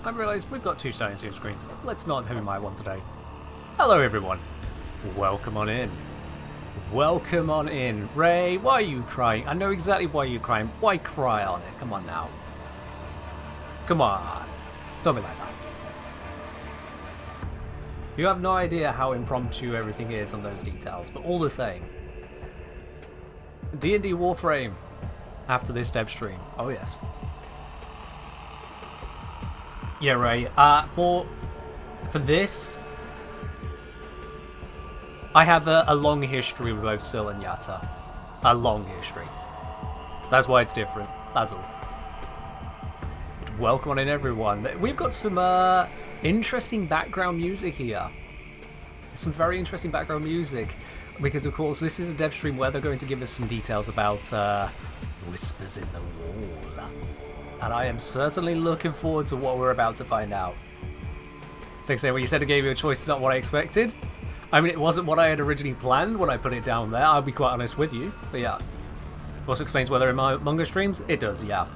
I realised we've got two starting stream screens. Let's not have my one today. Hello everyone. Welcome on in. Welcome on in. Ray, why are you crying? I know exactly why you're crying. Why cry on it? Come on now. Come on. Don't be like that. You have no idea how impromptu everything is on those details, but all the same. D&D Warframe after this Devstream. Oh yes. Yeah, Ray. For this, I have a long history with both Sil and Yatta. A long history. That's why it's different. That's all. But welcome on in, everyone. We've got some interesting background music here. Some very interesting background music. Because, of course, this is a dev stream where they're going to give us some details about whispers in the wall. And I am certainly looking forward to what we're about to find out. So, when you said I gave you a choice, it's not what I expected. I mean, it wasn't what I had originally planned when I put it down there, I'll be quite honest with you. But yeah. Also explains whether in my manga streams? It does, yeah.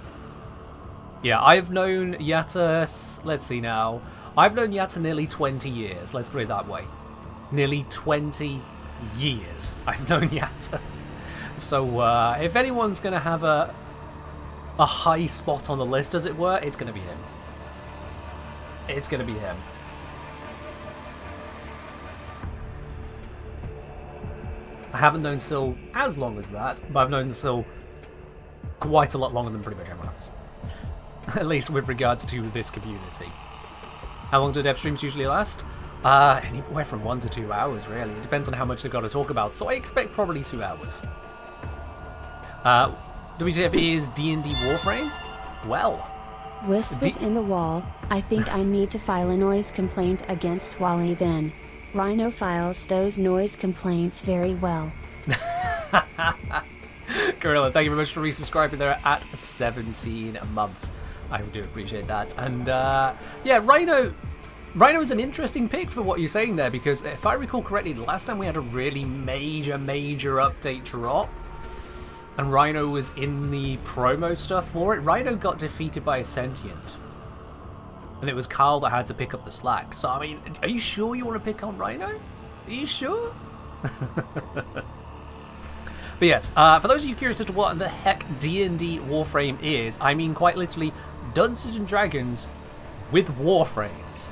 Yeah, I've known Yatta, let's see now. I've known Yatta nearly 20 years, let's put it that way. Nearly 20 years I've known Yatta. So if anyone's going to have a high spot on the list, as it were, it's going to be him. It's going to be him. I haven't known Sil as long as that, but I've known Sil quite a lot longer than pretty much everyone else. At least with regards to this community. How long do dev streams usually last? Anywhere from 1 to 2 hours, really. It depends on how much they've got to talk about, so I expect probably 2 hours. WTF is D&D Warframe? Well. Whispers in the wall. I think I need to file a noise complaint against Wally then. Rhino files those noise complaints very well. Gorilla, thank you very much for resubscribing there at 17 months. I do appreciate that. And yeah, Rhino is an interesting pick for what you're saying there, because if I recall correctly, the last time we had a really major update drop, and Rhino was in the promo stuff for it, Rhino got defeated by a sentient. And it was Carl that had to pick up the slack. So, I mean, are you sure you want to pick on Rhino? Are you sure? But yes, for those of you curious as to what the heck D&D Warframe is, I mean quite literally Dungeons & Dragons with Warframes.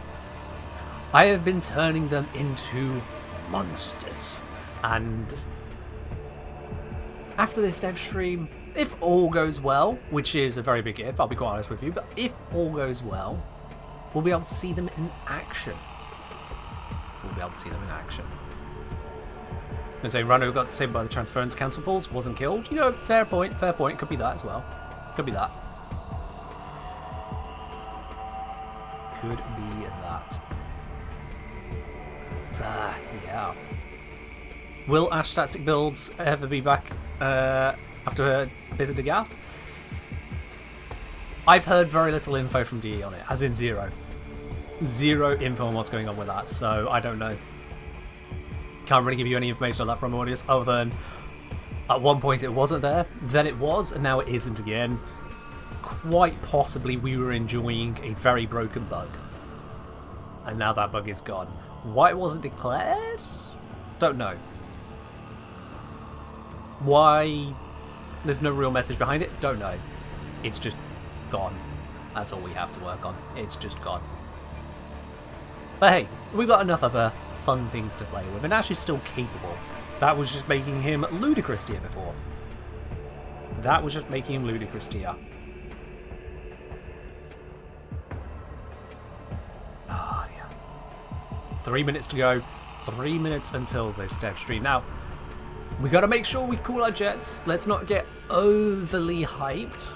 I have been turning them into monsters. And after this dev stream, if all goes well, which is a very big if, I'll be quite honest with you, but if all goes well, we'll be able to see them in action. And so Rhino got saved by the transference cancel balls, wasn't killed. You know, fair point. Could be that as well. Could be that. But, yeah. Will Ash static builds ever be back after Blizzard to Gaff? I've heard very little info from DE on it, as in zero. Zero info on what's going on with that, so I don't know. Can't really give you any information on that promo audience, other than at one point it wasn't there, then it was, and now it isn't again. Quite possibly we were enjoying a very broken bug. And now that bug is gone. Why it wasn't declared? Don't know. Why there's no real message behind it? Don't know. It's just gone. That's all we have to work on. It's just gone. But hey, we've got enough other fun things to play with, and Ash is still capable. That was just making him ludicrous tier before. That was just making him ludicrous tier. Ah, yeah. 3 minutes to go. 3 minutes until this dev stream. Now, we got to make sure we cool our jets. Let's not get overly hyped.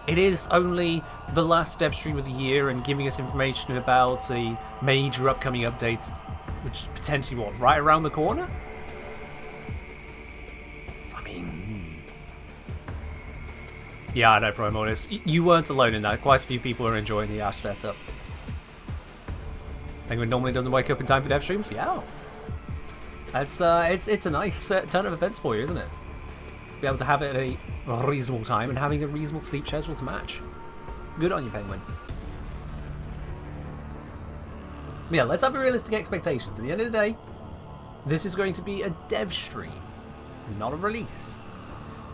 It is only the last dev stream of the year, and giving us information about the major upcoming updates, which is potentially, what, right around the corner? I mean... Yeah, I know, Promodus. You weren't alone in that. Quite a few people are enjoying the Ash setup. Anyone normally doesn't wake up in time for dev streams? Yeah. It's a nice turn of events for you, isn't it? Be able to have it at a reasonable time and having a reasonable sleep schedule to match. Good on you, Penguin. Yeah, let's have realistic expectations. At the end of the day, this is going to be a dev stream, not a release.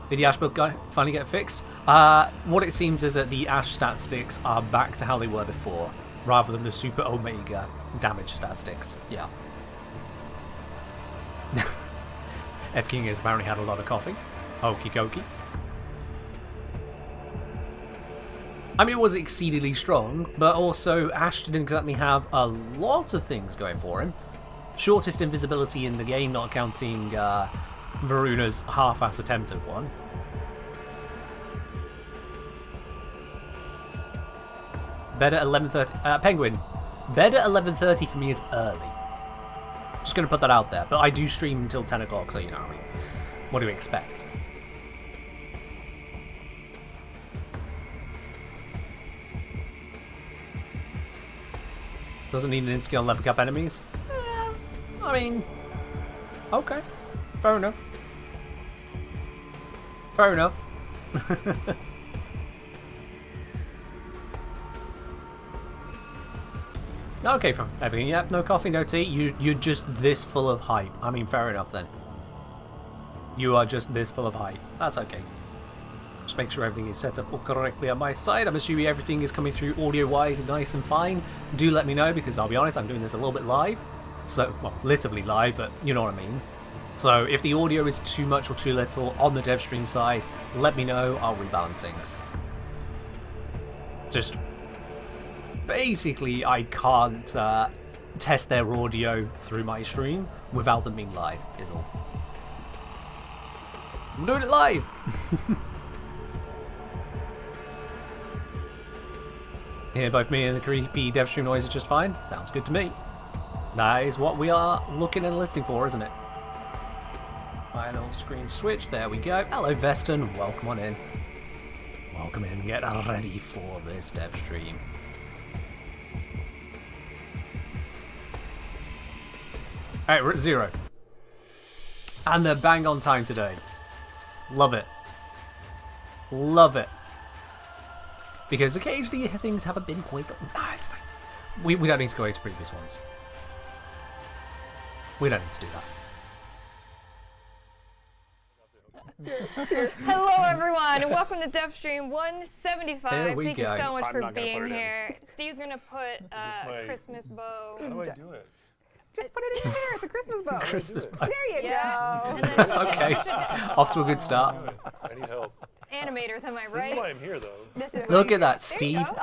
Did the Ash build finally get fixed? What it seems is that the Ash statistics are back to how they were before, rather than the Super Omega damage statistics. Yeah. F King has apparently had a lot of coughing. Okie dokie. I mean, it was exceedingly strong, but also Ash didn't exactly have a lot of things going for him. Shortest invisibility in the game, not counting Varuna's half-ass attempt at one. Bed at 11:30. Penguin, bed at 11:30 for me is early. Just gonna put that out there, but I do stream until 10 o'clock, so you know, I mean, what do you expect? Doesn't need an instant on level cap enemies? I mean, okay, fair enough. Fair enough. Okay, from everything. Yep, no coffee, no tea. You're just this full of hype. I mean, fair enough then. You are just this full of hype. That's okay. Just make sure everything is set up correctly on my side. I'm assuming everything is coming through audio-wise and nice and fine. Do let me know, because I'll be honest, I'm doing this a little bit live. So, well, literally live, but you know what I mean. So if the audio is too much or too little on the Devstream side, let me know. I'll rebalance things. Just basically, I can't test their audio through my stream without them being live, is all. I'm doing it live! Yeah, both me and the creepy Devstream noise is just fine. Sounds good to me. That is what we are looking and listening for, isn't it? Final screen switch, there we go. Hello Veston, welcome on in. Welcome in, get ready for this Devstream. Alright, we're at 0. And they're bang on time today. Love it. Love it. Because occasionally things haven't been quite... it's fine. We don't need to go into previous ones. We don't need to do that. Hello everyone, and welcome to Devstream 175. Thank you so much for being here. Steve's gonna put a Christmas bow. How do I do it? Just put it in there. It's a Christmas bow. Christmas bow. There you go. Okay, off to a good start. I need help. Animators, am I right? This is why I'm here, though. This is Look at that, Steve, CEO.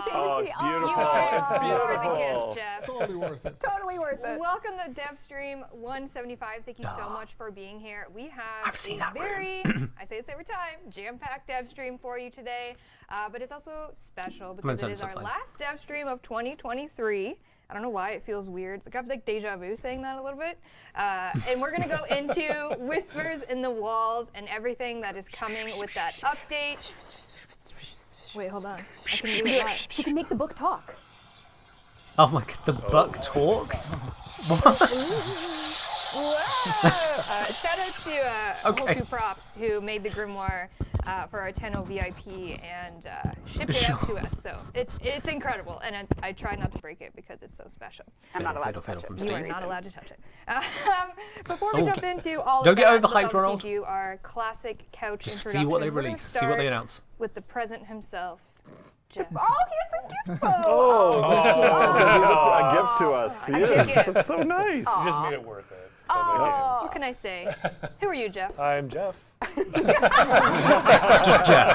Oh, it's beautiful. It's beautiful. The gift, Jeff. Totally worth it. Totally worth it. Welcome to Devstream 175. Thank you so much for being here. We have I've seen that very, I say this every time, jam-packed Devstream for you today. But it's also special because it is our last Devstream of 2023. I don't know why it feels weird. It's like I have like deja vu saying that a little bit. And we're gonna go into whispers in the walls and everything that is coming with that update. Wait, hold on. I can do it live. She can make the book talk. Oh my god, the buck talks? What? Shout out to Hoku Props who made the grimoire for our 10 VIP and shipped it out to us. So it's incredible, and I try not to break it because it's so special. I'm not allowed to touch it. You are not allowed to touch it. Before we jump into all Don't of get that, overhyped, let's Ronald. obviously do our classic couch Just introduction. see what they We're gonna release, see what they announce. with the present himself, Jeff. Oh, here's the gift bow. Oh, a gift to us. Yes, gift. that's so nice. You just made it worth it. What can I say? Who are you, Jeff? I'm Jeff. Just Jeff.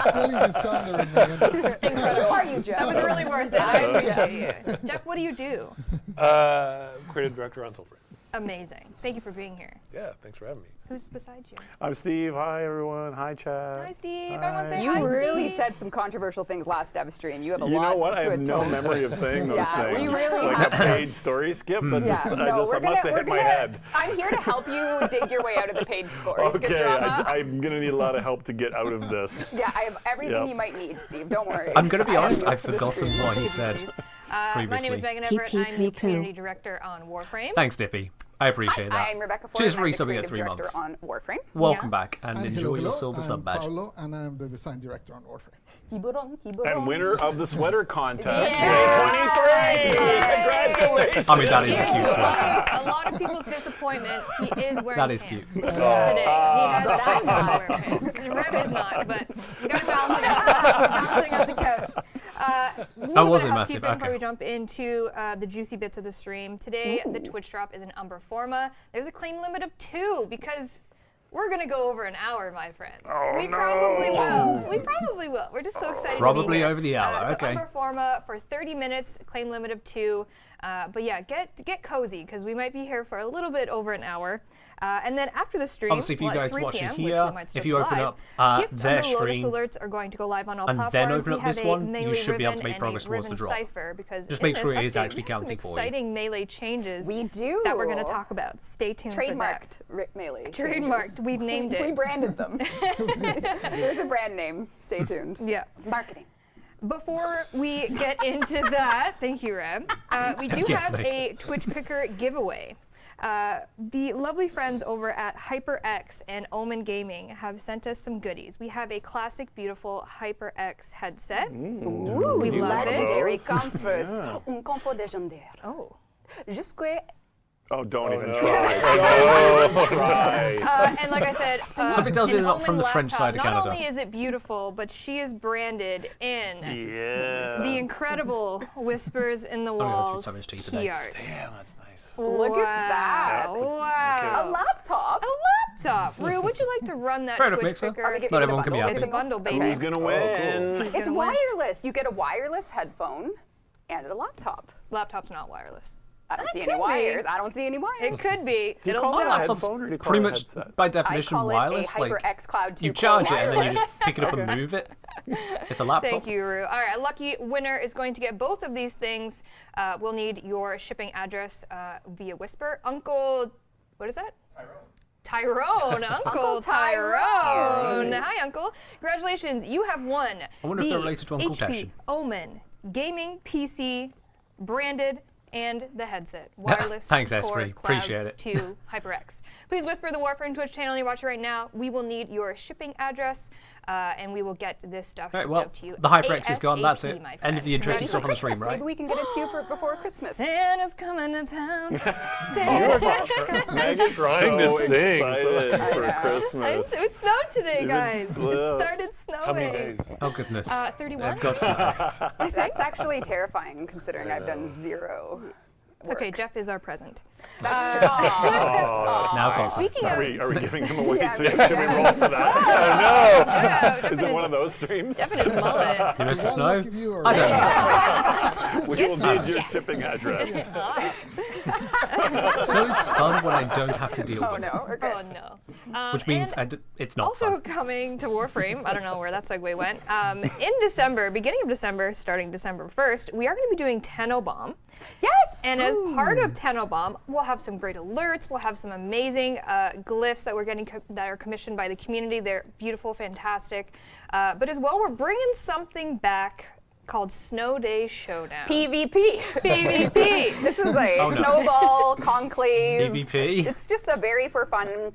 Stealing his thunder, man. Incredible. Who are you, Jeff? That was really worth it. I appreciate you. Jeff, what do you do? Creative director on Soulframe. Amazing. Thank you for being here. Yeah, thanks for having me. Who's beside you? I'm Steve. Hi, everyone. Hi, Chad. Hi, Steve. Everyone say You hi, really Steve. said some controversial things last Devstream. You have a You lot know what? to I have no atone. memory of saying those Yeah, we things. really like have a paid story skip. That Yeah, just, no, I must have hit my head. I'm here to help you dig your way out of the paid stories. Good Okay, drama. I'm going to need a lot of help to get out of this. Yeah, I have everything Yep. you might need, Steve. Don't worry. I'm going to be honest, I I've forgotten what he said My name previously. is Megan Everett. I'm the community director on WARFRAME. Thanks, Dippy. I appreciate that. I'm Rebecca Ford. Cheers I'm for the resubbing at creative 3 director months. on WARFRAME. Welcome Yeah. back and enjoy hello, your silver I'm sub badge. Paolo, and I'm the design director on WARFRAME. And winner of the sweater contest, Yeah. 2023. Congratulations. I mean, that is a cute sweater. A lot of people's disappointment, he is wearing That is pants cute. today. He has signs on to wear pants. Reb is not, but we got to balance it out. Balancing out the couch. That was bit of massive. housekeeping Okay. Before we jump into the juicy bits of the stream. Today, the Twitch drop is an Umber Forma. There's a claim limit of 2 because we're going to go over an hour, my friends. We probably will. We probably will. We're just so excited Probably to be here. over the hour, So okay. Umber Forma for 30 minutes, claim limit of 2. But yeah, get cozy because we might be here for a little bit over an hour. And then after the stream, Obviously, if you at guys 3 watch it PM, which here, we might if start you open live, up gift their Umber Lotus stream alerts are going to go live on all and platforms. then open We up this have a one, you melee should be able to ribbon make and progress a towards the ribbon drop. cipher because Just in make sure this it is update, actually we have counting some for you. exciting melee changes We do. that we're going to talk about. Stay tuned for that. Trademarked Melee. Trademarked. We've named We it. branded them. There's a brand name. Stay tuned. Yeah. Marketing. Before we get into that, thank you, Reb, we do Yes, have thank you. a Twitch Picker giveaway. The lovely friends over at HyperX and Omen Gaming have sent us some goodies. We have a classic, beautiful HyperX headset. Ooh, We love it. legendary comfort. Un confort légendaire. Oh. Jusque Oh, don't even no. try. Don't try. And like I said, Something tells me an they're not from Omen the French laptop, side of Canada. Not only is it beautiful, but she is branded in Yeah. the incredible Whispers in the gonna go through Walls so much tea key today. art. Damn, that's nice. Look at that. Wow. A laptop. A laptop. Rue, would you like to run that Fair enough, Twitch Mixer. Picker? Are we giving Not you the everyone can be bundle? happy. It's a bundle, baby. Who's going to win? Who's It's gonna win? wireless. You get a wireless headphone and a laptop. Laptop's not wireless. I don't That see could any be. wires. I don't see any wires. It could be. Do you It'll call it a do. Laptop's headphone or do you call pretty it a much headset? by I definition call wireless. it a Like HyperX Cloud 2 you Pro charge it and then you wireless. just pick it up and move it. It's a laptop. Thank you, Rue. All right, a lucky winner is going to get both of these things. We'll need your shipping address via Whisper. Uncle, what is that? Tyrone, Uncle Tyrone. Hi, Uncle. Congratulations, you have won. I wonder if the they're related to Uncle HP Tash. Omen gaming PC branded and the headset. Wireless. Thanks, Core Esprit. Cloud Appreciate it. 2 HyperX. Please whisper the WARFRAME Twitch channel you're watching right now. We will need your shipping address, and we will get this stuff Right, shipped well, out to you. the HyperX is gone. That's ASAP, it. my End friend. of the interesting stuff on the stream, Maybe right? we can get it to you before Christmas. Santa's coming to town. Meg's trying to so sing, so- excited I for know. Christmas. It snowed today, Even guys. slow. It started snowing. How many days? Oh goodness. 31. I've got snow. That's actually terrifying considering I've done zero. It's okay, Jeff is our present. Now gone. Speaking Are of, we giving him away Yeah, too? yeah. Should we roll for that? Oh no! Is it one of those streams? Jeff and his mullet. You missed the How snow? lucky you are. I don't miss We will need your shipping address. Snow is fun when I don't have to deal Oh with it. no. Okay. Oh no. Which means and it's not also fun. coming to Warframe, I don't know where that segue went. In December, beginning of December, starting December 1st, we are going to be doing Tenobomb. Yes. And as part of Tenobomb, we'll have some great alerts. We'll have some amazing glyphs that we're getting that are commissioned by the community. They're beautiful, fantastic. But as well, we're bringing something back called Snow Day Showdown. PvP. PvP. This is a Oh, no. snowball conclave. PvP? It's just a very for fun,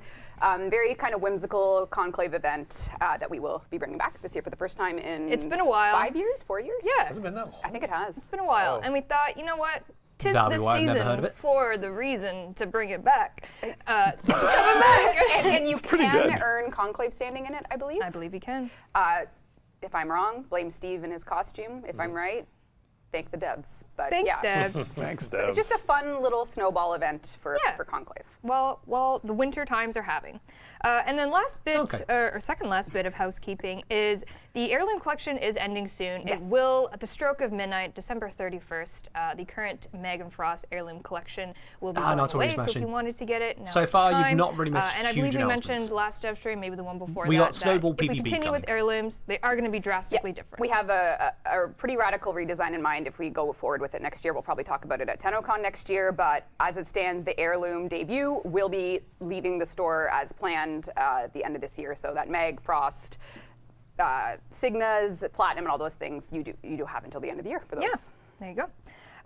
very kind of whimsical conclave event that we will be bringing back this year for the first time in. It's been a while. 5 years, 4 years. Yeah, Has it been that long? I think it has. it's been a while. Oh. And we thought, you know what? Tis That'll be the why I've never heard season of it. for the reason to bring it back. So it's coming back. and you pretty can good. earn conclave standing in it, I believe. I believe you can. If I'm wrong, blame Steve and his costume. If I'm right, thank the devs. But Thanks, yeah. Devs. Thanks, So it's just a fun little snowball event for conclave. Well, the winter times are having. And then last bit, Okay. or second last bit of housekeeping is the heirloom collection is ending soon. Yes. It will, at the stroke of midnight, December 31st, the current Megan Frost heirloom collection will be going no, it's already away. So if smashing. you wanted to get it, now So is the far, you've time. not really missed And I huge believe we announcements. mentioned last Devstream, maybe the one before We that. got Snowball that if we PvP continue with coming. heirlooms, they are going to be drastically different. We have a pretty radical redesign in mind if we go forward with it next year. We'll probably talk about it at TennoCon next year, but as it stands, the heirloom debut will be leaving the store as planned at the end of this year. So that Meg, Frost, Signas, Platinum, and all those things you do have until the end of the year for those. There you go.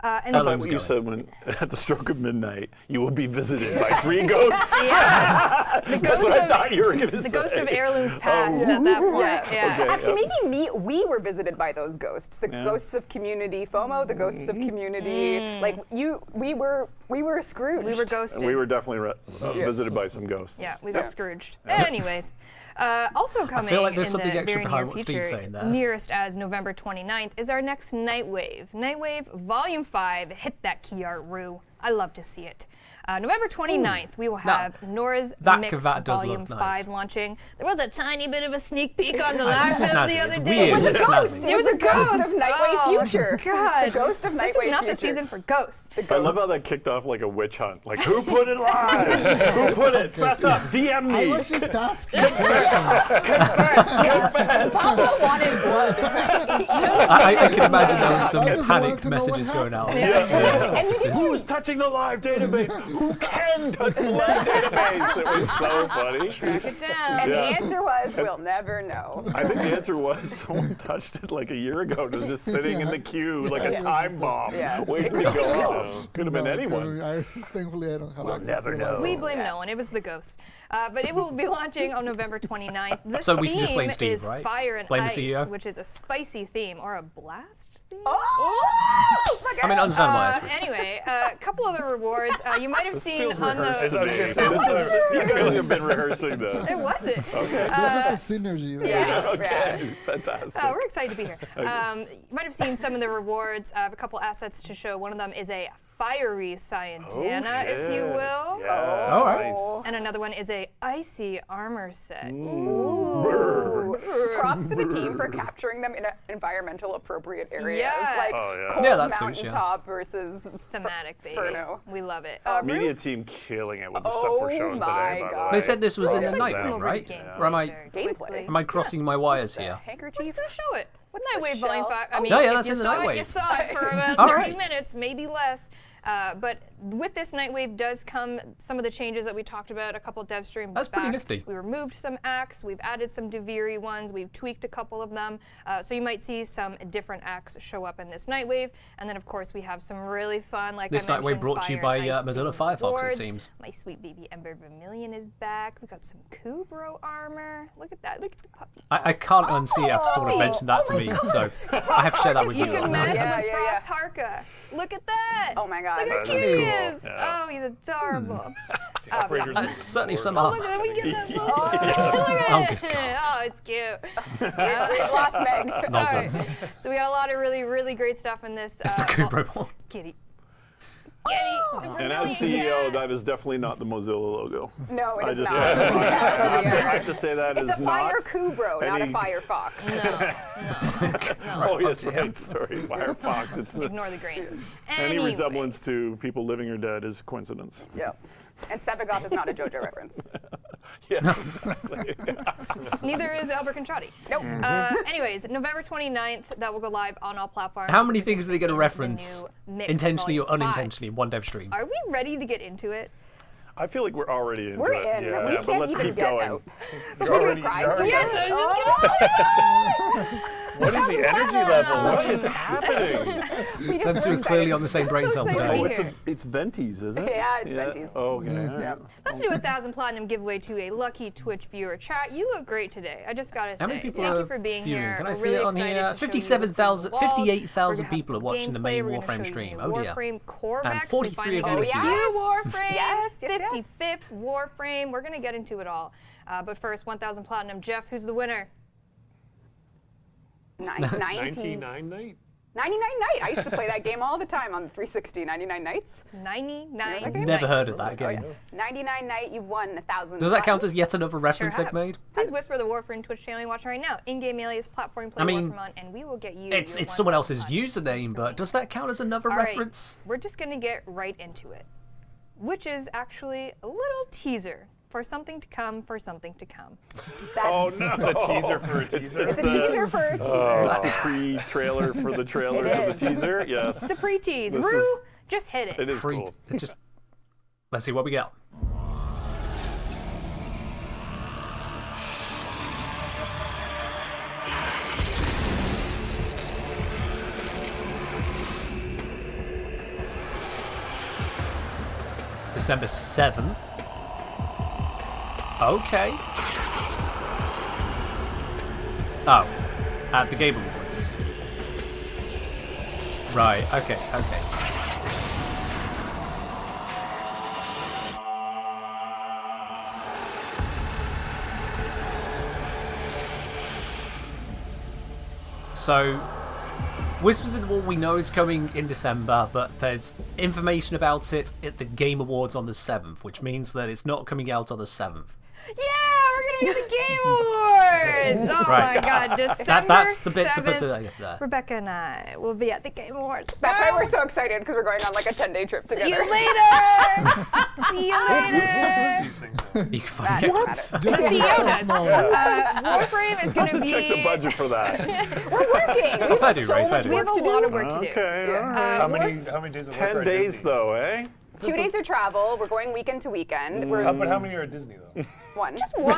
I And like then, what you said when at the stroke of midnight you will be visited by 3 ghosts. yeah, the That's what I thought you were going to say. the ghost of heirlooms passed at that point. Yeah. Okay. Actually, maybe we were visited by those ghosts. The ghosts of community FOMO, the ghosts of community. Like we were Scrooge. We were ghosted. And we were definitely visited by some ghosts. Yeah, we got Scrooged. Anyways, also coming feel like there's in something the extra very behind near what future, Steve's saying there. nearest as November 29th, is our next Nightwave. Nightwave Volume 5. Hit that key art, Rue. I love to see it. November 29th, we will have Nora's Mix does Volume look nice. 5 launching. There was a tiny bit of a sneak peek on the live build snazzy. the It's other day. weird. It was a It's ghost. snazzy. It was a ghost of Nightwave Oh, Future. God. The ghost of Nightwave This is not Future. the season for ghosts. I love how that kicked off like a witch hunt. Like, who put it live? Who put it? Fess up. DM I me. was just asking questions. Pablo wanted blood. I can imagine there was some I just wanted panicked to know what messages going out. And you didn't Who's touching the live database? Who can touch the live database? It was so funny. Track it down. And the answer was, we'll never know. I think the answer was someone touched it like a year ago and was just sitting in the queue like a time bomb, waiting to go off. Could have been anyone. Thankfully, I don't have access never to know. We blame no one. It was the ghost. But it will be launching on November 29th. The So we can just theme blame Steve, is right? Fire and Blame the Ice, CEO? which is a spicy theme or a blast theme. Oh! My I mean, God. understandable answer. Anyway, a couple other rewards. You might have seen on Rehearsed the. to me. You guys have been rehearsing this. It wasn't. Okay. It was just a synergy there. Okay. Fantastic. We're excited to be here. You might have seen some of the rewards. I have a couple assets to show. One of them is a fiery Scientana, if you will. Yeah. All right. Nice. And another one is a icy armor set. Ooh. Props to the team for capturing them in environmental appropriate areas. Yeah. Like Oh, yeah. cold Yeah, that suits, yeah. mountaintop versus Thematic, baby. Furno. We love it. Media team killing it with the stuff we're showing Oh today, my by the God. way. They said this was in the Props to night them. wave, right? Gameplay Or am I very quickly. Gameplay. am I crossing my wires here? We're Handkerchief. just gonna show it. With Nightwave shell. Volume 5. I mean, Yeah, yeah, if that's you in the saw it, Nightwave. you saw it for about All 30 right. minutes, maybe less. But with this Nightwave does come some of the changes that we talked about a couple dev streams That's back. pretty nifty. We removed some acts, we've added some Duviri ones, we've tweaked a couple of them. So you might see some different acts show up in this Nightwave. And then, of course, we have some really fun, like This I Nightwave mentioned, brought to you Fire by and Ice Mozilla themed Firefox, it boards. seems. My sweet baby Ember Vermilion is back. We got some Kubro armor. Look at that. Look at the puppy. I can't unsee after someone mentioned that to me, so I have to share that with You you. can match Yeah, with yeah, Frost Harka. Look at that. Oh my God. Look how That cute is he cool. is. Yeah. Oh, he's adorable. It's certainly some Oh, are. look at that. We get that little. Oh, Look good at it. Oh, it's cute. We lost Meg. Sorry. So we got a lot of really, really great stuff in this. It's the Kubro one. Kitty. Kitty. And as CEO, that is definitely not the Mozilla logo. No, it I is just not. I have to say that It's is a not. Fire Kubro, not a any- Firefox. Oh yes, right. Sorry, Firefox. It's the, Ignore the green. any Anyways. resemblance to people living or dead is coincidence. Yep. And Sevagoth is not a JoJo reference. Yes, exactly. Neither is Albert Contratti. Nope. Anyways, November 29th, that will go live on all platforms. How many This things is are they going to in the reference new Mix intentionally or Volume 5. unintentionally in one dev stream? Are we ready to get into it? I feel like we're already into We're it. in. Yeah, We but can't let's even keep get going. out. Should we do a prize? Yes, I was just gonna What is the energy level? What is happening? We just Them two were are clearly excited. on the same brain cell excited to today. be here. It's Venties, is it? Yeah, it's Venties. Oh, okay. Yeah. Let's do a 1,000 platinum giveaway to a lucky Twitch viewer. Chat, you look great today. I just gotta say. How many people Thank are you for being viewing? here. Can I We're see really it on excited here? to show you what's on the 57,000, walls. 58,000 We're gonna have people are some watching the gameplay. main We're gonna Warframe show you stream. the Oh dear. Warframe Core And Max. 43 we of finally you got are a here. new Warframe. Yes, yes, 55th Warframe. We're gonna get into it all. But first, 1,000 platinum. Jeff, who's the winner? 99 night? 99 Night. I used to play that game all the time on 360. 99 Nights. 99. Okay. Never heard of that game. 99 Night. You've won 1,000. Does that count as yet another reference Sure they've have. made? Please whisper the Warframe Twitch channel you're watching right now. In-game alias platform play I mean, Warframe on, and we will get you. It's your someone else's 1,000 username, but does that count as another All right, reference? we're just gonna get right into it, which is actually a little teaser for something to come. For something to come. Oh That's no! It's a teaser for a teaser. It's a teaser for a teaser. It's the pre-trailer for the trailer It to the is. teaser. Yes. It's a pre-tease. This Rue, is- just hit it. It is Pre- cool. it just let's see what we got. December 7th. Okay. Oh, at the Game Awards. Right, okay. So, Whispers in the Wall we know is coming in December, but there's information about it at the Game Awards on the 7th, which means that it's not coming out on the 7th. Yeah, we're gonna be at the Game Awards. Oh Right. my God, December That's the bit to 7th, put together there. Rebecca and I will be at the Game Awards. That's why we're so excited, because we're going on like a 10-day trip together. See you later. See you later. These things You can find it. Just The CEO does. small. WARFRAME is gonna be. Check the budget for that. We're working. We Fair do, right? Fair do. We have a lot of work to do. Okay, all right. How many days of work 10 are at days Disney? though, eh? 2 days of travel. We're going weekend to weekend. We're But how many are at Disney though? one. One. Just one.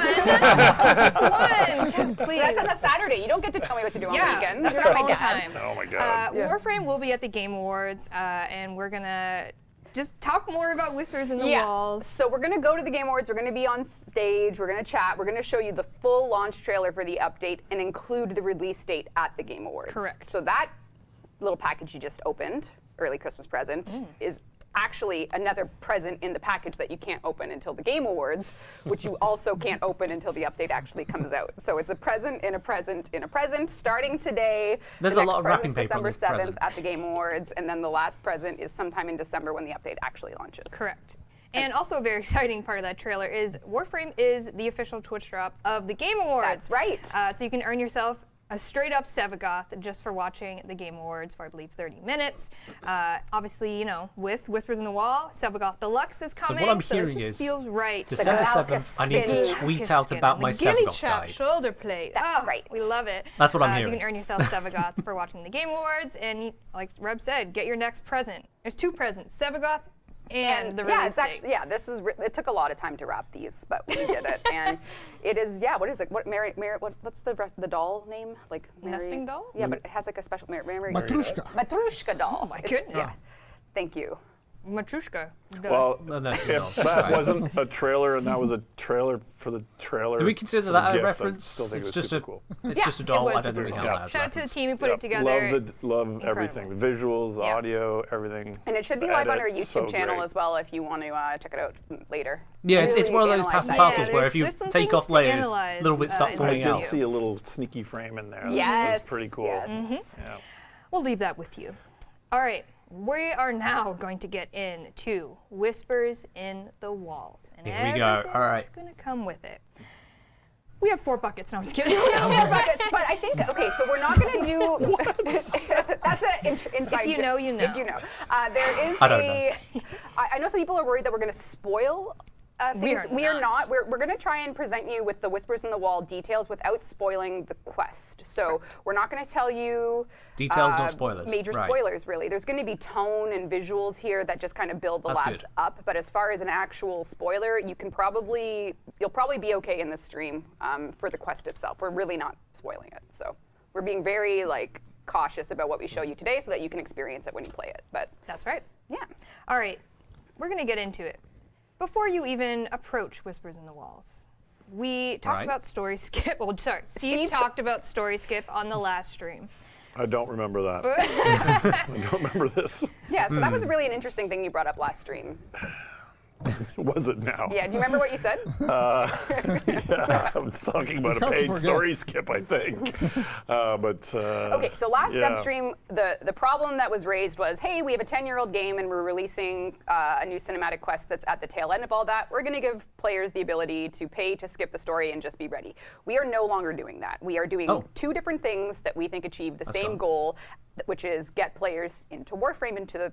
Please. That's on a Saturday. You don't get to tell me what to do on Yeah, weekends. that's You're our my own dad. time. Oh my God. WARFRAME will be at the Game Awards, and we're gonna just talk more about Whispers in the Walls. So we're gonna go to the Game Awards. We're gonna be on stage. We're gonna chat. We're gonna show you the full launch trailer for the update and include the release date at the Game Awards. Correct. So that little package you just opened, early Christmas present, is actually another present in the package that you can't open until the Game Awards, which you also can't open until the update actually comes out. So it's a present in a present in a present, starting today. There's The a next lot of wrapping present's paper on December this 7th present. at the Game Awards, and then the last present is sometime in December when the update actually launches. Correct. And also a very exciting part of that trailer is WARFRAME is the official Twitch drop of the Game Awards. That's right. So you can earn yourself a straight up Sevagoth just for watching the Game Awards for, I believe, 30 minutes. Obviously, you know, with Whispers in the Wall, Sevagoth Deluxe is coming. what I'm it hearing just is feels right. December Glaucus 7th, I need to skin. tweet out about my the ghillie Sevagoth chop guide. shoulder plate. That's right. We love it. That's what I'm So hearing. you can earn yourself Sevagoth for watching the Game Awards, and like Reb said, get your next present. There's 2 presents: Sevagoth and the release date. This is it took a lot of time to wrap these, but we did it, and it is what is it? What's the doll name? Like Mary, Nesting doll? Yeah, but it has like a special Mary Matrushka doll. Oh my It's- goodness. Yes. Thank you. Matrushka. Well, And that's if not that right. wasn't a trailer and that was a trailer for the trailer. Do we consider for the that a gift, I reference? still think it's it was just super a, cool. it's Yeah, just a it doll. was I don't know super how cool. that is Shout out to the referenced. team who put it together. Love everything. The visuals, the Yeah. audio, everything. And it should be live on our Edit, YouTube so channel great. as well if you want to check it out later. Yeah, it's Really one of those analyze pass and that. parcels Yeah, where if you there's some take things off to layers, analyze, little bits start in falling I video. out. did see a little sneaky frame in there. That Yes. was pretty cool. Yes. Yeah. We'll leave that with you. All right, we are now going to get into Whispers in the Walls. And Here we go. everything All right. that's going to come with it. We have 4 buckets. No, I'm just kidding. But I think, okay, so we're not going to do, that's an inside If you joke. know, you know. If you know. There is I don't know. I know some people are worried that we're going to spoil things. We are not. We're going to try and present you with the Whispers in the Wall details without spoiling the quest. So we're not going to tell you Details, not spoilers. major Right. spoilers, really. There's going to be tone and visuals here that just kind of build the That's labs good. up. But as far as an actual spoiler, you'll probably be okay in this stream for the quest itself. We're really not spoiling it. So we're being very cautious about what we show you today so that you can experience it when you play it. But That's right. yeah. All right, we're going to get into it. Before you even approach Whispers in the Walls, we talked Right. about story skip. Well, sorry, Steve talked about story skip on the last stream. I don't remember that. I don't remember this. Yeah, so that was really an interesting thing you brought up last stream. Was it now? Yeah, do you remember what you said? Yeah, I was talking about It's a hard to paid forget. story skip, I think. Okay, so last yeah. Devstream, the problem that was raised was, hey, we have a 10-year-old game and we're releasing a new cinematic quest that's at the tail end of all that. We're going to give players the ability to pay to skip the story and just be ready. We are no longer doing that. We are doing 2 different things that we think achieve the same fun. goal, which is get players into WARFRAME, into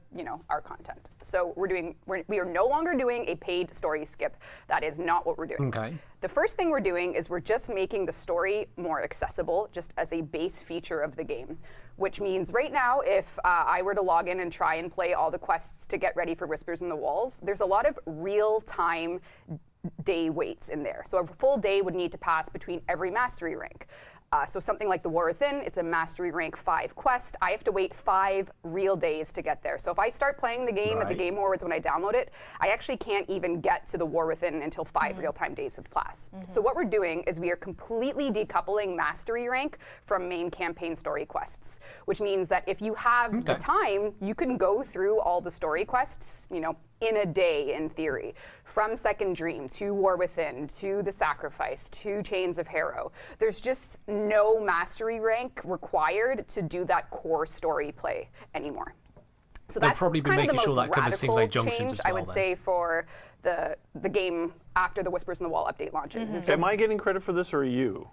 our content. So we are no longer doing a paid story skip. That is not what we're doing. Okay. The first thing we're doing is we're just making the story more accessible, just as a base feature of the game. Which means right now, if I were to log in and try and play all the quests to get ready for Whispers in the Walls, there's a lot of real-time day waits in there. So a full day would need to pass between every mastery rank. So something like the War Within, it's a mastery rank 5 quest. I have to wait 5 real days to get there. So if I start playing the game at the Game Awards when I download it, I actually can't even get to the War Within until 5 real-time days have passed. So what we're doing is we are completely decoupling mastery rank from main campaign story quests, which means that if you have the time, you can go through all the story quests, you know, in a day, in theory. From Second Dream to War Within to The Sacrifice to Chains of Harrow. There's just no mastery rank required to do that core story play anymore. So They'll that's probably be kind of making the sure most that covers things like radical junctions change, as well, I would then. say, for the game after the Whispers in the Wall update launches. Is Am I getting credit for this or are you?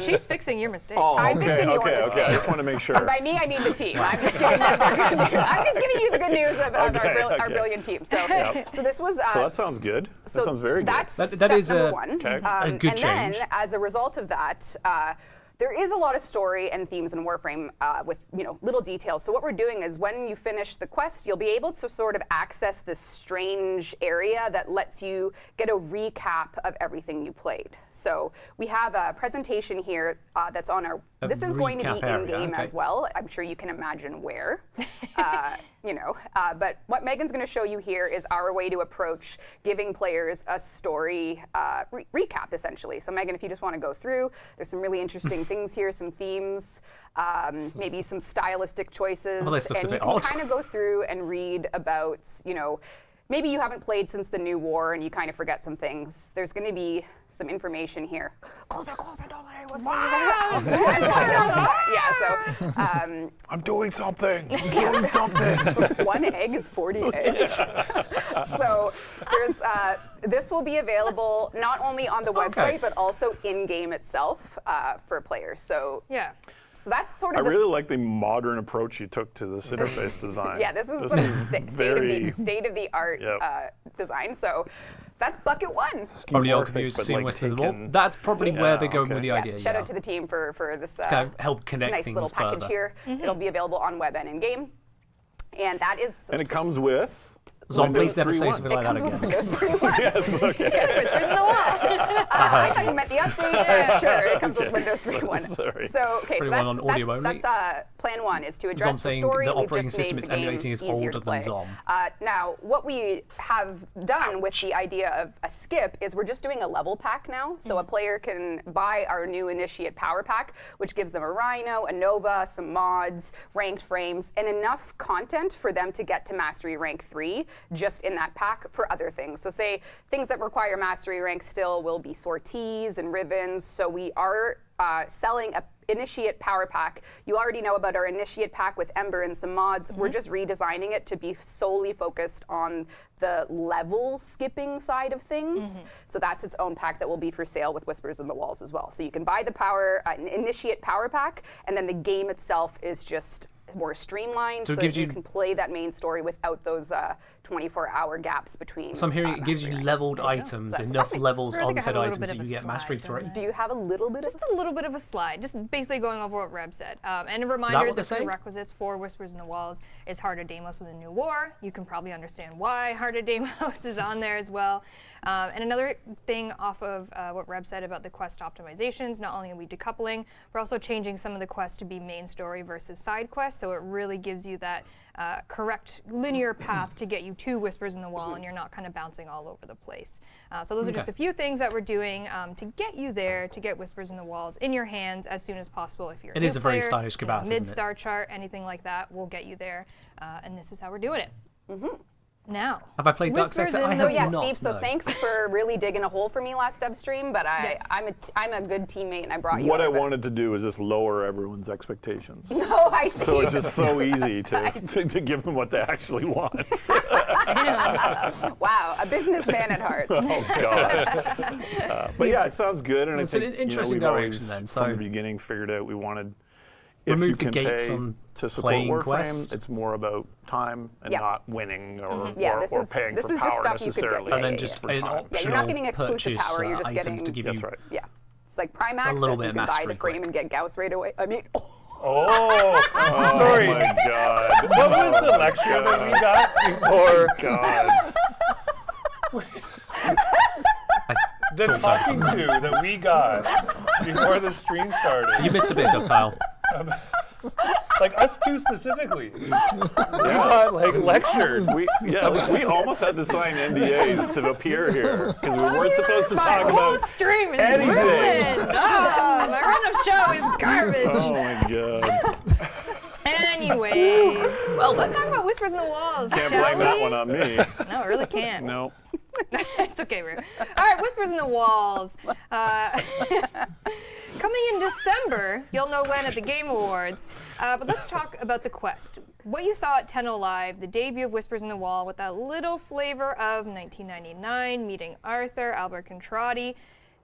She's fixing your mistake. Oh, I'm fixing your okay. I mistake. just want to make sure. And by me, I mean the team. I'm just giving you the good news. I'm just giving you the good news of our brilliant team. So, so this was. So that sounds good. That sounds very good. That's That step is number a- one. Okay. A good and change. then, as a result of that, there is a lot of story and themes in Warframe with little details. So what we're doing is when you finish the quest, you'll be able to sort of access this strange area that lets you get a recap of everything you played. So we have a presentation here that's on our. This is going to be recap area, in-game okay. as well. I'm sure you can imagine where. But what Megan's going to show you here is our way to approach giving players a story recap, essentially. So Megan, if you just want to go through, there's some really interesting things here, some themes, maybe some stylistic choices, Well, this looks a and you bit can odd. kind of go through and read about, maybe you haven't played since the new war and you kind of forget some things. There's going to be some information here. Close it, don't let anyone see that. Yeah, so. I'm doing something. I'm doing something. 1 egg is 40 eggs. So there's, this will be available not only on the website, but also in-game itself for players. So Yeah. so that's sort I of really like the modern approach you took to this interface design. yeah, this is sort of very state-of-the-art design. So that's bucket 1. Probably all schemorphic, confused but, seeing like, what's with the wall. taken- That's probably where they're going okay. with the Yeah, idea. shout out to the team for this kind of help connect nice things little package further. here. It'll be available on web and in-game. And that is And it comes with. Zom, please Windows never say 3.1. something like that comes with again. Windows 3.1. Yes. Okay. I thought you meant the update. Sure, it comes with Windows 3.1. Sorry. So, okay, so Everyone on audio only. that's plan 1 is to address Zom the saying story. the We've operating just made system the it's game emulating is easier older to than play. Zom. Now, what we have done with the idea of a skip is we're just doing a level pack now. So a player can buy our new Initiate Power Pack, which gives them a Rhino, a Nova, some mods, ranked frames, and enough content for them to get to Mastery Rank 3 just in that pack for other things. So say things that require Mastery Rank still will be sorties and ribbons. So we are selling a Initiate Power Pack. You already know about our Initiate Pack with Ember and some mods. We're just redesigning it to be solely focused on the level skipping side of things. So that's its own pack that will be for sale with Whispers in the Walls as well. So you can buy the Initiate Power Pack, and then the game itself is just more streamlined, So so it gives that you you- can play that main story without those 24-hour gaps between. So I'm hearing it gives you mastery ranks. leveled items, enough levels I think on I said have a little items bit that of you a get Mastery slide, 3. don't Do you have a little bit Just a little bit of a slide, just basically going over what Reb said. And a what reminder, they're the saying? prerequisites for Whispers in the Walls is Heart of Deimos of the New War. You can probably understand why Heart of Deimos is on there as well. And another thing off of what Reb said about the quest optimizations, not only are we decoupling, we're also changing some of the quests to be main story versus side quests, so it really gives you that correct linear path to get you to Whispers in the Wall, and you're not kind of bouncing all over the place. So those are just a few things that we're doing to get you there, to get Whispers in the Walls in your hands as soon as possible. If you're It is new a very player, stylish Kabat, isn't it? mid-star chart, anything like that, we'll get you there. And this is how we're doing it. Now, Have I played Dark Whispers Sector? I in have the- So yeah, not. Steve. So no. thanks for really digging a hole for me last Devstream, but Yes. I'm a good teammate and I brought you. What out I of it. wanted to do is just lower everyone's expectations. Oh, I see. So it's just so easy to give them what they actually want. Wow, a businessman at heart. Oh God. But yeah, it sounds good, and It's I an think interesting we've direction always, then, from so- the beginning, figured out we wanted. If you Remove the can gates pay on to support playing Warframe, quests. it's more about time and Yeah. not winning or, Yeah, or, this or is- paying this for is just power stuff you could get, necessarily. yeah, And then yeah, just for an time. optional Yeah, you're not getting exclusive purchase power, you're just items getting- to give That's you. right. Yeah, it's like Prime Access. little You bit of can buy mastery the frame quick. and get Gauss right away. I mean, Oh, sorry. Oh my God. What was the lecture that we got before God. the talking to that we got before the stream started. You missed a bit, Ductile. Like us two specifically. We got like lectured. We almost had to sign NDAs to appear here because we weren't supposed to talk whole about stream is anything. ruined. Oh, my run-up show is garbage. Oh my god. Anyways, well, let's talk about Whispers in the Walls, Can't shall blame we? that one on me. No, it really can't. No. It's okay, Rue. All right, Whispers in the Walls. Coming in December, you'll know when at the Game Awards. But let's talk about the quest. What you saw at 10:00 Live, the debut of Whispers in the Wall, with that little flavor of 1999, meeting Arthur, Albert Contratti.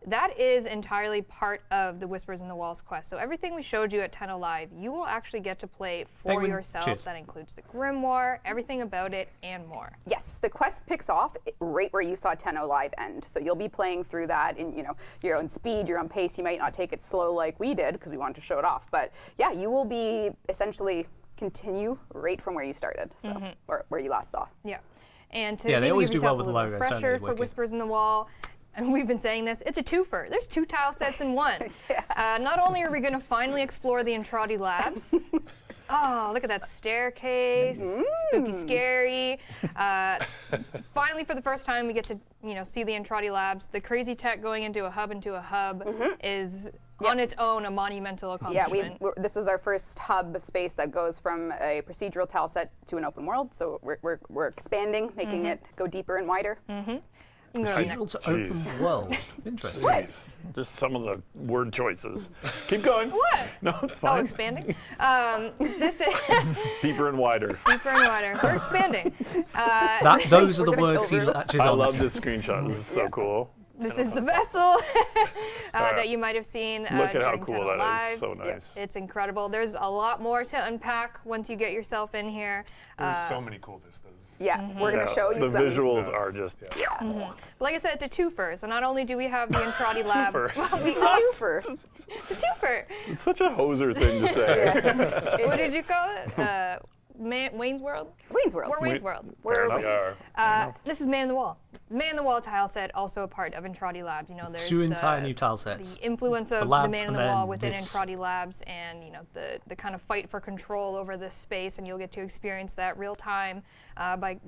That is entirely part of the Whispers in the Walls quest. So everything we showed you at 10:00 Live, you will actually get to play for Penguin, yourself. cheers. That includes the Grimoire, everything about it, and more. Yes, the quest picks off right where you saw 10:00 Live end. So you'll be playing through that in your own speed, your own pace. You might not take it slow like we did because we wanted to show it off. But yeah, you will be essentially continue right from where you started, so or where you last saw. Yeah. And to Yeah, they maybe always give do well yourself with a the little logos, don't refresher they, for Wicked? Whispers in the Wall, and we've been saying this, it's a twofer. There's 2 tile sets in one. Not only are we going to finally explore the Entrati Labs. Oh, look at that staircase, spooky, scary. Finally, for the first time, we get to see the Entrati Labs. The crazy tech going into a hub is on its own a monumental accomplishment. Yeah, this is our first hub space that goes from a procedural tile set to an open world. So we're expanding, making it go deeper and wider. Procedural to open world. Interesting. Jeez. Just some of the word choices. Keep going. What? No, it's Oh, fine. expanding. This is Deeper and wider. deeper and wider. We're expanding. Those are the We're gonna words he kill Rue. latches I on love to. this screenshot. This is so cool. This is the vessel that you might have seen Look at how during cool 10:00 that Live. is. So nice. It's incredible. There's a lot more to unpack once you get yourself in here. There's so many cool vistas. Yeah, we're going to show you the some. visuals are just. But like I said, it's a twofer. So not only do we have the Entrati Lab, Twofer. well, It's a twofer. the twofer. It's such a hoser thing to say. What did you call it? Wayne's World? Wayne's World. We're Wayne's World. Fair We're enough. This is Man in the Wall. Man in the Wall tile set, also a part of Entrati Labs. There's 2 entire new tile sets. the influence of the labs Man in and the Wall then within this. Entrati Labs, and the kind of fight for control over this space, and you'll get to experience that real time by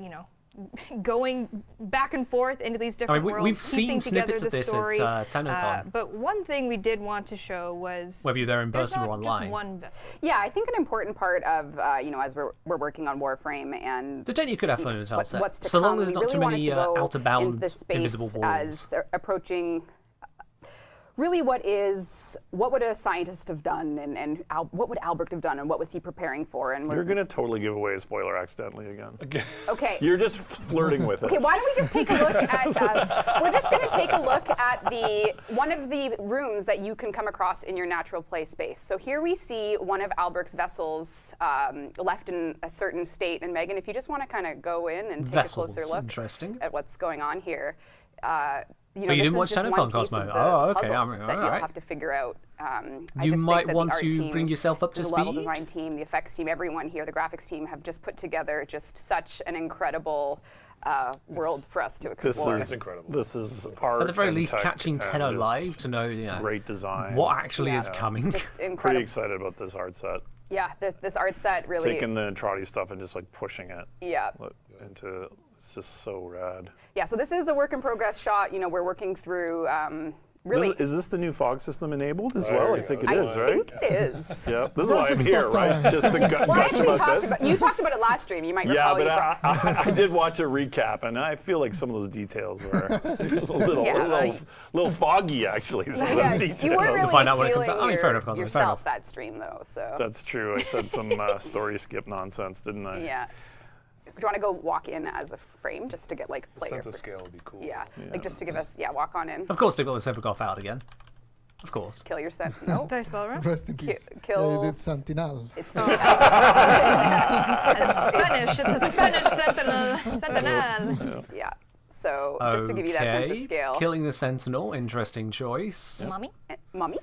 going back and forth into these different worlds, we've piecing seen together snippets the of this story. at TennoCon. But one thing we did want to show was Whether you're there in there's person or not online. just one vessel. Yeah, I think an important part of, as we're working on Warframe and So you could have fun in a tile set. what's to So long come, as there's we not really too wanted many to go out of bound into this space invisible walls. as approaching really what would a scientist have done, and what would Albert have done, and what was he preparing for? And You're going to totally give away a spoiler accidentally again. okay. You're just flirting with it. Okay, why don't we just take a look at, we're just going to take a look at one of the rooms that you can come across in your natural play space. So here we see one of Albert's vessels left in a certain state. And Megan, if you just want to kind of go in and take Vessels, a closer look interesting. at what's going on here. you this didn't is watch just TennoCon, one piece Cosmo? of the Oh, okay, puzzle I mean, that you'll alright. have to figure out. I You just might think that want the art to team, bring yourself up to the level speed. design team, the effects team, everyone here, the graphics team have just put together just such an incredible world for us to This explore. is incredible. This is art. At the very and least, tech catching and 10 just live to know Great design. what actually is Yeah. coming. Just Pretty incredible. excited about this art set. Yeah, this art set really. Taking the Entrati stuff and just like pushing it Yeah. into. It's just so rad. Yeah. So this is a work in progress shot. We're working through. Really. Is this the new fog system enabled as well? I think it I is, right? think it is. Yeah. This is why I'm Graphics here, time. right? Just to gush Well, I actually about talked this. about you talked about it last stream. You might Yeah, recall. but I did watch a recap, and I feel like some of those details were a little foggy, actually. Some of Yeah, those you details. weren't really find out when it comes feeling out. I mean, fair enough, Cosmo, fair yourself enough. that stream though. So That's true. I said some story skip nonsense, didn't I? yeah. Do you want to go walk in as a frame just to get like player? Sense of scale would be cool. Yeah, like just to give us walk on in. Of course, they've got the Severgoff out again. Of course. Kill your set. No. Did I spell it wrong? Rest in peace. kill- It's Sentinel. It's Spanish. It's a Spanish sentinel. yeah. So just to give you that sense of Okay. scale. Killing the Sentinel, interesting choice. Mommy? Mummy.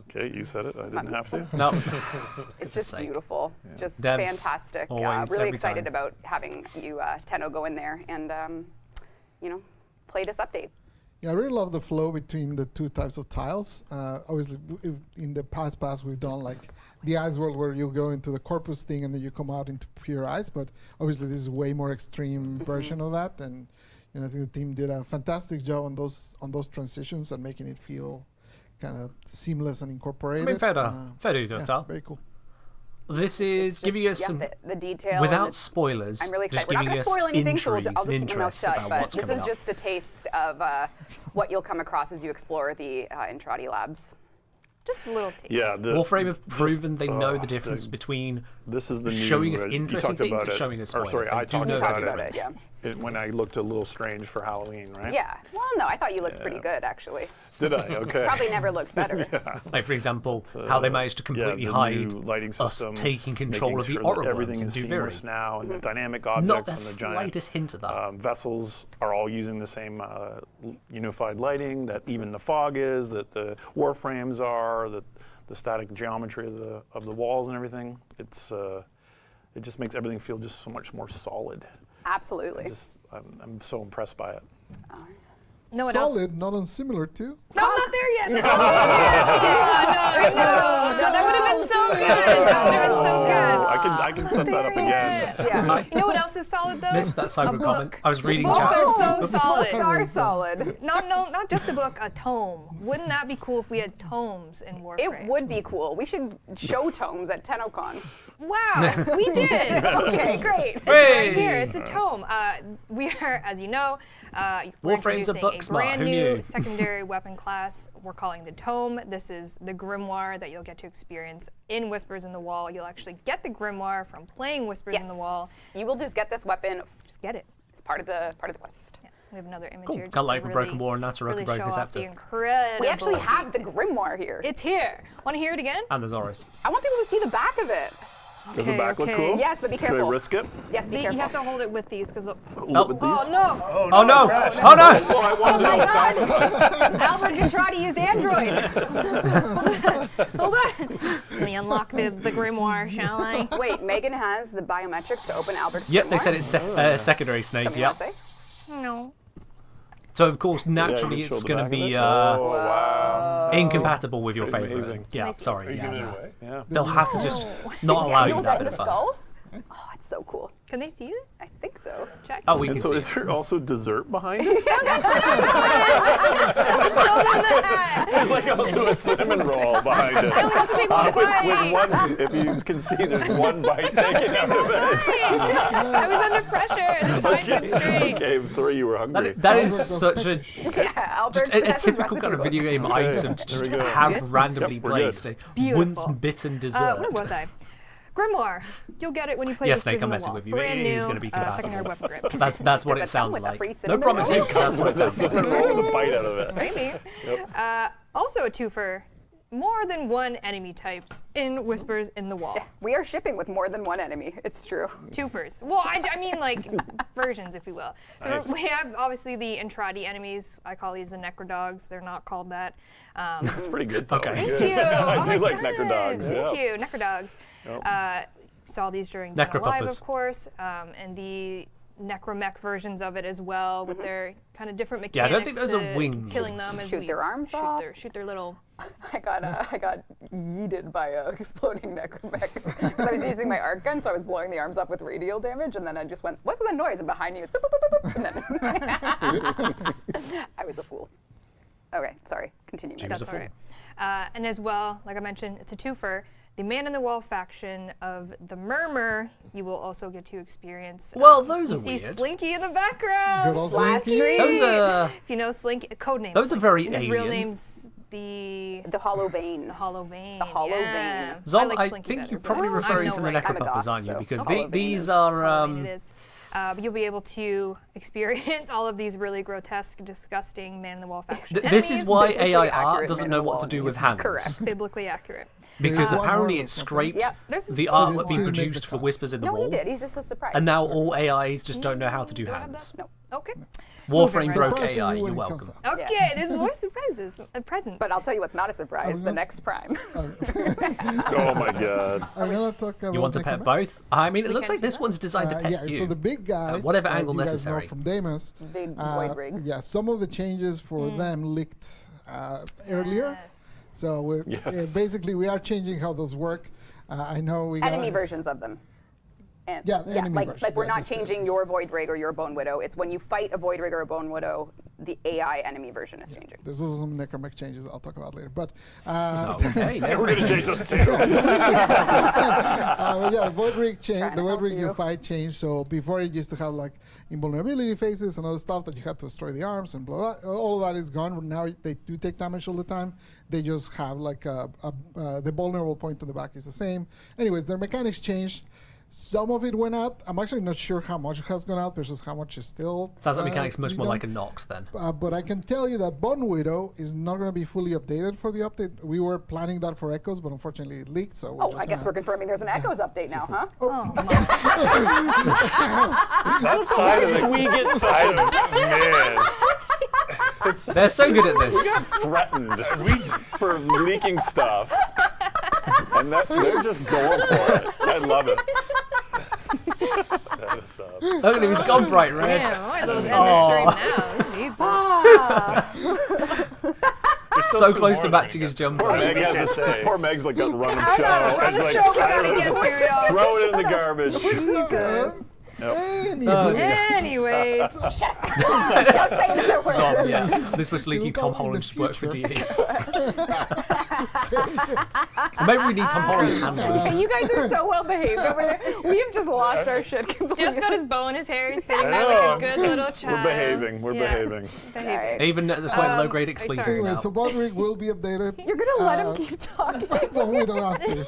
Okay, you said it. I didn't have to. No. It's just sake. beautiful, just Devs, fantastic. always, Really every excited time. about having you, Tenno, go in there and, play this update. Yeah, I really love the flow between the two types of tiles. Obviously, in the past we've done like the ice world where you go into the corpus thing and then you come out into pure ice. But obviously, this is a way more extreme version of that. And I think the team did a fantastic job on those transitions and making it feel kind of seamless and incorporated. I mean, fair to yeah, very cool. This is giving us some the detail without spoilers. I'm really excited. Just We're not giving going to us spoil anything, so intrigue I'll just and keep my mouth interest shut. about But what's this coming is up. just a taste of what you'll come across as you explore the Intrati labs. Just a little taste. Yeah, WARFRAME have proven they know the difference between this is the showing new, us you interesting talked things about and it, showing us or spoilers. sorry, I They do talked know the about difference. it, yeah. when I looked a little strange for Halloween, right? Yeah. Well, no, I thought you looked pretty good, actually. Did I? Okay. Probably never looked better. Like, for example, how they managed to completely the hide new lighting us system, taking control making of the sure that aura everything worms is in seamless Duviri. now, and the dynamic Not objects the and the giant slightest hint of that. vessels are all using the same unified lighting. That even the fog is, that the warframes are, that the static geometry of the walls and everything. It just makes everything feel just so much more solid. Absolutely. I'm so impressed by it. No one Solid, else. not unsimilar to. No, I'm not there yet. That would have been so good. That would have been so good. I can set that up again. Yeah. You know what else is solid though? Missed that cyber comment. I was reading Books chat. are so solid. Books are solid. Not just a book, a tome. Wouldn't that be cool if we had tomes in Warframe? It would be cool. We should show tomes at TennoCon. Wow, we did. Okay, great. It's right here. It's a tome. We are, as you know, we're Warframe's a introducing book a smart. brand Who new knew? secondary weapon class. We're calling the Tome. This is the Grimoire that you'll get to experience in Whispers in the Wall. You'll actually get the Grimoire from playing Whispers in the Wall. You will just get this weapon. Just get it. It's part of the quest. Yeah. We have another image Cool. here. Got just like to a broken really- war and that's a really broken show off the scepter. incredible We actually have the detail. Grimoire here. It's here. Want to hear it again? And there's Oris. I want people to see the back of it. Does the back look okay. cool? Yes, but be Should careful. I risk it? Yes, be careful. You have to hold it with these because. With these? Oh no! Oh no! Oh no! Oh, I wanted to know if that was Albert Contrati used Android. Hold on. Let me unlock the Grimoire, shall I? Wait, Megan has the biometrics to open Albert's Yep, Grimoire? they said it's secondary snake. Something Yep. else, eh? No. So of course, Yeah, naturally, you can it's show the going to back of be it. Oh, wow. incompatible with your pretty favorite. amazing. Yeah, Nice. sorry. Are you Yeah, giving it no. away? Yeah. They'll have to just not allow You you know that that bit in of the fun. skull? Oh, it's so cool. Can they see it? I think so. Check. Oh, we And can so see. is there also dessert behind it? Show them that. There's like also a cinnamon roll behind it. I only have to take one bite. With one, if you can see, there's one bite taken out of it. I was under pressure and a time constraint. Okay, I'm sorry you were hungry. That is such a Yeah, Albert just a has his typical kind of recipe video book. game item to just There we go. have randomly Yep, we're placed. good. A once Beautiful. bitten dessert. Where was I? Grimoire. You'll get it when you play Yeah, Whispers Snake, in I'm the messing Wall. with you. Brand It is new, gonna be compatible. secondary weapon grip. That's what Does it it sounds come with a like. free No cinnamon promises, roll? but that's what it sounds like. Cinnamon roll with a bite out of it. Maybe. Also a twofer. More than one enemy types in Whispers in the Wall. We are shipping with more than one enemy. It's true. Twofers. Well, I mean like versions, if you will. So Nice. we have obviously the Intrati enemies. I call these the Necrodogs. They're not called that. That's pretty good. Though. Okay. Thank you. I do Oh, like good. Necrodogs. Thank Yeah. you, Necrodogs. Yep. Saw these during Demo Live, Necropuppers. of course, and the Necromech versions of it as well, with their kind of different Yeah, I mechanics. don't think those are to wings. Killing them as Shoot we their arms off. shoot their little. I got yeeted by a exploding necromech because I was using my arc gun, so I was blowing the arms off with radial damage, and then I just went, "What was that noise?" And behind me, was boop, boop, boop, boop, and then I was a fool. Okay, sorry. Continue. Megan. That's all right. And as well, like I mentioned, it's a twofer. The Man in the Wall faction of the Murmur, you will also get to experience. Well, those you are see weird. Slinky in the background. Good old Last Slinky. stream. Those are If you know Slinky, codename. Those are Slinky. very And his real alien. name's the Hollow Vein. Hollow Vein. The Hollow yeah. Vein. Zol, like I Slinky think better, you're but probably I'm referring no to the rank. I'm a Necropuppers, goth, aren't you? so Because Hollow Vein these is- are Hollow Vein it is. But you'll be able to experience all of these really grotesque, disgusting Man in the Wall faction. This is enemies. why Biblically AI accurate art doesn't Man know in the what to Wall do with is hands. correct. Biblically accurate. Because There's one apparently more it or something. scraped Yep, there's the some- art that we Didn't make produced the for cut. Whispers in the No, Wall. he did. He's just a surprise. And now all AIs just don't know how to do Do I have hands. No. Okay. Warframe Moving right broke Surprise for you AI. when You're it comes welcome. out. Okay, there's more surprises. Presents. But I'll tell you what's not a surprise, the gonna- next Prime. Oh my god. Are we gonna talk about You want to pair Necromancer? both? I mean, it looks can like do this that. one's designed to pet Yeah, you. so the big guys, whatever that angle you guys necessary. know from Deimos, Big void rig. yeah, some of the changes for them leaked earlier. Yes. So basically, we are changing how those work. I know we got Enemy versions of them. And Yeah, the enemy versions, like we're yeah, not just changing your Void Rig or your Bone Widow. It's when you fight a Void Rig or a Bone Widow, the AI enemy version is changing. There's also some necromantic changes I'll talk about later. But Okay, We're gonna change those too. but yeah, the Void Rig Trying changed. to The Void help Rig you you. fight changed. So before it used to have like invulnerability phases and other stuff that you had to destroy the arms and blah, blah. All of that is gone. Now they do take damage all the time. They just have like the vulnerable point on the back is the same. Anyways, their mechanics changed. Some of it went out. I'm actually not sure how much has gone out versus how much is still. Sounds like mechanics to much be more done. like a Nox then. But I can tell you that Bone Widow is not going to be fully updated for the update. We were planning that for Echoes, but unfortunately it leaked. So we're Oh, just I guess we're confirming there's an Echoes update now, huh? That side of it. We get side of it. Man. They're so good at this. Threatened for leaking stuff. And they're just going for it. I love it. Set us up. Look at him, he's gone bright red. Damn, I might as well just end this stream now. Who needs it? There's still So some close more to that matching we his can- jumper. Poor Meg has to say. say. Poor Meg's like got run of show. Run It's the like, show, we gotta get through, y'all. throw it in the garbage. Jesus. Anyways. Don't say another word. So, yeah, this was leaking It'll Tom come in the Holland's work for DE. future. Or maybe we need Tom Holland's handlers. You guys are so well behaved over there. We have just lost our shit completely. Jeff's got his bow in his hair. He's sitting I there like know. a good little child. We're behaving. We're Yeah. behaving. Behaving. Even at the point low grade expletives sorry. Anyway, now. so Bone Rig will be updated. You're gonna let him keep talking. But we don't have to.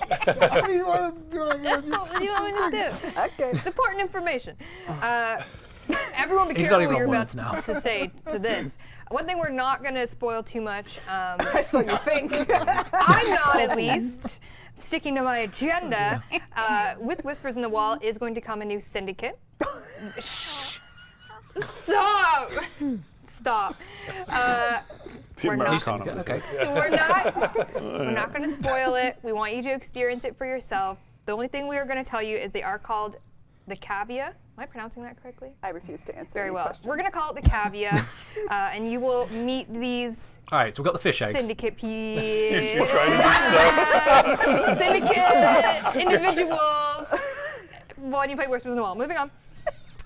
What do you want to do? What do you want me to do? Okay. It's important information. Everyone be He's careful not even what you're on about words now. to say to this. One thing we're not going to spoil too much. So you think? I'm not, at least. Sticking to my agenda. With Whispers in the Wall is going to come a new syndicate. Shh. Stop! Stop. We're Americana not, Syndicate, was okay. it. so we're not going to spoil it. We want you to experience it for yourself. The only thing we are going to tell you is they are called the Cavia. Am I pronouncing that correctly? I refuse to answer Very any well. questions. We're going to call it the Cavia, and you will meet these All right, so we've got the fish eggs. syndicate You're trying to do stuff. syndicate individuals. Well, you play Whispers in the Wall. Moving on.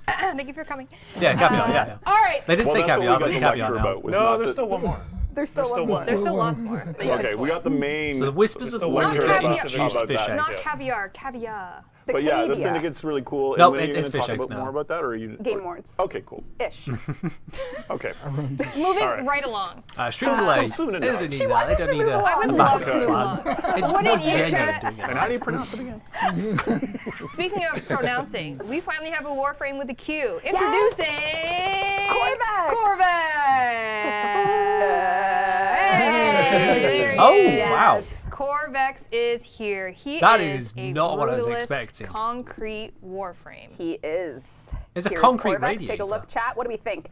Thank you for coming. Yeah, caviar, yeah. All right. They didn't Well, say that's caviar, what but we it's got the caviar lecture now. about. Was No, not there's the- still one more. There's still one more. There's still lots more that you can Okay, we spoil. got the main. So the Whispers of the Still Wall one Not more. caviar. introduced About fish that. eggs. Not caviar, caviar. But yeah, the Cavia. syndicate's really cool. No, And when are you it's gonna fish talk eggs about now. more about that, or are you? Game wards. Okay, cool. Ish. Okay. Moving right along. Stream So delay. soon They enough. don't need She that. wants They us don't to need move a along. I would a love to backup move plan. along. It's What more did you genuine chat? doing it. And how do you pronounce it again? Speaking of pronouncing, we finally have a Warframe with a Q. Introducing Corvex. Hey! Oh, Yes. wow. Corvex is here. He That is is a not what I was brutalist expecting. concrete Warframe. He is. It's a Here's concrete Corvex. Take a radiator. look, chat. What do we think?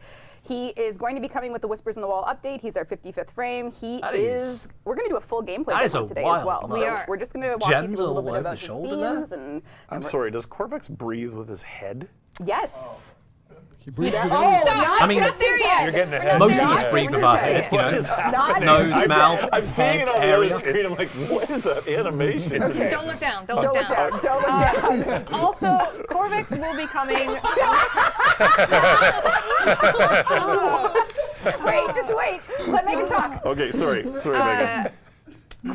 He is going to be coming with the Whispers in the Wall update. He's our 55th frame. He That is. is- We're going to do a full gameplay That is demo a today wild as well. look. We So are. we're just going to walk you Gems through a all little bit over about the his shoulder there? themes and. I'm sorry. Does Corvex breathe with his head? Yes. He breathes with Oh, everything. not I mean, just there his yet. head. You're getting ahead. Most of Not us just breathe with his our head. head, you know. Not Nose, mouth, I'm seeing it head on the other area. screen. I'm like, what is that animation? Just don't look down. Don't Don't look look down. down. Don't look down. Also, Corvex will be coming. Wait, just wait. Let Megan talk. Okay, sorry, Megan.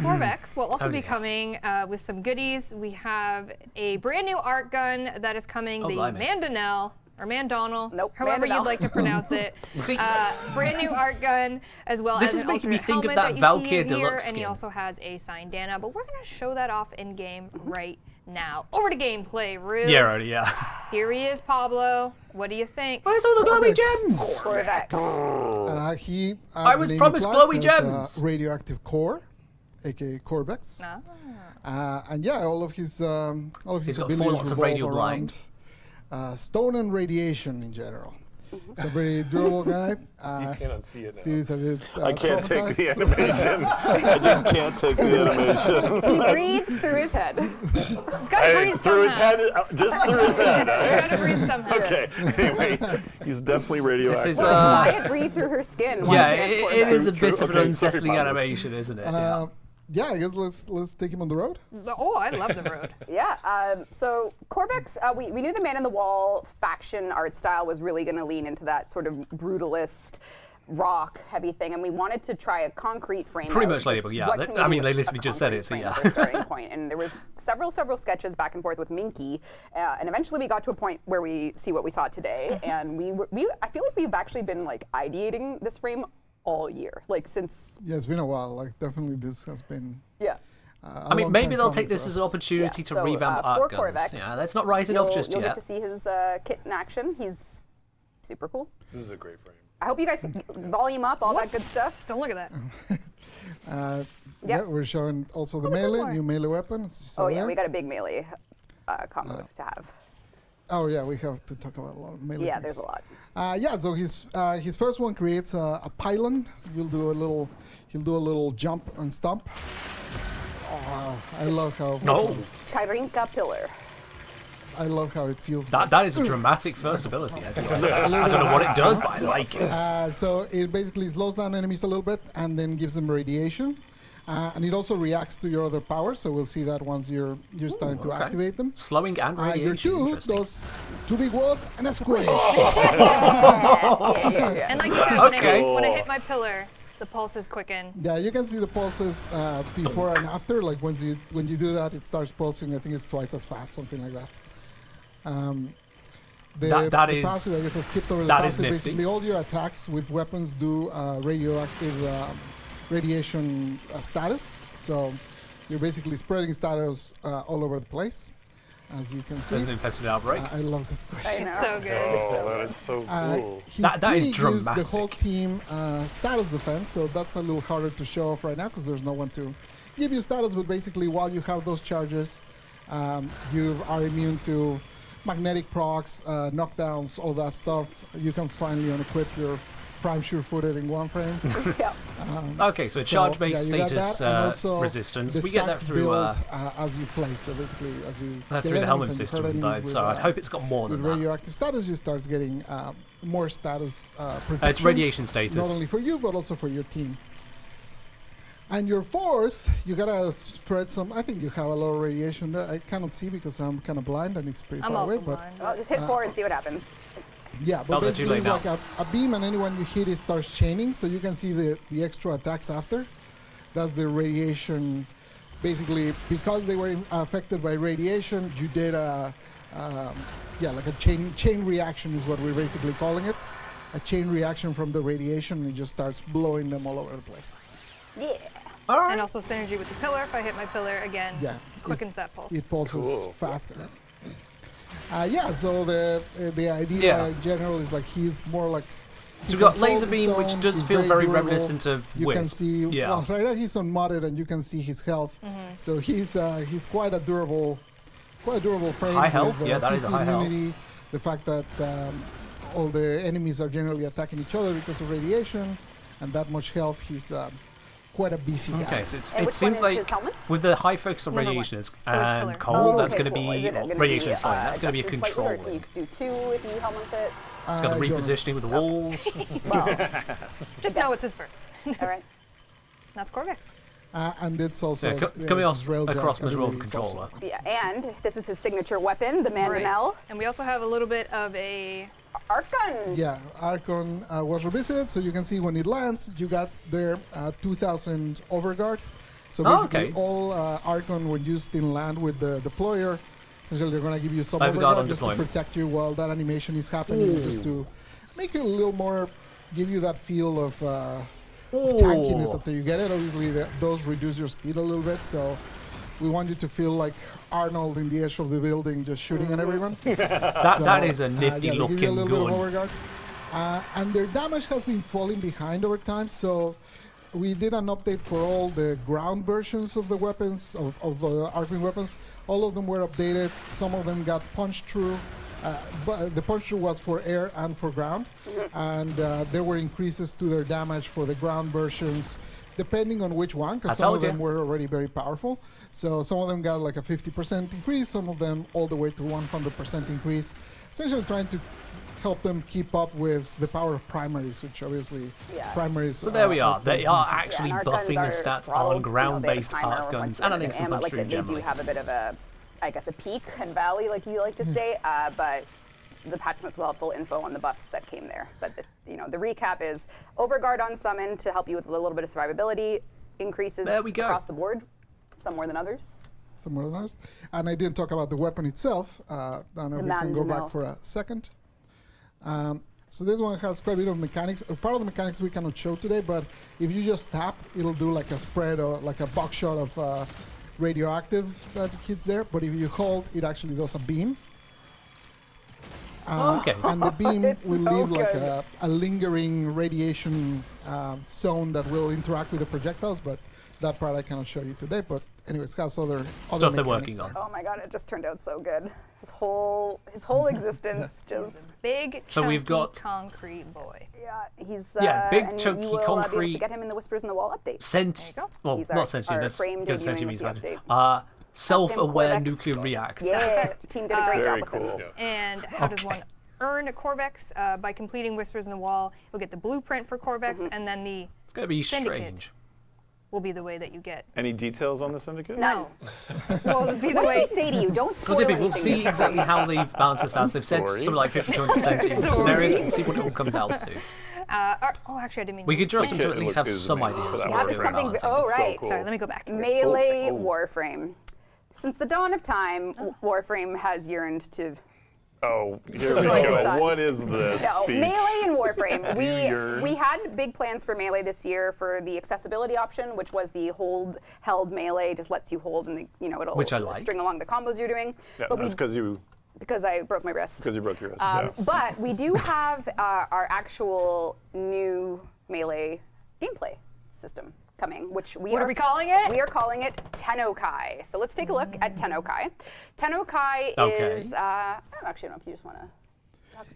Corvex will also Oh, be dear. coming with some goodies. We have a brand new art gun that is coming, the blimey. Mandonel, or Mandonel, Nope, however Mandonel. you'd like to pronounce it. See- Brand new art gun, as well This as is an making me alternate think of helmet that that you Valkyr see here, Deluxe and he skin. also has a signed Dana, but we're going to show that off in game right now. Over to gameplay, Rue. Yeah, right, yeah. Here he is, Pablo. What do you think? Where's all the glowy Corvex. gems? Corvex. He, as I the was name promised implies, glowy has a gems. radioactive core, aka Corvex. And yeah, all of his He's got abilities four lots of revolve radial around blind. stone and radiation in general. It's a very durable guy. You cannot see it now. Steve's a bit I can't take the traumatized. animation. I just can't take the animation. He breathes through his head. It's got to breathe Through his somehow. head, just through his head. It's got to breathe somehow. Okay. Anyway, he's definitely radioactive. This is Maya breathes through her skin. Why yeah, can't it Corvette? is a bit of an Okay, unsettling sorry, Pablo. animation, isn't it? Yeah, I guess let's take him on the road. Oh, I love the road. Yeah, so Corvex, we knew the Man in the Wall faction art style was really going to lean into that sort of brutalist, rock heavy thing, and we wanted to try a concrete frame. Pretty out. much label, yeah. What They- can we I do mean, they with literally a just said it, concrete so frame yeah. as a starting point? And there was several sketches back and forth with Minky, and eventually we got to a point where we see what we saw today, and I feel like we've actually been like ideating this frame all year, like since. Yeah, it's been a while. Like definitely, this has been. Yeah. I mean, maybe they'll take this as an opportunity Yeah, to so, revamp for art guns. Corvex, Yeah, let's not write it off just You'll yet. get to see his kit in action. He's super cool. This is a great frame. I hope you guys can volume up all that good stuff. Don't look at that. Yeah, we're showing also the look at melee, more. new melee weapon. as you saw Oh yeah, there. we got a big melee combo to have. Oh yeah, we have to talk about a lot of melee. Yeah, things. there's a lot. Yeah, so his first one creates a pylon. He'll do a little jump and stomp. Oh, wow. I love how No, Chirinka pillar. I love how it feels. that is a dramatic first ability. I don't know what it does, but I like it. So it basically slows down enemies a little bit and then gives them radiation. And it also reacts to your other powers, so we'll see that once you're starting to okay. activate them. Slowing and Your radiation. two Interesting. does two big walls and a squish. Yeah. And like you said, Okay. when I hit my pillar, the pulses quicken. Yeah, you can see the pulses before and after. Like when you do that, it starts pulsing. I think it's twice as fast, something like that. That the is- passive, I guess I skipped over the that is passive. nifty. Basically, all your attacks with weapons do radioactive radiation status. So you're basically spreading status all over the place, as you can see. There's an infested outbreak. I love this I question. know. It's so good. Oh, that is so cool. His That is three gives the dramatic. whole team status defense, so that's a little harder to show off right now because there's no one to give you status. But basically, while you have those charges, you are immune to magnetic procs, knockdowns, all that stuff. You can finally unequip your prime sure-footed in one frame. Yeah. Okay, so charge-based you got status that, and also resistance. the We get that stacks through build, as you play. So basically, as you that's kill through the helmet enemies and you system, hurt though. enemies So with, I'd hope it's got more with than that. radioactive status, you start getting more status protection. It's radiation Not status. only for you, but also for your team. And your fourth, you gotta spread some. I think you have a lot of radiation there. I cannot see because I'm kind of blind and it's pretty I'm far also away. But blind. Well, just hit 4 and see what happens. yeah, but Oh, they're too basically late it's like a beam, and anyone you hit, it starts chaining. So you can see the extra attacks after. That's the radiation. Basically, because they were affected by radiation, you did like a chain reaction is what we're basically calling it. A chain reaction from the radiation, and it just starts blowing them all over the place. Yeah. And also synergy with the pillar. If I hit my pillar again, Yeah, quickens that pulse. it pulses Cool. faster. Yeah, so the idea Yeah. in general is like he's more like. So he we've got controls laser the beam, which zone, does he's feel very durable. reminiscent of You can Wisp. see, Yeah. well, right now he's unmodded, and you can see his health. So he's quite a durable frame. High health, with, yeah, that is CC a high health. immunity, the fact that all the enemies are generally attacking each other because of radiation, and that much health. He's quite a beefy guy. Okay, so And it which one seems is like his helmet? with the high focus on Number one. radiation So it's and pillar. cold, that's okay, going to so is be it gonna radiation be, is fine. That's going to be a adjusted slightly, or control. can you do 2 if you helmet it? It's got the repositioning with the walls. Well, Just know it's his first. all right. That's Corvex. And it's also Yeah, coming his railjack across Mazrov ability is also- controller. Yeah, and this is his signature weapon, the Mandanel And we also have a little bit of a. arc gun. Yeah, Archon was revisited, so you can see when it lands, you got their 2000 overguard. So Oh, basically, okay. all Archon when used in land with the deployer, essentially they're going to give you some Overguard overguard on just to deployment. protect you while that animation is happening, just to make it a little more, give you that feel of tankiness after you get it. Obviously, those reduce your speed a little bit, so we want you to feel like Arnold in the edge of the building just shooting at everyone. That is a nifty yeah, they give you a looking little bit gun. of overguard. And their damage has been falling behind over time, so we did an update for all the ground versions of the weapons, of the Archwing weapons. All of them were updated. Some of them got punched through. but the punch through was for air and for ground, and there were increases to their damage for the ground versions, depending on which one, because some of them were already very powerful. So some of them got like a 50% increase, some of them all the way to 100% increase, essentially trying to help them keep up with the power of primaries, which obviously primaries. So there we are. They are actually and our buffing guns the are stats throttled, on ground-based timer arc guns once and an they're instant ammo, punch stream they generally. do have a bit of a, I guess, a peak and valley, like you like to say, but the patch notes will have full info on the buffs that came there. But the recap is overguard on summon to help you with a little bit of survivability, increases across the board, some more than others. Some more than others. And I didn't talk about the weapon itself. I don't know if we can go back for a second. So this one has quite a bit of mechanics. Part of the mechanics we cannot show today, but if you just tap, it'll do like a spread or like a buckshot of radioactive that hits there. But if you hold, it actually does a beam. Okay. And the beam will so leave like good. a lingering radiation zone that will interact with the projectiles, but that part I cannot show you today. But anyways, has other Stuff they're mechanics working on. Oh my god, it just turned out so good. His whole existence just Big, So we've chunky got- concrete boy. he's big and chunky you will, be able concrete to get him in the Whispers in the Wall update. Well, He's not our sentient. That's frame because debuting sentient with means the bad. Self-aware Corvex. nuclear reactor. Yeah, the team did a great Very job with cool. him. And how does one earn a Corvex? By completing Whispers in the Wall, you'll get the blueprint for Corvex, and then the It's going to be Syndicate strange. will be the way that you get. Any details on the syndicate? No. Well, it'll be the What did way. they say to you? Don't spoil We'll anything. see exactly how they've balanced this out. They've said Sorry. something like 50 to 100% in areas. We'll see what it all comes out to. Actually, I didn't mean. We could draw them to It at least have is some amazing ideas. for that of Yeah, what there's they're something. balancing. Oh, So right. cool. Sorry, let me go back. Melee Warframe. Since the dawn of time, Warframe has yearned to. Oh, here we Destroy the go. sun. What is this No, speech? Melee and Warframe. yearn? we had big plans for Melee this year for the accessibility option, which was the held Melee, just lets you hold and it'll Which I like. string along the combos you're doing. Yeah, but that's because I broke my wrist. because you broke your wrist. Yeah. But we do have our actual new Melee gameplay system coming, which What are we calling it? We are calling it Tennokai. So let's take a look at Tennokai. Tennokai is, I don't know if you just want to.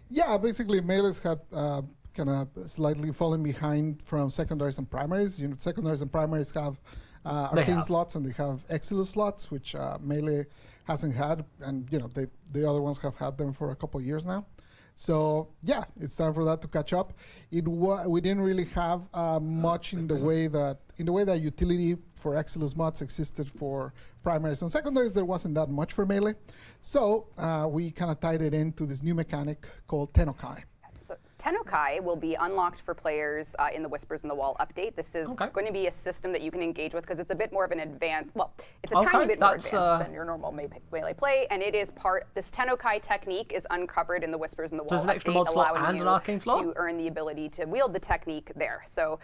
Yeah, basically, Melee's had kind of slightly fallen behind from secondaries and primaries. Secondaries and primaries have arcane slots and they have Exilus slots, which Melee hasn't had, and the other ones have had them for a couple of years now. So yeah, it's time for that to catch up. We didn't really have much in the way that utility for Exilus mods existed for primaries and secondaries. There wasn't that much for Melee, so we kind of tied it into this new mechanic called Tennokai. So Tennokai will be unlocked for players in the Whispers in the Wall update. This is going to be a system that you can engage with because it's a bit more of an advanced, it's a tiny bit more advanced than your normal Melee play, and it is this Tennokai technique is uncovered in the Whispers in the Wall Does an extra update, mod slot allowing and an you arcane slot? to earn the ability to wield the technique there. So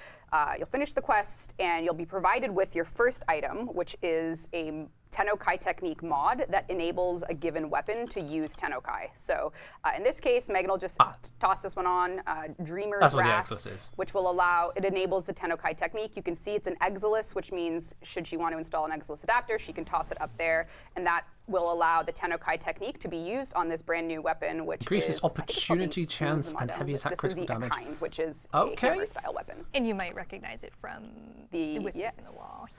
you'll finish the quest and you'll be provided with your first item, which is a Tennokai technique mod that enables a given weapon to use Tennokai. So in this case, Megan will just toss this one on, Dreamer's That's what the Wrath, Exilus is. which will it enables the Tennokai technique. You can see it's an Exilus, which means should she want to install an Exilus adapter, she can toss it up there, and that will allow the Tennokai technique to be used on this brand new weapon, which Increases is, I think it's called opportunity, the chance, and Mondo. heavy attack This critical is the damage. Akine, which is Okay. a hammer-style weapon. And you might recognize it from the Whispers in the Wall.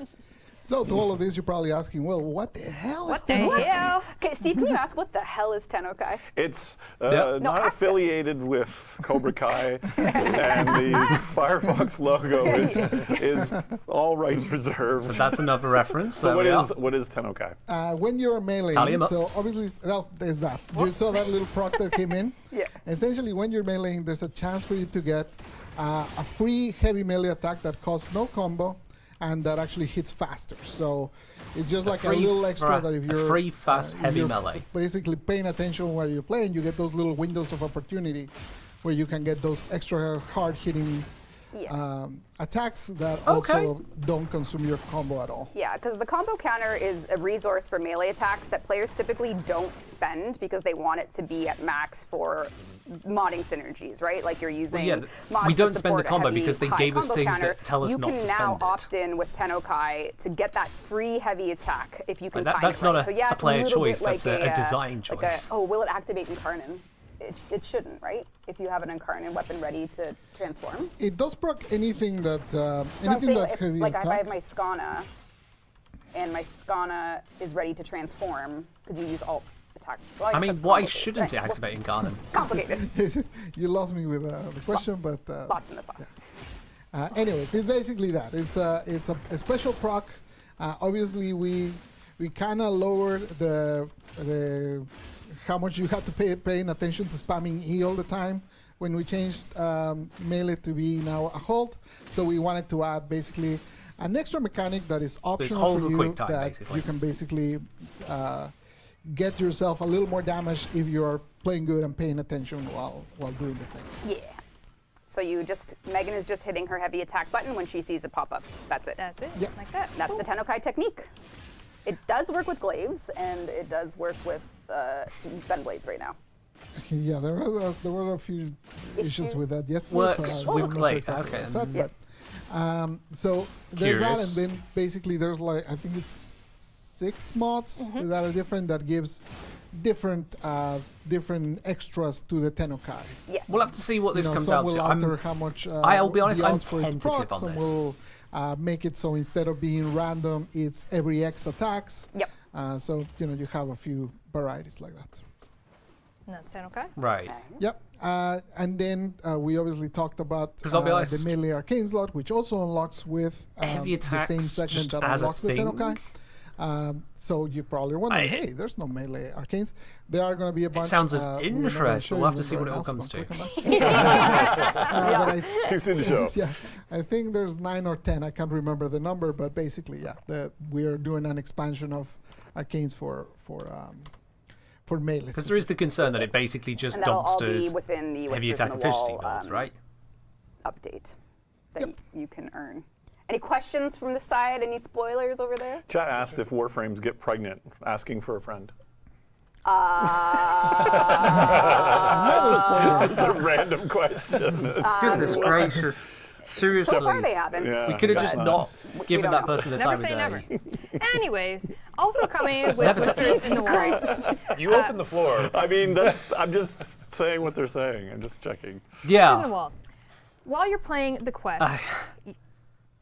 So to all of this, you're probably asking, well, what the hell is What the Tennokai? hell? Okay, Steve, can you ask what the hell is Tennokai? It's Yeah. not affiliated with Cobra Kai, and the Firefox logo is all rights reserved. So that's another reference. So what is Tennokai? When you're meleeing, Tally 'em up. so obviously, there's that. You saw that little proc that came in? Yeah. Essentially, when you're meleeing, there's a chance for you to get a free heavy melee attack that costs no combo and that actually hits faster. So it's just like a little extra that if you're free, fast, heavy you're melee. basically paying attention while you're playing, you get those little windows of opportunity where you can get those extra hard-hitting attacks that also don't consume your combo at all. Yeah, because the combo counter is a resource for melee attacks that players typically don't spend because they want it to be at max for modding synergies, right? Like you're using mods we don't that spend the support a combo heavy, because they high gave us combo things counter. that tell us not to You can spend now it. opt in with Tennokai to get that free heavy attack if you can time that's it right. not So yeah, a it's player little choice, bit like that's a design like choice. will it activate Incarnon? It shouldn't, right? If you have an Incarnon weapon ready to transform. It does proc anything that So anything that's if, heavy like attack. if I have my Skana, and my Skana is ready to transform, because you use alt attack. Well, I mean, that's why combo-based, shouldn't it right? activate Incarnon? Complicated. You lost me with the question, but Lost in the sauce. anyways, it's basically that. It's a special proc. Obviously, we kind of lowered the how much you have to paying attention to spamming E all the time when we changed melee to be now a hold. So we wanted to add basically an extra mechanic that is optional hold for with you quick time, that basically. you can basically get yourself a little more damage if you're playing good and paying attention while doing the thing. Yeah. So Megan is just hitting her heavy attack button when she sees it pop up. That's it. That's it. Yep. Like that. That's the Tennokai technique. It does work with glaives, and it does work with gun blades right now. Yeah, there were a few issues with that yesterday. Works so I'm with not sure glaives, exactly okay. what's up, Yeah. but so there's that, Curious. and then basically there's like I think it's 6 mods that are different that gives different extras to the Tennokai. Yes. We'll have to see what this comes some out will to. alter how much. I'll be honest, the I'm odds for it tentative proc, on some this. will make it so instead of being random, it's every X attacks. Yep. So you have a few varieties like that. And that's Tennokai. Right. Yep. And then we obviously talked about 'Cause I'll be the honest, melee arcane slot, which also unlocks with heavy the same attacks segment just that as a unlocks the thing? Tennokai. So you're probably wondering, hey, there's no melee arcanes. There are going to be a bunch. sounds of we're not gonna interest, show but we'll have you to see what it right all now, so comes don't to. click on that. But Too soon to show. yeah, I think there's 9 or 10. I can't remember the number, but basically, yeah, we're doing an expansion of arcanes for melee. Because there is the concern that it basically just And that'll all be dumpsters within the heavy Whispers attack in and the efficiency Wall builds, right? update that you can earn. Any questions from the side? Any spoilers over there? Chat asked if Warframes get pregnant, asking for a friend. It's a random question. Goodness gracious. Seriously. So far they haven't. Yeah. We could have just not given don't that know. person the Never time say of never. day. Anyways, also coming with Never say- Whispers in the Wall. You open the floor. I mean, I'm just saying what they're saying. I'm just checking. Whispers in the Yeah. Walls. While you're playing the quest,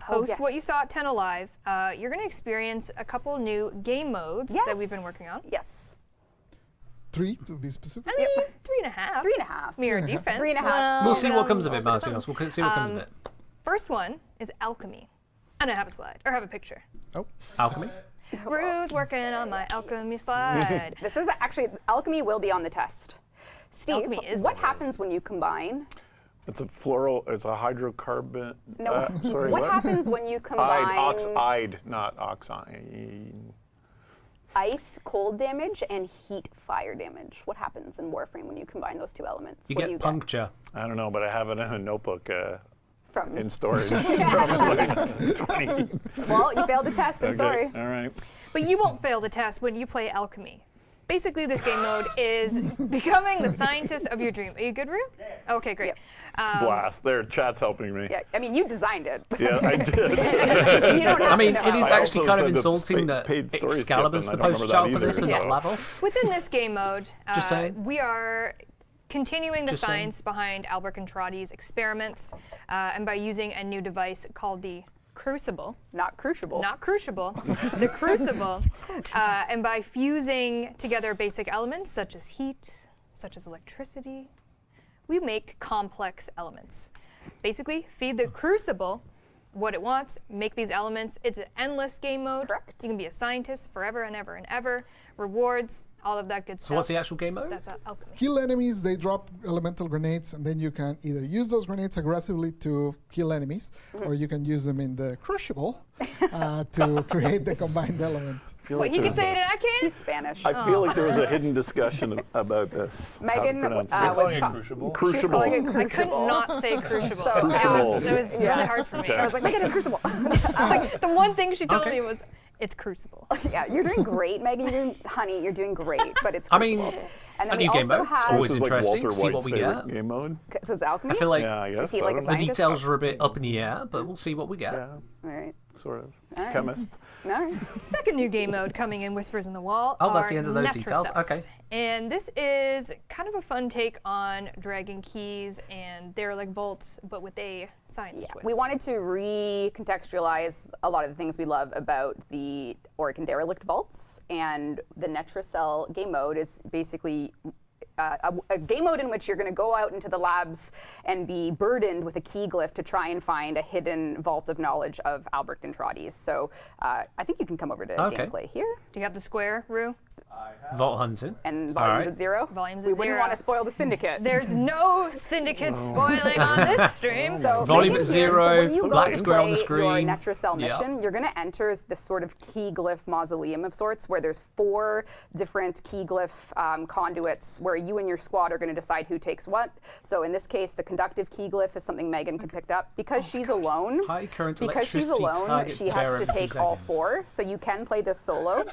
host yes. what you saw at 10 Alive, you're going to experience a couple new game modes that we've been working on. Yes. 3 to be specific. I mean, 3.5. 3.5. Mirror defense. 3.5. We'll see what comes of it, Marcinos. We'll see what comes of it. First one is alchemy. And I have a slide, or have a picture. Oh, Alchemy? Rue's working on my alchemy slide. This is actually, alchemy will be on the test. Steve, Alchemy is what the happens when you combine? It's a hydrocarbon. No, Sorry, what what? happens when you combine Oxide, not oxide. ice, cold damage, and heat, fire damage? What happens in Warframe when you combine those two elements? You What do get you puncture. I don't know, but I have it in a notebook from? in storage from like 20. Well, you failed the test. I'm Okay, sorry. All right. But you won't fail the test when you play alchemy. Basically, this game mode is becoming the scientist of your dream. Are you good, Rue? Okay, great. Blast. There, chat's helping me. Yeah, I mean, you designed it. Yeah, I did. You don't have I mean, to know it is how. I actually also kind of said the insulting that paid story skip, Excalibur's and the I don't poster remember child for that this and either, not so- Lavos. Within this game mode, Just saying. we are continuing the Just saying. science behind Albert Contratti's experiments, and by using a new device called the Crucible. Not crucible. Not Crucible, the Crucible, and by fusing together basic elements such as heat, such as electricity, we make complex elements. Basically, feed the Crucible what it wants, make these elements. It's an endless game mode. Correct. You can be a scientist forever and ever and ever. Rewards all of that good stuff. So what's the actual game mode? That's alchemy. Kill enemies, they drop elemental grenades, and then you can either use those grenades aggressively to kill enemies, or you can use them in the crucible to create the combined element. Wait, he can say it and I can't? He's Spanish. I feel like there was a hidden discussion about this. how to Megan pronounce was this. Calling it ta- Crucible. She's calling it Crucible. I could crucible. not say crucible. So, Crucible. That was really hard for me. I was like, Megan, it's crucible. I was like, the one thing she told Okay. me was, it's crucible. Yeah, you're doing great, Megan. Honey, you're doing great, but it's I crucible. mean, and a then we new game also mode. have It's always This is like interesting. Walter See what White's we favorite get. game mode. says alchemy. I feel like Yeah, I guess. Is he I like a don't the know. scientist? details are a bit up in the air, but we'll see what we get. Yeah, All right. sort of. All right. Chemist. All right. Second new game mode coming in Whispers in the Wall. Oh, that's are the end of those details? Netrocells. Okay. And this is kind of a fun take on Dragon Keys and Derelict Vaults, but with a science twist. We wanted to recontextualize a lot of the things we love about the Oregon Derelict Vaults, and the Netrocell game mode is basically a game mode in which you're going to go out into the labs and be burdened with a key glyph to try and find a hidden vault of knowledge of Albrecht and Trotti's. So I think you can come over to Okay. gameplay here. Do you have the square, Rue? Vault hunting. And All volumes right. at 0. Volumes we at wouldn't 0. want to spoil the syndicate. There's no syndicate spoiling on this stream. So Volume Megan at here, 0, so when you go black to square on the play screen. Your Netrocell Yeah. mission, you're going to enter this sort of key glyph mausoleum of sorts, where there's 4 different key glyph conduits, where you and your squad are going to decide who takes what. So in this case, the conductive key glyph is something Megan can pick up because she's alone. High current Because she's electricity alone, targets she the bearer has to in 2 take all seconds. 4. So you can play this solo.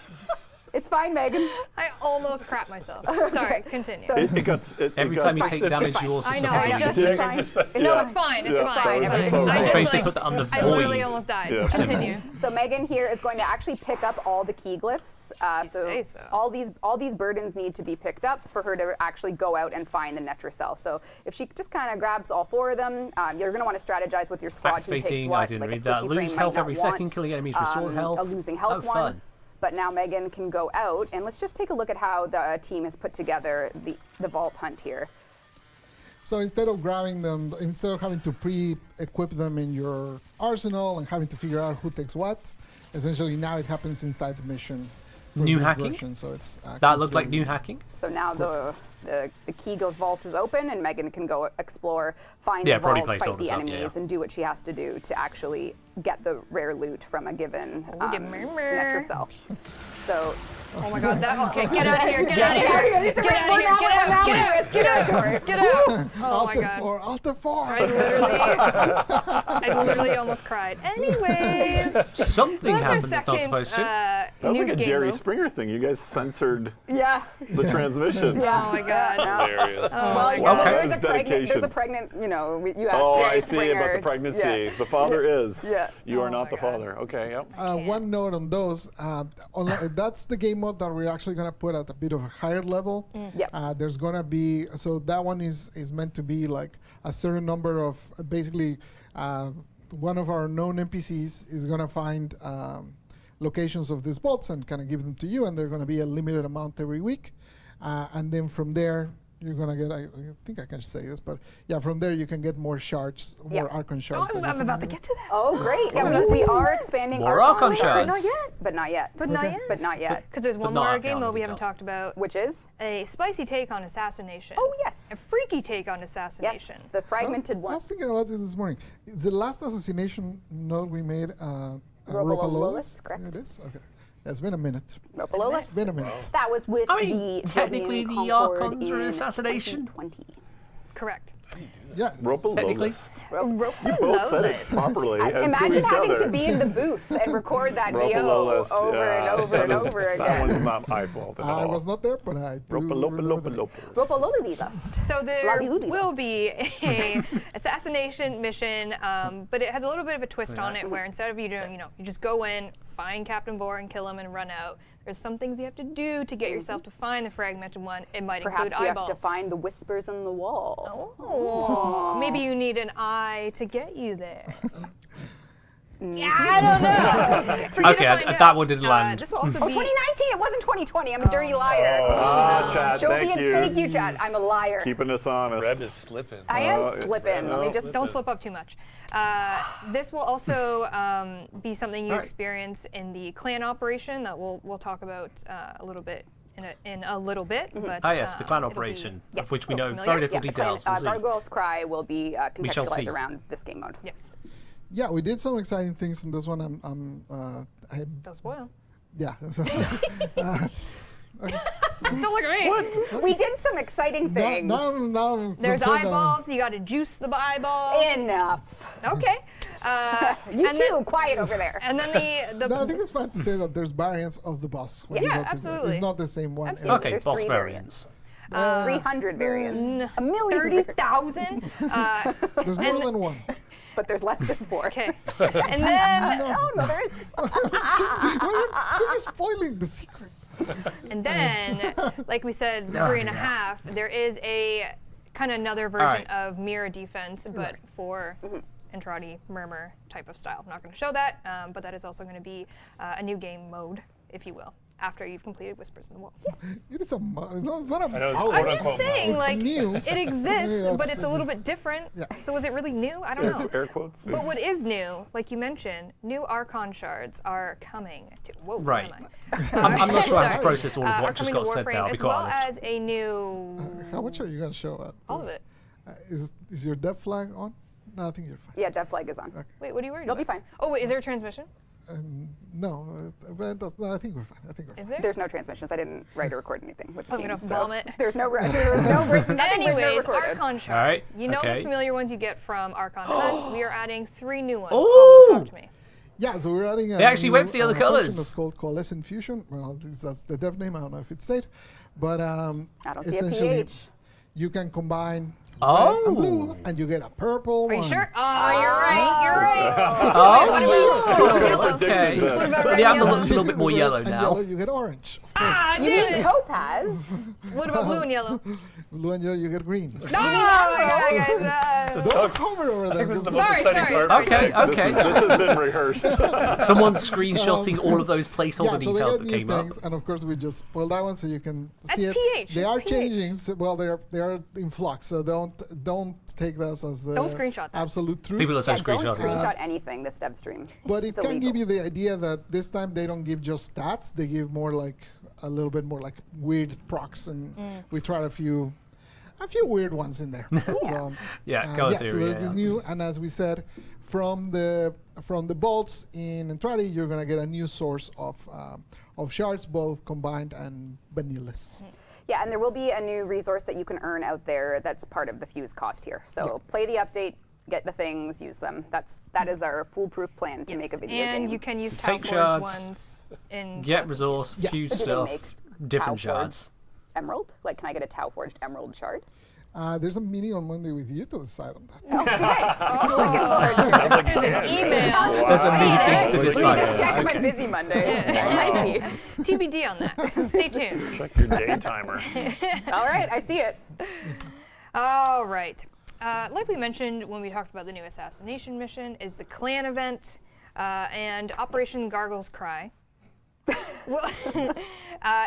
It's fine, Megan. I almost crapped myself. Sorry, continue. So It got. Every got- time you fine. take It's damage, fine. you also I know, suffer I damage. just- It's fine. no, it's fine. It's Yeah, fine. that was It's so fine. I cool. just, Tracy like, put that on the I literally void. almost died. Yeah. Continue. So Megan here is going to actually pick up all the key glyphs. say so. all these burdens need to be picked up for her to actually go out and find the Netrocell. So if she just kind of grabs all 4 of them, you're going to want to strategize with your squad who takes Activating, what. I didn't like a read that. squishy Lose frame might health not every second, want, killing enemies restores health. A losing health Oh, one. fun. But now Megan can go out, and let's just take a look at how the team has put together the vault hunt here. So instead of grabbing them, instead of having to pre-equip them in your arsenal and having to figure out who takes what, essentially now it happens inside the mission. for New this hacking? version, so it's That looked like considered new hacking. So now the key vault is open, and Megan can go explore, find Yeah, the probably vault, play some fight of the the stuff, enemies, yeah. and do what she has to do to actually get the rare loot from a given the murmur. Netrocell. So Oh my god, that, okay, get out of here, get out of here, get out of here, get out, get out, get out. Oh my god. Alt F4. I literally almost cried. Anyways. Something So that's our happened that's not second, supposed to. That was new like a game Jerry mode. Springer thing. You guys censored yeah, the transmission. Oh my god. Hilarious. Oh well, my yeah, god. Okay. there's a That's pregnant, dedication. you know, you asked Oh, Jerry I see about the Springer. pregnancy. Yeah. The father is. Yeah. You are Oh not my the God. father. Okay. Yep. One note on those, that's the game mode that we're actually going to put at a bit of a higher level. Yep. There's going to be, so that one is meant to be like a certain number of, basically, one of our known NPCs is going to find locations of these vaults and kind of give them to you, and they're going to be a limited amount every week. And then from there, you're going to get, I think I can say this, but yeah, from there you can get more shards, more Yeah. Archon Oh, shards. that you I'm can about to use. get to that. Oh, great. Yeah, we are expanding More Archon Archon shards. Not yet. But not yet. But not yet. But not yet. Because there's one not more out game there on mode the we haven't details. talked about. Which is? A spicy take on assassination. Oh, yes. A freaky take on assassination. Yes, the fragmented I one. was thinking about this morning. It's the last assassination node we made. Ropalolis, correct. It is? Okay. Yeah, it's been a minute. Ropalolis. It's been a minute. That was with I mean, the technically Jovian the Concord Archons are an in assassination. 2020. Correct. Yeah. Technically. You both said it properly and to Imagine each having other. to be in the booth and record that VO Ropalolist, over yeah, and over and that is- over again. That one's not my fault at all. I was not there, but I do remember the name. Ropalolilist. So there Lolly-lolly. will be a assassination mission, but it has a little bit of a twist on it, where instead of you doing, you just go in, find Captain Vor and kill him and run out. There's some things you have to do to get yourself to find the fragmented one. It might Perhaps include you eyeballs. have to find the whispers in the wall. Oh, maybe you need an eye to get you there. Yeah, I don't know. For you to Okay, find that out. one didn't land. This will also Oh, be 2019. It wasn't 2020. I'm a dirty liar. Ah, Chad, Jovian, thank you. Thank you, Chad. I'm a liar. Keeping us honest. Reb is slipping. I am Oh, slipping. Let me no. just Don't slip up too much. This will also be something you Alright. experience in the clan operation that we'll talk about a little bit in a little bit. But yes, the clan it'll be- operation, Yes. of which we know familiar? very little Yeah, details. We'll see. Gargoyle's Cry will be We shall see. contextualized around this game mode. Yes. Yeah, we did some exciting things in this one. Don't spoil. Yeah. Don't look at me. We did some exciting things. No, There's eyeballs. You got to juice the eyeball. Enough. Okay. You and too, then- quiet over there. And then the No, I think it's fun to say that there's variants of the boss. when you Yeah, go to the- absolutely. It's not the same one. Absolutely. Okay, There's boss 3 variants. 300 variants. A million 30,000. There's more than one. but there's less than 4. Okay. And then Oh, no, there is. Why are you spoiling the secret? And then, like we said, 3.5, there is a kind of another version right. of Mirror Defense, but for Entrati Murmur type of style. I'm not going to show that, but that is also going to be a new game mode, if you will, after you've completed Whispers in the Wall. It is a it's not a I know it's mode. quote I'm just unquote saying, It's like, new. it exists, Yeah, but it's a little bit different. Yeah. So was it really new? I don't know. Air quotes. But what is new, like you mentioned, new Archon shards are coming to. Whoa, where Right. am I? I'm not sure how to Sorry. process all of Are what just coming got to said Warframe, now, I'll be as quite well honest. as a new. How much are you going to show at All of this? it. Is your dev flag on? No, I think you're fine. Yeah, dev flag is on. Wait, what are you worried You'll about? be fine. Oh wait, is there a transmission? No, but no, I think we're fine. I think we're fine. Is there? There's no transmissions. I didn't write or record anything with the I'm team, gonna so vomit. There's no written, nothing written, Anyways, recorded. Archon shards. Alright, You know okay. the familiar ones you get from Archon events. We are adding 3 new ones. Ooh! Talk to me. Yeah, so we're adding a They actually new, went for the other function colours. that's called Coalescent Fusion. Well, that's the dev name. I don't know if it's state. But I don't see a essentially, PH. you can combine Oh. red and blue, and you get a purple Are you one. sure? Oh, you're right. You're right. Oh, okay. What about red The and amber yellow? looks a little bit more Red yellow and now. Yellow, you get orange. Of course. Ah, You damn need it. topaz. What about blue and yellow? Blue and yellow, you get green. No, guys. Don't hover over I them. think this is the Just- most Sorry, exciting sorry, part. Okay, okay. This has been rehearsed. Someone's screenshotting all of those placeholder so they details get that new came up. things, and of course we just spoiled that one so you can see That's it. pH, They it's are pH. changing. So, well, they are in flux, so don't take this as the Don't screenshot that. absolute truth. People are so Yeah, don't screenshotting. screenshot anything this dev stream. But it It's can illegal. give you the idea that this time they don't give just stats; they give more like a little bit more like weird procs, and we tried a few weird ones in there. So, Yeah, color yeah, theory. so there's yeah. this new, and as we said, from the bolts in Entrati, you're gonna get a new source of shards, both combined and vanillus. Yeah, and there will be a new resource that you can earn out there that's part of the fuse cost here. So play the update, get the things, use them. That is our foolproof plan to make a video and game. you can use Take Tau shards, Forge ones in Get Cosmos. resource, Yeah. fuse But do they stuff, make different Tau Forge shards. Emerald? Like, can I get a Tau Forged Emerald shard? There's a meeting on Monday with you to decide on that. Sounds like Email. There's a meeting to Let me just decide. check my busy Monday. TBD on that. So stay tuned. Check your day timer. All right, I see it. All right. Like we mentioned when we talked about the new assassination mission, is the clan event and Operation Gargle's Cry. Well,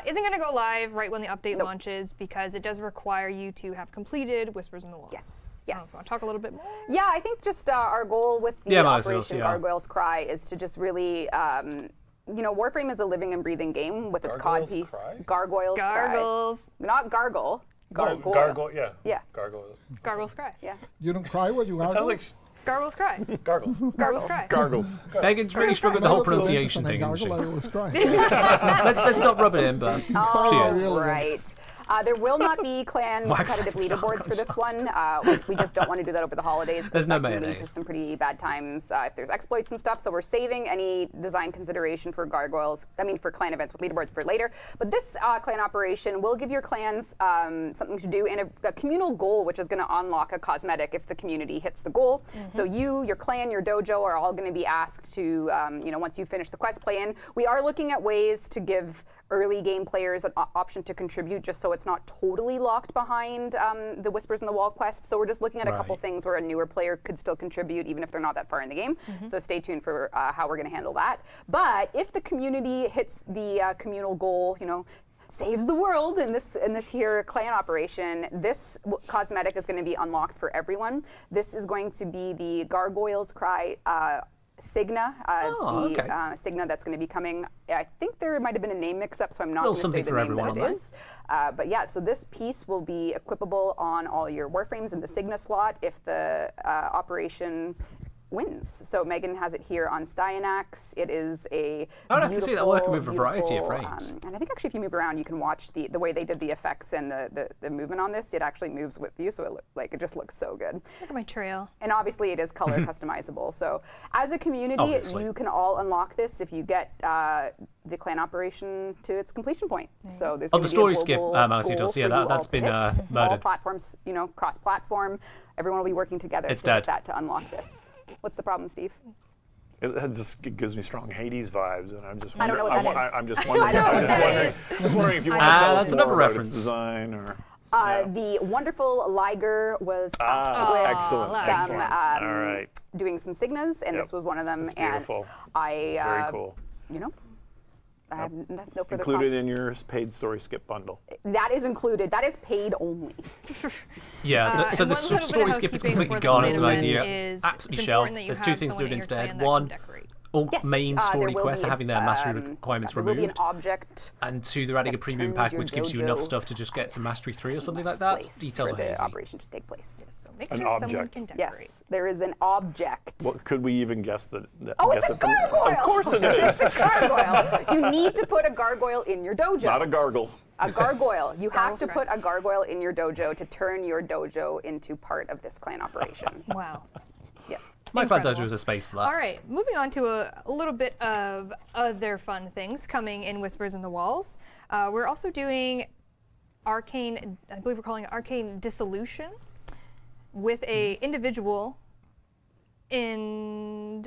isn't going to go live right when the update launches because it does require you to have completed Whispers in the Wall. Yes, I don't know if you yes. want to talk a little bit more? Yeah, I think just our goal with the Yeah, might as well, Operation yeah. Gargoyle's Cry is to just really, you know, Warframe is a living and breathing game with its COD Gargoyle's piece. Cry? Gargoyle's Cry. Gargles. Not gargle. Gargoyle. Gargoyle, yeah. Yeah. Gargoyle. Gargles Cry. Yeah. You don't cry when you Sounds gargle? like Gargles Cry. gargles. Gargles Cry. Gargles. Megan's really struggled with the whole pronunciation thing, isn't she? I always cry. Let's not rub it in, but she All is. Really right. There will not be clan Wax competitive leaderboards for this one. We just don't want to do that over the holidays. 'cause There's no that can lead to mayonnaise. some pretty bad times if there's exploits and stuff. So we're saving any design consideration for for clan events with leaderboards for later. But this clan operation will give your clans something to do and a communal goal, which is going to unlock a cosmetic if the community hits the goal. So you, your clan, your dojo are all going to be asked to, once you finish the quest plan, we are looking at ways to give early game players an option to contribute just so it's not totally locked behind the Whispers in the Wall quest. So we're just looking at a couple Right. things where a newer player could still contribute even if they're not that far in the game. So stay tuned for how we're going to handle that. But if the community hits the communal goal, saves the world in this here clan operation, this cosmetic is going to be unlocked for everyone. This is going to be the Gargoyle's Cry Signa. It's the okay. Signa that's going to be coming. I think there might have been a name mix-up, so I'm not Little going to say something the for name everyone that on it is. But yeah, so this piece will be equipable on all your Warframes in the Signa slot if the operation wins. So Megan has it here on Styanax. It is a I can see that working with a variety of beautiful, frames. and I think actually if you move around, you can watch the way they did the effects and the movement on this. It actually moves with you, so it just looks so good. Look at my trail. And obviously it is color customizable. So as a community, Obviously. you can all unlock this if you get the clan operation to its completion point. So there's Oh, going the to be story a skip, global Manatee goal does. Yeah, for you that's all to been, hit. All murdered. platforms, cross-platform. Everyone will be working together It's to dead. hit that to unlock this. What's the problem, Steve? It gives me strong Hades vibes, and I'm just I don't know wondering. what that is. I'm just wondering. Just wondering if you want to tell us that's more another about reference. its design, or The wonderful Liger was tasked excellent, with excellent. All right. doing some Signas, and this was one of them. That's beautiful. And I, Very cool. I have no further Included in your paid story skip bundle. That is included. That is paid only. Yeah, so and the one little bit of story skip is housekeeping completely for the gone as an clan idea. is Absolutely it's shelved. important that you There's two have things to do someone in your instead. clan that One, can decorate. all Yes, main there story will quests be, are having their mastery requirements there will be removed. an object And two, they're adding a that premium turns pack your which gives you enough dojo stuff to just get to Mastery 3 or something like must that. place Details for are the hazy. operation to take place. So make An sure someone object. can decorate. Yes, there is an object. What could we even guess that? Oh, guess it's a it from? gargoyle! Of course it is. It's a gargoyle. You need to put a gargoyle in your dojo. Not a gargle. A gargoyle. You have to Gargoyles put a gargoyle in your dojo to turn your dojo into part of this clan operation. Wow. Yeah. My clan Incredible. dojo is a space for that. All right, moving on to a little bit of other fun things coming in Whispers in the Walls. We're also doing arcane, I believe we're calling it arcane dissolution, with a individual in.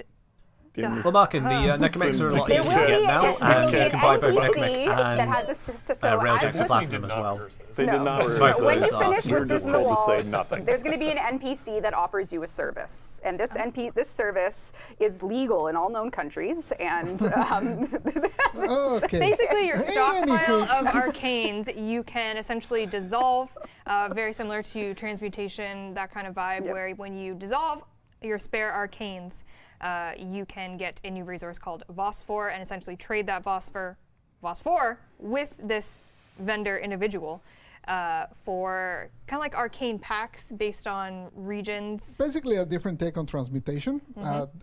Well, Mark, and the Necromex are a lot There easier to will get be now, and you can buy both NPC Necromex that and has a sister. So Railjack as for this- Platinum as well. They did not Both rehearse of when you those this. are finish You were Whispers just in the told to Walls, say nothing. there's going to be an NPC that offers you a service, and this this service is legal in all known countries, and Okay. Basically, your stockpile Anything. of arcanes you can essentially dissolve, very similar to transmutation, that kind of vibe, Yep. where when you dissolve your spare arcanes, you can get a new resource called Phosphor and essentially trade that Phosphor with this vendor individual for kind of like arcane packs based on regions. Basically a different take on transmutation.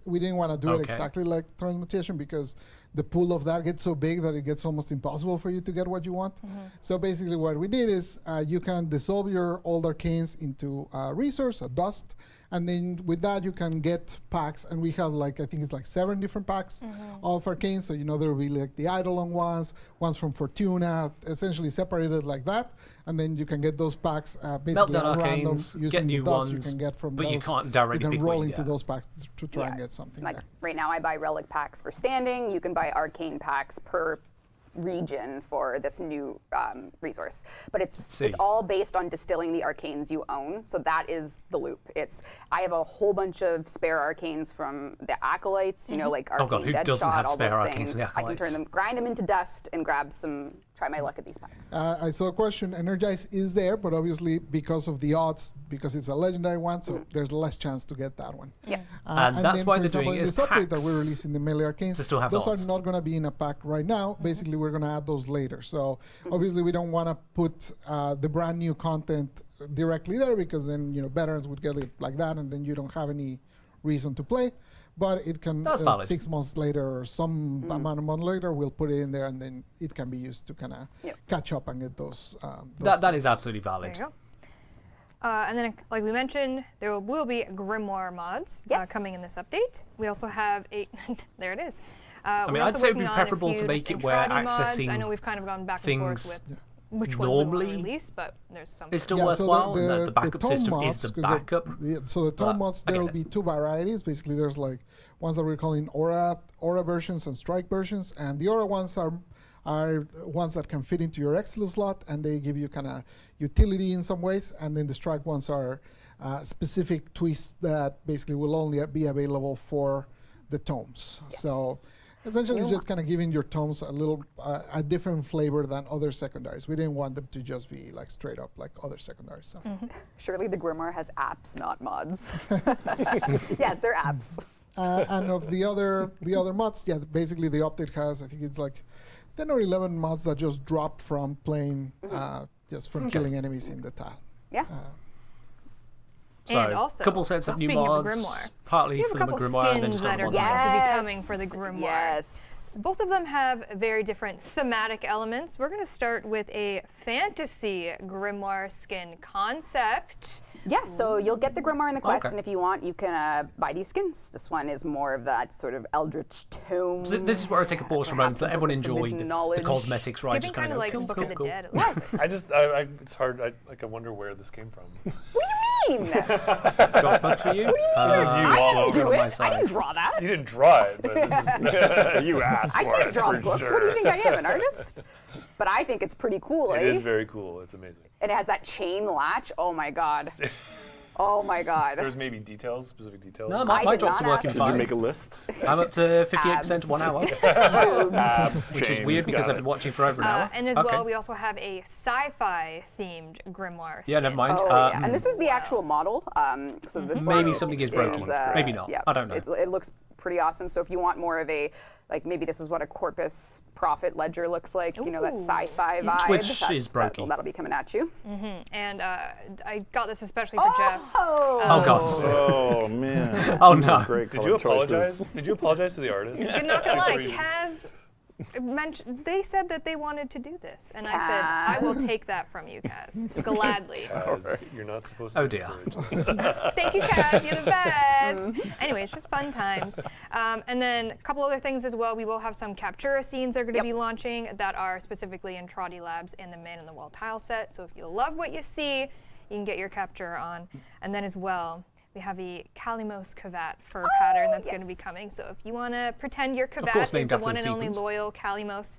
We didn't want to do it Okay. exactly like transmutation because the pool of that gets so big that it gets almost impossible for you to get what you want. So basically what we did is you can dissolve your old arcanes into a resource, a dust, and then with that you can get packs, and we have like, I think it's like 7 different packs of arcanes. So there will be like the Eidolon ones from Fortuna, essentially separated like that. And then you can get those packs basically Meltdown at random arcanes, using get new the dust ones, you can get from but those. you can't directly You can pick roll one, into yeah. those packs to try and Yeah. get something like there. right now I buy relic packs for standing. You can buy arcane packs per region for this new resource, but it's all based on distilling the arcanes you own. So that is the loop. I have a whole bunch of spare arcanes from the acolytes, like arcane God, who Deadshot, doesn't have all spare those arcanes things. from the I can turn acolytes? them, grind them into dust, and grab some. Try my luck at these packs. I saw a question. Energize is there, but obviously because of the odds, because it's a legendary one, so there's less chance to get that one. Yeah. And that's then, why for they're example, doing in is this update that packs we're releasing, the melee arcanes, to still have the those odds. are not going to be in a pack right now. Basically, we're going to add those later. So obviously, we don't want to put the brand new content directly there because then veterans would get it like that, and then you don't have any reason to play. But it can, That's valid. 6 months later or some amount of months later, we'll put it in there, and then it can be used to kind of catch up and get those. That is things. absolutely valid. There you go. And then, like we mentioned, there will be Grimoire mods coming in this update. We also have there it is. I mean, I'd say it would be preferable to make it where accessing I know we've kind of gone back and forth things with which one normally we want to release, but there's some. it's still Yeah, worthwhile, so and the backup tome system mods, is the 'cause backup. So the tome but mods, I there get will it. be 2 varieties. Basically, there's like ones that we're calling aura versions and strike versions, and the aura ones are ones that can fit into your Exilus slot, and they give you kind of utility in some ways, and then the strike ones are specific twists that basically will only be available for the tomes. So essentially, it's just kind of giving your tomes a different flavor than other secondaries. We didn't want them to just be like straight up like other secondaries. So. Surely the Grimoire has apps, not mods. Yes, they're apps. And of the other mods, yeah, basically the update has, I think it's like 10 or 11 mods that just drop from playing, just from killing enemies in the tile. Yeah. So, And also, a couple sets of new speaking of mods, Grimoire, partly we have for a the couple Grimoire and then skins just that other are ones. going on top. to be coming for the Grimoire. Yes. Both of them have very different thematic elements. We're going to start with a fantasy Grimoire skin concept. Yeah, so you'll get the Grimoire in the quest, Okay. and if you want, you can buy these skins. This one is more of that sort of eldritch tome. So this is where I take a pause for a moment. Let everyone enjoy forbidden the knowledge. cosmetics, right? Giving kind of like cool, Book cool, of the cool. Dead. a little bit. I just, it's hard. I wonder where this came from. What do you mean? Gosh, bug for you? What do you mean? I didn't do on my it. side. I didn't draw that. You didn't draw it, but this is, You asked I for can't it draw for books. sure. What do you think I am, an artist? But I think it's pretty cool, it eh? is very cool. It's amazing. And it has that chain latch. Oh my god. Oh my god. There's maybe details, specific details. No, I my did job's not working ask. Did you fine. make a list? I'm up to 58% 1 hour, Abs, which is chains, weird because got I've been watching for over an hour. And as Okay. well, we also have a sci-fi themed Grimoire Yeah, skin. never mind. Oh, yeah. And this is the actual model. So this Maybe one something is broken. Maybe not. Yeah, I don't know. It looks pretty awesome. So if you want more of a, like maybe this is what a Corpus Profit ledger looks like, you know, that Ooh. sci-fi vibe. Which is broken. That'll be coming at you. And I got this especially for Jeff. Oh, God. Oh man. Oh, These are no. Great Did you color apologize? choices. Did you apologize to the artist? I'm not gonna lie, Before you- Kaz mentioned, they said that they wanted to do this, and I said I will take that from you, Kaz, gladly. You're not supposed to. Oh, dear. encourage this. Thank you, Kaz. You're the best. Anyways, just fun times. And then a couple other things as well. We will have some Captura scenes that are going to be launching that are specifically in Trotty Labs and the Man in the Wall tile set. So if you love what you see, you can get your Captura on. And then as well, we have a Kalimos Kavat fur pattern that's going to be coming. So if you want to pretend your course, Kavat is named the after one the and only sequence. loyal Kalimos,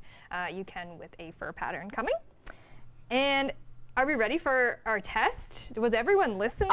you can with a fur pattern coming. And are we ready for our test? Was everyone listening?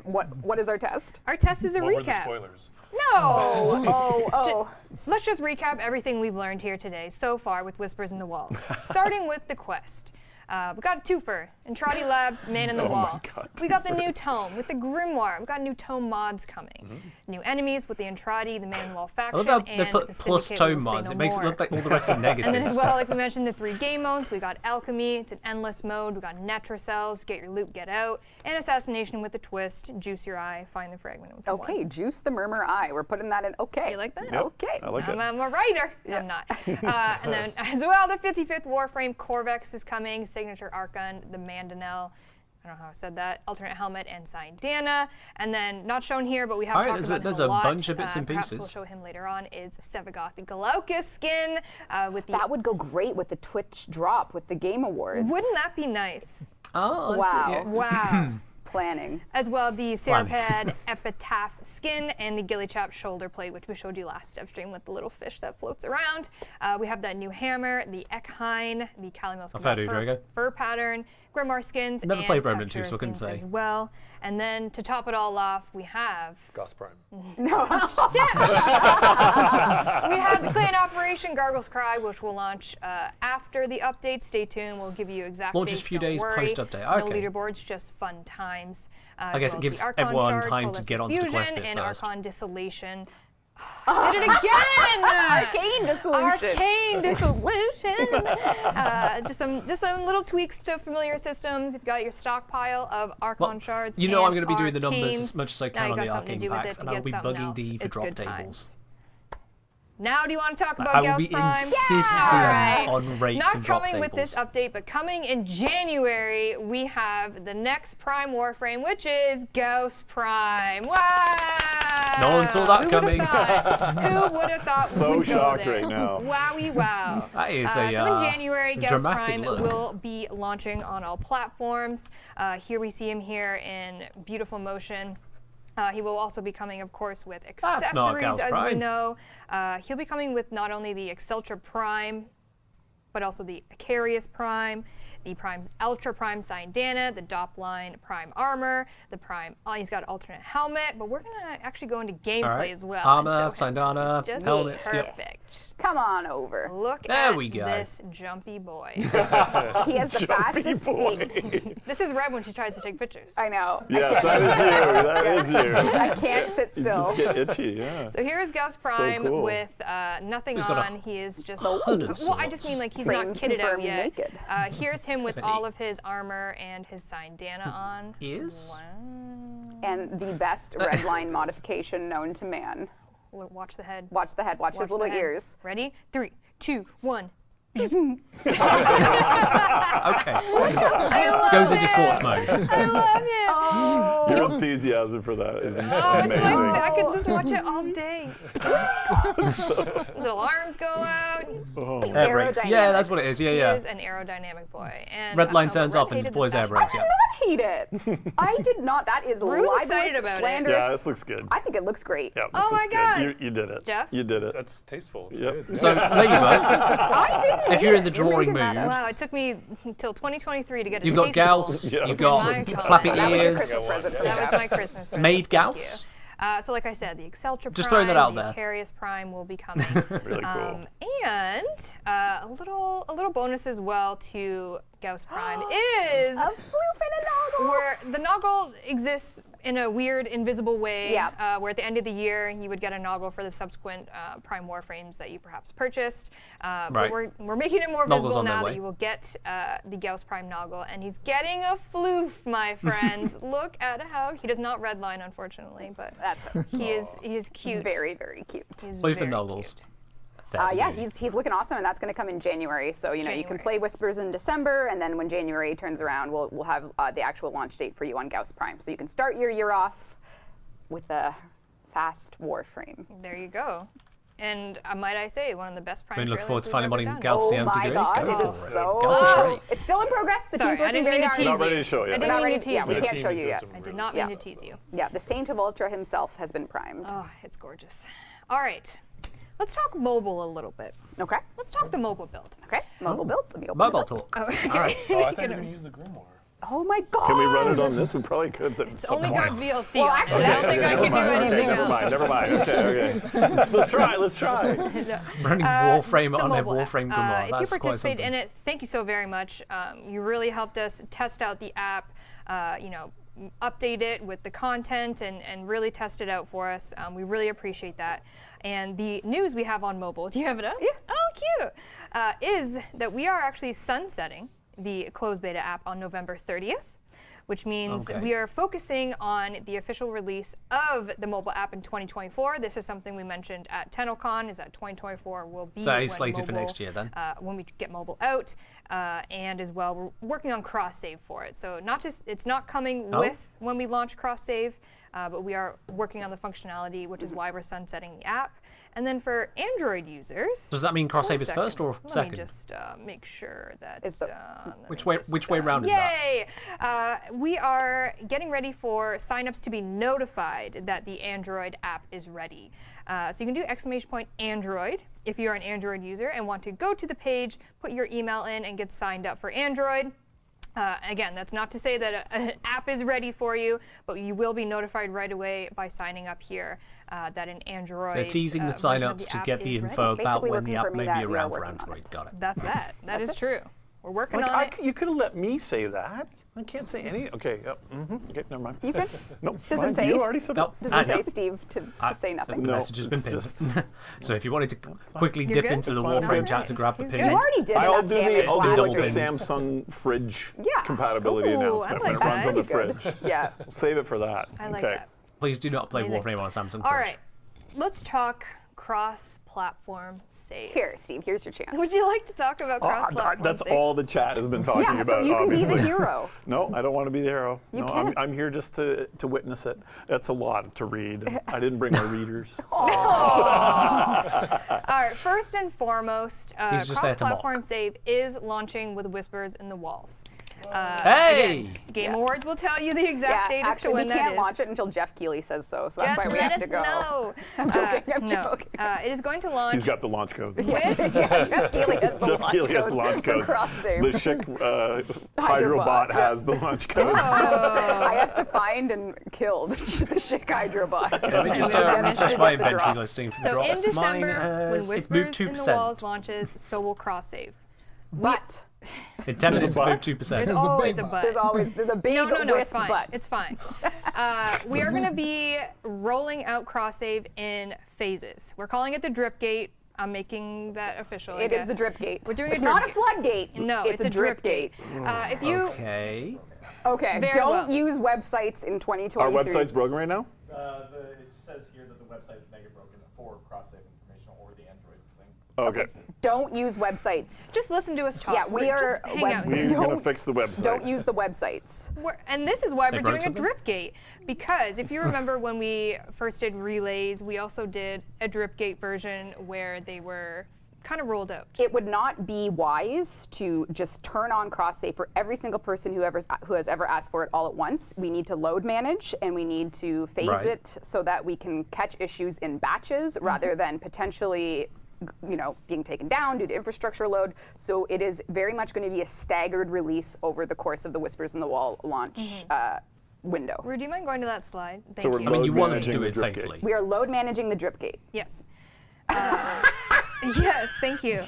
What is our test? Our test is a What were the recap. spoilers? Oh. Let's just recap everything we've learned here today so far with Whispers in the Walls. Starting with the quest. We got a twofer in Trotty Labs, Man in the Wall. God, We got the new tome with the Grimoire. We got new tome mods coming. New enemies with the Entrati, the Man in the Wall I faction, love how and they put the plus Syndicate tone will say mods. no It makes it more. look like all the rest are And then negatives. as well, like we mentioned, the 3 game modes. We got Alchemy, it's an endless mode. We got Netracells, get your loot, get out, and Assassination with a twist, juice your eye, find the fragment with Okay, Juice the Murmur Eye. We're putting that in. Okay. You like that? Yep. Okay. I like it. I'm a writer. No, I'm not. And then as well, the 55th Warframe Corvex is coming, Signature Archon, the Mandanel. I don't know how I said that. Alternate Helmet and Signed Dana. And then not shown here, but we have Alright, talked about there's him a a lot. bunch of bits and Perhaps pieces. we'll show him later on. Is Sevagoth the Glaucus skin with the. That would go great with the Twitch drop with the Game Awards. Wouldn't that be nice? Oh, I Wow. see, yeah. Wow. Planning. As well, the Plan. Serapad Epitaph skin and the Gillychap shoulder plate, which we showed you last Devstream with the little fish that floats around. We have that new hammer, the Eckheim, the Kalimos I've heard of you, Drago. fur pattern, Grimoire skins, Never and played Remnant 2, Captura so I couldn't skins as say. well. And then to top it all off, we have Goss Prime. we have the Clan Operation Gargle's Cry, which will launch after the update. Stay tuned. We'll give you exact Launches dates, a few don't days worry. post-update. No Okay. leaderboards, just fun times. I guess it gives everyone time to get onto the quest bit and first. Archon Dissolution. Did it again! Arcane Dissolution. Arcane Dissolution. Just some little tweaks to familiar systems. You've got your stockpile of Archon shards. You know I'm and going to be doing the numbers arcanes. as much as I Now can you on got the something to arcane do with packs, it and to I'll get be something bugging else. D for It's drop good tables. times. Now, do you want to talk about I will Gauss be Prime? insisting Alright. on rates Not and drop coming with this tables. update, but coming in January, we have the next Prime Warframe, which is Gauss Prime. Wow! No one saw that Who coming. Would've thought? Who would have thought So we would go shocked there? right now. Wowie wow. That is So a in January, Gauss dramatic Prime look. will be launching on all platforms. Here we see him here in beautiful motion. He will also be coming, of course, with That's not accessories, Gauss as we Prime. know. He'll be coming with not only the Exceltra Prime, but also the Icarius Prime, the Prime's Ultra Prime Syndana, the Dopline Prime Armor, the Prime. He's got an alternate helmet, but we're gonna actually go into gameplay as well. Armor, and show him. Syndana, It's just helmets. perfect. Yep. Come on over. Look There at we go. this jumpy boy. He has the fastest feet. This is Reb when she tries to take pictures. I know. Yes, that is you. That is you. I can't sit You still. just get itchy, yeah. So here's Gauss Prime cool. with nothing He's got a on. He is just. hood of Well, I just mean like he's Frames not kitted out confirmed yet. naked. Here's him with all of his armor and his Syndana on. Is? Wow. And the best red line modification known to man. Watch the head. Watch the head. Watch his Watch the little head. ears. Ready? 3, 2, 1. Okay. I love Goes it. into sports mode. I love it. Your enthusiasm for that is Oh, it's like amazing. I could just watch it all day. His little arms go out. Air brakes. Yeah, that's what it is. Yeah, He yeah. is an aerodynamic boy. And Red I line don't know, turns Red off and hated deploys this air stuff. brakes. Yeah. Hate it. I did not. That is Rue's libelous, excited about it. slanderous. Yeah, this looks good. I think it looks great. Yeah, this Oh my looks God. good. You did it. Jeff? You did it. That's tasteful. It's Yep. good. So, Ladybird, I didn't if hate you're in it. the You're drawing making that mood, up. Wow, it took me until 2023 to get a you've got tasteful. Gauss, Yeah. you've My got chocolate. flappy That was your ears. Christmas present for That was Jeff. my Christmas present. Made Thank Gauss? you. So like I said, the Exceltra Just Prime, throwing that out the there. Aquarius Prime will be coming. Really cool. And a little bonus as well to Gauss Prime is A floof and a noggle. where the Noggle exists in a weird, invisible way. Yeah. Where at the end of the year you would get a Noggle for the subsequent Prime Warframes that you perhaps purchased. But Right. we're making it more Noggle's visible on their now way. that you will get the Gauss Prime Noggle, and he's getting a floof, my friends. Look at how he does not redline, unfortunately, but That's he is cute. very, very cute. He's Floof and very Noggles. cute. Yeah, he's looking awesome, and that's going to come in January. So you can January. play Whispers in December, and then when January turns around, we'll have the actual launch date for you on Gauss Prime. So you can start your year off with a fast Warframe. There you go. And might I say, one of the best Prime I mean, look trailers forward to we've finally ever modding done. Gauss Oh to the nth my degree. God, Go it is for it. so. Gauss is great. It's still in progress. The Sorry, team's I working didn't very mean to hard. tease Not you. ready to show I yet. didn't Not mean ready to to- yeah, tease we you. can't show you yet. I did not mean to tease you. Yeah, the Saint of Ultra himself has been primed. Oh, it's gorgeous. All right, let's talk mobile a little bit. Okay. Let's talk the mobile build. Okay. Mobile build. Let me open Mobile it up. talk. Oh, I thought you were going to use the Grimoire. Oh my God. Can we run it on this? We probably could. It's only got VLC Well, on actually, it. I don't think I can do anything never else. mind. Never mind. Okay. Let's try. Let's try. Running Warframe The on their mobile app. Warframe Grimoire. If you That's quite participate something. in it, thank you so very much. You really helped us test out the app, update it with the content and really test it out for us. We really appreciate that. And the news we have on mobile, do you have it up? Yeah. Oh, cute. Is that we are actually sunsetting the closed beta app on November 30th. Which means Okay. we are focusing on the official release of the mobile app in 2024. This is something we mentioned at TennoCon, is that 2024 will be So when it's slated for mobile, next year then? when we get mobile out, and as well we're working on cross save for it. So it's not coming with when we launch cross save, but we are working on the functionality, which is why we're sunsetting the app. And then for Android users, Does that mean cross save is second. first or Let second? me just make sure that Is the- let Which me way- just, which way round is that? Yay! We are getting ready for signups to be notified that the Android app is ready. So you can do !Android if you're an Android user and want to go to the page, put your email in, and get signed up for Android. Again, that's not to say that an app is ready for you, but you will be notified right away by signing up here that an Android. So teasing the version of sign-ups to app get the is ready. info about Basically, when we're the app confirming may be that we are around for working on Android. it. Got it. That's that. That is true. We're working on it. You could have let me say that. I can't say any. Okay. Yep. Okay. Never mind. You can. Nope. Does it fine. say You s- already said Nope. it. Does I it say know. Steve to say nothing? The No, message has been it's pinned. just- So if you wanted to quickly You're dip good? into the fine. Warframe Okay. chat to grab the He's pin, good. You already did I'll enough do damage the last double like the pin. Samsung fridge Yeah. compatibility Ooh, I announcement when like it runs that. on the That'd be fridge. good. Yeah. Save it for that. I like okay. that. please do not play Amazing. Warframe on a Samsung All fridge. right, let's talk cross-platform save. Here, Steve. Here's your chance. Would you like to talk about cross-platform That's save? all the chat has been talking Yeah. about. So you can obviously. be the hero. No, I don't want to be the hero. You no, can. I'm here just to witness it. That's a lot to read. I didn't bring my readers. All right, first and foremost, He's just there to cross-platform mock. save is launching with Whispers in the Walls. Hey! Again, Game Awards will tell you the exact date as to actually, when we that can't is. launch it until Jeff Keighley says so. So that's Jeff, why we let have us to go. know. I'm joking. I'm No. joking. It is going to launch He's got the launch codes. with Jeff Keighley has the Jeff launch Keighley has the codes launch for codes. cross-save. The Schick Hydrobot yeah. has the launch codes. I have to find and kill the Schick Hydrobot. Let me just refresh my inventory listing for the So in drops. Mine December, when has, it's moved Whispers in the Walls 2%. launches, so will cross save. But Intended to There's a move but. 2%. There's a always big a but. but. there's a big No, it's risk fine. but. It's fine. We are going to be rolling out cross save in phases. We're calling it the drip gate. I'm making that official. It is the drip gate. We're doing it's a drip not a gate. floodgate. No, it's a drip gate. If you Okay. Okay, Very don't well. use websites in 2023. Our website's broken right now? It says here that the website's mega broken for cross-save information or the Android thing. Okay. Don't use websites. just listen to us talk. Yeah, we are Just hang out here. We're going to Don't- fix the website. Don't use the websites. And this is why They we're broke doing a something? drip gate. Because if you remember when we first did relays, we also did a drip gate version where they were kind of rolled out. It would not be wise to just turn on cross-save for every single person who has ever asked for it all at once. We need to load manage and we need to phase Right. it so that we can catch issues in batches rather than potentially being taken down due to infrastructure load. So it is very much going to be a staggered release over the course of the Whispers in the Wall launch window. Rue, do you mind going to that slide? Thank So we're you. I mean, you Load want them to managing do the it drip gate. safely. We are load managing the drip gate. Yes. Yes, thank you.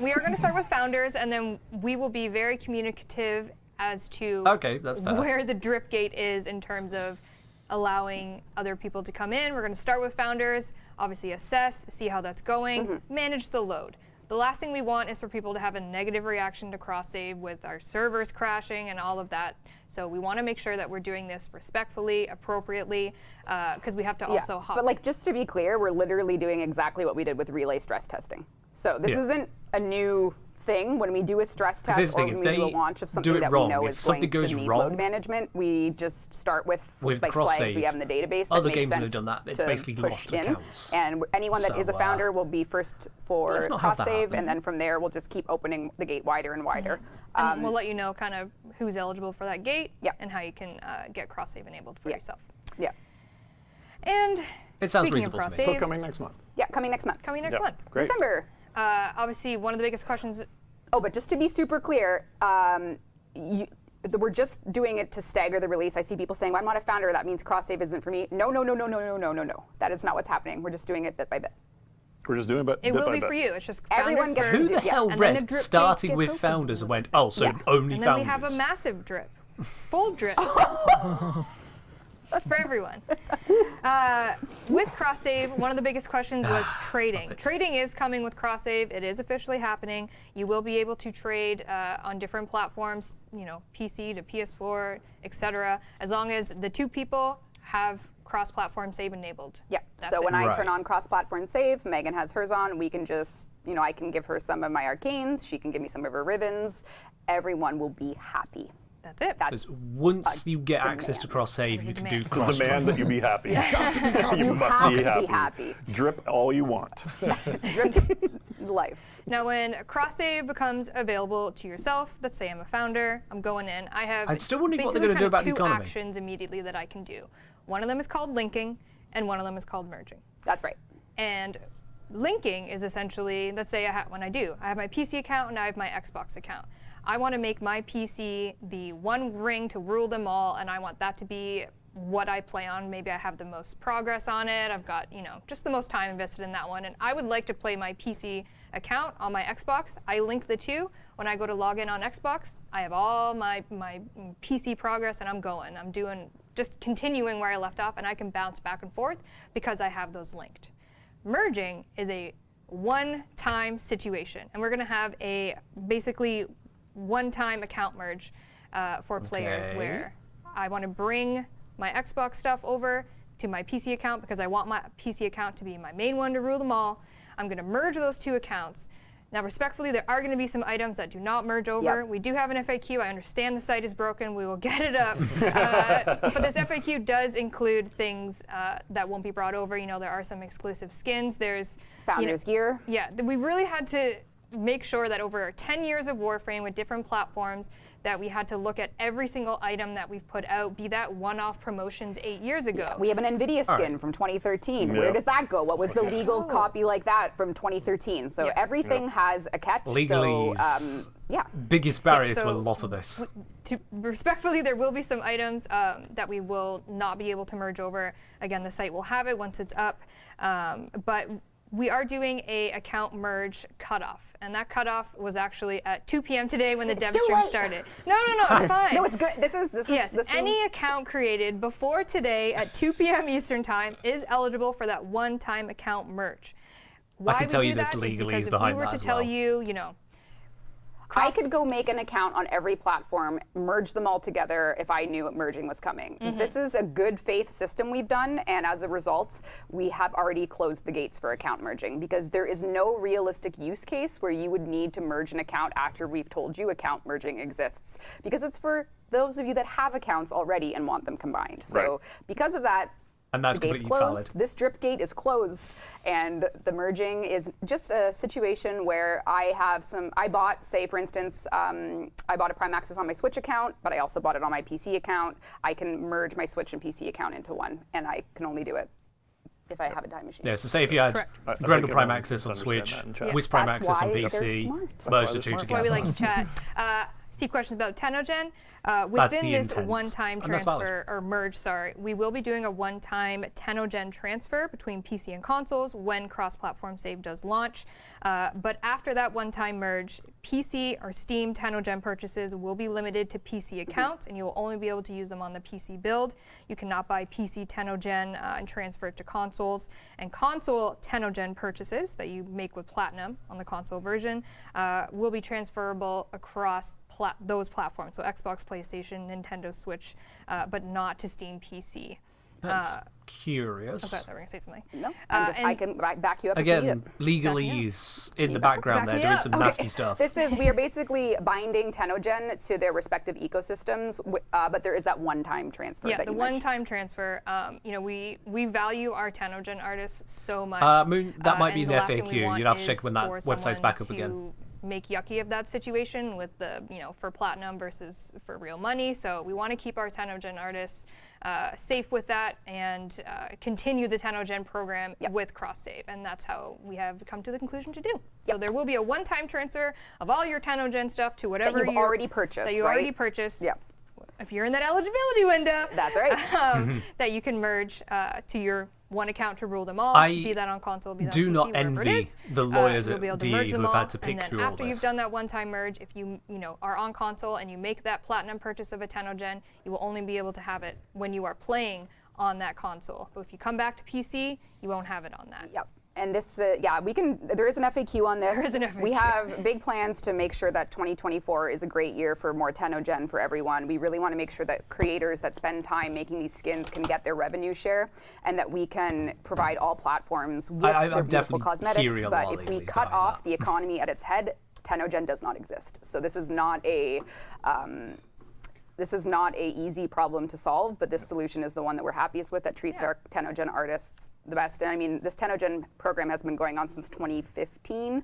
We are going to start with founders, and then we will be very communicative as to Okay, that's fair. where the drip gate is in terms of allowing other people to come in. We're going to start with founders, obviously assess, see how that's going, manage the load. The last thing we want is for people to have a negative reaction to cross-save with our servers crashing and all of that. So we want to make sure that we're doing this respectfully, appropriately, because we have to also hop. But just to be clear, we're literally doing exactly what we did with relay stress testing. So this Yeah. isn't a new thing. When we do a stress this test is the or thing, when if we do a they launch of do something it that wrong, we know if is something going goes to need wrong load management, we just start with With flags cross-save, we have in the database that other make games that sense have done that, it's to basically push lost in. accounts. And anyone that is a So, founder will be first for let's not have that cross-save, happen. and then from there we'll just keep opening the gate wider and wider. And we'll let you know kind of who's eligible for that gate Yeah. and how you can get cross-save enabled for Yeah. yourself. Yeah. And It sounds speaking of reasonable to me. So cross-save, coming next month. Yeah, coming next month. coming next Yeah. month. Great. December. Obviously, one of the biggest questions. Oh, but just to be super clear, we're just doing it to stagger the release. I see people saying, well, I'm not a founder, that means cross-save isn't for me. No. That is not what's happening. We're just doing it bit by bit. We're just doing it It bit will by be bit. for you. It's just Everyone founders gets first. Who the Yeah. hell And then the read drip starting gate with gets founders and went, oh, so Yeah. only And then founders? we have a massive drip, full drip. For everyone. With cross-save, one of the biggest questions was trading. Trading is coming with cross-save. It is officially happening. You will be able to trade on different platforms, PC to PS4, etc., as long as the two people have cross-platform save enabled. Yeah. That's So it. when I Right. turn on cross-platform save, Megan has hers on. We can just, I can give her some of my arcanes. She can give me some of her ribbons. Everyone will be happy. That's it. That's Because once you get access to demand. cross-save, It's a you can demand. do It's a cross demand that you be happy. You must have be to be happy. happy. Drip all you want. Drip life. Now, when cross-save becomes available to yourself, let's say I'm a founder, I'm going in, I have I'm still wondering what they're basically gonna do kind of about the two economy. actions immediately that I can do. One of them is called linking, and one of them is called merging. That's right. And linking is essentially, let's say I have my PC account and I have my Xbox account. I want to make my PC the one ring to rule them all, and I want that to be what I play on. Maybe I have the most progress on it. I've got, just the most time invested in that one. And I would like to play my PC account on my Xbox. I link the two. When I go to log in on Xbox, I have all my PC progress, and I'm going. I'm doing, just continuing where I left off, and I can bounce back and forth because I have those linked. Merging is a one-time situation, and we're going to have a basically one-time account merge for players Okay. where I want to bring my Xbox stuff over to my PC account because I want my PC account to be my main one to rule them all. I'm going to merge those two accounts. Now, respectfully, there are going to be some items that do not merge over. Yep. We do have an FAQ. I understand the site is broken. We will get it up. But this FAQ does include things that won't be brought over. There are some exclusive skins. There's Founders gear. yeah, we really had to make sure that over 10 years of Warframe with different platforms that we had to look at every single item that we've put out, be that one-off promotions 8 years ago. Yeah, we have an NVIDIA skin from 2013. Where does that go? What was the legal copy like that from 2013? So everything has a catch. Legalese. So, yeah. Biggest barrier to a lot of this. Respectfully, there will be some items that we will not be able to merge over. Again, the site will have it once it's up, but we are doing a account merge cutoff, and that cutoff was actually at 2 p.m. today when the Devstream started. No, it's fine. No, it's good. This is any account created before today at 2 p.m. Eastern time is eligible for that one-time account merge. Why I can we tell do you there's that is legalese because if behind we were that to as tell well. you, I could go make an account on every platform, merge them all together if I knew merging was coming. This is a good faith system we've done, and as a result, we have already closed the gates for account merging because there is no realistic use case where you would need to merge an account after we've told you account merging exists, because it's for those of you that have accounts already and want them combined. So because of that, And that's the gate's completely closed. valid. This drip gate is closed, and the merging is just a situation where I bought, say for instance, I bought a Prime Access on my Switch account, but I also bought it on my PC account. I can merge my Switch and PC account into one, and I can only do it if I have a time machine. Yeah, so say if you had Grendel Prime Access on Switch, Wiz Prime Access on PC, merge the two that's why we together. like to chat. See questions about TennoGen. Within this intent. one-time And that's valid. transfer, or merge, sorry, we will be doing a one-time TennoGen transfer between PC and consoles when cross-platform save does launch. But after that one-time merge, PC or Steam TennoGen purchases will be limited to PC accounts, and you will only be able to use them on the PC build. You cannot buy PC TennoGen and transfer it to consoles. And console TennoGen purchases that you make with Platinum on the console version will be transferable across those platforms, so Xbox, PlayStation, Nintendo Switch, but not to Steam PC. That's curious. Okay, I thought you were going to say something. No, I can back you up. Again, legalese in the background there doing some nasty stuff. We are basically binding TennoGen to their respective ecosystems, but there is that one-time transfer. Yeah, that the you mentioned. one-time transfer. We value our TennoGen artists so much. Moon, that might be and the the last thing we FAQ. want You'd have to check is when that for website's back up someone again. to make yucky of that situation with the, for Platinum versus for real money. So we want to keep our TennoGen artists safe with that and continue the TennoGen program with cross-save. And that's how we have come to the conclusion to do. So there will be a one-time transfer of all your TennoGen stuff to whatever that you've already purchased. That you already purchased. Yeah. If you're in that eligibility window. That's right. That you can merge to your one account to rule them all, be that on console, be that do on PC, not wherever it envy is. the lawyers You'll at be able to DE merge who them have all, had to pick and then through all after you've this. done that one-time merge, if you are on console and you make that Platinum purchase of a TennoGen, you will only be able to have it when you are playing on that console. But if you come back to PC, you won't have it on that. Yep. And this, there is an FAQ on this. There is an FAQ. We have big plans to make sure that 2024 is a great year for more TennoGen for everyone. We really want to make sure that creators that spend time making these skins can get their revenue share, and that we can provide all platforms with their beautiful cosmetics. But if we cut off the economy at its head, TennoGen does not exist. So this is not a easy problem to solve, but this solution is the one that we're happiest with, that treats our TennoGen artists the best. And I mean, this TennoGen program has been going on since 2015.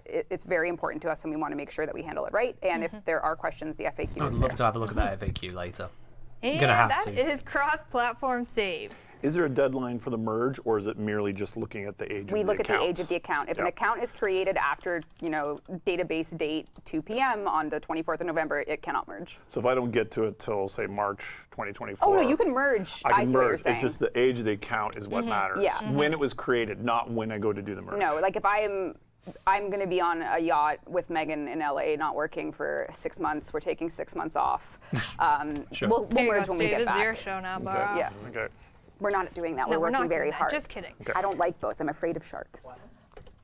It's very important to us, and we want to make sure that we handle it right. And if there are questions, the FAQ I'd is love there. to have a look at that FAQ later. And You're gonna have that to. is cross-platform save. Is there a deadline for the merge, or is it merely just looking at the age of the We look at the age accounts? of the account. If an account is created after, database date 2 p.m. on the 24th of November, it cannot merge. So if I don't get to it till, say, March 2024. Oh, no, you can merge. I can see what you're merge. saying. It's just the age of the account is what matters. Yeah. When it was created, not when I go to do the merge. No, like if I'm going to be on a yacht with Megan in LA, not working for 6 months. We're taking 6 months off. Sure. We'll Here you merge go, when we Steve. get This is back. your show now, Okay. Bara. Yeah. Okay. We're not doing that. No, we're working not very doing that. hard. Just kidding. I don't like boats. I'm afraid of sharks.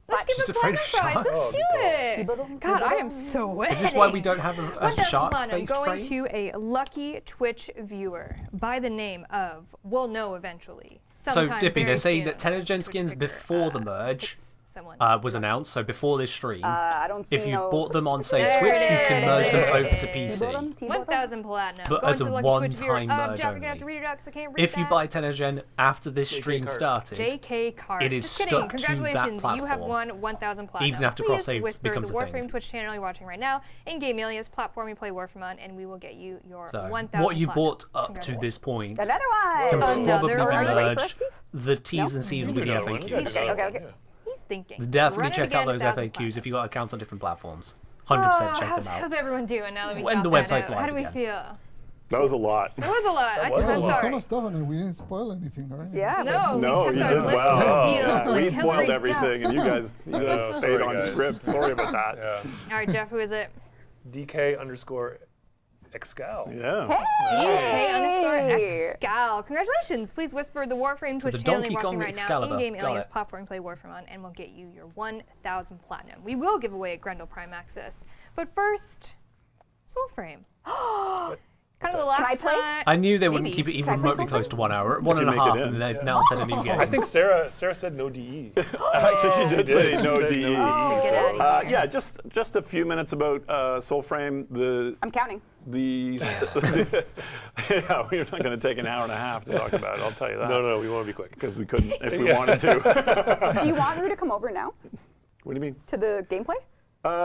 Let's give She's a afraid platinum of prize. Let's sharks. do it. God, I am so wet. Is this why we don't have a 1,000 shark-based platinum going frame? to a lucky Twitch viewer by the name of, we'll know eventually. So, Sometime Dippy, very they're saying soon, that TennoGen Twitch skins picker, before the merge someone was announced. So before this stream, I don't see if you've no- bought them on, say, There Switch, you it can merge them over to T-bottom? PC. T-bottom? 1,000 platinum. But Go as into a the lucky Twitch viewer. one-time merge Jeff, you're gonna have only. to read it out because I can't read If you that. buy 10 Gen after this stream card. started, JK card. it is Just kidding. stuck to that Congratulations, you have platform. won 1,000 platinum. Even after Please cross-save whisper becomes the a thing. WARFRAME Twitch channel you're watching right now, in-game alias, platform you play WARFRAME on, and we will get you your so 1,000 what you platinum. bought up to this point Another can one. Another probably one. be Are you ready for us, merged. Steve? The T's and C's with the Another one. FAQs. Okay. He's thinking. Definitely Run it check out again, those 1,000 FAQs if you got accounts on different platforms. Oh, 100% check how's, them out. how's everyone doing now that we When got the that website's out? How live do we again. feel? That was a lot. It was a lot. That was a I'm lot. There's a ton sorry. of stuff, and we didn't spoil anything, right? Yeah. No, No, we you kept did our lips well. sealed Yeah, like we spoiled Hillary everything, Duff. and you guys stayed sorry, on guys. script. Sorry about that. Yeah. All right, Jeff, who is it? DK_Excal. Yeah. K_Excal. Congratulations. Please whisper the WARFRAME So Twitch the channel Donkey you're watching Kong right now. Excalibur. In-game Got alias it. platform play WARFRAME on, and we'll get you your 1,000 platinum. We will give away a Grendel Prime access. But first, Soulframe. Kind of the Can I last play? time. I knew they wouldn't Maybe. keep it Can even I play remotely something? close to 1 hour. One can and a make it half, in. and they've now set a new game. I think Sarah said no DE. Actually, she did say no She said DE. Get out of here. Yeah, just a few minutes about Soulframe. I'm counting. Yeah, we're not going to take an hour and a half to talk about it. I'll tell you that. No, we want to be quick. Because we couldn't if we wanted to. Do you want Rue to come over now What do you mean? to the gameplay?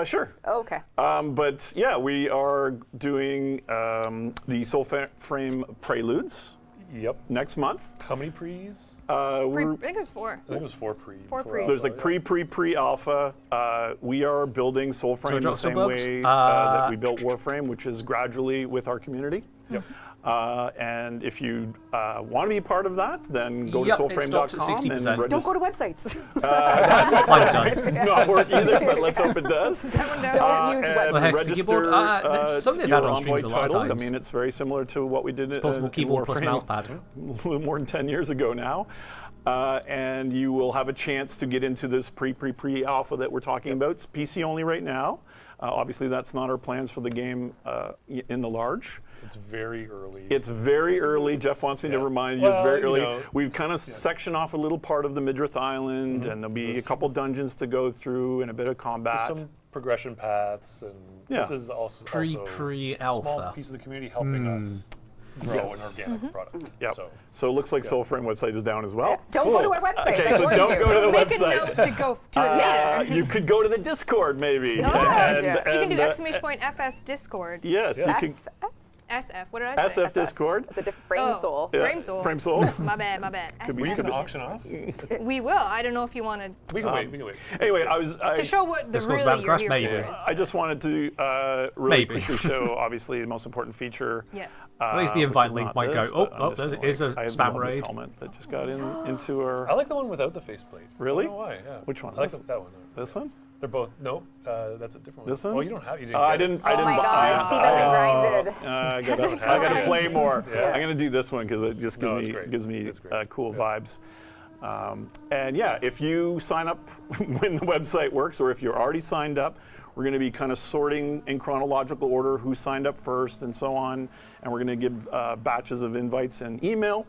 Sure. Oh, okay. But yeah, we are doing the Soulframe Preludes Yep. next month. How many pre's? I We're think it was 4. I think it was 4 pre. Four pre's. There's like pre-alpha. We are building Soulframe the drop some same bugs? way that we built Warframe, which is gradually with our community. Yep. And if you want to be part of that, then go Yep, to it stopped at soulframe.com 60%. and Don't register. go to websites. Mine's done. Not work either, but let's hope it does. That one down. Don't use And websites. The Hex register keyboard? That's something they've your had on streams Envoy a lot of title. times. I mean, it's very similar to what we did Possible in keyboard plus Warframe mouse pad. a little more than 10 years ago now. And you will have a chance to get into this pre-alpha that we're talking about. It's PC only right now. Obviously, that's not our plans for the game in the large. It's very early. It's very early. Jeff wants me to remind you it's Well, very you early. know. We've kind of sectioned off a little part of the Midrith Island, and there'll be a couple dungeons to go through and a bit of combat. some progression paths, and this is also a Pre-alpha. small piece of the community helping us grow Yes. an organic product. Yep. So it looks like Soulframe website is down as well. Don't go to our website. Okay, I so warned don't you. go to the Make a website. note to go to it later. You could go to the Discord maybe. Oh, And- you can do and, !FS Discord. Yes, you can. SF. What did I say? SF Discord. It's a different frame soul. Yeah, Frame Soul. Frame Soul. My bad. We SF. can auction off. We will. I don't know if you want to We can wait. We can wait. Anyway, to show what the Discord's really about you're Crash, here maybe. for is. I just wanted to really Maybe. quickly show, obviously, the most important feature. Yes. At least the which invite is link not might this, go, but oh, I'm just there gonna, is a I spam love this raid. helmet that just got into our. I like the one without the faceplate. Really? I don't know why. Yeah. Which one? I like This? that one. This one? They're both. No, that's a different one. This one? Oh, you don't have. You didn't. I get it. didn't. Oh I didn't my buy God, Steve hasn't grinded. I gotta play more. Yeah. I'm gonna do this one because it just No, it's great. gives me It's great. cool vibes. And yeah, if you sign up when the website works, or if you're already signed up, we're going to be kind of sorting in chronological order who signed up first and so on. And we're going to give batches of invites and email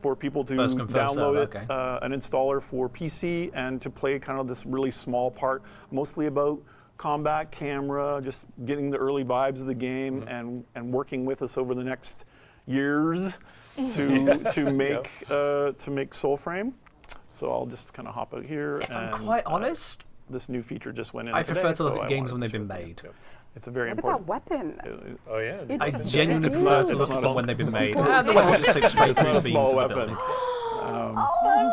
for people to First come, first serve, download it, okay. an installer for PC, and to play kind of this really small part, mostly about combat, camera, just getting the early vibes of the game, and working with us over the next years to make Soulframe. So I'll just kind of hop out here. If I'm and, quite honest, this new feature just went in. I today, prefer to look so at I games when wanted they've to been show it. made. It's a very Look at that important. weapon. Oh yeah. It's I just genuinely it's prefer not- to it's look not at a- them when they've been it's made. not And the weapon just takes straight through not the a beams small of the weapon.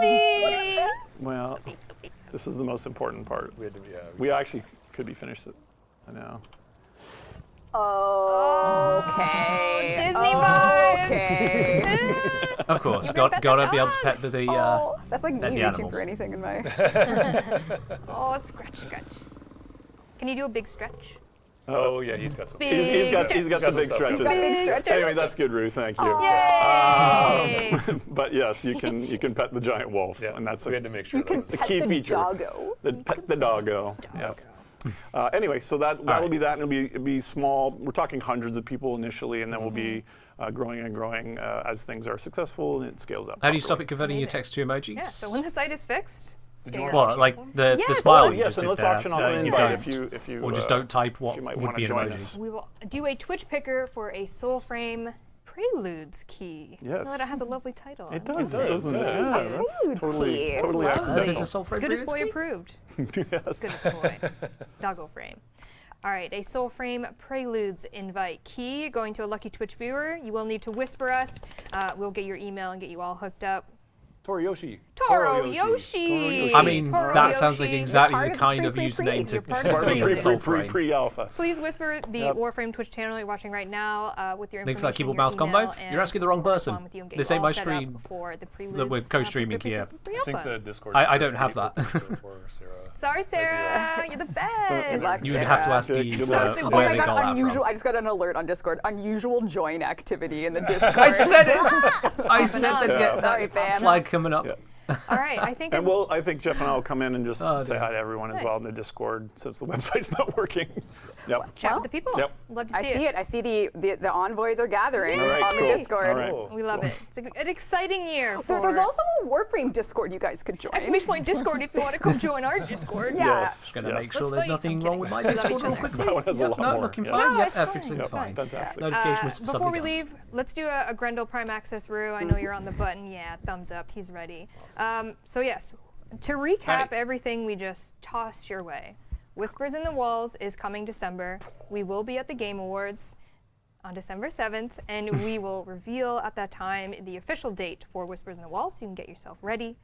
building. Well, this is the most important part. We had to, We actually could be finished. I know. Okay. Disney Okay. Of course, gotta be able to pet the Oh, that's like me the reaching animals. for anything in my. Oh, scratch. Can you do a big stretch? Oh yeah, he's got some. Big He's got some big stretches. Big stretches. Anyway, that's good, Rue. Thank you. Yay! But yes, you can pet the giant wolf, Yeah, and that's we a had to make sure. You can the pet key the feature. doggo. Pet the doggo. Yeah. Anyway, so that'll be that, and it'll be small. We're talking hundreds of people initially, and then we'll be growing and growing as things are successful and it scales up. How do you stop properly. it converting your text to emojis? Yeah, so when the site is fixed, What, like the smile? Oh, you yes, just and sit let's there, auction off an you invite don't. if you Or just don't type what you might would wanna be an join emoji. us. We will do a Twitch picker for a Soulframe Preludes key. Yes. Now that it has a lovely title. It on does, It does, doesn't it? yeah. Yeah, that's Preludes totally, key. totally Love There's a accidental. soul frame Goodest Preludes boy key? approved. Yes. Goodest boy. Doggo frame. All right, a Soulframe Preludes invite key going to a lucky Twitch viewer. You will need to whisper us. We'll get your email and get you all hooked up. Toriyoshi. Toro Yoshi. I mean, Toro that sounds like Yoshi. exactly Part the of the kind of pre-pre-pre. username to You're part of the create a pre-pre-pre. soul frame. Pre-alpha. Please whisper the Yep. Warframe Twitch channel you're watching right now with your information. Think for that keyboard your mouse combo? email, and You're asking the wrong we'll person. correspond with you and get This you ain't all my set up stream for the that Preludes, we're co-streaming pre-pre-pre- here. pre-pre- I think alpha. the Discord. I don't have that. Sorry, Sarah. You're the best. luck, You would have to ask Good Eve luck. So it's where Oh they my got God, that unusual. from. I just got an alert on Discord. Unusual join activity in the Discord. I said it! I said up. that get Sorry, that fam. flag coming up. Yeah. All right, I think And I think Jeff and I will come in and just Oh, say dear. hi to everyone as well in the Discord since the website's not working. Yep. chat Well, with the people. Yep. Love to I see see it. I see the envoys are gathering All right, on cool. the Discord. All right. We love it. It's an exciting year. For There's also a Warframe Discord you guys could join. exclamation point Discord if you want to come join our Discord. Yeah. Yes. Just gonna yes. make sure Let's there's fight. nothing I'm wrong kidding. with my We love Discord each real other. quickly. That one has a lot no, more. looking Yeah. fine. No, Yep, it's fine. everything's It's fine. Fantastic. Notification was Before something we else. leave, let's do a Grendel Prime Access Rue. I know you're on the button. Yeah, thumbs up. He's ready. So yes, to recap everything we just tossed your way. Whispers in the Walls is coming December. We will be at the Game Awards on December 7th, and we will reveal at that time the official date for Whispers in the Walls, so you can get yourself ready.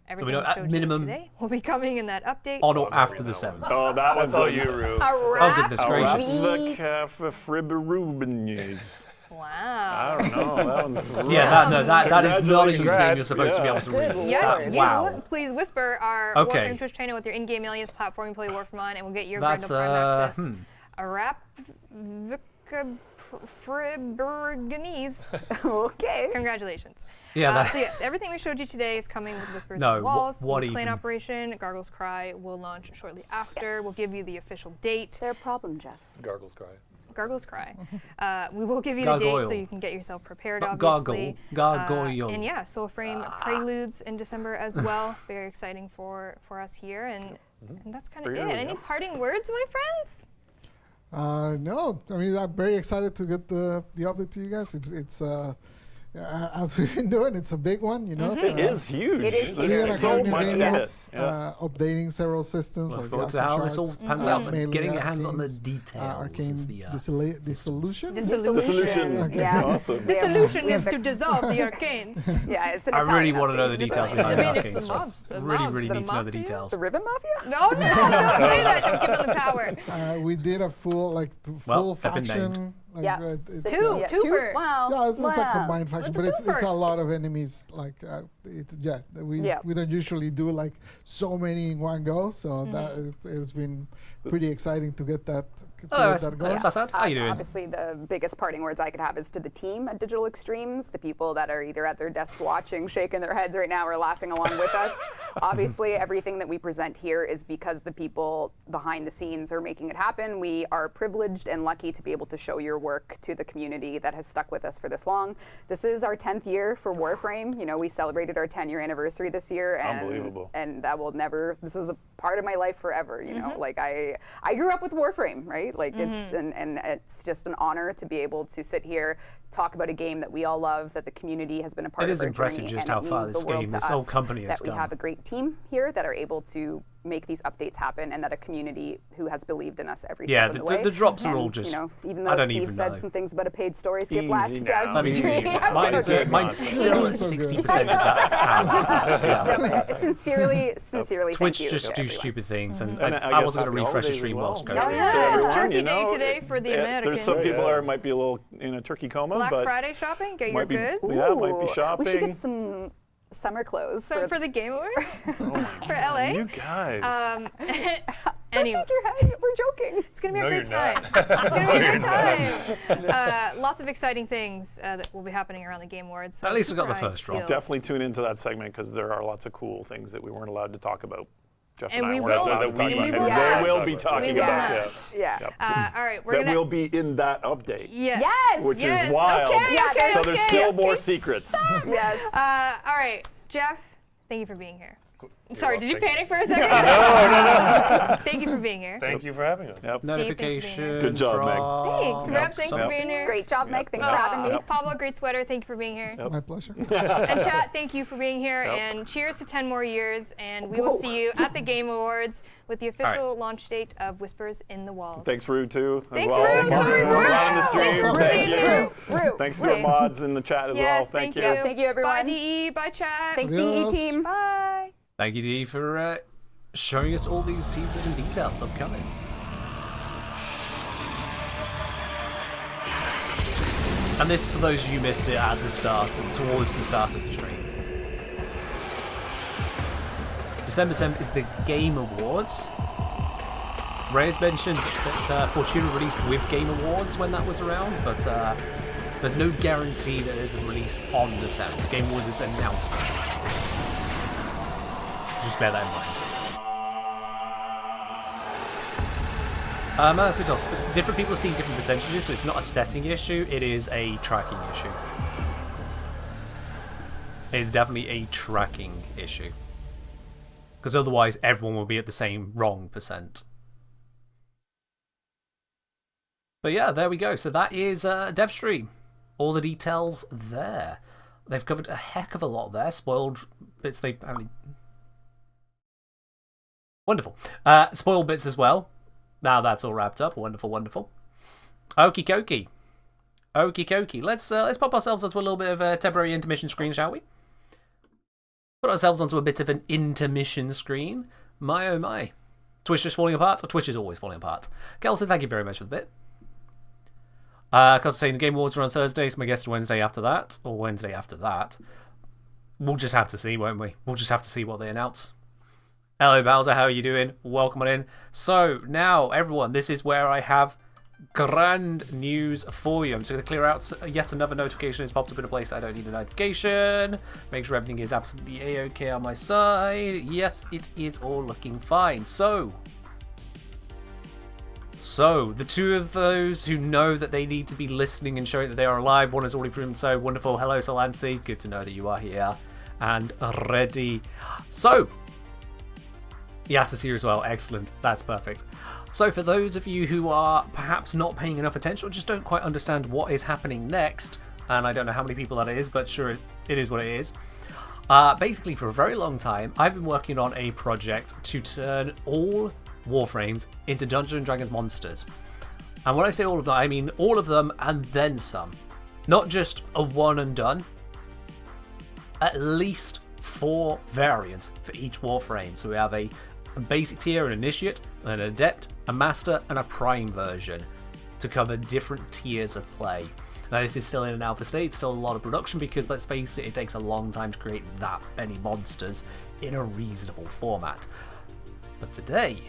Everything know we at showed minimum- you today will be coming in that update. On or after the 7th. Oh, that one's all you, Rue. Oh, goodness gracious. the Fribberubenies. I Wow. don't know. That one's Yeah, that is not a Congratulations. username you're supposed to be able to Good read. Yeah, Lord. you Wow. please whisper our Okay. Warframe Twitch channel with your in-game alias platform you play Warframe on, and we'll get your That's, Grendel Prime access. hmm. A rap Friburganese. Okay. Congratulations. Yeah, that- So yes, everything we showed you today is coming with Whispers No, in the Walls. what The Clan even? Operation, Gargle's Cry, will launch shortly after. We'll give you the official date. Their problem, Jeff. Gargles cry. Gargle's Cry. We will give you the date so Gargoyle. you can get yourself prepared, Not obviously. gargoyle. And yeah, Soulframe Preludes in December as well. Very exciting for us here. And that's kind of For it. you, Any yeah. parting words, my friends? No, I mean, I'm very excited to get the update to you guys. It's as we've been doing, it's a big one, you know. It is huge. It is There's huge. We're so currently much in doing it. Yeah. updating several systems. Well, like forward the to how Alpha this all charts, pans out and mainly getting your hands on the Arcane's, details. Arcane is the, Dissolution. The solution. Okay. Yeah. Awesome. The solution is to dissolve the arcanes. Yeah, it's an I really Italian want to know update. the details It's behind I mean, the it's arcane the stuff. mobs, the Really, mobs, really the need to know the mafia. details. The Ribbon Mafia? No, don't say that. Don't give them the power. We did a full Well, they've been named. faction. Like, Yeah. Two. Yeah, Twofer. Wow. Yeah, it's a Wow. combined faction, It's but a it's twofer. a lot of enemies. We don't usually do like so many in one go, so it's been pretty exciting to get that Hello, that going. Sassad. How you doing? Obviously, the biggest parting words I could have is to the team at Digital Extremes, the people that are either at their desk watching, shaking their heads right now, or laughing along with us. Obviously, everything that we present here is because the people behind the scenes are making it happen. We are privileged and lucky to be able to show your work to the community that has stuck with us for this long. This is our 10th year for Warframe. You know, we celebrated our 10-year anniversary this year. And, Unbelievable. And that will never, this is a part of my life forever, you know? Like, I grew up with Warframe, right? Like, it's, and it's just an honor to be able to sit here, talk about a game that we all love, that the community has been a part It of is our impressive journey, just and how it far means this the world game, to this whole us company has that we come. have a great team here that are able to make these updates happen, and that a community who has believed in us every Yeah, step of the way. the drops are And, all just. you know, even I though don't Steve even said know. some things about a paid story skip Easy last now. Devstream. I mean, I'm mine's joking. mine's still at So good. 60% of that. Yeah. Sincerely, Twitch thank you just to do everyone. stupid things, and And I wasn't going to happy refresh the holidays stream as while well. it's Oh, going. yeah, To it's everyone, Turkey you Day know, today for the There's some Americans. people that might be a little in a turkey coma, Black but Friday shopping, get your might be, goods. yeah, might be Ooh, shopping. We should get some summer clothes. So for the Game Awards for LA. You guys. Don't Anyway, shake your head. We're joking. it's gonna be No, a great you're time. not. It's gonna be a great time. Lots of exciting things that will be happening around the Game Awards. So At least we keep got your the eyes first drop. peeled. Definitely tune into that segment because there are lots of cool things that we weren't allowed to talk about. Jeff And and, we I weren't will- allowed to and talk we about. will And not. they will be We talking will about. not. Yeah. Yep. All right, we're That gonna. will be in that update. Yes. Yes! Which yes. is wild. Okay, Yeah, okay, So there's okay, still more okay. secrets. Yes. All right, Jeff. Thank you for being here. Sorry, did you panic for a second? No. Thank you for being here. Thank you for having us. Yep. Notification. Good job, Meg. Thanks, Rep. Thanks for Yep. being here. Great job, Meg. Thanks for having me. Pablo, great sweater. Thank you for being here. My pleasure. And chat, thank you for being here. Yep. And cheers to 10 more years. And we will see you at the Game Awards with the official launch date of Whispers in the Walls. Thanks, Rue, too. As Thanks, well. Rue. Sorry, Rue. On the stream. Thanks for Thank being you. here. Rue. Thanks to the mods in the chat as Yes, well. Thank you. Thank you, everyone. Bye, DE. Bye, chat. Thanks, DE Adios. team. Bye. Thank you, Dee, for showing us all these teasers and details upcoming. And this, for those of you who missed it at the start, towards the start of the stream. December 7th is the Game Awards. Ray has mentioned that Fortuna released with Game Awards when that was around, but there's no guarantee that there's a release on the 7th. Game Awards is an announcement. Just bear that in mind. Different people are seeing different percentages, so it's not a setting issue, it is a tracking issue. It is definitely a tracking issue. Because otherwise everyone will be at the same wrong percent. But yeah, there we go. So that is Devstream. All the details there. They've covered a heck of a lot there. Spoiled bits wonderful. Spoiled bits as well. Now that's all wrapped up. Wonderful, wonderful. Okie dokie. Okie dokie. Let's pop ourselves onto a little bit of a temporary intermission screen, shall we? Put ourselves onto a bit of an intermission screen. My oh my. Twitch just falling apart? Or Twitch is always falling apart. Kelson, thank you very much for the bit. Because saying the Game Awards are on Thursday, so my guess is Wednesday after that, or Wednesday after that. We'll just have to see, won't we? We'll just have to see what they announce. Hello, Bowser, how are you doing? Welcome on in. So, now, everyone, this is where I have grand news for you. I'm just going to clear out yet another notification that's popped up in a place I don't need a notification. Make sure everything is absolutely A-OK on my side. Yes, it is all looking fine. So, the two of those who know that they need to be listening and showing that they are alive, one has already proven so. Wonderful. Hello, Solansi. Good to know that you are here and ready. So, Yatta's here as well. Excellent. That's perfect. So for those of you who are perhaps not paying enough attention or just don't quite understand what is happening next, and I don't know how many people that is, but sure, it is what it is. Basically, for a very long time, I've been working on a project to turn all Warframes into Dungeons & Dragons monsters. And when I say all of them, I mean all of them and then some. Not just a one and done. At least 4 variants for each Warframe. So we have a basic tier, an initiate, an adept, a master, and a prime version to cover different tiers of play. Now this is still in an alpha state, still a lot of production because let's face it, it takes a long time to create that many monsters in a reasonable format. But today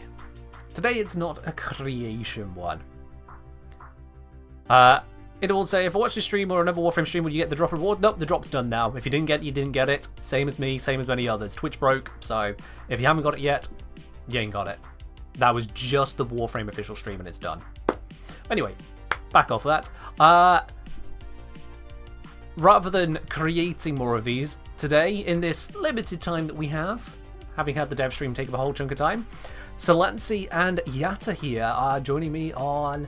it's not a creation one. It will say, if I watch this stream or another Warframe stream, will you get the drop reward? Nope, the drop's done now. If you didn't get it, you didn't get it. Same as me, same as many others. Twitch broke, so if you haven't got it yet, you ain't got it. That was just the Warframe official stream and it's done. Anyway, back off that. Rather than creating more of these, today, in this limited time that we have, having had the Devstream take up a whole chunk of time, Solansi and Yatta here are joining me on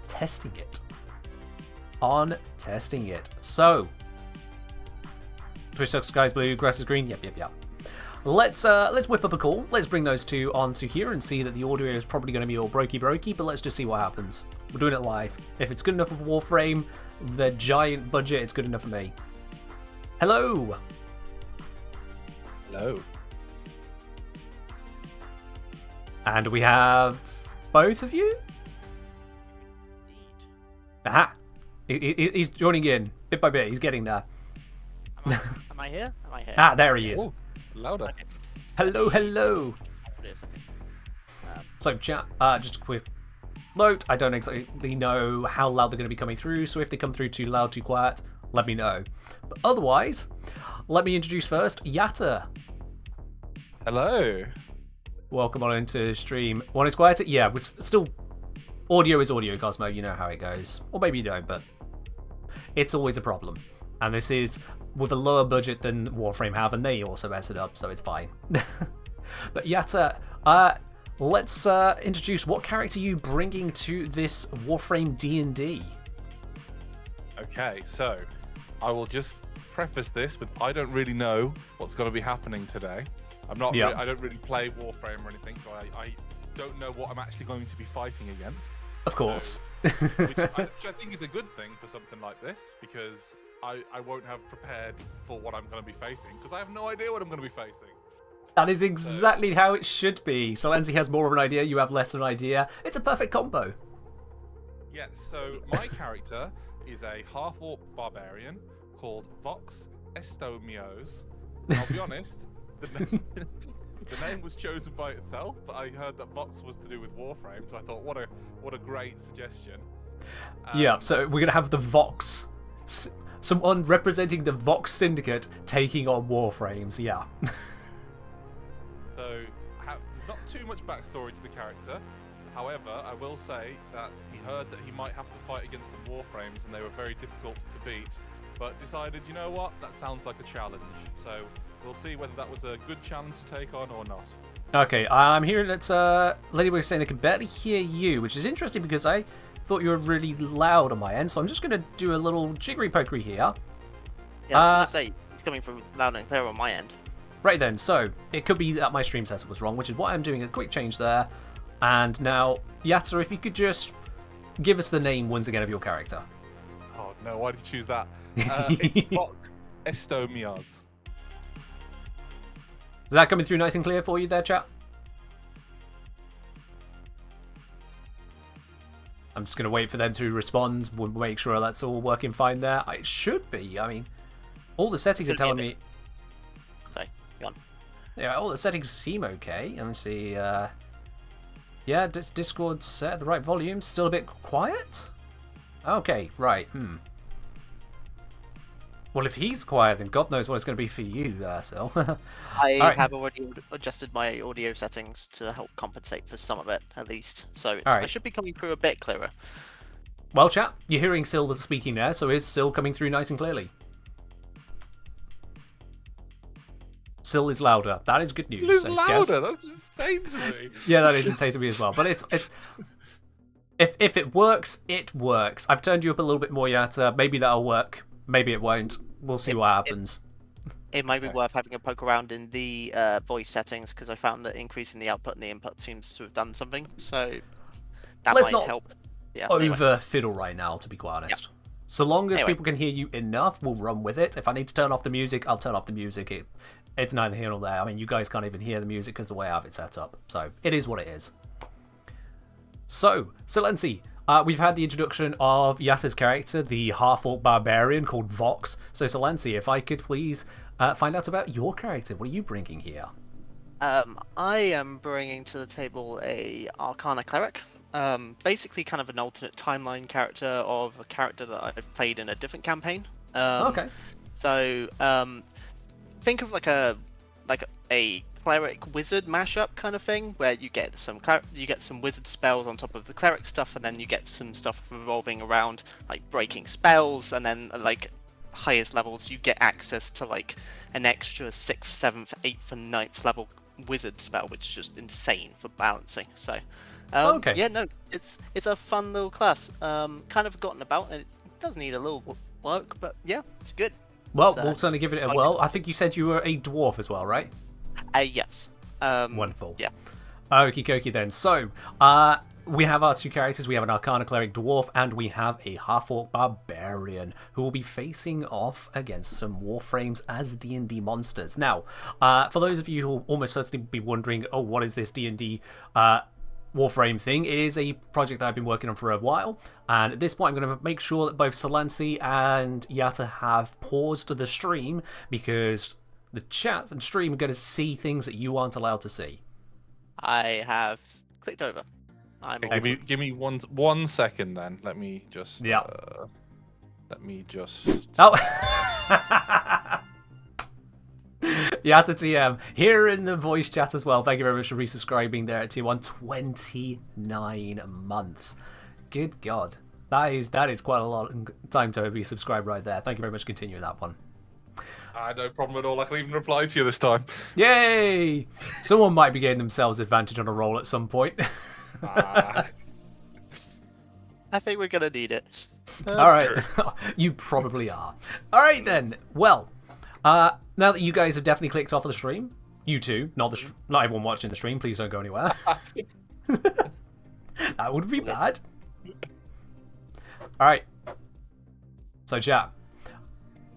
testing it. So, Twitch sucks, skies blue, grass is green. Yep. Let's whip up a call. Let's bring those two onto here and see that the audio is probably going to be all brokey, but let's just see what happens. We're doing it live. If it's good enough for Warframe, the giant budget, it's good enough for me. Hello. And we have both of you? Aha! He's joining in, bit by bit, he's getting there. Am I here? Ah, there he is. Ooh, louder. Okay. Hello. It is, I think so. So, chat, just a quick note, I don't exactly know how loud they're going to be coming through, so if they come through too loud, too quiet, let me know. But otherwise, let me introduce first Yatta. Hello. Welcome on into the stream. When it's quieter, yeah, we're still... Audio is audio, Cosmo, you know how it goes. Or maybe you don't, but it's always a problem. And this is with a lower budget than Warframe have, and they also mess it up, so it's fine. But Yatta, let's introduce what character you bringing to this Warframe D&D. Okay, so I will just preface this with I don't really know what's going to be happening today. I don't really play Warframe or anything, so I don't know what I'm actually going to be fighting against. Of course. Which I think is a good thing for something like this, because I won't have prepared for what I'm going to be facing, because I have no idea what I'm going to be facing. That is exactly how it should be. Solensi has more of an idea, you have less of an idea. It's a perfect combo. Yes, so my character is a half-orc barbarian called Vox Estomios. I'll be honest, the name was chosen by itself, but I heard that Vox was to do with Warframe, so I thought, what a great suggestion. Yeah, so we're gonna have the Vox, someone representing the Vox Syndicate taking on Warframes. Yeah. So there's not too much backstory to the character. However, I will say that he heard that he might have to fight against some Warframes, and they were very difficult to beat, but decided, you know what, that sounds like a challenge. So we'll see whether that was a good challenge to take on or not. Okay, I'm hearing that Ladybug saying I can barely hear you, which is interesting because I thought you were really loud on my end, so I'm just going to do a little jiggery-pokery here. Yeah, I was going to say, it's coming from loud and clear on my end. Right then, so it could be that my stream setup was wrong, which is why I'm doing a quick change there. And now, Yatta, if you could just give us the name once again of your character. Oh no, why did you choose that? It's Vox Estomios. Is that coming through nice and clear for you there, chat? I'm just going to wait for them to respond. We'll make sure that's all working fine there. It should be. I mean, all the settings are telling me... Okay, go on. Yeah, all the settings seem okay. Let me see. Yeah, Discord's set at the right volume. Still a bit quiet? Okay, right. Well, if he's quiet, then God knows what it's going to be for you, Sil. I have already adjusted my audio settings to help compensate for some of it, at least. So I should be coming through a bit clearer. Well, chat, you're hearing Sil speaking there, so is Sil coming through nice and clearly? Sil is louder. That is good news. He's louder? That's insane to me. Yeah, that is insane to me as well. But it's if it works, it works. I've turned you up a little bit more, Yatta. Maybe that'll work. Maybe it won't. We'll see what happens. It might be worth having a poke around in the voice settings, because I found that increasing the output and the input seems to have done something. So that Let's might not help. Yeah, over fiddle right now, to be quite honest. Yeah. So long as people can hear you enough, we'll run with it. If I need to turn off the music, I'll turn off the music. It's neither here nor there. I mean, you guys can't even hear the music because the way I have it set up. So it is what it is. So, Silenci, we've had the introduction of Yatta's character, the half-orc barbarian called Vox. So, Silenci, if I could please find out about your character. What are you bringing here? I am bringing to the table a Arcana Cleric. Basically kind of an alternate timeline character of a character that I've played in a different campaign. Okay. So, think of like a cleric wizard mashup kind of thing, where you get some wizard spells on top of the cleric stuff, and then you get some stuff revolving around like breaking spells, and then like highest levels you get access to like an extra 6th, 7th, 8th, and 9th level wizard spell, which is just insane for balancing. So okay. Yeah, no, it's a fun little class. Kind of forgotten about, and it does need a little work, but yeah, it's good. Well, So, we'll certainly give it a whirl. I think you said you were a dwarf as well, right? Yes. Wonderful. Yeah. Okie dokie then. So, we have our two characters. We have an Arcana Cleric Dwarf, and we have a Half-Orc Barbarian, who will be facing off against some Warframes as D&D monsters. Now, for those of you who will almost certainly be wondering, oh, what is this D&D Warframe thing? It is a project that I've been working on for a while, and at this point I'm going to make sure that both Silenci and Yatta have paused the stream, because the chat and stream are going to see things that you aren't allowed to see. I have clicked over. Give me one second then. Let me just. Yeah. Let me just. Oh. Yatta TM here in the voice chat as well. Thank you very much for resubscribing there at Tier 1. 29 months. Good God. That is quite a lot of time to be subscribed right there. Thank you very much. Continue that one. No problem at all. I can even reply to you this time. Yay! Someone might be getting themselves advantage on a roll at some point. I think we're going to need it. All right. You probably are. All right, then. Well, now that you guys have definitely clicked off of the stream, you two, not everyone watching the stream, please don't go anywhere. That would be bad. All right. So, chat.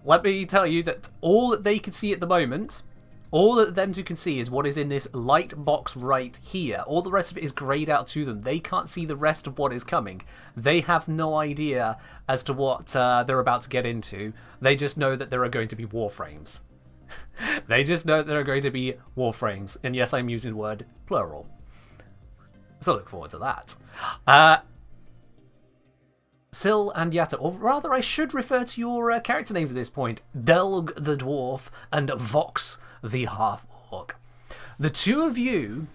Let me tell you that all that they can see at the moment, all that them two can see is what is in this light box right here. All the rest of it is grayed out to them. They can't see the rest of what is coming. They have no idea as to what they're about to get into. They just know that there are going to be warframes. They just know that there are going to be warframes. And yes, I'm using the word plural. So look forward to that. Sil and Yatta, or rather I should refer to your character names at this point. Delg the Dwarf and Vox the Half-Orc. The two of you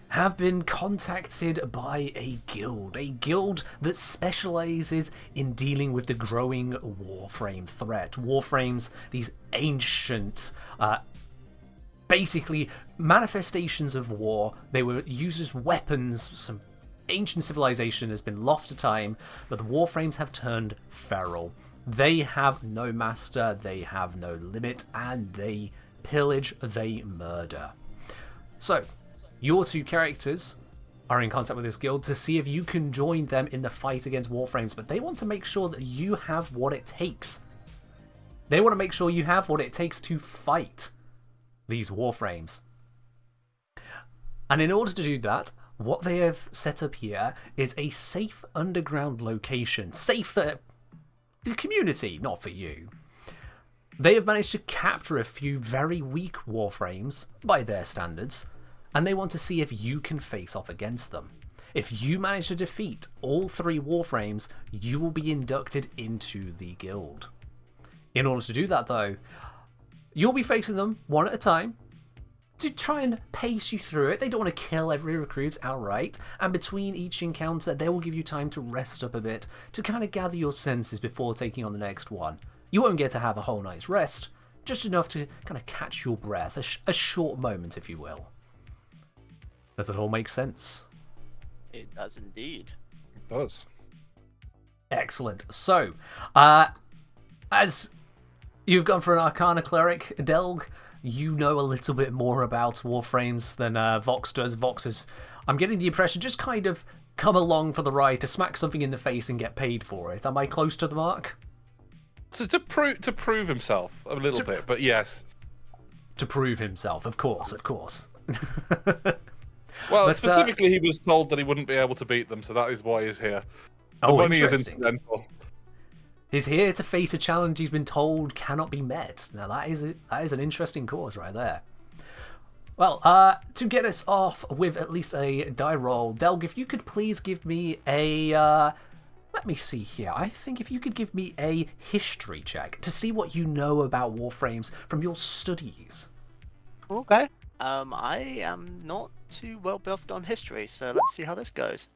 have been contacted by a guild that specializes in dealing with the growing Warframe threat. Warframes, these ancient, basically manifestations of war. They were used as weapons. Some ancient civilization has been lost to time, but the Warframes have turned feral. They have no master, they have no limit, and they pillage, they murder. So, your two characters are in contact with this guild to see if you can join them in the fight against Warframes, but they want to make sure that you have what it takes. They want to make sure you have what it takes to fight these Warframes. And in order to do that, what they have set up here is a safe underground location. Safe for the community, not for you. They have managed to capture a few very weak Warframes, by their standards, and they want to see if you can face off against them. If you manage to defeat all 3 Warframes, you will be inducted into the guild. In order to do that, though, you'll be facing them one at a time to try and pace you through it. They don't want to kill every recruit outright, and between each encounter, they will give you time to rest up a bit, to kind of gather your senses before taking on the next one. You won't get to have a whole night's rest, just enough to kind of catch your breath, a short moment, if you will. Does it all make sense? It does indeed. It does. Excellent. So, as you've gone for an Arcana Cleric, Delg, you know a little bit more about Warframes than Vox does. Vox is, I'm getting the impression, just kind of come along for the ride to smack something in the face and get paid for it. Am I close to the mark? To prove himself a little bit, but yes. To prove himself, of course, of course. Well, but, specifically, he was told that he wouldn't be able to beat them, so that is why he's here. The money is incidental. He's here to face a challenge he's been told cannot be met. Now that is an interesting cause right there. Well, to get us off with at least a die roll, Delg, if you could please give me a let me see here. I think if you could give me a history check to see what you know about Warframes from your studies. Okay. I am not too well buffed on history, so let's see how this goes.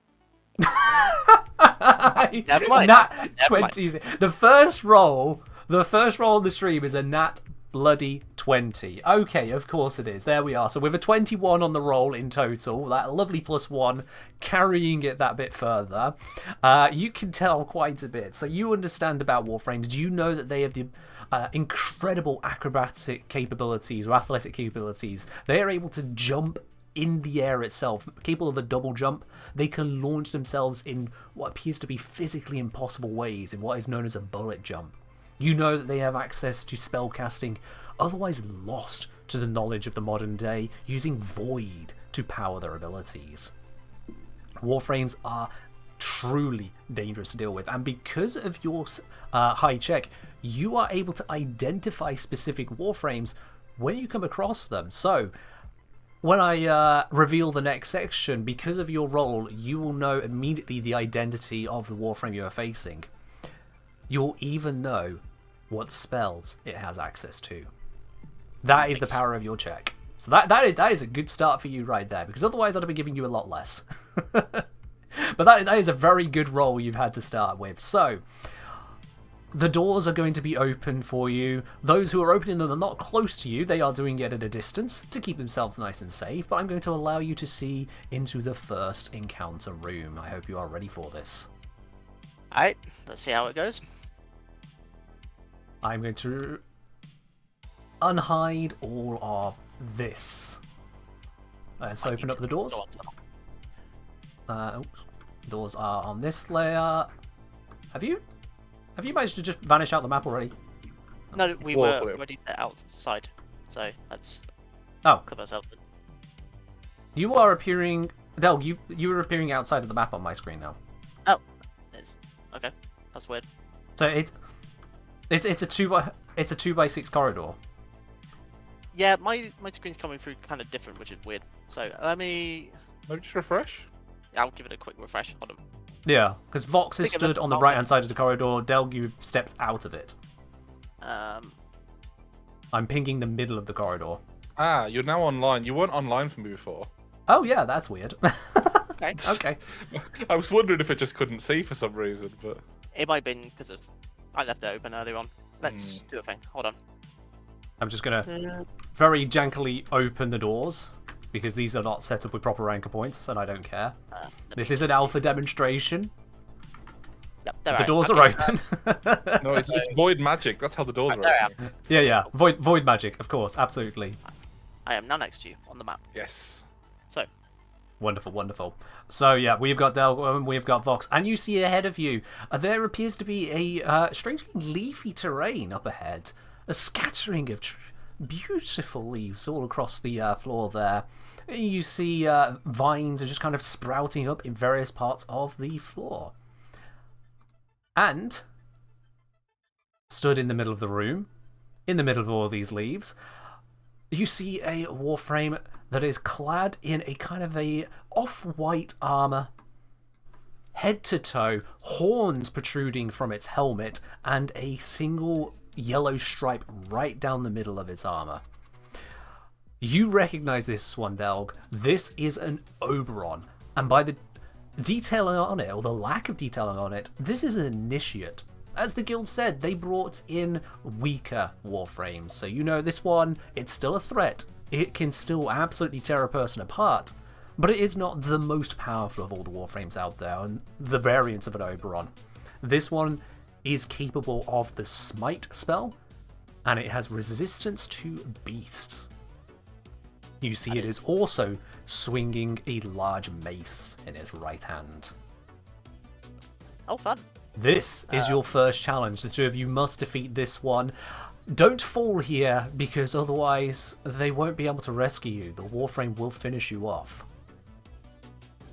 Never mind. Nat 20. The first roll on the stream is a nat bloody 20. Okay, of course it is. There we are. So with a 21 on the roll in total, that lovely +1 carrying it that bit further, you can tell quite a bit. So you understand about Warframes. Do you know that they have the incredible acrobatic capabilities or athletic capabilities? They are able to jump in the air itself, capable of a double jump. They can launch themselves in what appears to be physically impossible ways, in what is known as a bullet jump. You know that they have access to spellcasting otherwise lost to the knowledge of the modern day, using Void to power their abilities. Warframes are truly dangerous to deal with, and because of your high check, you are able to identify specific Warframes when you come across them. So when I reveal the next section, because of your role, you will know immediately the identity of the Warframe you are facing. You'll even know what spells it has access to. That is the power of your check. So that is a good start for you right there, because otherwise I'd have been giving you a lot less. But that is a very good roll you've had to start with. So, the doors are going to be open for you. Those who are opening them are not close to you. They are doing it at a distance to keep themselves nice and safe. But I'm going to allow you to see into the first encounter room. I hope you are ready for this. Alright, let's see how it goes. I'm going to unhide all of this. Let's open up the doors. Oops. Doors are on this layer. Have you managed to just vanish out the map already? No, we were already outside, so let's clip ourselves in. You are appearing... Del, you were appearing outside of the map on my screen now. Oh, okay. That's weird. So it's a 2x6 corridor. Yeah, my screen's coming through kind of different, which is weird. So let me... Maybe just refresh? I'll give it a quick refresh. Hold on. Yeah, because Vox is stood on the right-hand side of the corridor. Del, you stepped out of it. I'm pinging the middle of the corridor. Ah, you're now online. You weren't online for me before. Oh yeah, that's weird. Okay. Okay. I was wondering if it just couldn't see for some reason, but... It might have been because of... I left it open earlier on. Let's do a thing. Hold on. I'm just going to very jankily open the doors, because these are not set up with proper anchor points, and I don't care. This is an alpha demonstration. Yep, the doors are open. No, it's void magic. That's how the doors are open. Yeah. Void magic, of course, absolutely. I am now next to you on the map. Yes. So. Wonderful. So yeah, we've got Del, we've got Vox, and you see ahead of you, there appears to be a strangely leafy terrain up ahead. A scattering of beautiful leaves all across the floor there. You see vines are just kind of sprouting up in various parts of the floor. And stood in the middle of the room, in the middle of all these leaves, you see a Warframe that is clad in a kind of a off-white armor, head to toe, horns protruding from its helmet, and a single yellow stripe right down the middle of its armor. You recognize this one, Delg. This is an Oberon, and by the detailing on it, or the lack of detailing on it, this is an initiate. As the guild said, they brought in weaker Warframes, so you know this one, it's still a threat. It can still absolutely tear a person apart, but it is not the most powerful of all the Warframes out there, and the variants of an Oberon. This one is capable of the Smite spell, and it has resistance to beasts. You see it is also swinging a large mace in its right hand. Oh, fun. This is your first challenge. The two of you must defeat this one. Don't fall here, because otherwise they won't be able to rescue you. The Warframe will finish you off.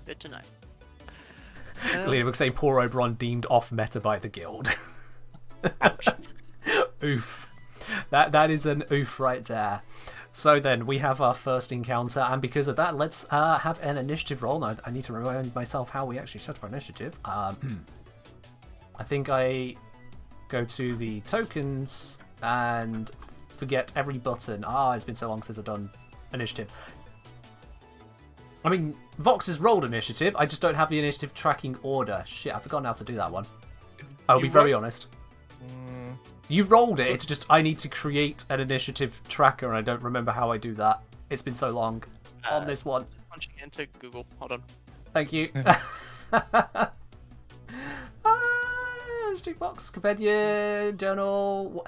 Good to know. Lena would say poor Oberon deemed off meta by the guild. Ouch. Oof. That is an oof right there. So then we have our first encounter, and because of that, let's have an initiative roll. Now I need to remind myself how we actually set up our initiative. I think I go to the tokens and forget every button. It's been so long since I've done initiative. I mean, Vox has rolled initiative, I just don't have the initiative tracking order. Shit, I've forgotten how to do that one. I'll be very honest. You rolled it, it's just I need to create an initiative tracker and I don't remember how I do that. It's been so long on this one. Punching into Google, hold on. Thank you. Initiative box, compendium, journal.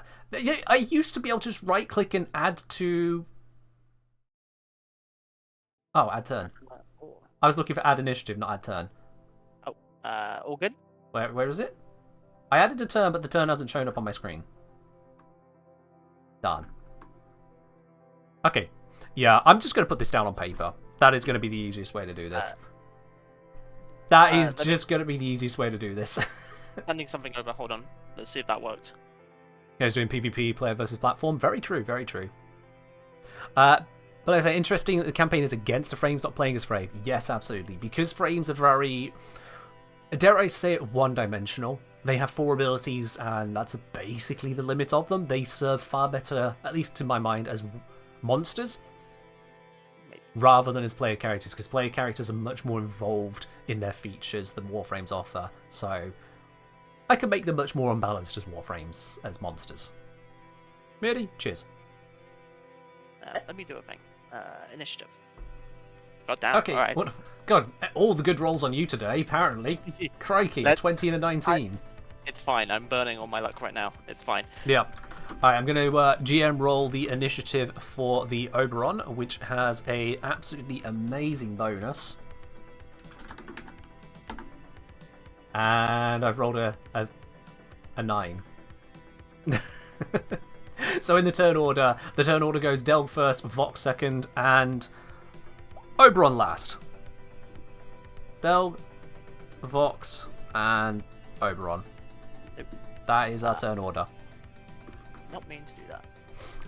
I used to be able to just right click and add to... Oh, add turn. I was looking for add initiative, not add turn. Oh, all good? Where is it? I added a turn, but the turn hasn't shown up on my screen. Done. Okay. Yeah, I'm just going to put this down on paper. That is going to be the easiest way to do this. That is just going to be the easiest way to do this. Sending something over, hold on. Let's see if that worked. You guys doing PvP, player versus platform? Very true, very true. But like I say, interesting that the campaign is against the frames, not playing as frame. Yes, absolutely. Because frames are very, dare I say it, one-dimensional. They have 4 abilities, and that's basically the limit of them. They serve far better, at least to my mind, as monsters, rather than as player characters, because player characters are much more involved in their features than Warframes offer. So, I can make them much more unbalanced as Warframes, as monsters. Merely, cheers. Let me do a thing. Initiative. God damn. Okay, All right. what? God, all the good rolls on you today, apparently. Crikey, a 20 and a 19. It's fine. I'm burning all my luck right now. It's fine. Yeah. Alright, I'm going to GM roll the initiative for the Oberon, which has a absolutely amazing bonus. And I've rolled a 9. So in the turn order goes Delg first, Vox second, and Oberon last. Delg, Vox, and Oberon. That is our turn order. Not mean to do that.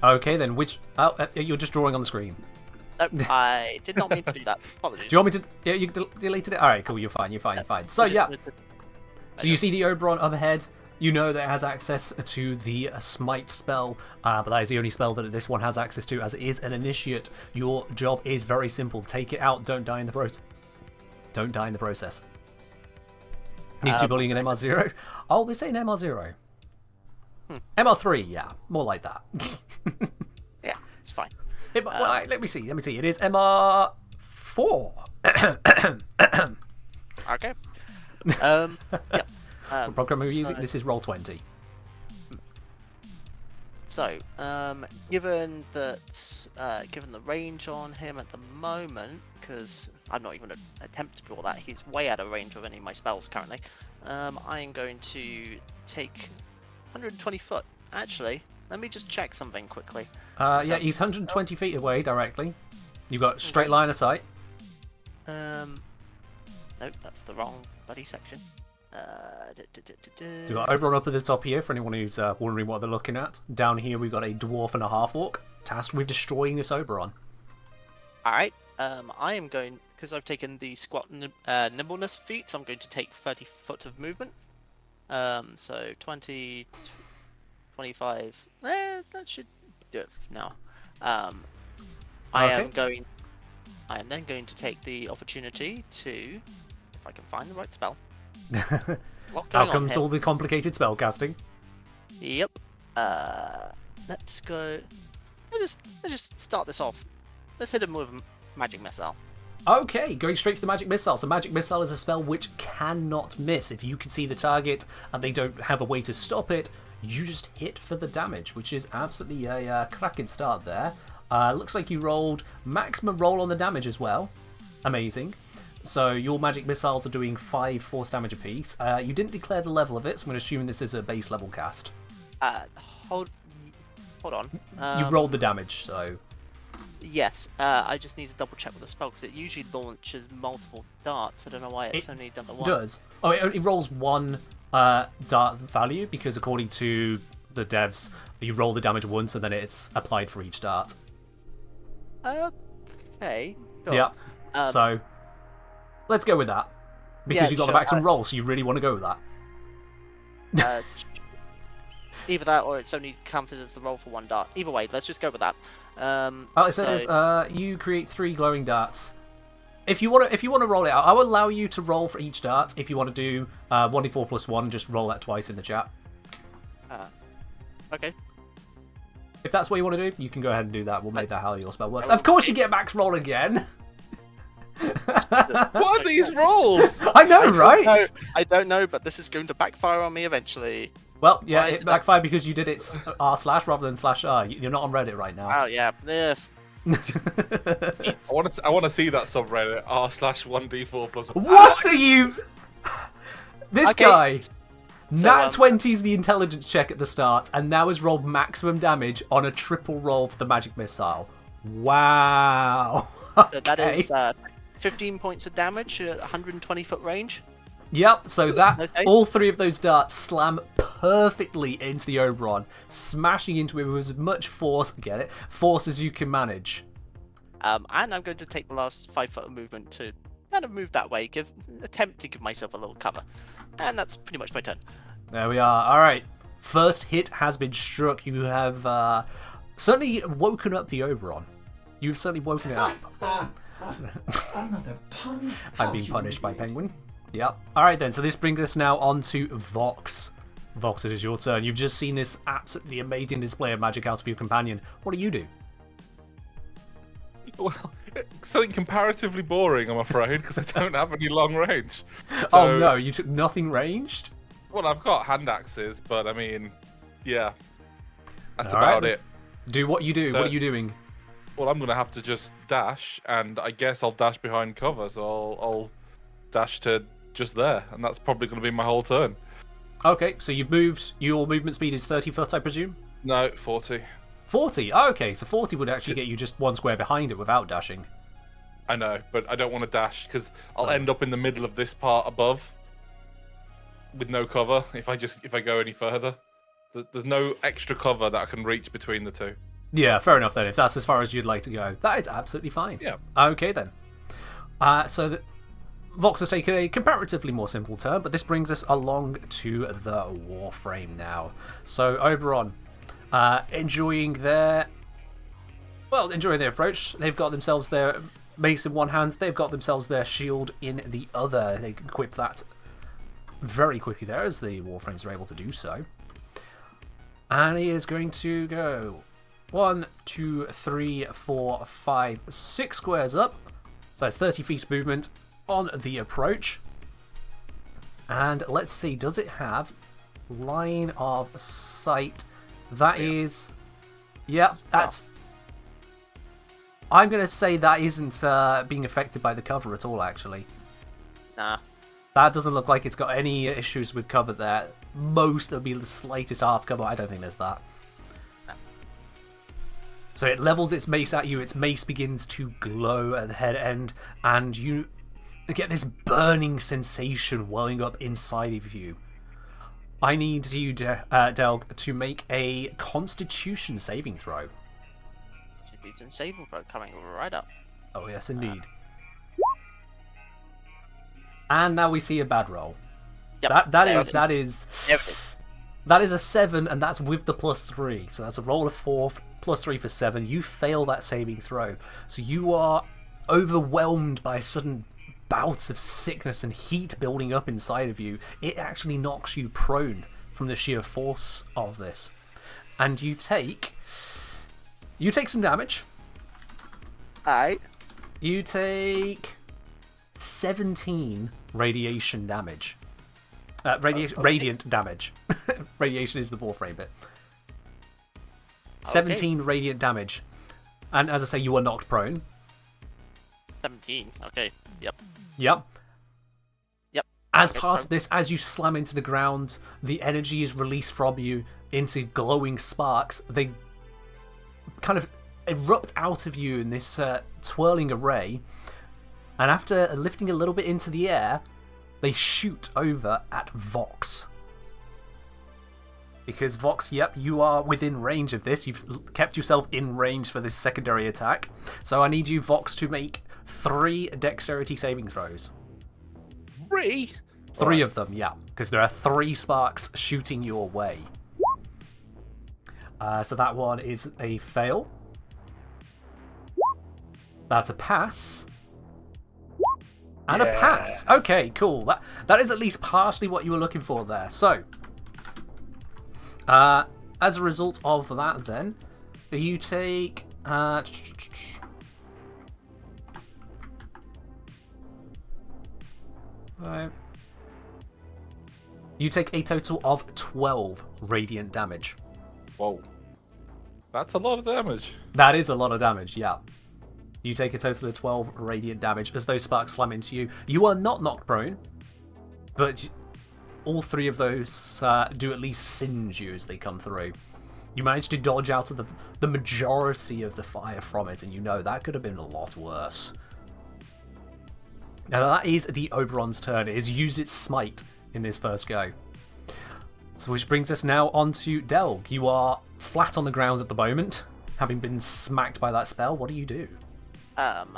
Okay, then which... Oh, you're just drawing on the screen. Nope, I did not mean to do that. Apologies. Do you want me to... Yeah, you deleted it? Alright, cool, you're fine. So, yeah. So you see the Oberon up ahead. You know that it has access to the Smite spell, but that is the only spell that this one has access to, as it is an initiate. Your job is very simple. Take it out, don't die in the process. Don't die in the process. Needs to be bullying an MR0. Oh, we're saying MR0. MR3, yeah. More like that. Yeah, it's fine. Let me see. It is MR4. Okay. Yeah. What program are we using? This is Roll20. So, given the range on him at the moment, because I'm not even attempt to do all that, he's way out of range of any of my spells currently. I'm going to take 120 foot. Actually, let me just check something quickly. Yeah, he's 120 feet away directly. You've got straight line of sight. Nope, that's the wrong bloody section. So we've got Oberon up at the top here for anyone who's wondering what they're looking at. Down here we've got a dwarf and a half-orc tasked with destroying this Oberon. Alright, I am going, because I've taken the squat nimbleness feat, I'm going to take 30 foot of movement. So 20, 25, that should do it for now. I am then going to take the opportunity to, if I can find the right spell. How comes all the complicated spell casting? Yep. Let's go. Let's just start this off. Let's hit him with a magic missile. Okay, going straight for the magic missile. So magic missile is a spell which cannot miss. If you can see the target and they don't have a way to stop it, you just hit for the damage, which is absolutely a cracking start there. Looks like you rolled maximum roll on the damage as well. Amazing. So your magic missiles are doing 5 force damage apiece. You didn't declare the level of it, so I'm going to assume this is a base level cast. Hold on. You rolled the damage, so... Yes, I just need to double check with the spell, because it usually launches multiple darts. I don't know why it's only done the one. It does. Oh, it only rolls one dart value, because according to the devs, you roll the damage once and then it's applied for each dart. Okay. Sure. Yeah. So... let's go with that. Because you got the maximum roll, so you really want to go with that. Either that or it's only counted as the roll for one dart. Either way, let's just go with that. It says you create 3 glowing darts. If you want to roll it out, I will allow you to roll for each dart. If you want to do 1d4 plus 1, just roll that twice in the chat. Okay. If that's what you want to do, you can go ahead and do that. We'll make that how your spell works. Of course you get max roll again! What are these rolls? I know, right? I don't know, but this is going to backfire on me eventually. Well, yeah, it backfired because you did it r/ rather than /r. You're not on Reddit right now. Oh yeah. I want to see that subreddit r/1d4 plus. What are you? This Okay. guy. So, Nat 20's the intelligence check at the start, and now has rolled maximum damage on a triple roll for the magic missile. Wow. So that is 15 points of damage at 120 foot range. Yep, so that Okay. all 3 of those darts slam perfectly into the Oberon, smashing into it with as much force as you can manage. And I'm going to take the last 5 foot of movement to kind of move that way, attempt to give myself a little cover. And that's pretty much my turn. There we are. Alright, first hit has been struck. You have certainly woken up the Oberon. You've certainly woken it up. Another pun. I'm being punished by Penguin. Yep. All right then. So this brings us now on to Vox. Vox, it is your turn. You've just seen this absolutely amazing display of magic out of your companion. What do you do? Well, something comparatively boring, I'm afraid, because I don't have any long range. Oh no, you took nothing ranged? Well, I've got hand axes, but I mean, yeah, that's All about right, it. Do what you do. So, what are you doing? Well, I'm going to have to just dash, and I guess I'll dash behind cover, so I'll dash to just there, and that's probably going to be my whole turn. Okay, so you've moved. Your movement speed is 30 foot, I presume? No, 40. 40? Oh, okay, so 40 would actually get you just one square behind it without dashing. I know, but I don't want to dash, because I'll end up in the middle of this part above with no cover if I go any further. There's no extra cover that I can reach between the two. Yeah, fair enough then. If that's as far as you'd like to go, that is absolutely fine. Yeah. Okay then. Vox has taken a comparatively more simple turn, but this brings us along to the Warframe now. So Oberon, enjoying their approach. They've got themselves their mace in one hand. They've got themselves their shield in the other. They can equip that very quickly there, as the Warframes are able to do so. And he is going to go 1, 2, 3, 4, 5, 6 squares up. So that's 30 feet movement on the approach. And let's see, does it have line of sight? That is... Yeah, that's... I'm going to say that isn't being affected by the cover at all, actually. Nah. That doesn't look like it's got any issues with cover there. Most, there'll be the slightest half cover. I don't think there's that. So it levels its mace at you. Its mace begins to glow at the head end, and you get this burning sensation welling up inside of you. I need you, Delg, to make a Constitution saving throw. Should be some saving throw coming right up. Oh yes, indeed. And now we see a bad roll. Yep. That is a 7, and that's with the +3. So that's a roll of 4, +3 for 7. You fail that saving throw. So you are overwhelmed by sudden bouts of sickness and heat building up inside of you. It actually knocks you prone from the sheer force of this. And you take some damage. Alright. You take 17 radiation damage. Radiant damage. Radiation is the Warframe bit. 17 radiant damage. And as I say, you are knocked prone. 17, okay. Yep. As part of this, as you slam into the ground, the energy is released from you into glowing sparks. They kind of erupt out of you in this twirling array. And after lifting a little bit into the air, they shoot over at Vox. Because Vox, yep, you are within range of this. You've kept yourself in range for this secondary attack. So I need you, Vox, to make 3 dexterity saving throws. 3? 3 of them, yeah. Because there are 3 sparks shooting your way. So that one is a fail. That's a pass. And a pass. Okay, cool. That is at least partially what you were looking for there. So, as a result of that, then, you take... you take a total of 12 radiant damage. Whoa. That's a lot of damage. That is a lot of damage, yeah. You take a total of 12 radiant damage as those sparks slam into you. You are not knocked prone, but all 3 of those do at least singe you as they come through. You manage to dodge out of the majority of the fire from it, and you know that could have been a lot worse. Now that is the Oberon's turn. It has used its smite in this first go. So which brings us now on to Delg. You are flat on the ground at the moment, having been smacked by that spell. What do you do? I'm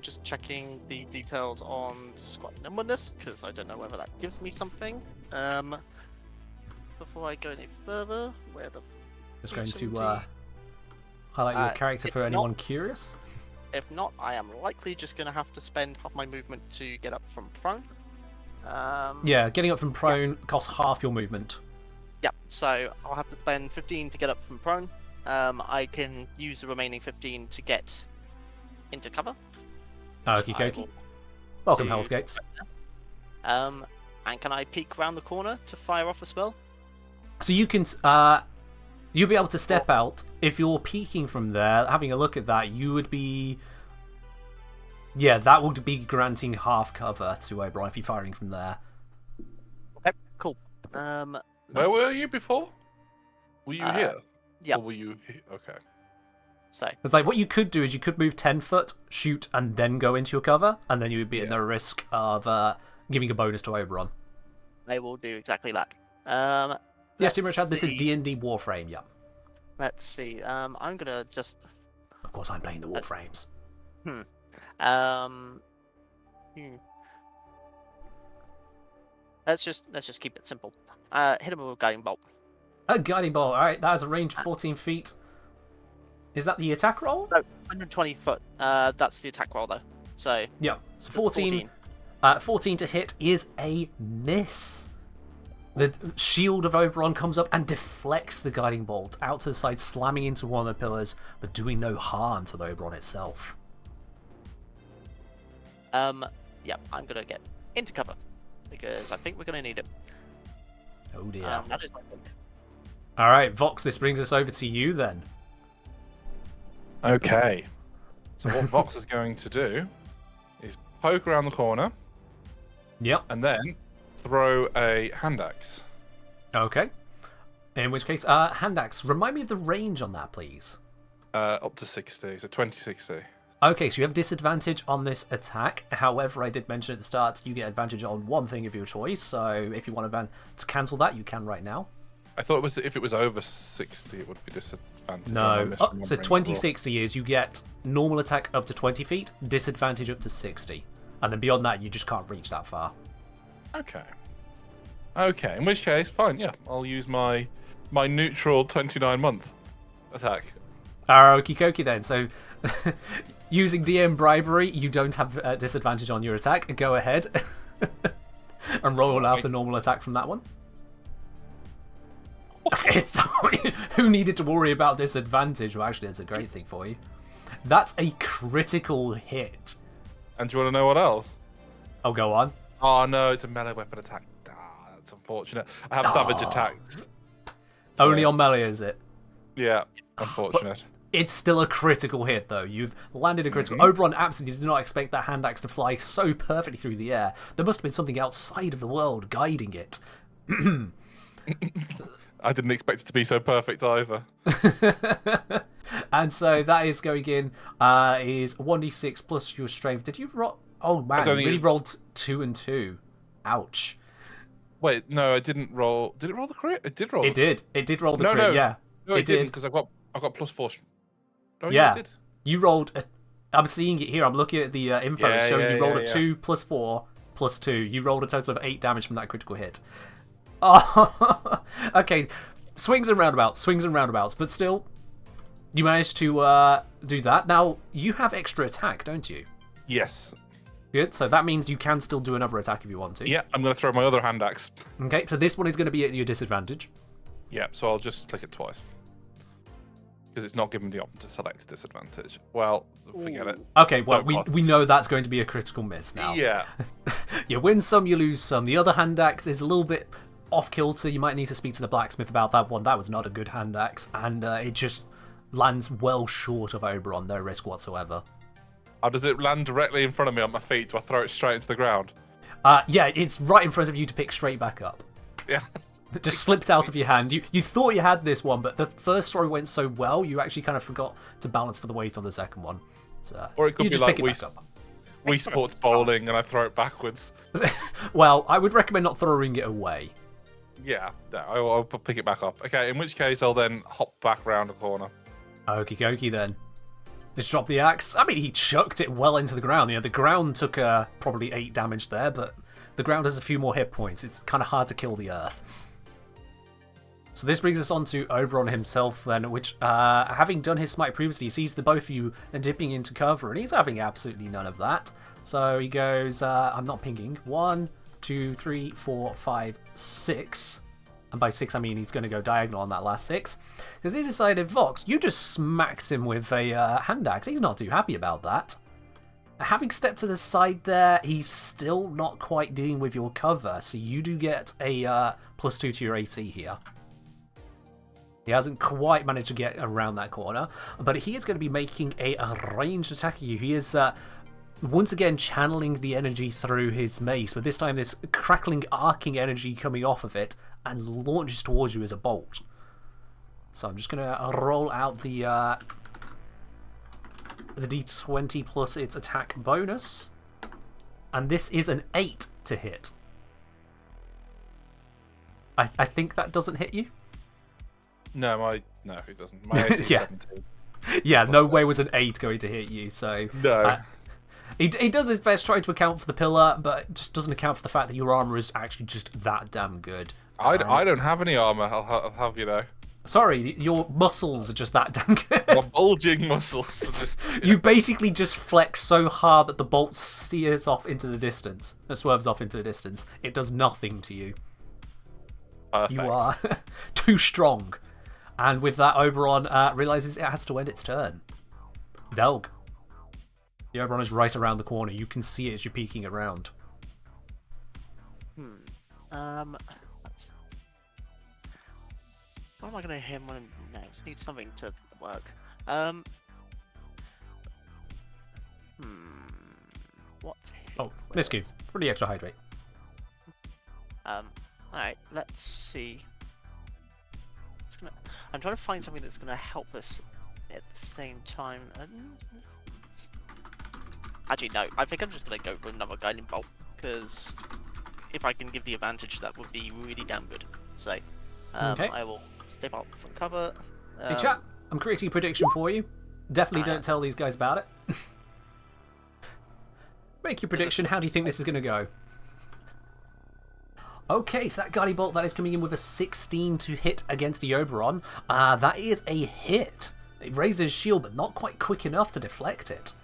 just checking the details on squad nimbleness, because I don't know whether that gives me something. Before I go any further, where the... Just going to highlight your character for anyone curious. If not, I am likely just going to have to spend half my movement to get up from prone. Yeah, getting up from prone costs half your movement. Yep, so I'll have to spend 15 to get up from prone. I can use the remaining 15 to get into cover. Okie dokie. Welcome, Hell's Gates. And can I peek around the corner to fire off a spell? So you can, you'll be able to step out. If you're peeking from there, having a look at that, you would be... Yeah, that would be granting half cover to Oberon if you're firing from there. Okay, cool. Where were you before? Were you here? Yeah. Or were you here? Okay. So. It's like, what you could do is you could move 10 foot, shoot, and then go into your cover, and then you would be at no risk of giving a bonus to Oberon. I will do exactly that. Yes, Team Richard, this is D&D Warframe, yeah. Let's see. I'm gonna just... Of course, I'm playing the Warframes. Let's just keep it simple. Hit him with a guiding bolt. A guiding bolt. All right, that has a range of 14 feet. Is that the attack roll? No, 120 foot. That's the attack roll though. So yeah, so 14. 14 to hit is a miss. The shield of Oberon comes up and deflects the guiding bolt out to the side, slamming into one of the pillars, but doing no harm to the Oberon itself. Yeah, I'm gonna get into cover because I think we're gonna need it. Oh dear. That is my thing. All right, Vox. This brings us over to you then. Okay. So what Vox is going to do is poke around the corner. Yep. And then throw a hand axe. Okay. In which case, hand axe. Remind me of the range on that, please. Up to 60, so 20-60. Okay, so you have disadvantage on this attack. However, I did mention at the start you get advantage on one thing of your choice. So if you want to cancel that, you can right now. I thought it was if it was over 60, it would be disadvantage. No. So 20-60 is you get normal attack up to 20 feet, disadvantage up to 60. And then beyond that, you just can't reach that far. Okay. Okay, in which case, fine, yeah. I'll use my neutral 29-month attack. Okie dokie then. So using DM bribery, you don't have disadvantage on your attack. Go ahead and roll out a normal attack from that one. It's, who needed to worry about disadvantage? Well, actually, it's a great thing for you. That's a critical hit. And do you want to know what else? Oh, go on. Oh, no, it's a melee weapon attack. That's unfortunate. I have savage attacks. So... Only on melee, is it? Yeah, unfortunate. But it's still a critical hit, though. You've landed a critical. Oberon absolutely did not expect that hand axe to fly so perfectly through the air. There must have been something outside of the world guiding it. I didn't expect it to be so perfect either. And so that is going in is 1d6 plus your strength. Did you roll? Oh man, you really rolled 2 and 2. Ouch. Wait, no, I didn't roll. Did it roll the crit? It did roll. It did. It did roll the crit. Yeah. No, it didn't because I got +4. Oh, yeah. It did. You rolled. I'm seeing it here. I'm looking at the info. It's showing you rolled a 2 plus 4 plus 2. You rolled a total of 8 damage from that critical hit. Oh, okay. Swings and roundabouts, but still, you managed to do that. Now, you have extra attack, don't you? Yes. Good, so that means you can still do another attack if you want to. Yeah, I'm going to throw my other hand axe. Okay, so this one is going to be at your disadvantage. Yeah, so I'll just click it twice. Because it's not giving the option to select disadvantage. Well, forget it. Okay, well, we know that's going to be a critical miss now. Yeah. You win some, you lose some. The other hand axe is a little bit off kilter. You might need to speak to the blacksmith about that one. That was not a good hand axe, and it just lands well short of Oberon. No risk whatsoever. How does it land directly in front of me on my feet? Do I throw it straight into the ground? Yeah, it's right in front of you to pick straight back up. Yeah. It just slipped out of your hand. You thought you had this one, but the first throw went so well, you actually kind of forgot to balance for the weight on the second one. So or it could you be just like pick it back up. Wii Sports bowling, and I throw it backwards. Well, I would recommend not throwing it away. Yeah, I'll pick it back up. Okay, in which case I'll then hop back around the corner. Okie dokie then. Just drop the axe. I mean, he chucked it well into the ground. You know, the ground took probably 8 damage there, but the ground has a few more hit points. It's kind of hard to kill the earth. So this brings us on to Oberon himself then, which, having done his smite previously, he sees the both of you dipping into cover, and he's having absolutely none of that. So he goes, I'm not pinging, 1, 2, 3, 4, 5, 6. And by 6, I mean he's going to go diagonal on that last 6. Because he decided, Vox, you just smacked him with a hand axe. He's not too happy about that. Having stepped to the side there, he's still not quite dealing with your cover. So you do get a +2 to your AC here. He hasn't quite managed to get around that corner. But he is going to be making a ranged attack at you. He is... once again channeling the energy through his mace, but this time this crackling, arcing energy coming off of it and launches towards you as a bolt. So I'm just going to roll out the d20 plus its attack bonus. And this is an 8 to hit. I think that doesn't hit you? No, it doesn't. My AC is Yeah. 17. Yeah, no way was an 8 going to hit you, so... No. He does his best trying to account for the pillar, but just doesn't account for the fact that your armor is actually just that damn good. I don't have any armor, I'll have you know. Sorry, your muscles are just that damn good. My bulging muscles. You basically just flex so hard that the bolt steers off into the distance. It swerves off into the distance. It does nothing to you. Perfect. You are too strong. And with that, Oberon realizes it has to end its turn. Delg. The Oberon is right around the corner. You can see it as you're peeking around. Let's... What am I going to hit him on next? Need something to work. What? Oh, Miscue. For the extra hydrate. Alright, let's see. I'm trying to find something that's going to help us at the same time. Actually, no. I think I'm just going to go with another guiding bolt, because if I can give the advantage, that would be really damn good. So, okay. I will step up from cover. Hey chat, I'm creating a prediction for you. Definitely don't tell these guys about it. Make your prediction. How do you think this is going to go? Okay, so that guiding bolt that is coming in with a 16 to hit against the Oberon. That is a hit. It raises his shield, but not quite quick enough to deflect it.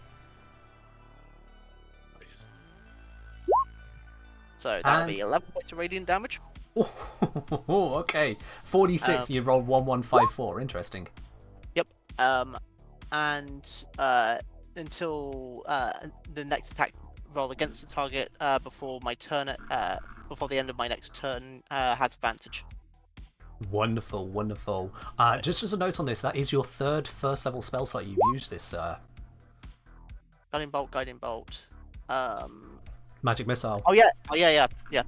So that'll be 11 points of radiant damage. Oh, okay. 46, you rolled 1154. Interesting. Yep. And until the next attack roll against the target before my turn, before the end of my next turn, has advantage. Wonderful, wonderful. Just as a note on this, that is your third first level spell slot you've used this. Guiding bolt, guiding bolt. Magic missile. Oh yeah.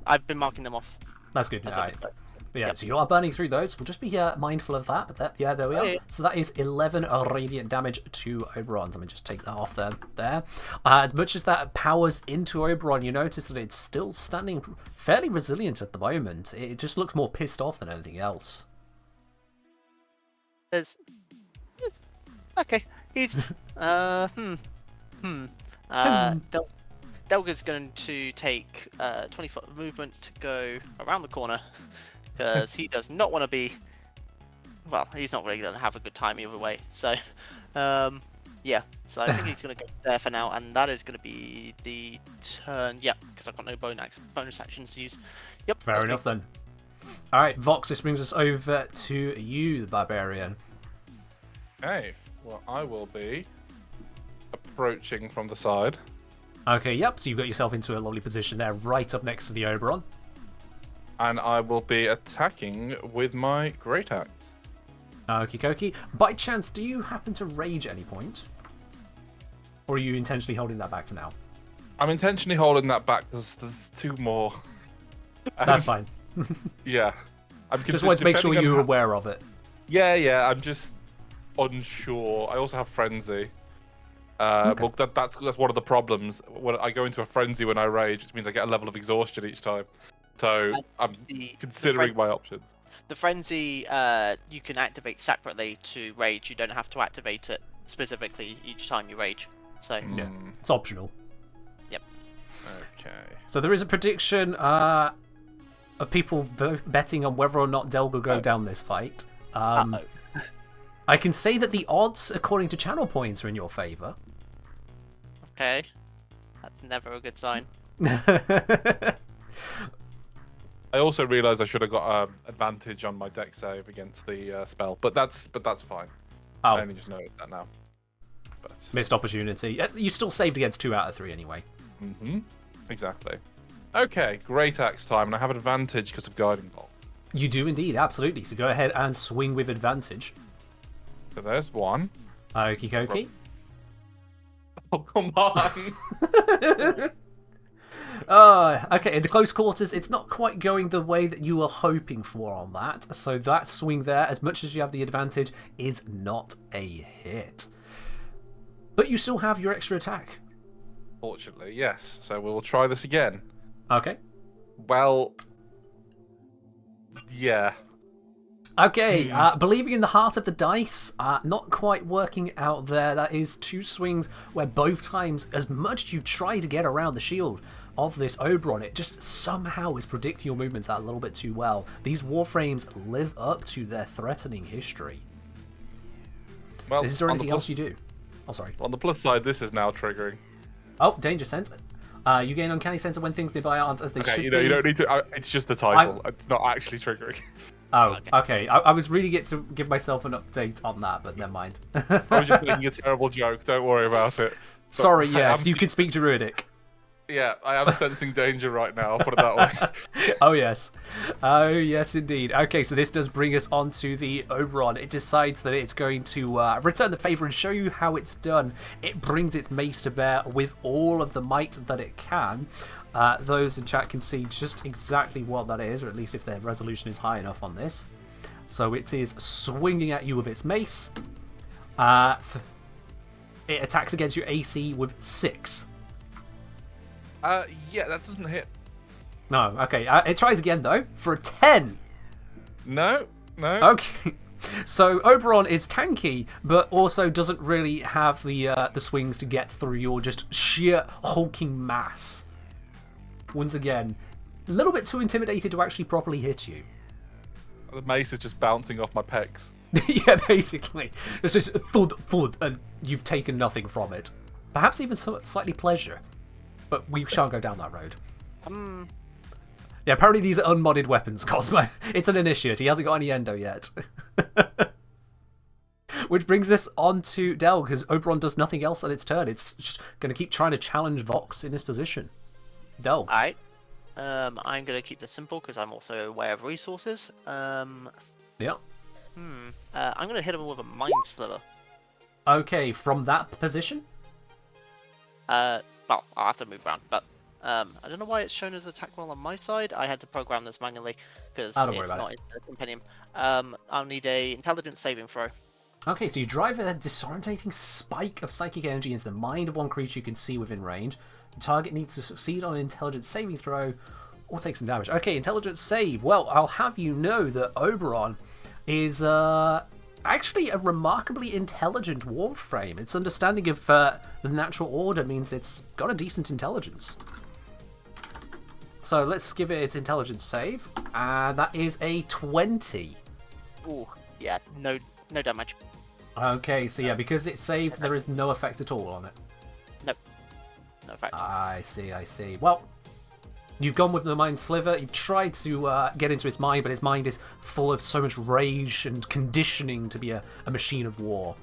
I've been marking them off. That's good. Right. But yeah, so you are burning through those. We'll just be mindful of that. But yeah, there we are. Yeah. So that is 11 radiant damage to Oberon. Let me just take that off there. As much as that powers into Oberon, you notice that it's still standing fairly resilient at the moment. It just looks more pissed off than anything else. Okay. He's Delga's going to take 20 foot of movement to go around the corner, because he does not want to be... Well, he's not really going to have a good time either way. So, yeah. So I think he's going to go there for now, and that is going to be the turn. Yeah, because I've got no bonus actions to use. Yep. Fair enough then. All right, Vox, this brings us over to you, the Barbarian. Okay, well, I will be approaching from the side. Okay, yep, so you've got yourself into a lovely position there, right up next to the Oberon. And I will be attacking with my Great Axe. Okie dokie. By chance, do you happen to rage at any point? Or are you intentionally holding that back for now? I'm intentionally holding that back because there's two more. That's fine. Yeah. Just wanted to make sure you were aware of it. Yeah, I'm just unsure. I also have Frenzy. Okay. Well, that's one of the problems. When I go into a frenzy when I rage, which means I get a level of exhaustion each time. So I'm considering my options. The frenzy you can activate separately to rage. You don't have to activate it specifically each time you rage. So yeah, it's optional. Yep. Okay. So there is a prediction. of people betting on whether or not Del will go down this fight. I can say that the odds, according to channel points, are in your favour. Okay. That's never a good sign. I also realised I should have got advantage on my deck save against the spell, but that's fine. I only just noticed that now. But... Missed opportunity. You still saved against 2 out of 3 anyway. Exactly. Okay, great axe time, and I have an advantage because of guiding bolt. You do indeed, absolutely. So go ahead and swing with advantage. So there's one. Okie dokie. Oh, come on. Okay, in the close quarters, it's not quite going the way that you were hoping for on that. So that swing there, as much as you have the advantage, is not a hit. But you still have your extra attack. Fortunately, yes. So we'll try this again. Okay. Well, yeah. Okay, believing in the heart of the dice, not quite working out there. That is 2 swings where both times, as much as you try to get around the shield of this Oberon, it just somehow is predicting your movements that a little bit too well. These Warframes live up to their threatening history. Well, is there anything else you do? Oh, sorry. On the plus side, this is now triggering. Oh, danger sense. You gain uncanny sense when things nearby aren't as they should be. You don't need to. It's just the title. It's not actually triggering. Oh, okay. I was really get to give myself an update on that, but never mind. I was just making a terrible joke. Don't worry about it. But sorry, yes, you can speak Druidic. Yeah, I am sensing danger right now, I'll put it that way. Oh, yes. Oh, yes, indeed. Okay, so this does bring us on to the Oberon. It decides that it's going to return the favour and show you how it's done. It brings its mace to bear with all of the might that it can. Those in chat can see just exactly what that is, or at least if their resolution is high enough on this. So it is swinging at you with its mace. It attacks against your AC with 6. Yeah, that doesn't hit. No, okay. It tries again, though, for a 10. No. Okay. So Oberon is tanky, but also doesn't really have the swings to get through your just sheer hulking mass. Once again, a little bit too intimidated to actually properly hit you. The mace is just bouncing off my pecs. Yeah, basically. It's just thud, thud, and you've taken nothing from it. Perhaps even slightly pleasure. But we shan't go down that road. Yeah, apparently these are unmodded weapons, Cosmo. It's an initiate. He hasn't got any endo yet. Which brings us on to Del, because Oberon does nothing else on its turn. It's just going to keep trying to challenge Vox in this position. Del. Alright. I'm going to keep this simple, because I'm also aware of resources. Yeah. I'm going to hit him with a Mind Sliver. Okay, from that position? Well, I'll have to move around, but I don't know why it's shown as attack roll on my side. I had to program this manually because it's not in the compendium. I'll need a intelligence saving throw. Okay, so you drive a disorientating spike of psychic energy into the mind of one creature you can see within range. The target needs to succeed on an intelligence saving throw or take some damage. Okay, intelligence save. Well, I'll have you know that Oberon is actually a remarkably intelligent Warframe. Its understanding of the natural order means it's got a decent intelligence. So let's give it its intelligence save, and that is a 20. Ooh, yeah, no damage. Okay, so yeah, because it's saved, there is no effect at all on it. Nope, no effect. I see. Well, you've gone with the Mind Sliver. You've tried to get into its mind, but its mind is full of so much rage and conditioning to be a machine of war.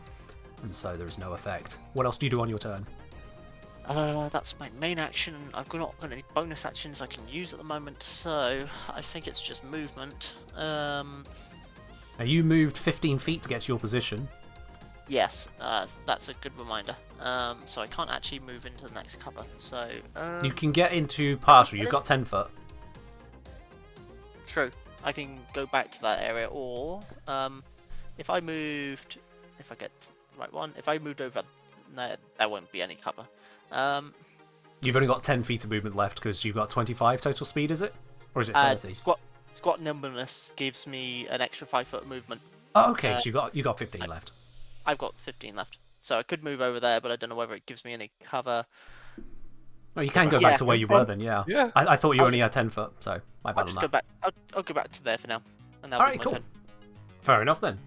And so there is no effect. What else do you do on your turn? That's my main action. I've not got any bonus actions I can use at the moment, so I think it's just movement. Now you moved 15 feet to get to your position. Yes, that's a good reminder. So I can't actually move into the next cover. So you can get into partial. You've got 10 foot. True. I can go back to that area, or if I get the right one, if I moved over, there won't be any cover. You've only got 10 feet of movement left because you've got 25 total speed, is it? Or is it 30? Squat nimbleness gives me an extra 5 foot movement. Oh, okay, so you got 15 left. I've got 15 left. So I could move over there, but I don't know whether it gives me any cover. Oh, you can go back to where you were then, yeah. Yeah. I thought you only had 10 foot, so my bad I'll on just that. go back. I'll go back to there for now, and that'll Alright, be my cool. turn. Fair enough then.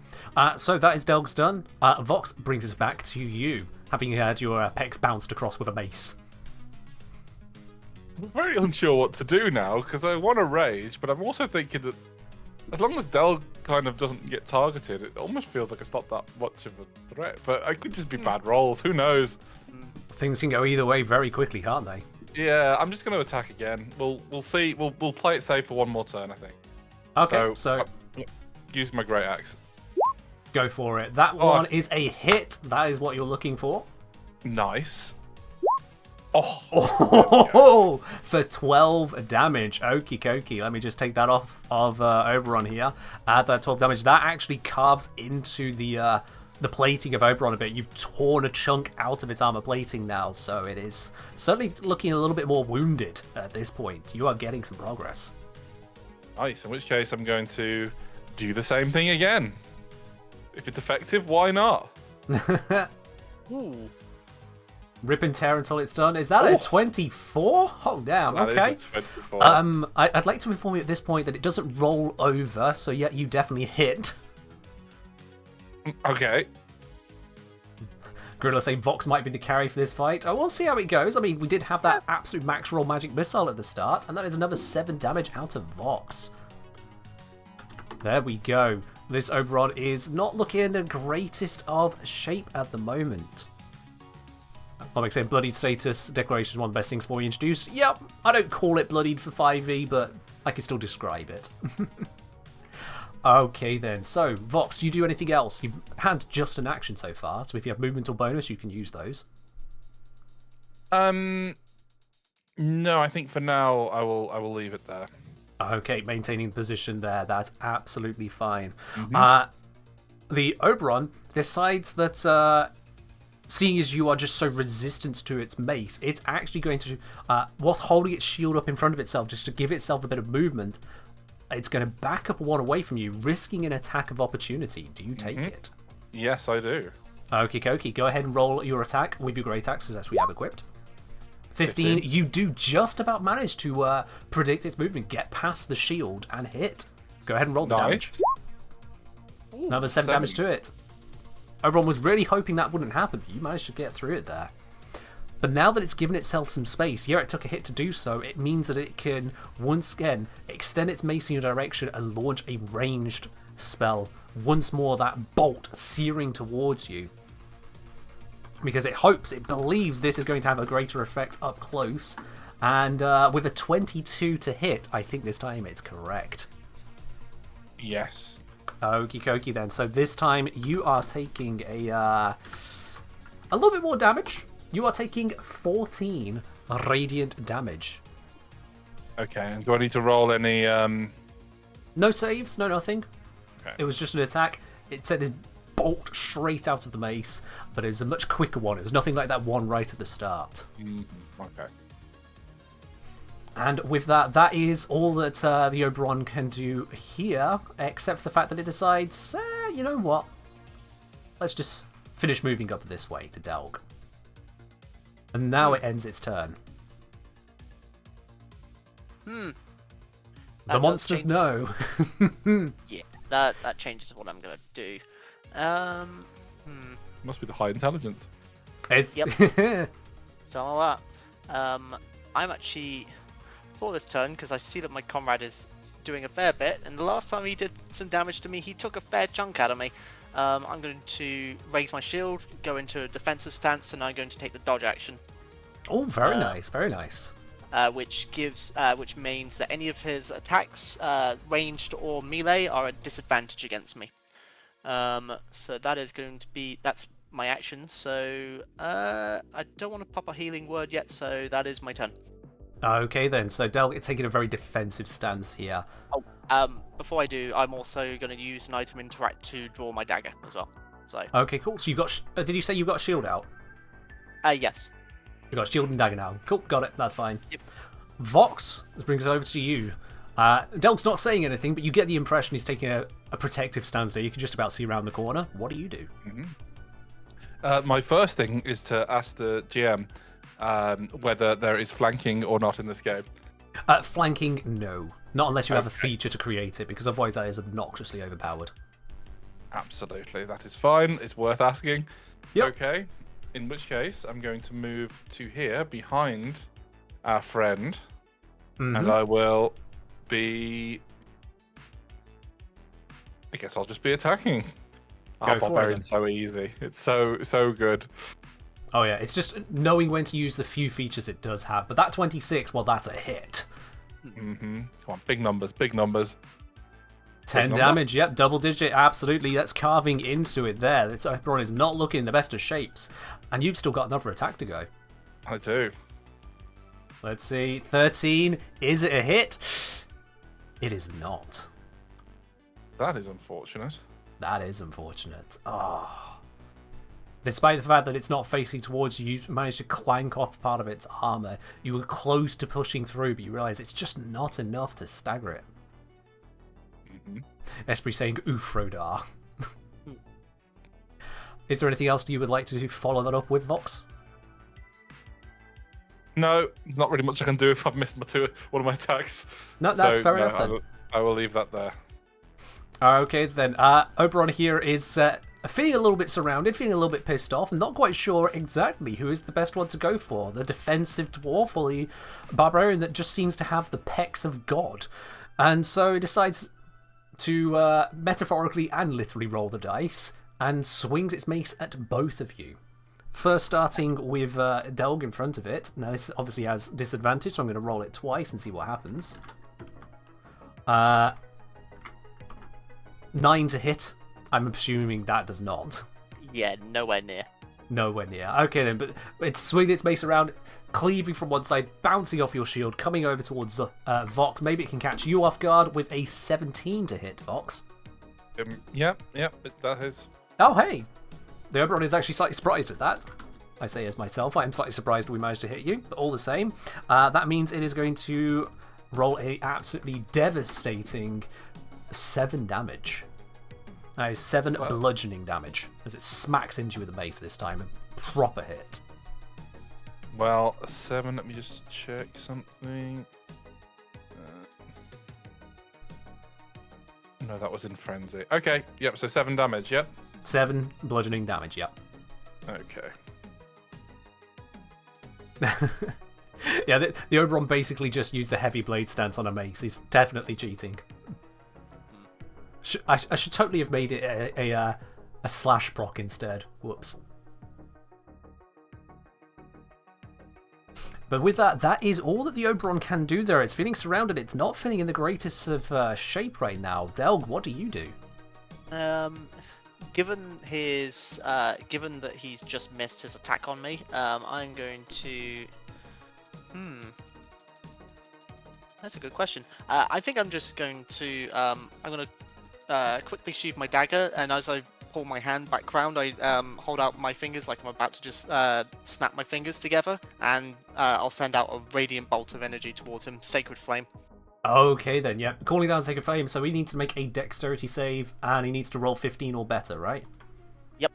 So that is Delg's done. Vox brings us back to you, having had your pecs bounced across with a mace. I'm very unsure what to do now because I want to rage, but I'm also thinking that as long as Del kind of doesn't get targeted, it almost feels like it's not that much of a threat. But it could just be bad rolls. Who knows? Things can go either way very quickly, can't they? Yeah, I'm just going to attack again. We'll see. We'll play it safe for one more turn, I think. Okay, so use my great axe. Go for it. That one is a hit. That is what you're looking for. Nice. Oh, for 12 damage. Okie dokie. Let me just take that off of Oberon here. That 12 damage. That actually carves into the plating of Oberon a bit. You've torn a chunk out of its armor plating now, so it is certainly looking a little bit more wounded at this point. You are getting some progress. Nice. In which case, I'm going to do the same thing again. If it's effective, why not? Ooh. Rip and tear until it's done. Is that a 24? Oh, damn. That Okay. is a 24. I'd like to inform you at this point that it doesn't roll over, so yeah, you definitely hit. Okay. Gorilla saying Vox might be the carry for this fight. Oh, we'll see how it goes. I mean, we did have that absolute max roll magic missile at the start, and that is another 7 damage out of Vox. There we go. This Oberon is not looking the greatest of shape at the moment. I'm saying bloodied status declaration is one of the best things for you introduced. Yep, I don't call it bloodied for 5e, but I can still describe it. Okay then, so Vox, do you do anything else? You've had just an action so far, so if you have movement or bonus, you can use those. No, I think for now I will leave it there. Okay, maintaining the position there, that's absolutely fine. Mm-hmm. The Oberon decides that seeing as you are just so resistant to its mace, it's actually going to, whilst holding its shield up in front of itself just to give itself a bit of movement, it's going to back up one away from you, risking an attack of opportunity. Do you take it? Yes, I do. Okie dokie, go ahead and roll your attack with your great axe, as we have equipped. 15, you do just about manage to predict its movement, get past the shield, and hit. Go ahead and roll the damage. Ooh, Another 7 damage to it. Oberon was really hoping that wouldn't happen, but you managed to get through it there. But now that it's given itself some space, yeah, it took a hit to do so, it means that it can, once again, extend its mace in your direction and launch a ranged spell. Once more, that bolt searing towards you. Because it believes this is going to have a greater effect up close. And with a 22 to hit, I think this time it's correct. Yes. Okie dokie then. So this time you are taking a little bit more damage. You are taking 14 radiant damage. Okay, and do I need to roll any... No saves, no nothing. Okay. It was just an attack. It sent this bolt straight out of the mace, but it was a much quicker one. It was nothing like that one right at the start. Okay. And with that, that is all that the Oberon can do here, except for the fact that it decides, you know what? Let's just finish moving up this way to Delg. And now it ends its turn. The monsters know. Yeah, that changes what I'm gonna do. Must be the high intelligence. It's Yep. It's all that. I'm actually for this turn because I see that my comrade is doing a fair bit, and the last time he did some damage to me, he took a fair chunk out of me. I'm going to raise my shield, go into a defensive stance, and I'm going to take the dodge action. Oh, very nice, very nice. Which means that any of his attacks, ranged or melee, are at disadvantage against me. So that is going to be that's my action. So I don't want to pop a healing word yet. So that is my turn. Okay then. So Del, it's taking a very defensive stance here. Oh, before I do, I'm also going to use an item interact to draw my dagger as well. So. Okay, cool. So you got? Did you say you got a shield out? Yes. You got a shield and dagger now. Cool, got it. That's fine. Yep. Vox, this brings us over to you. Delg's not saying anything, but you get the impression he's taking a protective stance there. You can just about see around the corner. What do you do? My first thing is to ask the GM, whether there is flanking or not in this game. Flanking, no. Not unless you have a feature to create it, because otherwise that is obnoxiously overpowered. Absolutely, that is fine. It's worth asking. Yep. Okay, in which case I'm going to move to here behind our friend, and I will be. I guess I'll just be attacking. Barbarian's so easy. It's so good. Oh yeah, it's just knowing when to use the few features it does have. But that 26, well, that's a hit. Come on, big numbers, big numbers. 10 damage, yep, double digit, absolutely. That's carving into it there. This Oberon is not looking in the best of shapes. And you've still got another attack to go. I do. Let's see, 13. Is it a hit? It is not. That is unfortunate. That is unfortunate. Oh. Despite the fact that it's not facing towards you, you managed to clank off part of its armor. You were close to pushing through, but you realize it's just not enough to stagger it. Esprit saying, oof, Rodar. Is there anything else you would like to follow that up with, Vox? No, there's not really much I can do if I've missed one of my attacks. No, that's fair enough then. I will leave that there. Okay, then. Oberon here is feeling a little bit surrounded, feeling a little bit pissed off, and not quite sure exactly who is the best one to go for. The defensive dwarf or the barbarian that just seems to have the pecs of God. And so he decides to metaphorically and literally roll the dice and swings its mace at both of you. First starting with Delg in front of it. Now this obviously has disadvantage, so I'm going to roll it twice and see what happens. 9 to hit. I'm assuming that does not. Yeah, nowhere near. Nowhere near. Okay then, but it's swinging its mace around, cleaving from one side, bouncing off your shield, coming over towards Vox. Maybe it can catch you off guard with a 17 to hit, Vox. Yep, that is. Oh, hey! The Oberon is actually slightly surprised at that. I say as myself, I am slightly surprised we managed to hit you, but all the same. That means it is going to roll a absolutely devastating 7 damage. That is 7 bludgeoning damage, as it smacks into you with the mace this time. A proper hit. Well, 7, let me just check something. No, that was in Frenzy. Okay, yep, so 7 damage, yep. 7 bludgeoning damage, yep. Okay. Yeah, the Oberon basically just used the heavy blade stance on a mace. He's definitely cheating. I should totally have made it a slash proc instead. Whoops. But with that, that is all that the Oberon can do there. It's feeling surrounded. It's not feeling in the greatest of shape right now. Delg, what do you do? Given that he's just missed his attack on me, I'm going to. That's a good question. I think I'm just going to. I'm going to quickly sheathe my dagger, and as I pull my hand back round, I hold out my fingers like I'm about to just snap my fingers together, and I'll send out a radiant bolt of energy towards him. Sacred Flame. Okay then, yeah. Calling down Sacred Flame, so he needs to make a dexterity save, and he needs to roll 15 or better, right? Yep.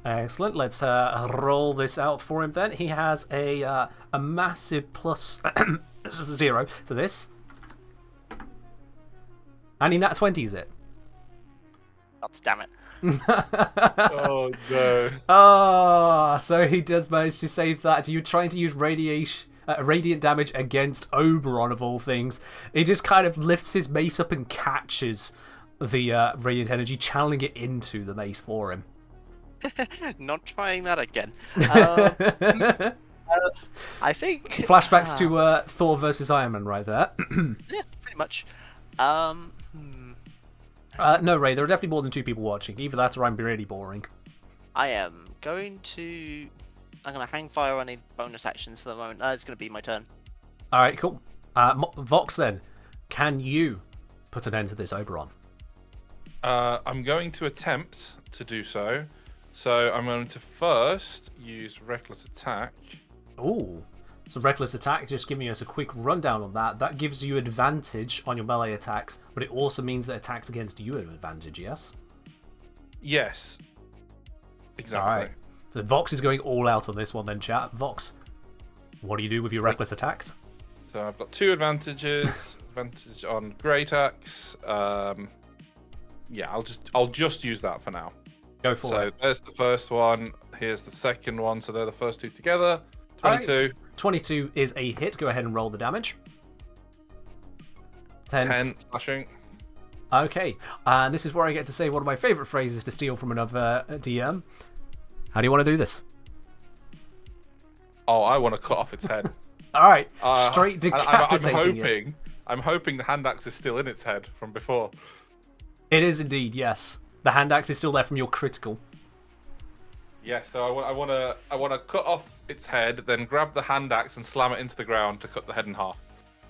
Excellent. Let's roll this out for him then. He has a massive plus 0 to this. And he nat 20s it. God damn it. Oh no. Oh, so he does manage to save that. You're trying to use radiant damage against Oberon of all things. He just kind of lifts his mace up and catches the radiant energy, channeling it into the mace for him. Not trying that again. I think flashbacks to Thor versus Iron Man right there. Yeah, pretty much. No, Ray, there are definitely more than 2 people watching. Either that or I'm really boring. I am going to. I'm going to hang fire on any bonus actions for the moment. It's going to be my turn. Alright, cool. Vox, then, can you put an end to this Oberon? I'm going to attempt to do so. So I'm going to first use Reckless Attack. Ooh. So Reckless Attack, just giving us a quick rundown on that. That gives you advantage on your melee attacks, but it also means that attacks against you have advantage, yes? Yes. Exactly. Alright. So Vox is going all out on this one then, chat. Vox, What do you do with your reckless attacks? So I've got 2 advantages. Advantage on great axe. Yeah, I'll just use that for now. Go for it. So there's the first one. Here's the second one. So they're the first 2 together. 22. Right. 22 is a hit. Go ahead and roll the damage. 10 slashing. Okay, and this is where I get to say one of my favourite phrases to steal from another DM. How do you want to do this? Oh, I want to cut off its head. All right, straight decapitating it. I'm hoping the hand axe is still in its head from before. It is indeed, yes. The hand axe is still there from your critical. Yeah, so I want to cut off its head, then grab the hand axe and slam it into the ground to cut the head in half.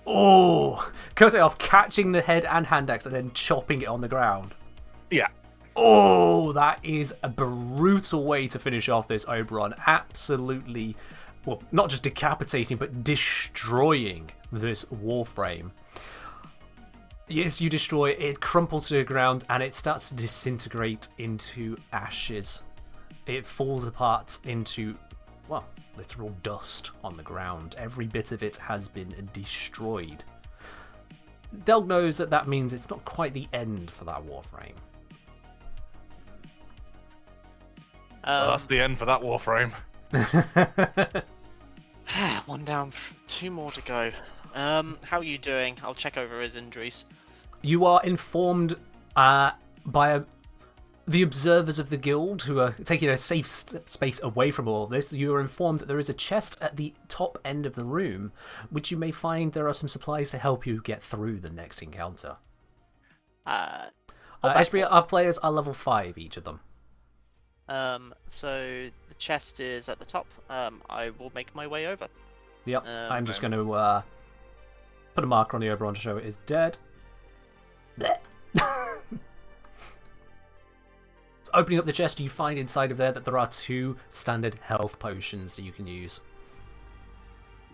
Oh, cut it off, catching the head and hand axe and then chopping it on the ground. Yeah. Oh, that is a brutal way to finish off this Oberon. Absolutely, well, not just decapitating, but destroying this Warframe. Yes, you destroy it, it crumples to the ground, and it starts to disintegrate into ashes. It falls apart into, well, literal dust on the ground. Every bit of it has been destroyed. Delg knows that that means it's not quite the end for that Warframe. Well, that's the end for that Warframe. 1 down, 2 more to go. How are you doing? I'll check over his injuries. You are informed by the observers of the guild who are taking a safe space away from all of this. You are informed that there is a chest at the top end of the room, which you may find there are some supplies to help you get through the next encounter. Esprit, our players are level 5, each of them. So the chest is at the top. I will make my way over. Yep, I'm just going to put a marker on the Oberon to show it is dead. Opening up the chest, you find inside of there that there are 2 standard health potions that you can use.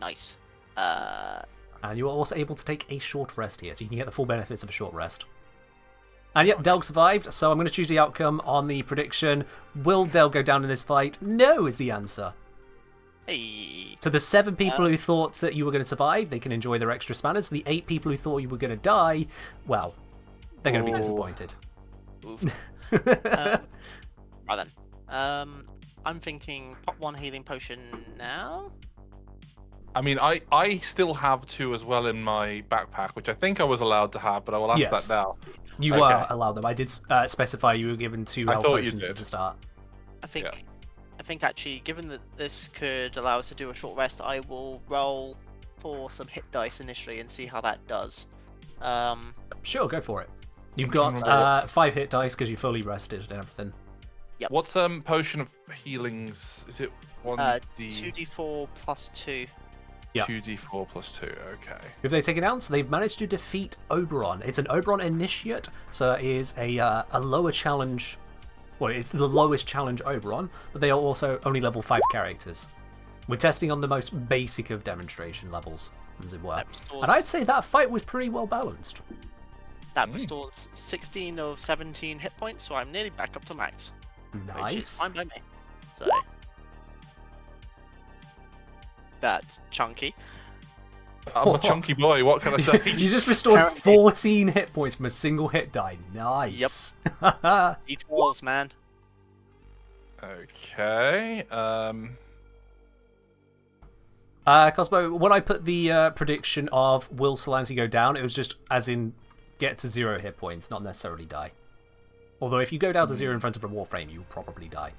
Nice. And you are also able to take a short rest here, so you can get the full benefits of a short rest. And yep, Delg survived, so I'm going to choose the outcome on the prediction. Will Delg go down in this fight? No is the answer. Hey. To the 7 people who thought that you were going to survive, they can enjoy their extra spanners. The 8 people who thought you were going to die, well, they're going to be disappointed. Oof. Right then. I'm thinking pop 1 healing potion now. I mean, I still have 2 as well in my backpack, which I think I was allowed to have, but I will ask that now. You were allowed them. I did specify you were given 2 health potions at the start. I think actually, given that this could allow us to do a short rest, I will roll for some hit dice initially and see how that does. Sure, go for it. You've got 5 hit dice because you fully rested and everything. Yep. What's potion of healings? Is it 1d? 2d4 plus 2. Yep. 2d4 plus 2, okay. If they take it down, so they've managed to defeat Oberon. It's an Oberon Initiate, so it is a lower challenge. Well, it's the lowest challenge Oberon, but they are also only level 5 characters. We're testing on the most basic of demonstration levels, as it were. And I'd say that fight was pretty well balanced. That restores 16 of 17 hit points, so I'm nearly back up to max. Nice. Which is fine by me. So that's chunky. I'm a chunky boy, what can I say? You just restored 14 hit points from a single hit die. Nice. Yep. D12s, man. Okay. Cosmo, when I put the prediction of will Solanzi go down, it was just as in get to 0 hit points, not necessarily die. Although if you go down to 0 in front of a Warframe, you'll probably die.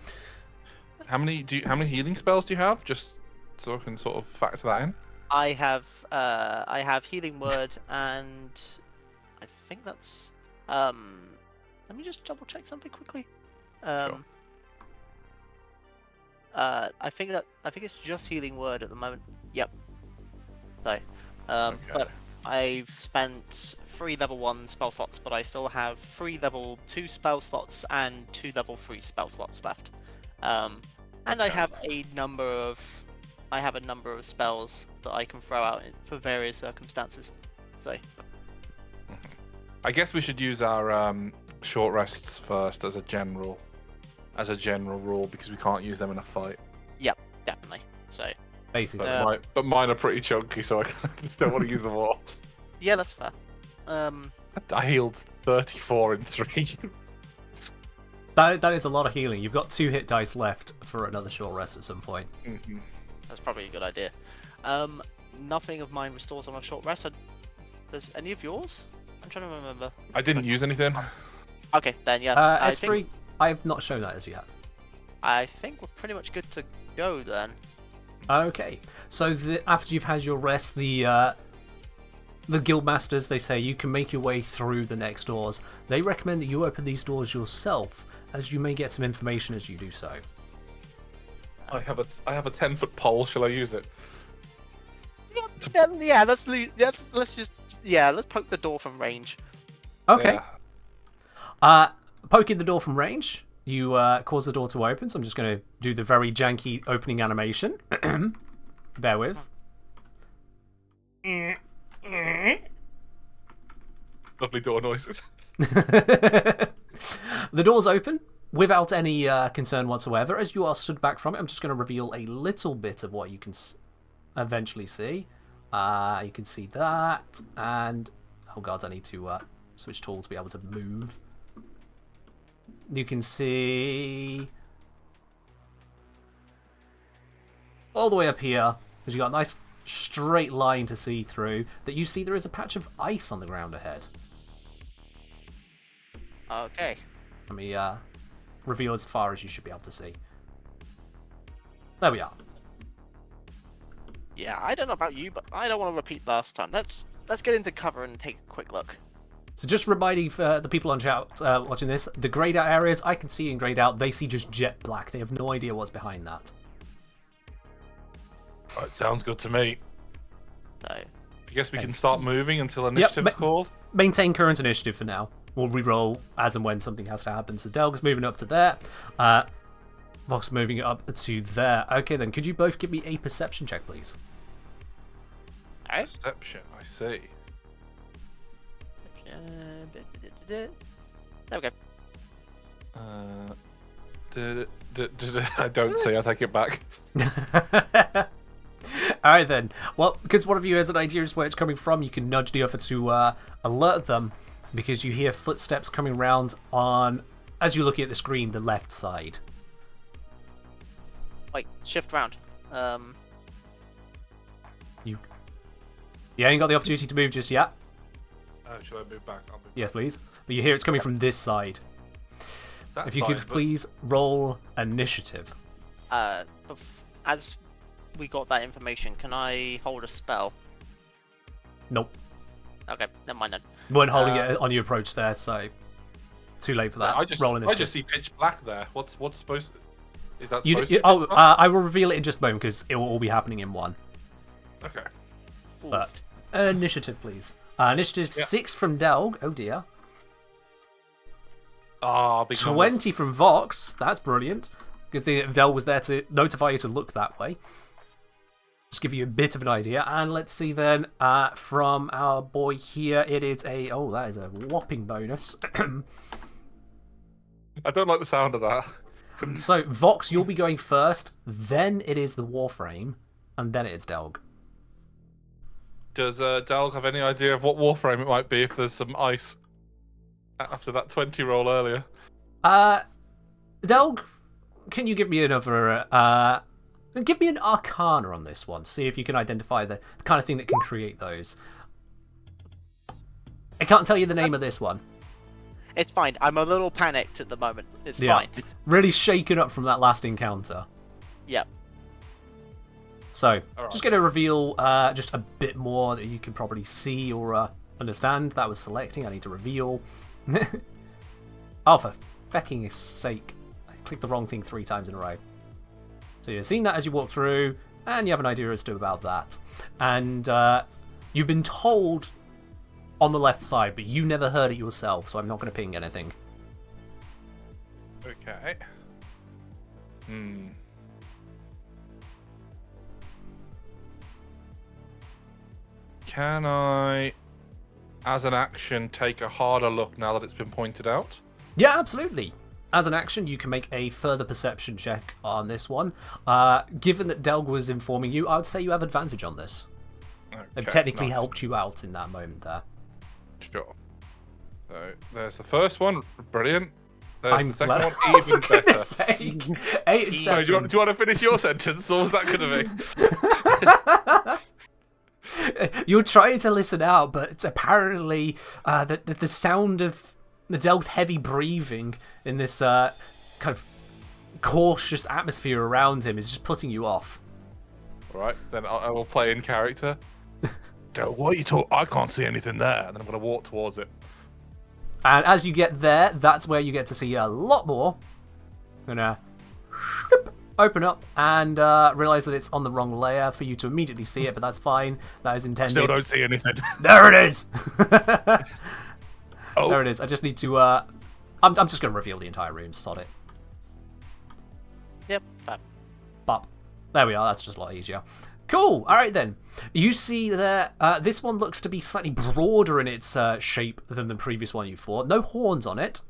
How many healing spells do you have? Just so I can sort of factor that in. I have healing word, and I think that's let me just double check something quickly. Sure. I think it's just healing word at the moment. Yep. So, but I've spent 3 level 1 spell slots, but I still have 3 level 2 spell slots and 2 level 3 spell slots left. And I have a number of spells that I can throw out for various circumstances. So, I guess we should use our short rests first as a general rule, because we can't use them in a fight. Yep, definitely. So, Basically. But mine are pretty chunky, so I just don't want to use them all. Yeah, that's fair. I healed 34 in 3. That is a lot of healing. You've got 2 hit dice left for another short rest at some point. That's probably a good idea. Nothing of mine restores on a short rest. Does any of yours? I'm trying to remember. I didn't use anything. Okay, then yeah. S3, I have not shown that as yet. I think we're pretty much good to go then. Okay, so after you've had your rest, the guildmasters, they say you can make your way through the next doors. They recommend that you open these doors yourself, as you may get some information as you do so. I have a 10-foot pole. Shall I use it? Yeah, let's poke the door from range. Okay. Poking the door from range, you cause the door to open. So I'm just going to do the very janky opening animation. Bear with. Lovely door noises. The door's open without any concern whatsoever. As you are stood back from it, I'm just going to reveal a little bit of what you can eventually see. You can see that, and oh god, I need to switch tool to be able to move. You can see all the way up here, because you've got a nice straight line to see through, that you see there is a patch of ice on the ground ahead. Okay. Let me reveal as far as you should be able to see. There we are. Yeah, I don't know about you, but I don't want to repeat last time. Let's get into cover and take a quick look. So just reminding the people on chat watching this, the grayed out areas, I can see in grayed out, they see just jet black. They have no idea what's behind that. Right, sounds good to me. So, I guess we can start moving until initiative's called. Maintain current initiative for now. We'll re-roll as and when something has to happen. So Delg's moving up to there. Vox moving up to there. Okay then, could you both give me a perception check, please? Perception, I see. There we go. I don't see. I take it back. Alright then. Well, because one of you has an idea as where it's coming from, you can nudge the other to alert them, because you hear footsteps coming round on, as you're looking at the screen, the left side. Wait, shift round. You ain't got the opportunity to move just yet. Should I move back? I'll move Yes, please. But you hear it's coming from this side. That's if you fine, could please roll initiative. As we got that information, can I hold a spell? Nope. Okay, never mind then. You weren't holding it on your approach there, so too late for that. I roll initiative. just see pitch black there. What's supposed to... Is that You, supposed you, to oh, I will reveal it in just a moment because it will all be happening in one. Okay. But initiative, please. Initiative 6 from Delg. Oh dear. Big 20 numbers. from Vox. That's brilliant. Good thing that Vel was there to notify you to look that way. Just give you a bit of an idea. And let's see then, from our boy here, it is a... Oh, that is a whopping bonus. I don't like the sound of that. So, Vox, you'll be going first. Then it is the Warframe. And then it is Delg. Does Delg have any idea of what Warframe it might be if there's some ice after that 20 roll earlier? Delg, can you give me another... give me an Arcana on this one. See if you can identify the kind of thing that can create those. I can't tell you the name of this one. It's fine. I'm a little panicked at the moment. It's Yeah. fine. Really shaken up from that last encounter. Yep. So, just going to reveal just a bit more that you can probably see or understand. That was selecting. I need to reveal. Oh, for fecking sake. I clicked the wrong thing 3 times in a row. So you're seeing that as you walk through, and you have an idea as to about that. And you've been told on the left side, but you never heard it yourself, so I'm not going to ping anything. Okay. Can I, as an action, take a harder look now that it's been pointed out? Yeah, absolutely. as an action, you can make a further perception check on this one. Given that Delg was informing you, I would say you have advantage on this. Okay, They've technically nice. helped you out in that moment there. Sure. So there's the first one, brilliant. There's I'm the second glad. one, even For goodness better. sake. 8 and 7. Sorry, do you want to finish your sentence, or was that going to be? You're trying to listen out, but it's apparently the sound of the Delg's heavy breathing in this kind of cautious atmosphere around him is just putting you off. All right, then I will play in character. Del, what are you talking? I can't see anything there. And then I'm going to walk towards it. And as you get there, that's where you get to see a lot more. I'm gonna open up and realize that it's on the wrong layer for you to immediately see it, but that's fine. That is intended. Still don't see anything. There it is. Oh. There it is. I just need to. I'm just gonna reveal the entire room. Sod it. Yep. Fab. Bop. There we are. That's just a lot easier. Cool. All right then. You see there. This one looks to be slightly broader in its shape than the previous one you fought. No horns on it,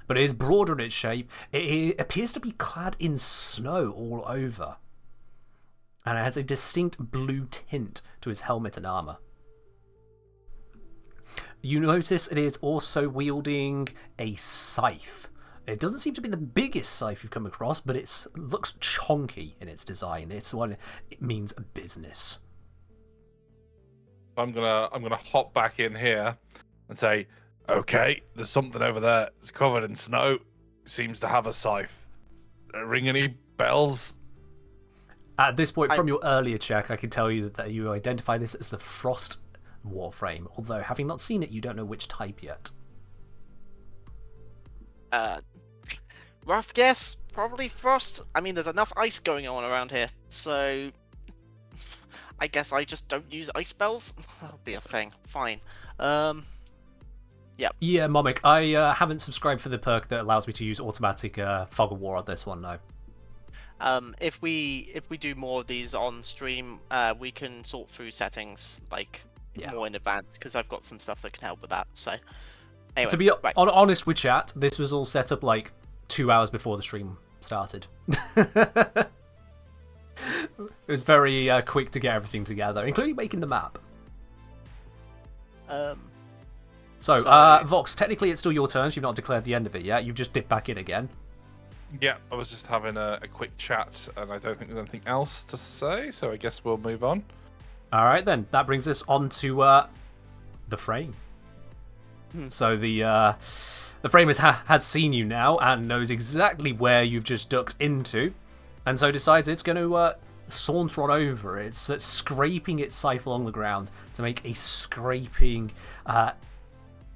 but it is broader in its shape. It appears to be clad in snow all over, and it has a distinct blue tint to its helmet and armor. You notice it is also wielding a scythe. It doesn't seem to be the biggest scythe you've come across, but it looks chonky in its design. It means business. I'm gonna hop back in here and say, okay, there's something over there. It's covered in snow. Seems to have a scythe. Ring any bells? At this point, from your earlier check, I can tell you that you identify this as the Frost Warframe, although having not seen it, you don't know which type yet. Rough guess, probably frost. I mean, there's enough ice going on around here, so I guess I just don't use ice spells. That'll be a thing. Fine. Yep. Yeah, Momic, I haven't subscribed for the perk that allows me to use automatic Fog of War on this one, no. If we do more of these on stream, we can sort through settings more in advance, because I've got some stuff that can help with that. So, anyway, to be honest with chat, this was all set up like 2 hours before the stream started. It was very quick to get everything together, including making the map. So, Vox, technically it's still your turn, so you've not declared the end of it yet. You've just dipped back in again. Yeah, I was just having a quick chat, and I don't think there's anything else to say, so I guess we'll move on. All right, then. That brings us on to the frame. So the frame has seen you now and knows exactly where you've just ducked into, and so decides it's going to saunter on over. It's scraping its scythe along the ground to make a scraping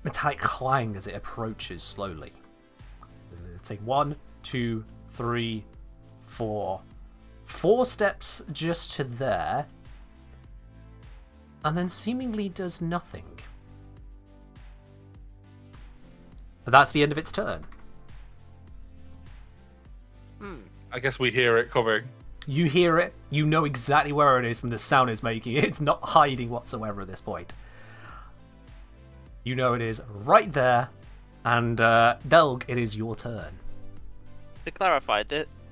metallic clang as it approaches slowly. Take 1, 2, 3, 4. 4 steps just to there, and then seemingly does nothing. That's the end of its turn. I guess we hear it coming. You hear it. You know exactly where it is from the sound it's making. It's not hiding whatsoever at this point. You know it is right there. And Delg, it is your turn. To clarify,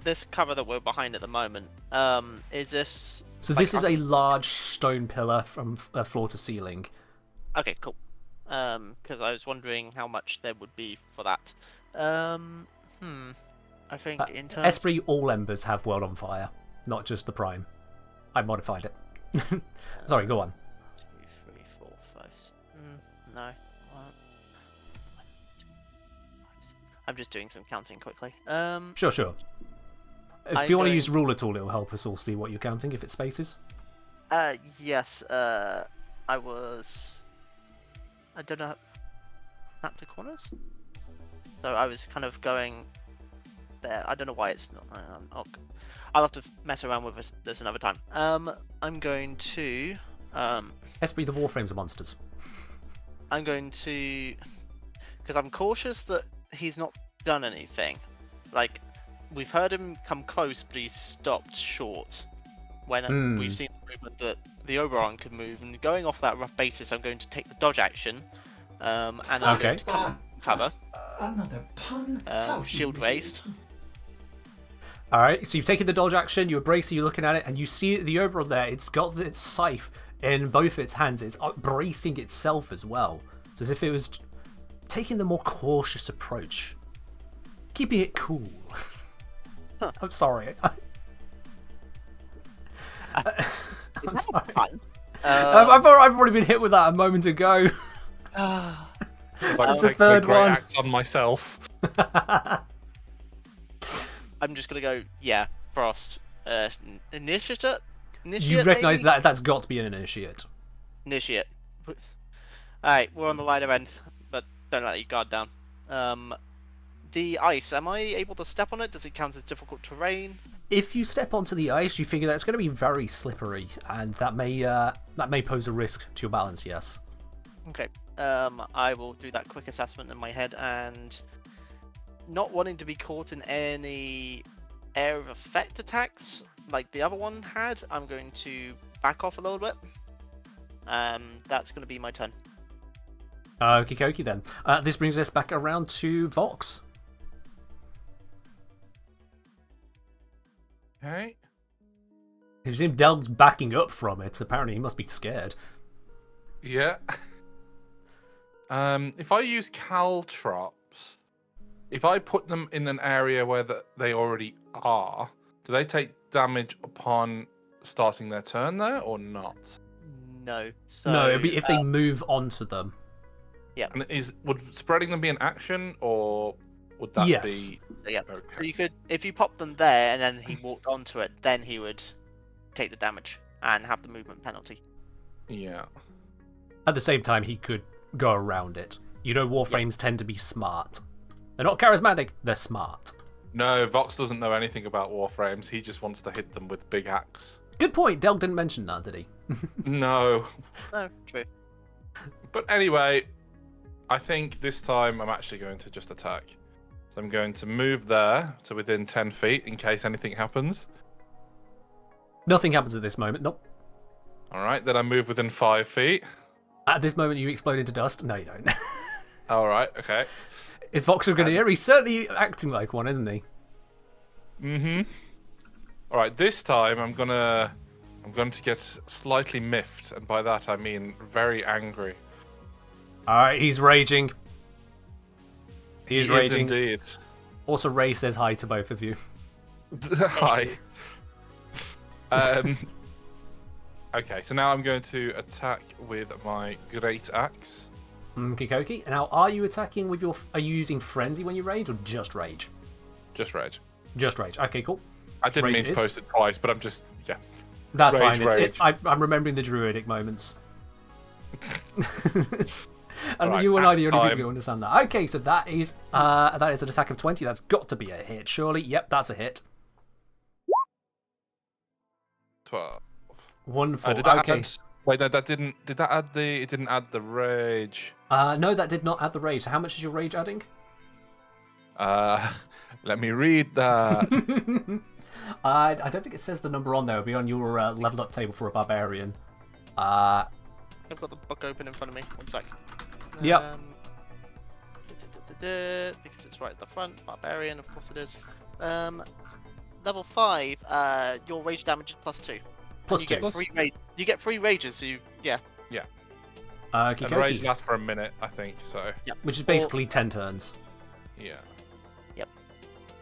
this cover that we're behind at the moment, is this... So this is a large stone pillar from floor to ceiling. Okay, cool. Because I was wondering how much there would be for that. I think in terms... Esprit, all embers have World on Fire, not just the Prime. I modified it. Sorry, go on. 2, 3, 4, 5... no. 1, 2, 5, I'm just doing some counting quickly. Sure. If you want to use ruler tool, it'll help us all see what you're counting if it's spaces. Yes. I don't know. Map to corners? So I was kind of going there. I don't know why it's not. I'll have to mess around with this another time. I'm going to... Esprit, the Warframes are monsters. I'm going to... Because I'm cautious that he's not done anything. Like, we've heard him come close, but he's stopped short. When we've seen the movement that the Oberon could move, and going off that rough basis, I'm going to take the dodge action, and I'm going to cover. Another pun. Shield raised. Alright, so you've taken the dodge action, you're bracing, you're looking at it, and you see the Oberon there, it's got its scythe in both its hands. It's bracing itself as well. It's as if it was taking the more cautious approach. Keeping it cool. I'm sorry. Is that a pun? I've already been hit with that a moment ago. That's the third one. Axe on myself. I'm just gonna go, yeah, Frost. Initiate? You recognise that that's got to be an initiate. Initiate. Alright, we're on the lighter end, but don't let your guard down. The ice, am I able to step on it? Does it count as difficult terrain? If you step onto the ice, you figure that it's going to be very slippery, and that may pose a risk to your balance, yes. Okay, I will do that quick assessment in my head, and not wanting to be caught in any area of effect attacks like the other one had, I'm going to back off a little bit. That's going to be my turn. Okie dokie then. This brings us back around to Vox. Okay. You've seen Delg's backing up from it. Apparently he must be scared. Yeah. If I use caltrops, if I put them in an area where they already are, do they take damage upon starting their turn there or not? No. So, no, it'd be if they move onto them. Yeah. And would spreading them be an action, or would that be? So, yeah. Okay. So you could, if you popped them there and then he walked onto it, then he would take the damage and have the movement penalty. Yeah. At the same time, he could go around it. You know, Warframes tend to be smart. They're not charismatic, they're smart. No, Vox doesn't know anything about Warframes. He just wants to hit them with big axe. Good point. Delg didn't mention that, did he? No. No, true. But anyway, I think this time I'm actually going to just attack. So I'm going to move there to within 10 feet in case anything happens. Nothing happens at this moment, nope. Alright, then I move within 5 feet. At this moment, you explode into dust? No, you don't. Alright, okay. Is Vox a grenadier? He's certainly acting like one, isn't he? Mm-hmm. Alright, this time I'm going to get slightly miffed, and by that I mean very angry. Alright, he's raging. He's raging. Indeed. Also, Ray says hi to both of you. Hi. Okay, so now I'm going to attack with my great axe. Kikoki. Now, are you attacking with your? Are you using frenzy when you rage, or just rage? Just rage. Just rage. Okay, cool. I didn't mean to post it twice, but I'm just That's rage, fine. I'm remembering the druidic moments. And right, you and I, the axe only people time. who understand that. Okay, so that is an attack of 20. That's got to be a hit, surely. Yep, that's a hit. 12. Wonderful. Did that okay. add, wait, no, that didn't. Did that add the? It didn't add the rage. No, that did not add the rage. So how much is your rage adding? Let me read that. I don't think it says the number on there. It'll be on your leveled up table for a barbarian. I've got the book open in front of me. One sec. Yep. Because it's right at the front. Barbarian, of course it is. Level 5, your rage damage is +2. Plus you 2. Get you get 3 rages, so yeah. Yeah. And rage lasts for a minute, I think, so. Yep. Which is basically 10 turns. Yeah. Yep.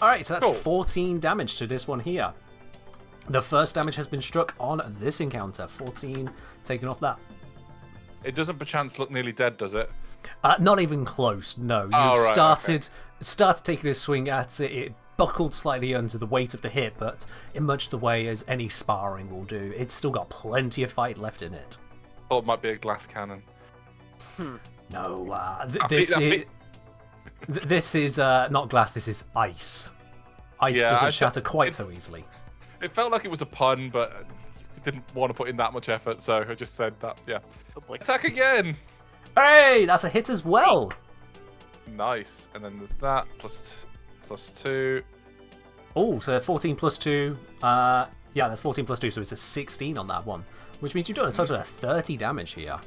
Alright, so that's Cool. 14 damage to this one here. The first damage has been struck on this encounter. 14 taken off that. It doesn't perchance look nearly dead, does it? Not even close, no. You've right, started taking a swing at it. It buckled slightly under the weight of the hit, but in much the way as any sparring will do, it's still got plenty of fight left in it. Thought it might be a glass cannon. No, this is not glass, this is ice. Ice doesn't shatter quite so easily. It felt like it was a pun, but I didn't want to put in that much effort, so I just said that, yeah. Oh boy. Attack again! Hey, that's a hit as well. Nice. And then there's that, plus 2. Oh, so 14 plus 2. Yeah, that's 14 plus 2, so it's a 16 on that one. Which means you've done a total of 30 damage here.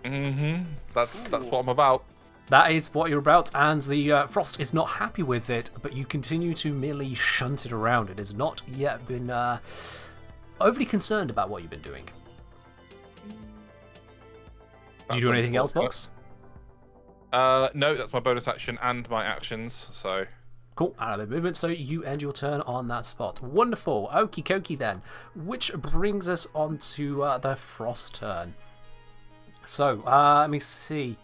Mm-hmm. That's what I'm about. That is what you're about, and the Frost is not happy with it, but you continue to merely shunt it around. It has not yet been overly concerned about what you've been doing. Do you do anything else, Vox? No, that's my bonus action and my actions, so... Cool, out of the movement, so you end your turn on that spot. Wonderful, okie dokie then. Which brings us on to the Frost turn. So, let me see.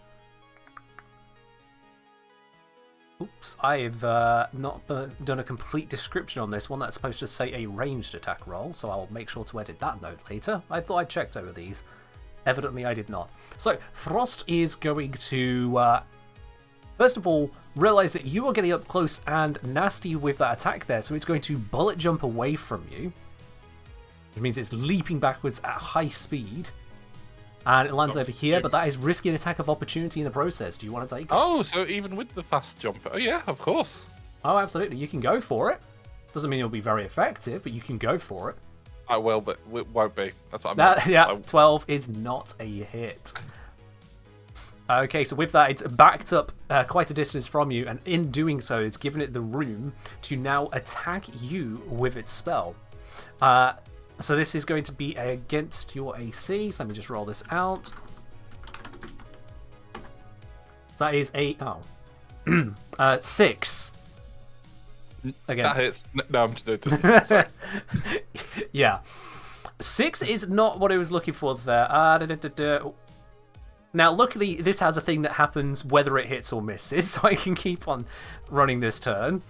Oops, I've not done a complete description on this one. That's supposed to say a ranged attack roll, so I'll make sure to edit that note later. I thought I checked over these. Evidently I did not. So, Frost is going to, first of all, realize that you are getting up close and nasty with that attack there, so it's going to bullet jump away from you. Which means it's leaping backwards at high speed. And it lands over here, but that is risking an attack of opportunity in the process. Do you want to take it? Oh, so even with the fast jump. Oh, yeah, of course. Oh, absolutely. You can go for it. Doesn't mean it'll be very effective, but you can go for it. I will, but it won't be. That's what I meant. Yeah, 12 is not a hit. Okay, so with that, it's backed up quite a distance from you, and in doing so, it's given it the room to now attack you with its spell. So this is going to be against your AC, so let me just roll this out. That is a 6. Against. That hits. No, I'm just sorry. Yeah. 6 is not what I was looking for there. Now, luckily, this has a thing that happens whether it hits or misses, so I can keep on running this turn.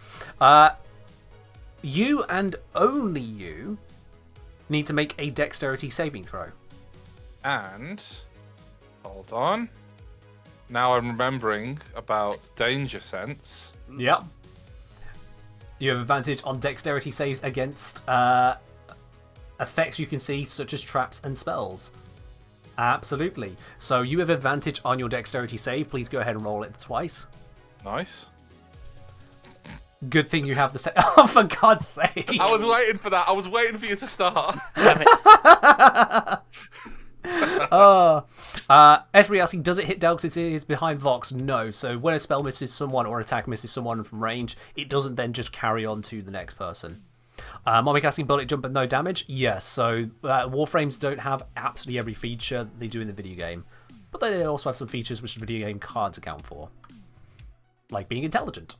You and only you need to make a dexterity saving throw. And hold on. Now I'm remembering about danger sense. Yep. You have advantage on dexterity saves against effects you can see, such as traps and spells. Absolutely. So you have advantage on your dexterity save. Please go ahead and roll it twice. Nice. Good thing you have the Oh, for God's sake! I was waiting for that. I was waiting for you to start. Esri asking, does it hit Delx? It is behind Vox. No. So when a spell misses someone or attack misses someone from range, it doesn't then just carry on to the next person. Mommy casting bullet jump but no damage. Yes. So Warframes don't have absolutely every feature they do in the video game, but they also have some features which the video game can't account for, like being intelligent.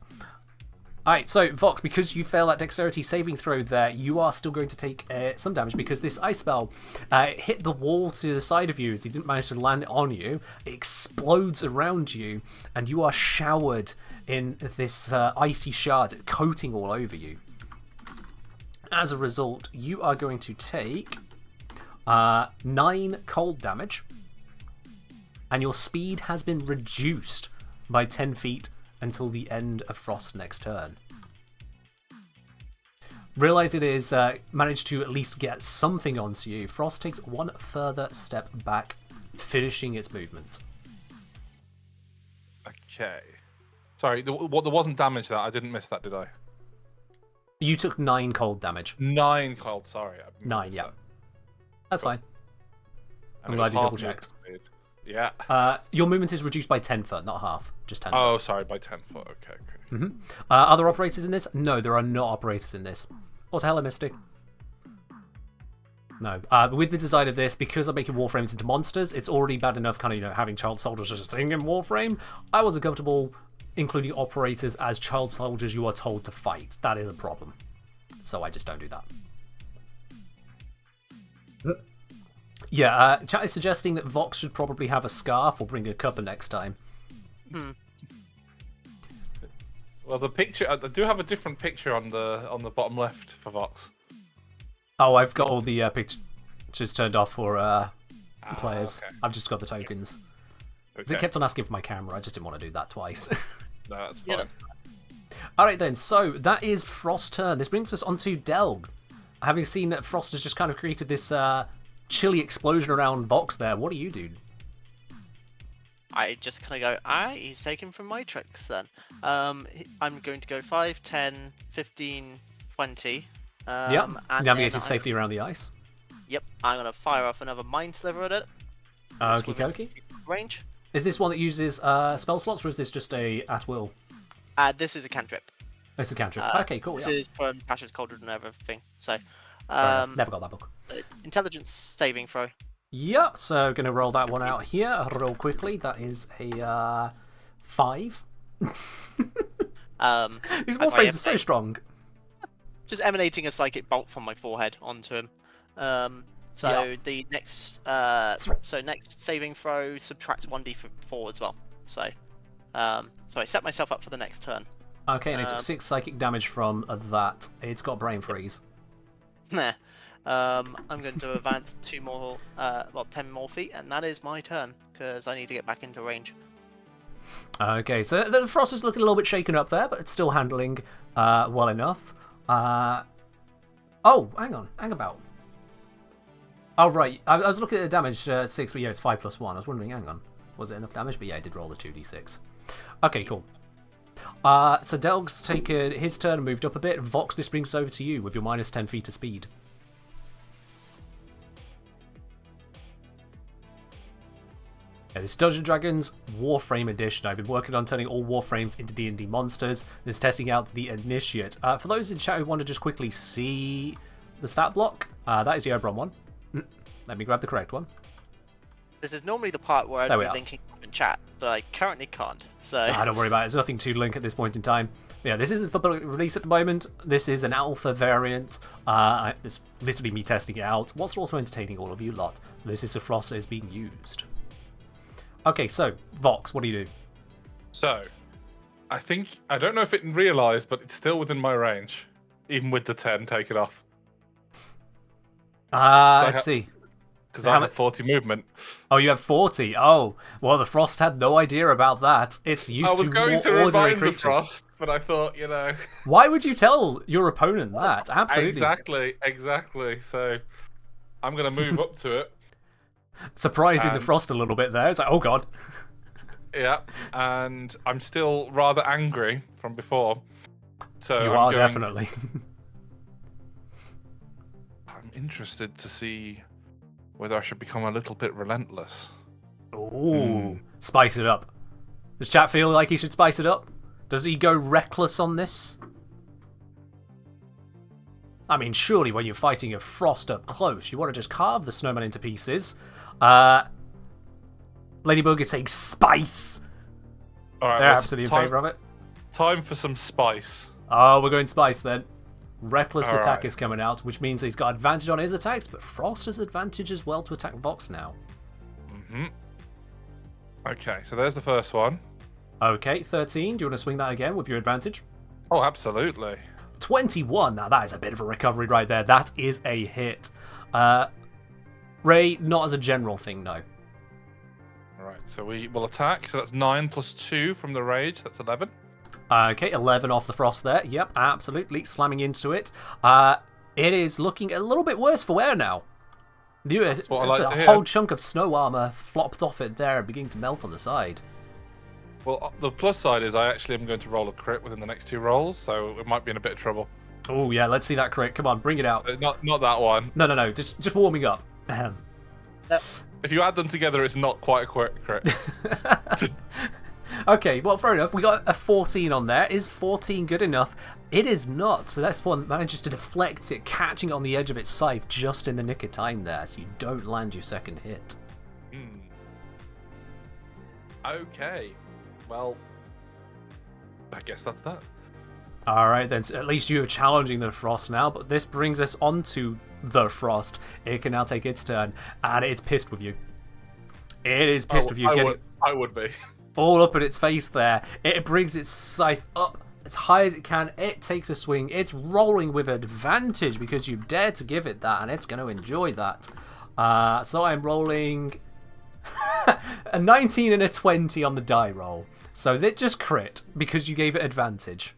Alright, so Vox, because you fail that dexterity saving throw there, you are still going to take some damage because this ice spell hit the wall to the side of you as it didn't manage to land on you. It explodes around you, and you are showered in this icy shards, coating all over you. As a result, you are going to take 9 cold damage, and your speed has been reduced by 10 feet until the end of Frost's next turn. Realize it is managed to at least get something onto you. Frost takes one further step back, finishing its movement. Okay. Sorry, there wasn't damage there. I didn't miss that, did I? You took 9 cold damage. 9 cold, sorry. 9, yeah. That's fine. And I'm glad you double checked. Yeah. Your movement is reduced by 10 foot, not half. Just 10 foot. Oh, sorry, by 10 foot. Okay. Other operators in this? No, there are no operators in this. What's Hello Mystic? No. With the design of this, because I'm making Warframes into monsters, it's already bad enough kind of, having child soldiers as a thing in Warframe. I wasn't comfortable including operators as child soldiers you are told to fight. That is a problem. So I just don't do that. Yeah, chat is suggesting that Vox should probably have a scarf or bring a cuppa next time. Well, the picture, I do have a different picture on the bottom left for Vox. Oh, I've got all the pictures turned off for players. Okay. I've just got the tokens. Okay. It kept on asking for my camera. I just didn't want to do that twice. No, that's fine. Alright then, so that is Frost's turn. This brings us on to Delg. Having seen that Frost has just kind of created this chilly explosion around Vox there, what do you do? I just kind of go, he's taken from my tricks then. I'm going to go 5, 10, 15, 20. Yep, navigated safely around the ice. Yep, I'm going to fire off another Mind Sliver at it. Okie dokie. Range. Is this one that uses spell slots, or is this just a at will? This is a cantrip. It's a cantrip. Okay, cool. This Yeah. is from Passion's Cauldron and everything. So, Never got that book. intelligence saving throw. Yeah, so going to roll that one out here real quickly. That is a 5. These Warframes are so strong. Just emanating a psychic bolt from my forehead onto him. The next, next saving throw subtracts 1d4 as well. So I set myself up for the next turn. Okay, and it took 6 psychic damage from that. It's got brain freeze. Nah. I'm going to advance 10 more feet, and that is my turn because I need to get back into range. Okay, so the frost is looking a little bit shaken up there, but it's still handling well enough. Oh, hang about. Oh, right. I was looking at the damage 6, but yeah, it's 5 plus 1. I was wondering, hang on. Was it enough damage? But yeah, I did roll the 2d6. Okay, cool. So Delg's taken his turn and moved up a bit. Vox, this brings us over to you with your minus 10 feet of speed. Yeah, this is Dungeons & Dragons Warframe Edition. I've been working on turning all Warframes into D&D monsters. This is testing out the Initiate. For those in chat who want to just quickly see the stat block, that is the Oberon one. Let me grab the correct one. This is normally the part where I'd be linking up in chat, but I currently can't. So don't worry about it. There's nothing to link at this point in time. Yeah, this isn't for public release at the moment. This is an alpha variant. It's literally me testing it out, whilst also entertaining all of you lot. This is the frost that is being used. Okay, so Vox, what do you do? So, I don't know if it realised, but it's still within my range, even with the 10 taken off. Let's see. Because I have 40 movement. Oh, you have 40. Oh, well, the frost had no idea about that. It's used to more ordinary creatures. The frost, but I thought, Why would you tell your opponent that? Absolutely. Exactly. So, I'm going to move up to it. Surprising the frost a little bit there. It's like, oh god. Yeah, and I'm still rather angry from before. So you are definitely. I'm interested to see whether I should become a little bit relentless. Ooh, spice it up. Does chat feel like he should spice it up? Does he go reckless on this? I mean, surely when you're fighting a frost up close, you want to just carve the snowman into pieces. Ladybug is saying spice. All right, they're absolutely in favour of it. Time for some spice. Oh, we're going spice then. Reckless attack is coming out, which means he's got advantage on his attacks, but Frost has advantage as well to attack Vox now. Okay, so there's the first one. Okay, 13. Do you want to swing that again with your advantage? Oh, absolutely. 21. Now that is a bit of a recovery right there. That is a hit. Ray, not as a general thing, no. Alright, so we will attack. So that's 9 plus 2 from the rage. That's 11. Okay, 11 off the frost there. Yep, absolutely. Slamming into it. It is looking a little bit worse for wear now. It's a whole chunk of snow armor flopped off it there, beginning to melt on the side. Well, the plus side is I actually am going to roll a crit within the next 2 rolls, so it might be in a bit of trouble. Oh yeah, let's see that crit. Come on, bring it out. Not that one. No. Just warming up. If you add them together, it's not quite a quick crit. Okay, well, fair enough. We got a 14 on there. Is 14 good enough? It is not. So that's one manages to deflect it, catching on the edge of its scythe just in the nick of time there, so you don't land your second hit. Okay. Well, I guess that's that. Alright then, so at least you're challenging the Frost now, but this brings us on to the Frost. It can now take its turn, and it's pissed with you. It is pissed with you. I would be. All up in its face there. It brings its scythe up as high as it can. It takes a swing. It's rolling with advantage because you've dared to give it that, and it's going to enjoy that. So I'm rolling a 19 and a 20 on the die roll. So that just crit because you gave it advantage.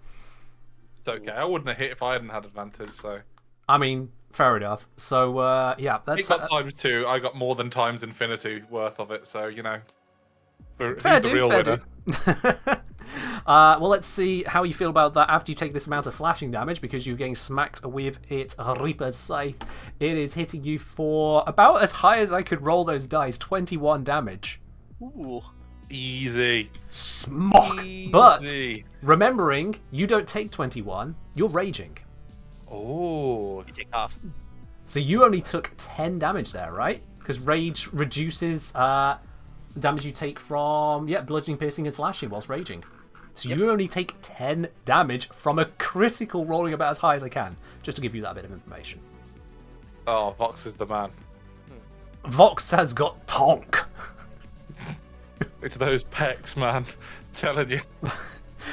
It's okay. I wouldn't have hit if I hadn't had advantage, so... I mean, fair enough. So, yeah, that's... It got times 2. I got more than times infinity worth of it, so, you know... He's the real winner. Well, let's see how you feel about that after you take this amount of slashing damage, because you're getting smacked with its Reaper's Scythe. It is hitting you for about as high as I could roll those dice, 21 damage. Ooh. Easy. Smock. Easy. But remembering, you don't take 21. You're raging. Oh. You take half. So you only took 10 damage there, right? Because rage reduces damage you take from bludgeoning, piercing, and slashing whilst raging. So you only take 10 damage from a critical rolling about as high as I can, just to give you that bit of information. Oh, Vox is the man. Vox has got tonk. It's those pecs, man. Telling you.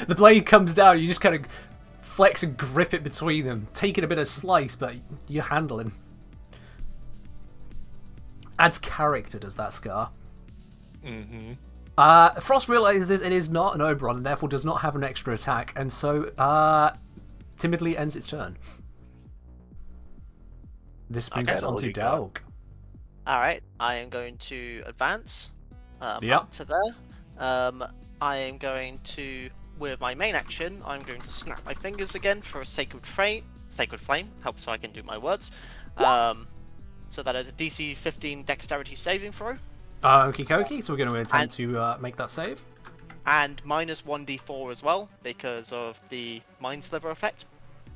The blade comes down, you just kind of flex and grip it between them, taking a bit of slice, but you handle him. Adds character, does that scar. Mm-hmm. Frost realizes it is not an Oberon and therefore does not have an extra attack, and so timidly ends its turn. This brings us on to Daug. Alright, I am going to advance up to there. I am going to, with my main action, I'm going to snap my fingers again for a Sacred Flame. Helps so I can do my words. So that is a DC 15 Dexterity saving throw. Okie dokie, so we're going to attempt to make that save. And minus 1d4 as well, because of the Mind Sliver effect.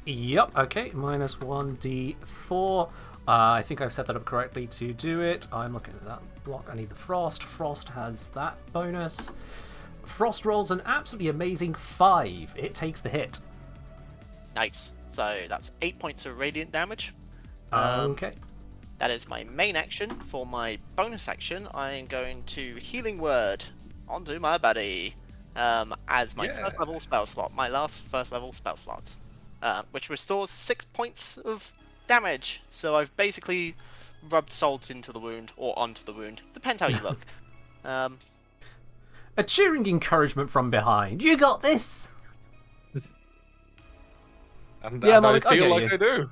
Yep, okay, minus 1d4. I think I've set that up correctly to do it. I'm looking at that block. I need the Frost. Frost has that bonus. Frost rolls an absolutely amazing 5. It takes the hit. Nice. So that's 8 points of radiant damage. Okay. That is my main action. For my bonus action, I am going to Healing Word onto my buddy as my first level spell slot, my last first level spell slot, which restores 6 points of damage. So I've basically rubbed salt into the wound or onto the wound. Depends how you look. A cheering encouragement from behind. You got this. And Momic, I feel like I do.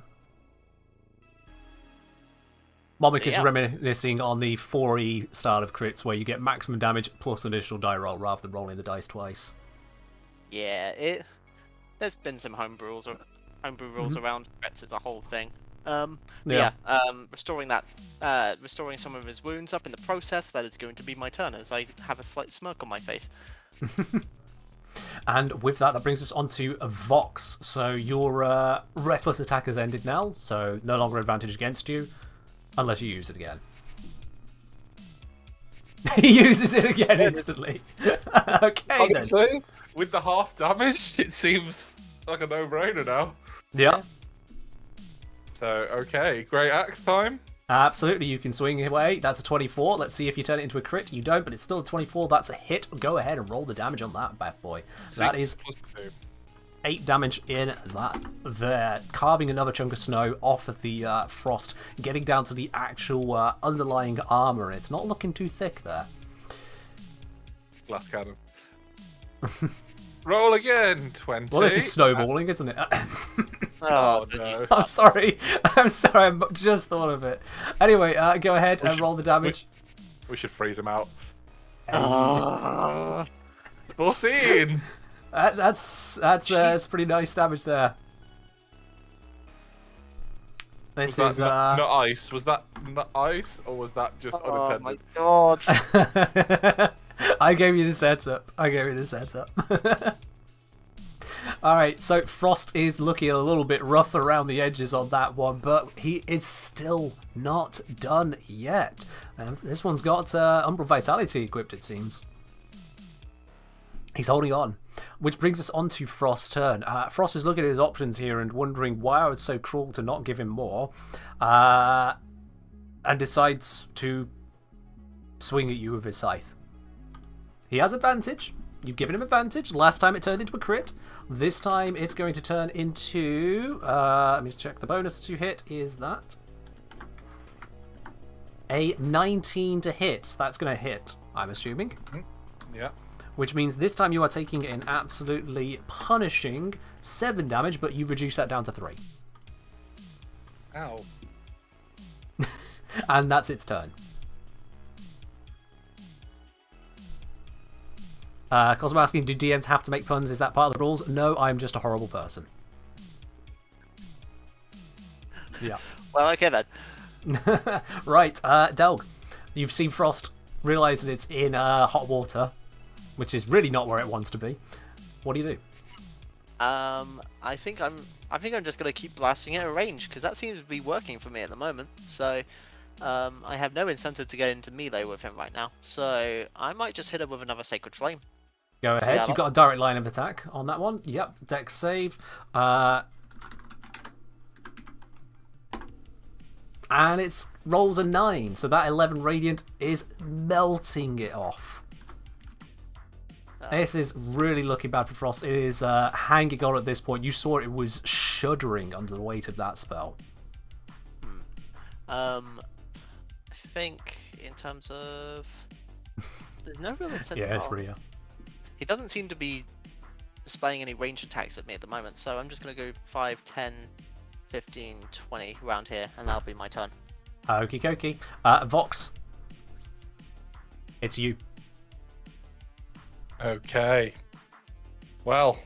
Momic is reminiscing on the 4E style of crits where you get maximum damage plus an additional die roll rather than rolling the dice twice. Yeah, there's been some homebrew rules around crits as a whole thing. Restoring some of his wounds up in the process, that is going to be my turn as I have a slight smirk on my face. And with that brings us on to Vox. So your reckless attack has ended now, so no longer advantage against you. Unless you use it again. He uses it again instantly. Okay, honestly, then. With the half damage, it seems like a no-brainer now. Yeah. So, okay, great axe time. Absolutely, you can swing away. That's a 24. Let's see if you turn it into a crit. You don't, but it's still a 24. That's a hit. Go ahead and roll the damage on that bad boy. That is 8 damage in that there. Carving another chunk of snow off of the Frost, getting down to the actual underlying armor. It's not looking too thick there. Glass cannon. Roll again, 20. Well, this is snowballing, isn't it? Oh, no. I'm sorry. I just thought of it. Anyway, go ahead and roll the damage. We should freeze him out. 14! That's pretty nice damage there. This is not ice. Was that not ice, or was that just unintended? Oh my god! I gave you the setup. Alright, so Frost is looking a little bit rough around the edges on that one, but he is still not done yet. This one's got Umbral Vitality equipped, it seems. He's holding on. Which brings us on to Frost's turn. Frost is looking at his options here and wondering why I was so cruel to not give him more. And decides to swing at you with his scythe. He has advantage. You've given him advantage. Last time it turned into a crit. This time it's going to turn into... let me just check the bonus to hit. Is that a 19 to hit? That's going to hit, I'm assuming. Yeah. Which means this time you are taking an absolutely punishing 7 damage, but you reduce that down to 3. Ow. And that's its turn. Cosmo asking, do DMs have to make puns? Is that part of the rules? No, I'm just a horrible person. Yeah. Well, okay then. Right, Delg. You've seen Frost realise that it's in hot water. which is really not where it wants to be. What do you do? I think I'm just gonna keep blasting it at range because that seems to be working for me at the moment. So, I have no incentive to get into melee with him right now. So I might just hit him with another Sacred Flame. Go ahead. You've got a direct line of attack on that one. Yep. Dex save. And it rolls a 9, so that 11 radiant is melting it off. This is really looking bad for Frost. It is hanging on at this point. You saw it was shuddering under the weight of that spell. I think in terms of... There's no real incentive. Yeah, it's real. He doesn't seem to be displaying any range attacks at me at the moment, so I'm just going to go 5, 10, 15, 20 around here, and that'll be my turn. Okie dokie. Vox, it's you. Okay. Well,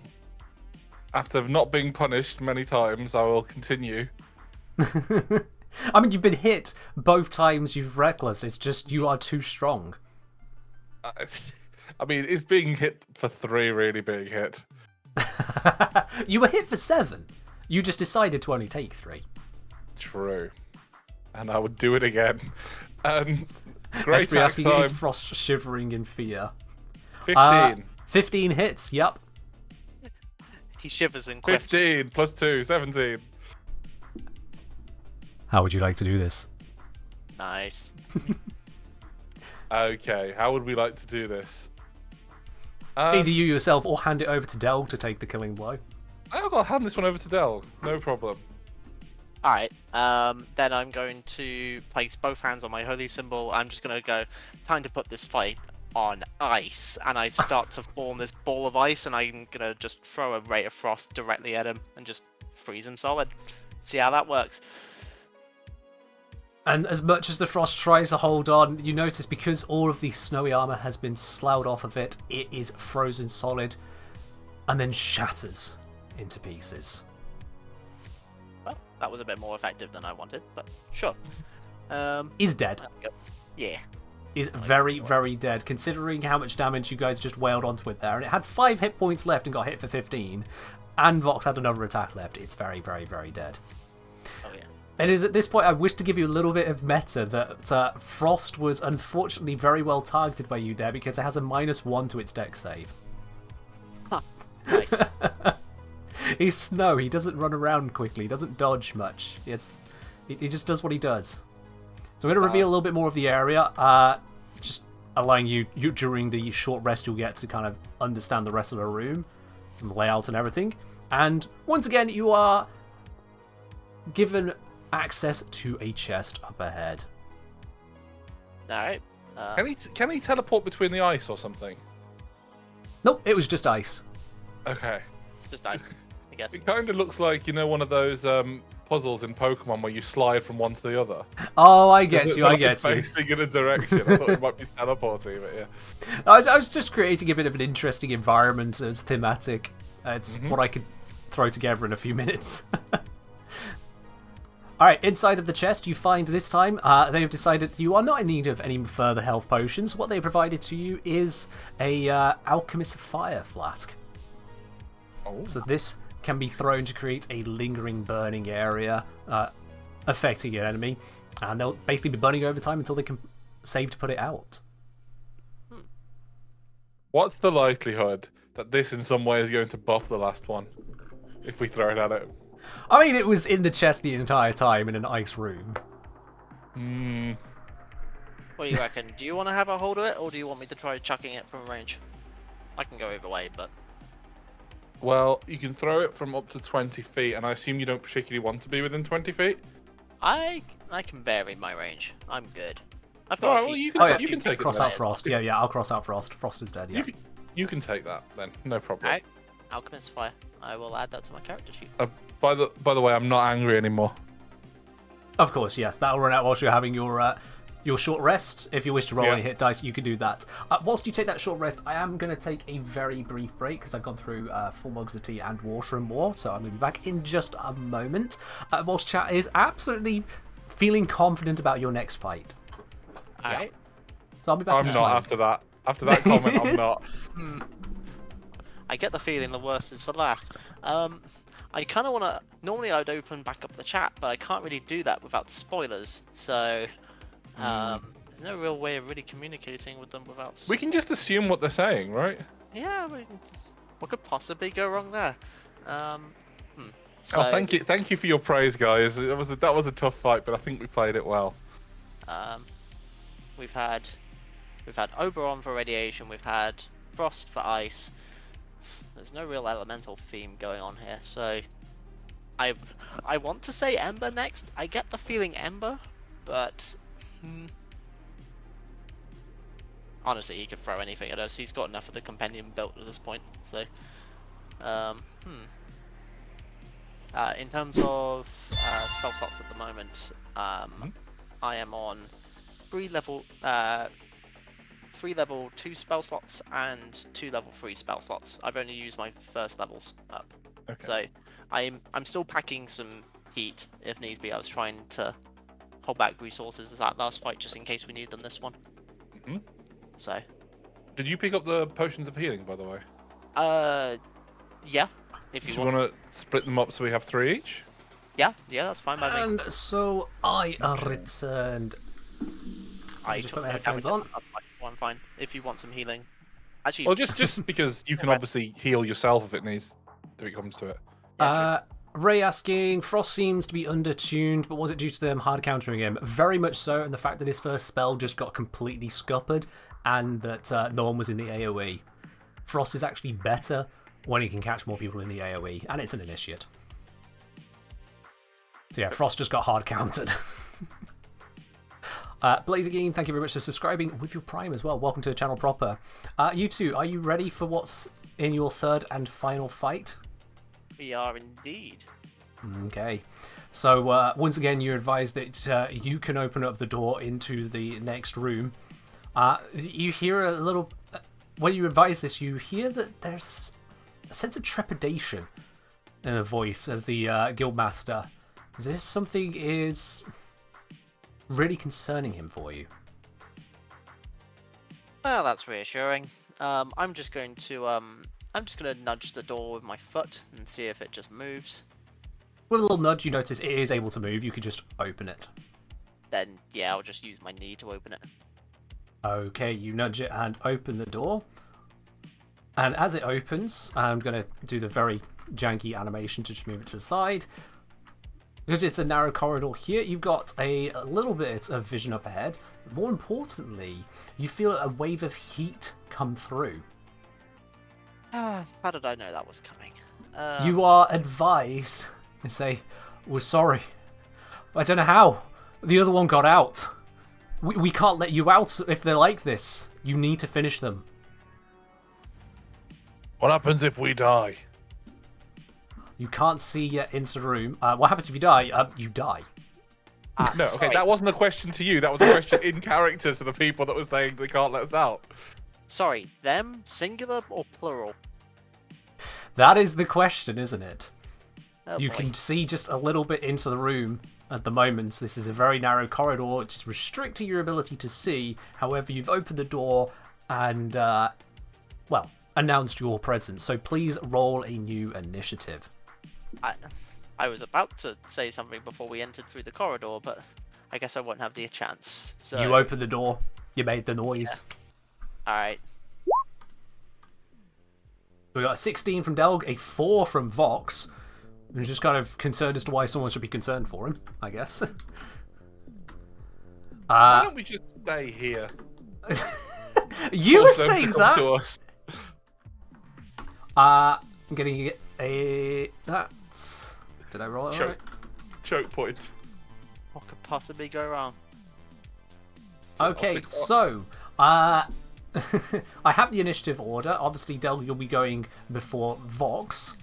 after not being punished many times, I will continue. I mean, you've been hit both times you've reckless. It's just you are too strong. I mean, is being hit for 3 really being hit? You were hit for 7. You just decided to only take 3. True. And I would do it again. Great attack asking, time. is Frost shivering in fear? 15. 15 hits, yep. He shivers and quits. 15 plus 2, 17. How would you like to do this? Nice. Okay, how would we like to do this? Either you yourself or hand it over to Del to take the killing blow. I've got to hand this one over to Del. No problem. Alright, then I'm going to place both hands on my holy symbol. I'm just going to go, time to put this fight on ice. And I start to form this ball of ice, and I'm going to just throw a ray of frost directly at him and just freeze him solid. See how that works. And as much as the frost tries to hold on, you notice because all of the snowy armor has been sloughed off of it, it is frozen solid and then shatters into pieces. Well, that was a bit more effective than I wanted, but sure. Is dead. Yeah. Is very, very dead, considering how much damage you guys just wailed onto it there. And it had 5 hit points left and got hit for 15. And Vox had another attack left. It's very, very, very dead. Oh, yeah. It is at this point I wish to give you a little bit of meta that Frost was unfortunately very well targeted by you there because it has a -1 to its dex save. Huh. Nice. He's Snow. He doesn't run around quickly. He doesn't dodge much. He just does what he does. So I'm going to reveal a little bit more of the area, just allowing you during the short rest you'll get to kind of understand the rest of the room and the layout and everything. And once again, you are given access to a chest up ahead. Alright. Can he teleport between the ice or something? Nope, it was just ice. Okay. Just ice, I guess. It kind of looks like, one of those puzzles in Pokemon where you slide from one to the other. Oh, I get you, I get you. Facing in a direction. I thought it might be teleporting, but yeah. I was just creating a bit of an interesting environment that's thematic. It's what I could throw together in a few minutes. Alright, inside of the chest you find this time, they have decided you are not in need of any further health potions. What they provided to you is a Alchemist Fire Flask. Oh. So this can be thrown to create a lingering burning area affecting an enemy, and they'll basically be burning over time until they can save to put it out. What's the likelihood that this in some way is going to buff the last one if we throw it at it? I mean, it was in the chest the entire time in an ice room. What do you reckon? Do you want to have a hold of it, or do you want me to try chucking it from range? I can go either way, but... Well, you can throw it from up to 20 feet, and I assume you don't particularly want to be within 20 feet? I can vary my range. I'm good. I've got Alright, a well, few... you can take it. Cross then. out Frost. Yeah, I'll cross out Frost. Frost is dead, yeah. You can take that, then. No problem. Alright. Alchemist Fire. I will add that to my character sheet. By the way, I'm not angry anymore. Of course, yes. That'll run out whilst you're having your short rest. If you wish to roll any hit dice, you can do that. Whilst you take that short rest, I am going to take a very brief break because I've gone through Full Mugs of Tea and WARFRAME more, so I'm going to be back in just a moment. Whilst chat is absolutely feeling confident about your next fight. Alright. So I'll be back in I'm not after that. After that comment, I'm not. I get the feeling the worst is for last. I kind of want to. Normally, I'd open back up the chat, but I can't really do that without spoilers. So, there's no real way of really communicating with them without. We can just assume what they're saying, right? Yeah, what could possibly go wrong there? So, thank you for your praise, guys. That was a tough fight, but I think we played it well. We've had Oberon for radiation. We've had Frost for ice. There's no real elemental theme going on here, so I want to say Ember next. I get the feeling Ember, but honestly, he could throw anything at us. He's got enough of the compendium built at this point. So, in terms of spell slots at the moment, I am on 3 level 2 spell slots and 2 level 3 spell slots. I've only used my first levels up. Okay. So I'm still packing some heat if needs be. I was trying to hold back resources of that last fight just in case we need them this one. So. Did you pick up the potions of healing, by the way? Yeah. If you want to split them up so we have 3 each? Yeah, that's fine by me. And so I returned. I just took put my no headphones damage on. That's one fine. If you want some healing. Actually, Well, just because you can obviously heal yourself if it comes to it. Ray asking, Frost seems to be undertuned, but was it due to them hard countering him? Very much so, and the fact that his first spell just got completely scuppered, and that no one was in the AoE. Frost is actually better when he can catch more people in the AoE, and it's an initiate. So yeah, Frost just got hard countered. Blazer Game, thank you very much for subscribing with your Prime as well. Welcome to the channel proper. You two, are you ready for what's in your third and final fight? we are indeed. Okay. So once again, you're advised that you can open up the door into the next room. You hear a little... when you advise this, you hear that there's a sense of trepidation in the voice of the guildmaster. Is this something is really concerning him for you? Well, that's reassuring. I'm just going to nudge the door with my foot and see if it just moves. With a little nudge, you notice it is able to move. You could just open it. Then, yeah, I'll just use my knee to open it. Okay, you nudge it and open the door. And as it opens, I'm going to do the very janky animation to just move it to the side. Because it's a narrow corridor here, you've got a little bit of vision up ahead. But more importantly, you feel a wave of heat come through. How did I know that was coming? You are advised to say, we're sorry. I don't know how. The other one got out. We can't let you out if they're like this. You need to finish them. What happens if we die? You can't see yet into the room. What happens if you die? You die. No, okay, that wasn't a question to you. That was a question in character to the people that were saying they can't let us out. Sorry, them, singular or plural? That is the question, isn't it? Oh, you boy. can see just a little bit into the room at the moment. This is a very narrow corridor, which is restricting your ability to see. However, you've opened the door and, well, announced your presence. So please roll a new initiative. I was about to say something before we entered through the corridor, but I guess I won't have the chance. So... You opened the door. You made the noise. Yeah. Alright. So we got a 16 from Delg, a 4 from Vox. I'm just kind of concerned as to why someone should be concerned for him, I guess. Why don't we just stay here? You were saying that? I'm getting a... That's... Did I roll it Choke. right? Choke point. What could possibly go wrong? Okay, so... I have the initiative order. Obviously, Delg, you'll be going before Vox.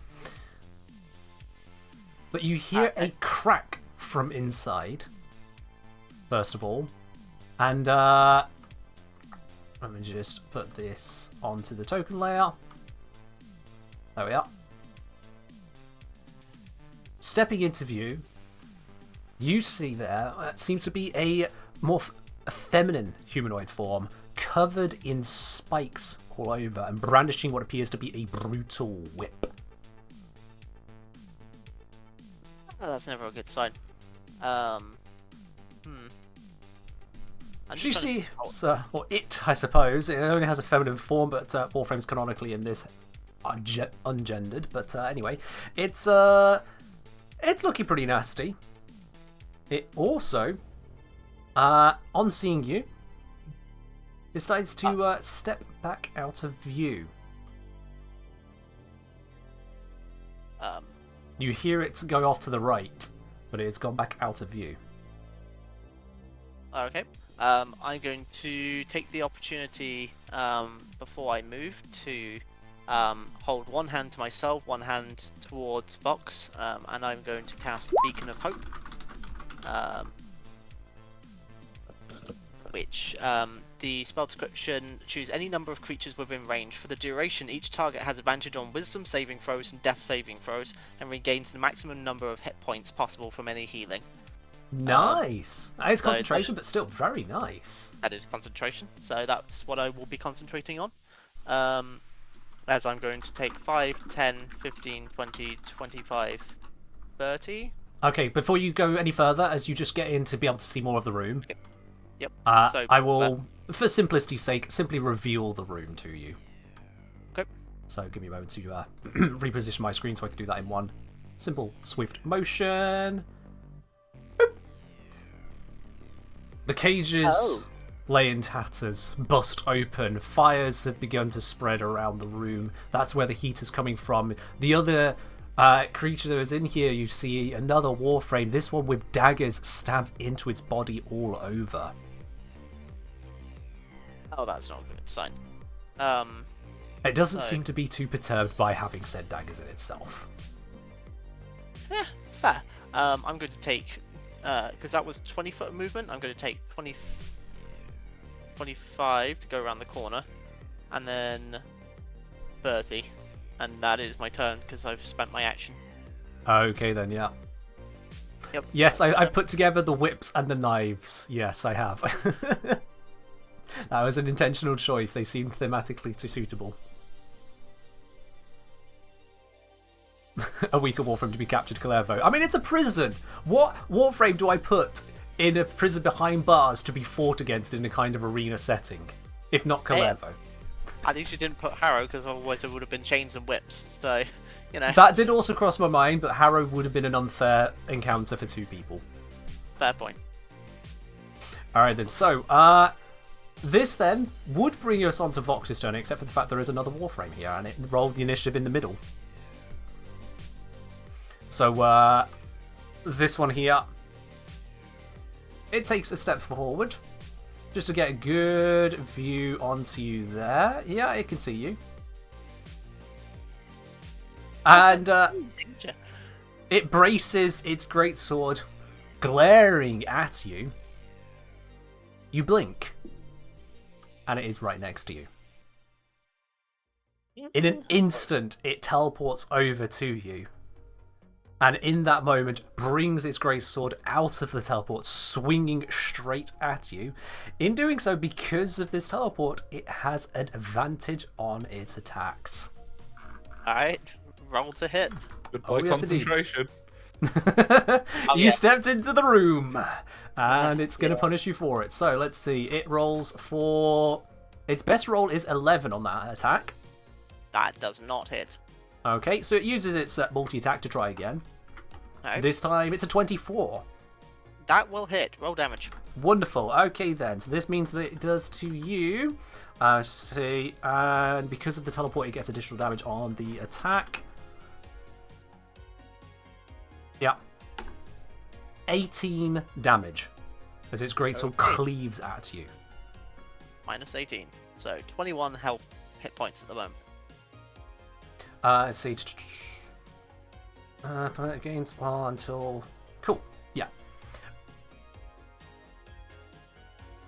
But you hear a crack from inside, first of all. And, let me just put this onto the token layer. There we are. Stepping into view, you see there, it seems to be a more feminine humanoid form, covered in spikes all over and brandishing what appears to be a brutal whip. Oh, that's never a good sign. She, or it, I suppose. It only has a feminine form, but Warframe's canonically in this ungendered. But anyway, it's looking pretty nasty. It also, on seeing you, decides to step back out of view. You hear it go off to the right, but it's gone back out of view. Okay. I'm going to take the opportunity before I move to hold one hand to myself, one hand towards Vox, and I'm going to cast Beacon of Hope, which the spell description: choose any number of creatures within range. For the duration, each target has advantage on Wisdom saving throws and Death saving throws, and regains the maximum number of hit points possible from any healing. Nice. That is concentration, but still very nice. That is concentration, so that's what I will be concentrating on. As I'm going to take 5, 10, 15, 20, 25, 30. Okay, before you go any further, as you just get in to be able to see more of the room, okay. Yep. So I will, for simplicity's sake, simply reveal the room to you. Okay. So give me a moment to reposition my screen so I can do that in one simple, swift motion. The cages lay in tatters, bust open. Fires have begun to spread around the room. That's where the heat is coming from. The other creature that is in here, you see another Warframe, this one with daggers stabbed into its body all over. Oh, that's not a good sign. It doesn't seem to be too perturbed by having said daggers in itself. Yeah, fair. I'm going to take, because that was 20 foot of movement, I'm going to take 25 to go around the corner, and then 30. And that is my turn, because I've spent my action. Okay then, yeah. Yep. Yes, I've put together the whips and the knives. Yes, I have. That was an intentional choice. They seemed thematically suitable. A weaker Warframe to be captured, Kalervo. I mean, it's a prison. What Warframe do I put in a prison behind bars to be fought against in a kind of arena setting, if not Kalervo? At least you didn't put Harrow, because otherwise it would have been chains and whips. So, you know. That did also cross my mind, but Harrow would have been an unfair encounter for two people. Fair point. Alright then, so, this then would bring us onto Vox's turn, except for the fact there is another Warframe here, and it rolled the initiative in the middle. So, this one here, it takes a step forward, just to get a good view onto you there. Yeah, it can see you. And it braces its greatsword, glaring at you. You blink, and it is right next to you. In an instant, it teleports over to you. And in that moment, brings its greatsword out of the teleport, swinging straight at you. In doing so, because of this teleport, it has an advantage on its attacks. Alright, roll to hit. Goodbye concentration. You stepped into the room, and it's going to punish you for it. So let's see. It rolls for... Its best roll is 11 on that attack. That does not hit. Okay, so it uses its multi-attack to try again. No. This time it's a 24. That will hit. Roll damage. Wonderful. Okay then, so this means that it does to you. See, and because of the teleport, it gets additional damage on the attack. Yeah. 18 damage as its greatsword cleaves at you. Minus 18. So 21 health hit points at the moment. Let's see. Opponent gains while until... Cool. Yeah.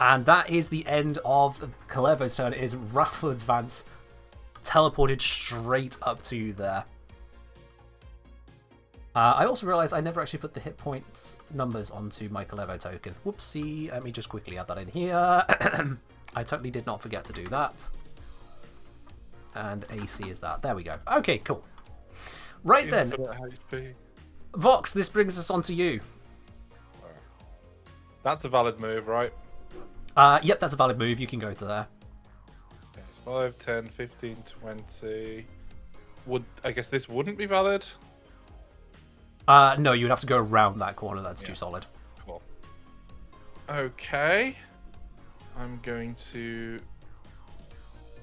And that is the end of Kalervo's turn. It is Wrathful Advance teleported straight up to you there. I also realised I never actually put the hit points numbers onto my Kalervo token. Whoopsie. Let me just quickly add that in here. I totally did not forget to do that. And AC is that. There we go. Okay, cool. Right then. Vox, this brings us on to you. That's a valid move, right? Yep, that's a valid move. You can go to there. 5, 10, 15, 20. I guess this wouldn't be valid? No, you would have to go around that corner. That's too solid. Cool. Okay. I'm going to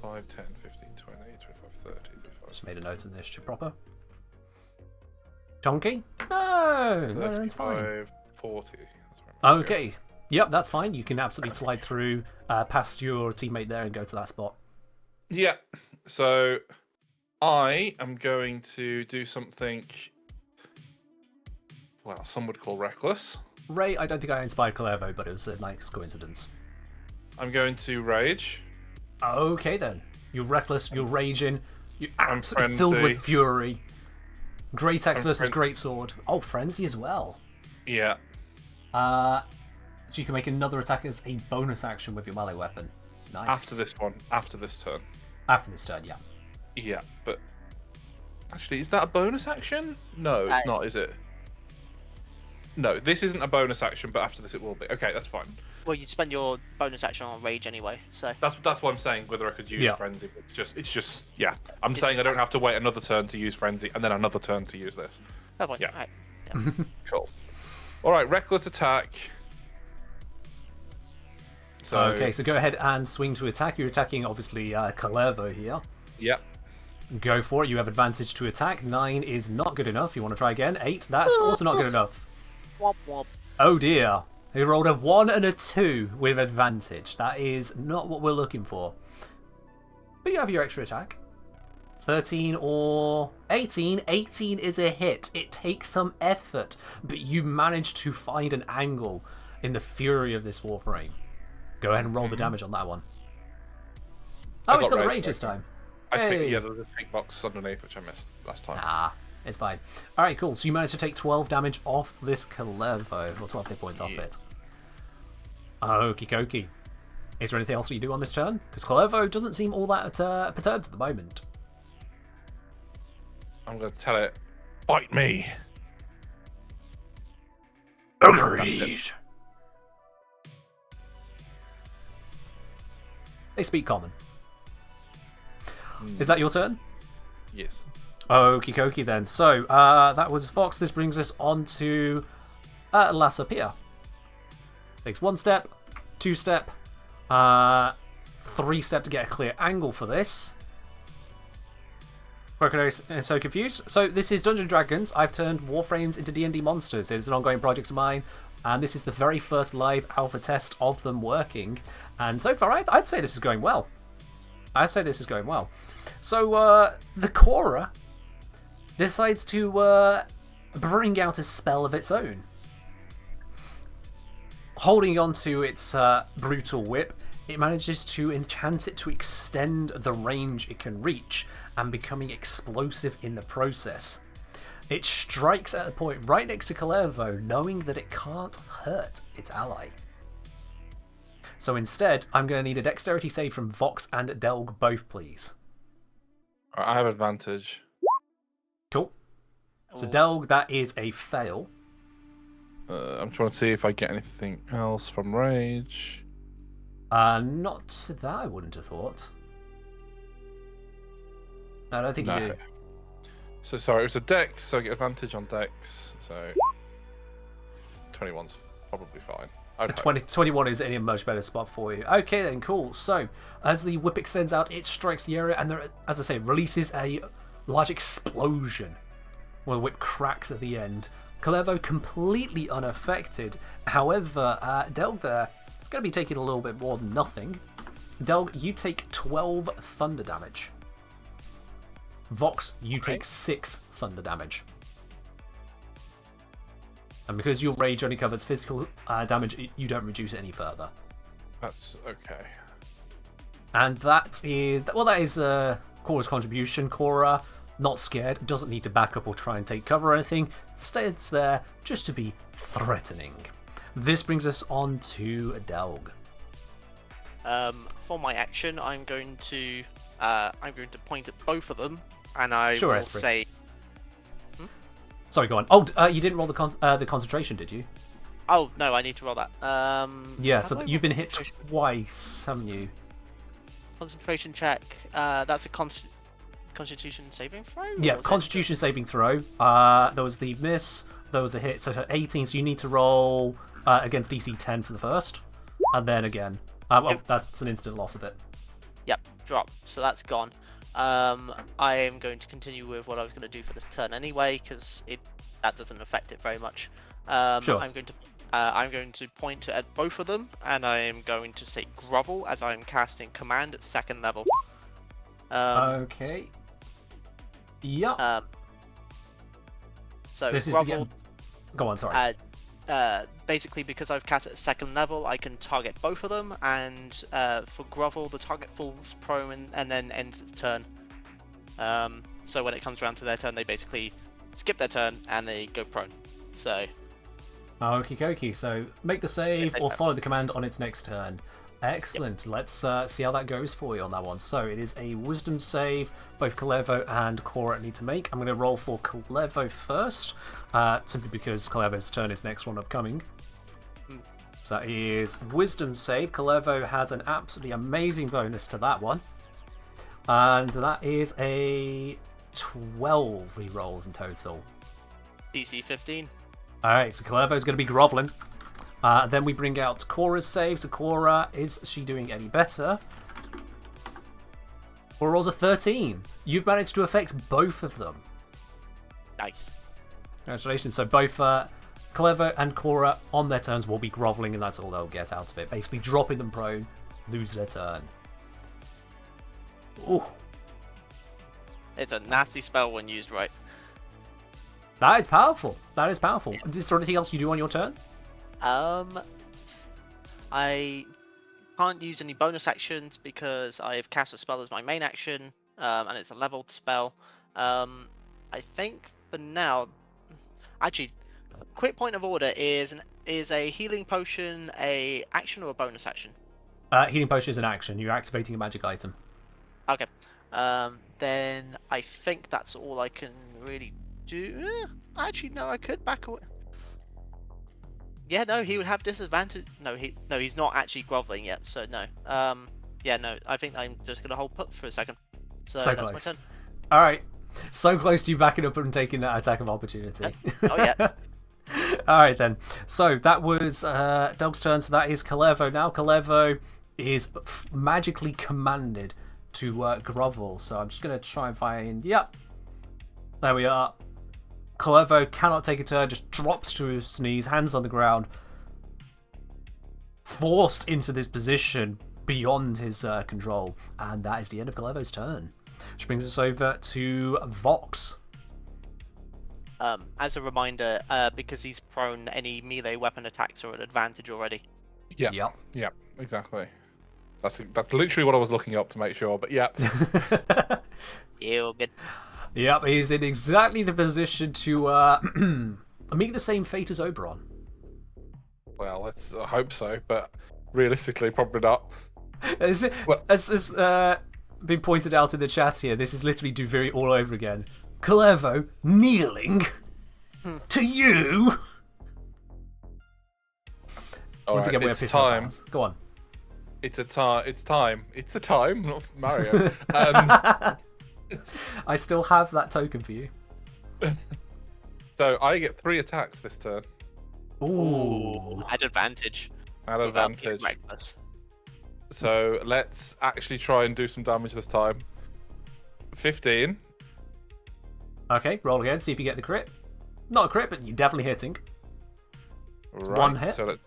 5, 10, 15, 20, 25, 30, 35. Just made a note of this to proper. Donkey? No, that's fine. 40. Okay. Yep, that's fine. You can absolutely slide through past your teammate there and go to that spot. Yeah. So I am going to do something, well, some would call reckless. Ray, I don't think I inspired Clervo, but it was a nice coincidence. I'm going to rage. Okay then. You're reckless, you're raging, you're absolutely filled with fury. Great axe versus great sword. Oh, frenzy as well. Yeah. So you can make another attack as a bonus action with your melee weapon. Nice. After this one. After this turn. After this turn, yeah. Yeah, but actually, is that a bonus action? No, it's not, is it? No, this isn't a bonus action, but after this it will be. Okay, that's fine. Well, you'd spend your bonus action on rage anyway, so. That's what I'm saying. Whether I could use frenzy, it's just yeah. I'm saying I don't have to wait another turn to use frenzy, and then another turn to use this. Oh, point. Yeah. Right. Yeah. Cool. All right, reckless attack. So, okay, so go ahead and swing to attack. You're attacking, obviously, Clervo here. Yep. Go for it. You have advantage to attack. 9 is not good enough. You want to try again? 8. That's also not good enough. Womp womp. Oh dear. He rolled a 1 and a 2 with advantage. That is not what we're looking for. But you have your extra attack. 13 or 18. 18 is a hit. It takes some effort, but you manage to find an angle in the fury of this Warframe. Go ahead and roll the damage on that one. Oh, it's got the rage this time. There's a tick box underneath, which I missed last time. Ah, it's fine. Alright, cool. So you managed to take 12 damage off this Clervo, or 12 hit points off it. Okie dokie. Is there anything else that you do on this turn? Because Clervo doesn't seem all that perturbed at the moment. I'm going to tell it, bite me. Agreed. They speak common. Is that your turn? Yes. Okie dokie then. So, that was Fox. This brings us on to Lasapia. Takes 1 step, 2 step, 3 step to get a clear angle for this. Crocodile is so confused. So this is Dungeons & Dragons. I've turned Warframes into D&D monsters. It is an ongoing project of mine, and this is the very first live alpha test of them working. And so far, I'd say this is going well. So the Cora decides to bring out a spell of its own. Holding on to its brutal whip, it manages to enchant it to extend the range it can reach and becoming explosive in the process. It strikes at a point right next to Clervo, knowing that it can't hurt its ally. So instead, I'm going to need a dexterity save from Vox and Delg both, please. I have advantage. Cool. So Delg, that is a fail. I'm trying to see if I get anything else from Rage. Not that I wouldn't have thought. No, I don't think you do. So sorry, it was a dex, so I get advantage on dex. So 21's probably fine. 21 is in a much better spot for you. Okay then, cool. So as the whip extends out, it strikes the area, and there, as I say, releases a large explosion where the whip cracks at the end. Clervo completely unaffected. However, Delg there is going to be taking a little bit more than nothing. Delg, you take 12 thunder damage. Vox, you take 6 thunder damage. And because your rage only covers physical damage, you don't reduce it any further. That's okay. And that is Cora's contribution. Cora, not scared, doesn't need to back up or try and take cover or anything, stays there just to be threatening. This brings us on to Delg. For my action, I'm going to point at both of them, and I Sure, will Esprit. say. Sorry, go on. Oh, you didn't roll the concentration, did you? Oh no, I need to roll that. Yeah, have so I you've been rolled hit concentration? twice, haven't you? Concentration check. That's a Constitution saving throw. Or Yeah, was it Constitution saving throw. There was the miss. There was a hit. So 18. So you need to roll against DC 10 for the first, and then again. Well, Yep. that's an instant loss of it. Yep, drop. So that's gone. I am going to continue with what I was going to do for this turn anyway, because that doesn't affect it very much. Sure. I'm going to point at both of them, and I am going to say grovel as I am casting command at 2nd level. Okay. Yep. So this is grovel. Go on, sorry. Basically, because I've cast at 2nd level, I can target both of them, and for grovel, the target falls prone and then ends its turn. So when it comes around to their turn, they basically skip their turn and they go prone. So. Okie dokie. So make the save or follow the command on its next turn. Excellent. Yep. Let's see how that goes for you on that one. So it is a wisdom save. Both Kalevo and Cora need to make. I'm going to roll for Kalevo first, simply because Kalevo's turn is next one upcoming. So that is wisdom save. Kalevo has an absolutely amazing bonus to that one. And that is a 12 he rolls in total. DC 15. Alright, so Kalevo's going to be groveling. Then we bring out Cora's save. So Cora, is she doing any better? Cora rolls a 13. You've managed to affect both of them. Nice. Congratulations. So both Kalevo and Cora on their turns will be groveling, and that's all they'll get out of it. Basically dropping them prone, lose their turn. Ooh. It's a nasty spell when used right. That is powerful. That is powerful. Is there anything else you do on your turn? I can't use any bonus actions because I've cast a spell as my main action, and it's a leveled spell. I think for now, actually, quick point of order is a healing potion a action or a bonus action? Healing potion is an action. You're activating a magic item. Okay. Then I think that's all I can really do. Actually, no, I could back away. Yeah, no, he would have disadvantage. No, he's not actually groveling yet, so no. Yeah, no, I think I'm just gonna hold put for a second. So that's close. my turn. All right, so close to you backing up and taking that attack of opportunity. Oh yeah. All right then. So that was Dog's turn. So that is Kalevo now. Kalevo is magically commanded to grovel. So I'm just gonna try and find. Yep. There we are. Kalevo cannot take a turn, just drops to his knees, hands on the ground, forced into this position beyond his control. And that is the end of Kalevo's turn. Which brings us over to Vox. As a reminder, because he's prone, any melee weapon attacks are at advantage already. Yeah. Yep. Yeah, exactly. That's literally what I was looking up to make sure, but yeah. Ew, good. Yep, he's in exactly the position to meet the same fate as Oberon. Well, I hope so, but realistically, probably not. As been pointed out in the chat here, this is literally Duviri all over again. Kalevo kneeling to you. All Once right, again, we're it's pissing time. ourselves. Go on. It's time. It's a time, not Mario. I still have that token for you. So I get 3 attacks this turn. Ooh. At advantage. At Without being advantage. reckless. So let's actually try and do some damage this time. 15. Okay, roll again, see if you get the crit. Not a crit, but you're definitely hitting. Right, One hit. So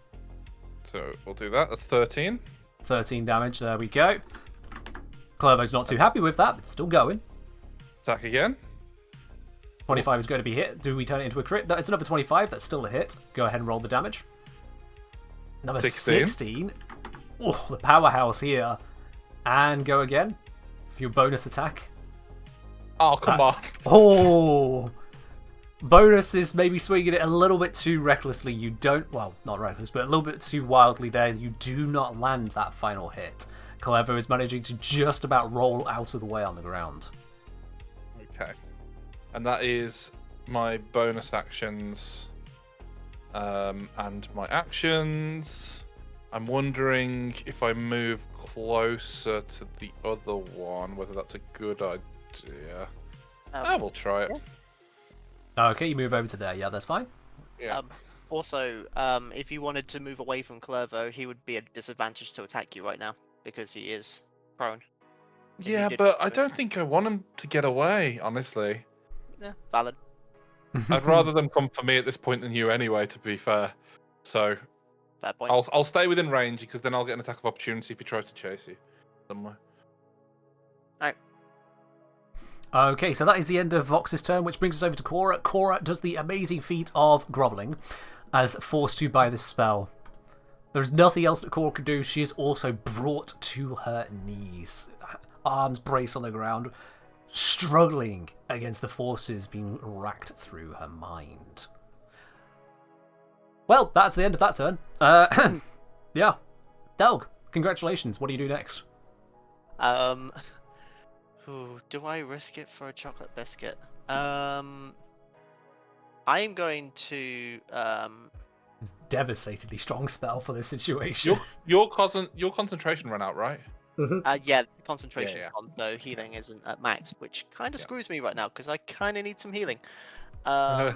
we'll do that. That's 13. 13 damage, there we go. Clevo's not too happy with that, but still going. Attack again. 25 is going to be hit. Do we turn it into a crit? No, it's another 25. That's still a hit. Go ahead and roll the damage. Number 16. Oh, the powerhouse here. And go again for your bonus attack. Oh, come on. Oh! Bonus is maybe swinging it a little bit too recklessly. You don't, well, not reckless, but a little bit too wildly there. You do not land that final hit. Clever is managing to just about roll out of the way on the ground. Okay. And that is my bonus actions and my actions. I'm wondering if I move closer to the other one, whether that's a good idea. I will try it. Okay, you move over to there. Yeah, that's fine. Yeah. Also, if you wanted to move away from Clervo, he would be at a disadvantage to attack you right now because he is prone. Yeah, but I don't think I want him to get away, honestly. Yeah, valid. I'd rather them come for me at this point than you anyway, to be fair. So Fair point. I'll stay within range because then I'll get an attack of opportunity if he tries to chase you somewhere. Alright. Okay, so that is the end of Vox's turn, which brings us over to Cora. Cora does the amazing feat of groveling as forced to by this spell. There's nothing else that Cora could do. She is also brought to her knees, arms braced on the ground, struggling against the forces being racked through her mind. Well, that's the end of that turn. Yeah. Delg, congratulations. What do you do next? Ooh, do I risk it for a chocolate biscuit? I'm going to It's a devastatingly strong spell for this situation. Your concentration ran out, right? yeah, concentration's Yeah. gone, so healing isn't at max, which kind of screws me right now because I kind of need some healing. Yeah.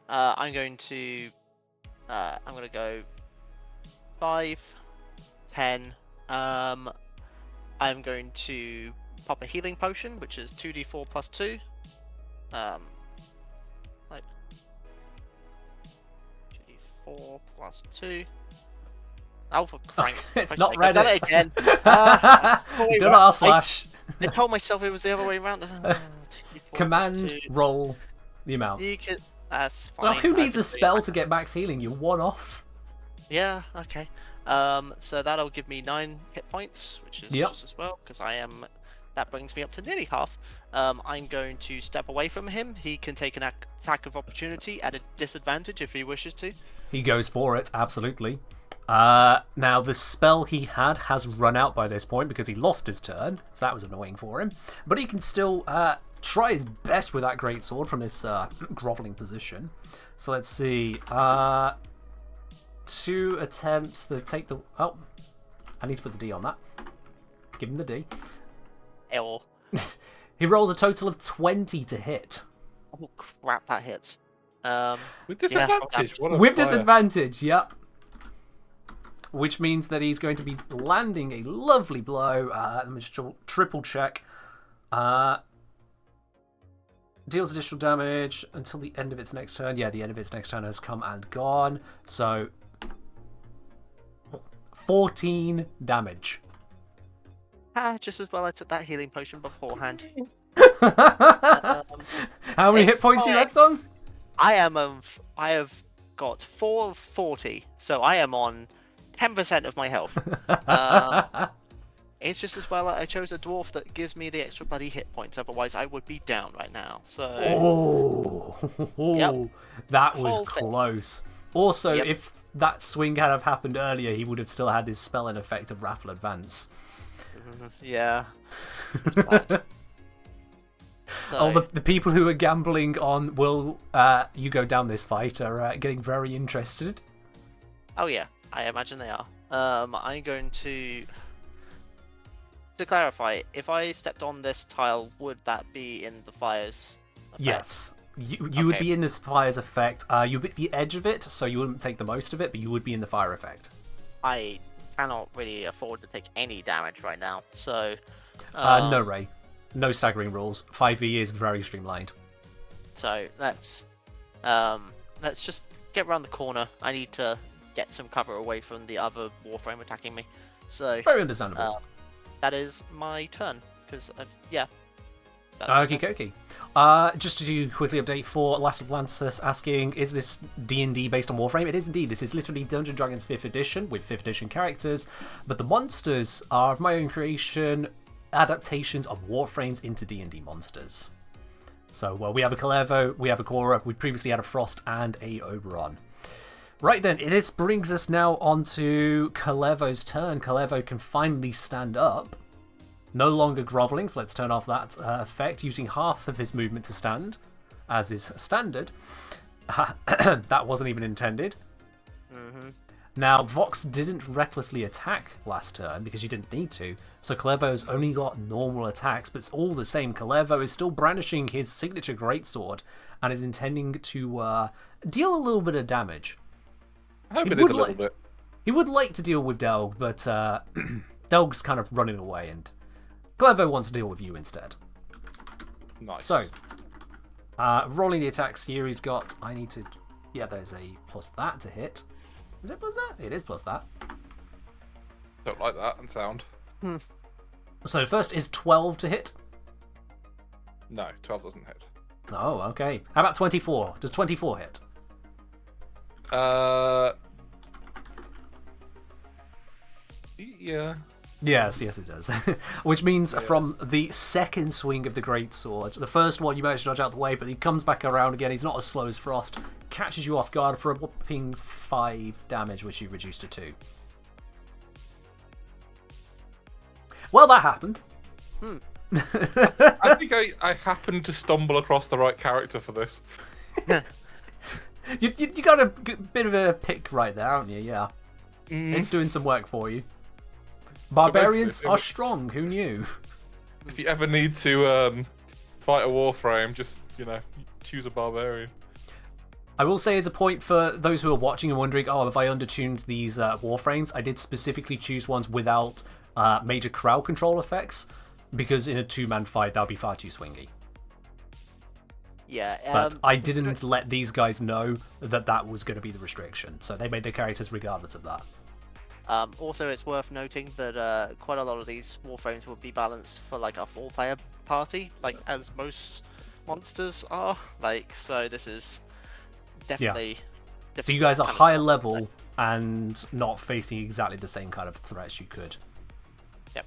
I'm going to go 5, 10. I'm going to pop a healing potion, which is 2d4 plus 2. Like 2d4 plus 2. Oh, for crying! It's not I've done Reddit. it again. Done r/. I told myself it was the other way around. 2d4 Command plus 2. roll the amount. You could. That's fine. Well, who I needs can a do spell it. to get max healing? You're one off. Yeah. Okay. So that'll give me 9 hit points, which is Yep. just as well because I am. That brings me up to nearly half. I'm going to step away from him. He can take an attack of opportunity at a disadvantage if he wishes to. He goes for it, absolutely. Now, the spell he had has run out by this point because he lost his turn, so that was annoying for him. But he can still try his best with that greatsword from his groveling position. So let's see. 2 attempts to take the... Oh, I need to put the D on that. Give him the D. L. He rolls a total of 20 to hit. Oh crap! That hits. With disadvantage. What a With player. disadvantage, yep. Which means that he's going to be landing a lovely blow. Let me just triple check. Deals additional damage until the end of its next turn. Yeah, the end of its next turn has come and gone. So, 14 damage. Just as well I took that healing potion beforehand. How many hit it's points are you fine. left on? I have got 4 of 40, so I am on 10% of my health. It's just as well I chose a dwarf that gives me the extra bloody hit points. Otherwise, I would be down right now. So. Oh, Yep. That was Whole thing. close. Also, Yep. if that swing had have happened earlier, he would have still had his spell in effect of Raffle Advance. Yeah. Oh, the people who are gambling on will you go down this fight are getting very interested. Oh yeah, I imagine they are. I'm going to clarify. If I stepped on this tile, would that be in the fire's effect? Yes. You would Okay. be in this fire's effect. You'd be at the edge of it, so you wouldn't take the most of it, but you would be in the fire effect. I cannot really afford to take any damage right now, so. No, Ray. No staggering rules. 5e is very streamlined. So let's just get around the corner. I need to get some cover away from the other Warframe attacking me. So Very understandable. that is my turn because yeah. Okie dokie. Just to quickly update for Last of Lances asking, is this D&D based on Warframe? It is indeed. This is literally Dungeons & Dragons 5th edition with 5th edition characters, but the monsters are of my own creation, adaptations of Warframes into D&D monsters. So we have a Calevo, we have a Cora, we previously had a Frost and a Oberon. Right then, this brings us now onto Calevo's turn. Calevo can finally stand up. No longer groveling, so let's turn off that effect, using half of his movement to stand, as is standard. That wasn't even intended. Now, Vox didn't recklessly attack last turn because you didn't need to, so Calevo's only got normal attacks, but it's all the same. Calevo is still brandishing his signature greatsword and is intending to deal a little bit of damage. I hope it is a little bit. He would like to deal with Delg, but Delg's kind of running away, and Calevo wants to deal with you instead. Nice. So, rolling the attacks here, he's got... Yeah, there's a plus that to hit. Is it plus that? It is plus that. Don't like that and sound. So first is 12 to hit. No, 12 doesn't hit. Oh, okay. How about 24? Does 24 hit? Yeah. Yes, it does. Which means from the second swing of the greatsword, the first one you manage to dodge out the way, but he comes back around again. He's not as slow as Frost. Catches you off guard for a whopping 5 damage, which you reduce to 2. Well, that happened. I think I happened to stumble across the right character for this. You got a bit of a pick right there, haven't you? Yeah. It's doing some work for you. Barbarians are strong. Who knew? If you ever need to fight a Warframe, just choose a barbarian. I will say as a point for those who are watching and wondering, oh, have I undertuned these Warframes? I did specifically choose ones without major crowd control effects, because in a 2-man fight that would be far too swingy. Yeah. But I didn't let these guys know that was going to be the restriction, so they made their characters regardless of that. Also, it's worth noting that quite a lot of these Warframes will be balanced for like a 4-player party, like as most monsters are. So this is definitely. Yeah. So you guys are higher level and not facing exactly the same kind of threats you could. Yep.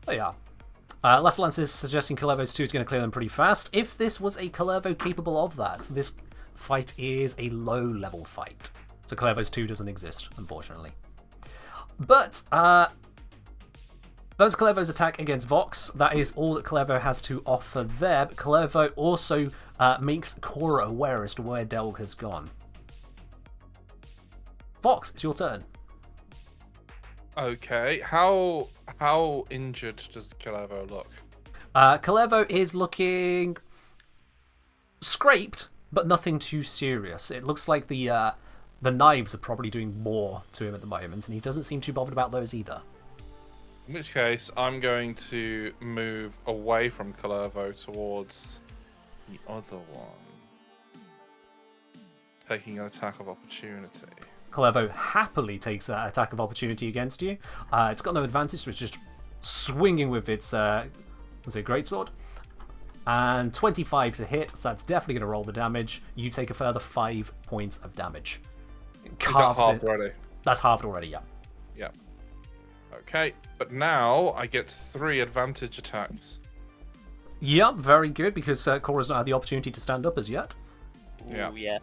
But yeah. Last Lance is suggesting Calevo's 2 is going to clear them pretty fast. If this was a Calevo capable of that, this fight is a low-level fight. So Calevo's 2 doesn't exist, unfortunately. But that's Calevo's attack against Vox. That is all that Calevo has to offer there. But Calevo also makes Cora aware as to where Delg has gone. Vox, it's your turn. Okay, how injured does Calevo look? Calevo is looking scraped, but nothing too serious. It looks like the knives are probably doing more to him at the moment, and he doesn't seem too bothered about those either. In which case, I'm going to move away from Calevo towards the other one, taking an attack of opportunity. Calevo happily takes that attack of opportunity against you. It's got no advantage, so it's just swinging with its greatsword. And 25 to hit, so that's definitely going to roll the damage. You take a further 5 points of damage. Is that halved already? That's halved already, yeah. Yeah. Okay, but now I get 3 advantage attacks. Yeah, very good, because Cora's not had the opportunity to stand up as yet. Yeah. Ooh, yeah.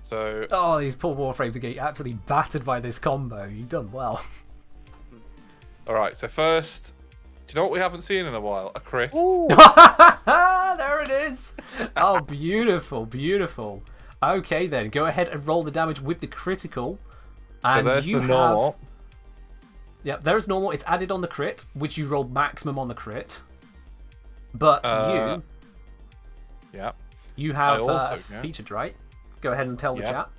So. Oh, these poor Warframes are getting absolutely battered by this combo. You've done well. Alright, so first, do you know what we haven't seen in a while? A crit. There it is. Oh, beautiful, beautiful. Okay, then, go ahead and roll the damage with the critical. And so there's you the normal. Yep, there is normal. It's added on the crit, which you rolled maximum on the crit. But you have featured, right? Go ahead and tell the chat.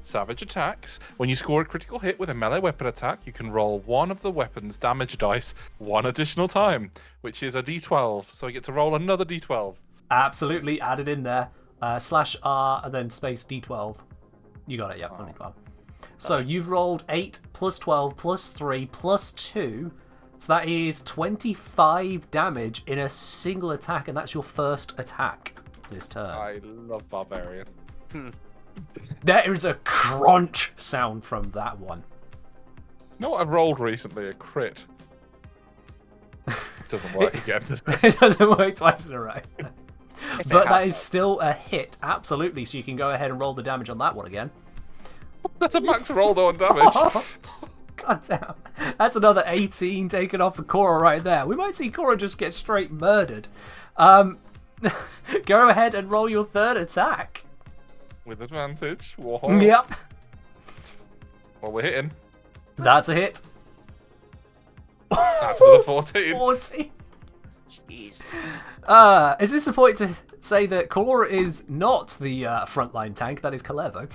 Savage attacks. When you score a critical hit with a melee weapon attack, you can roll one of the weapon's damage dice 1 additional time, which is a d12. So you get to roll another d12. Absolutely, added in there. /R and then space d12. You got it, yeah. Only 12. So you've rolled 8 plus 12 plus 3 plus 2. So that is 25 damage in a single attack, and that's your first attack this turn. I love Barbarian. There is a crunch sound from that one. You know what I've rolled recently? A crit. doesn't work again. Does it? It doesn't work twice in a row. If it But that happens. is still a hit, absolutely. So you can go ahead and roll the damage on that one again. That's a max roll though on damage. God damn. That's another 18 taken off for Cora right there. We might see Cora just get straight murdered. Go ahead and roll your third attack. With advantage. Whoa. Yep. Well, we're hitting. That's a hit. That's another 14. 40. Jeez. Is this a point to say that Cora is not the frontline tank? That is Calevo.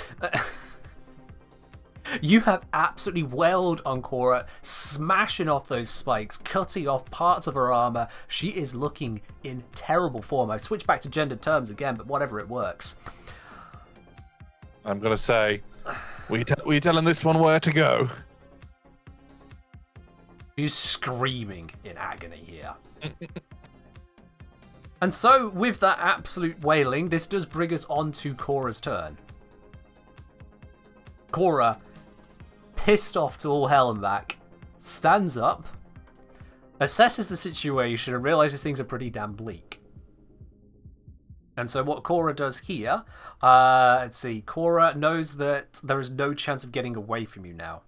You have absolutely wailed on Cora, smashing off those spikes, cutting off parts of her armor. She is looking in terrible form. I've switched back to gendered terms again, but whatever, it works. I'm gonna say, were you telling this one where to go? She's screaming in agony here. And so, with that absolute wailing, this does bring us on to Cora's turn. Cora, pissed off to all hell and back, stands up, assesses the situation, and realizes things are pretty damn bleak. And so what Cora does here, let's see, Cora knows that there is no chance of getting away from you now.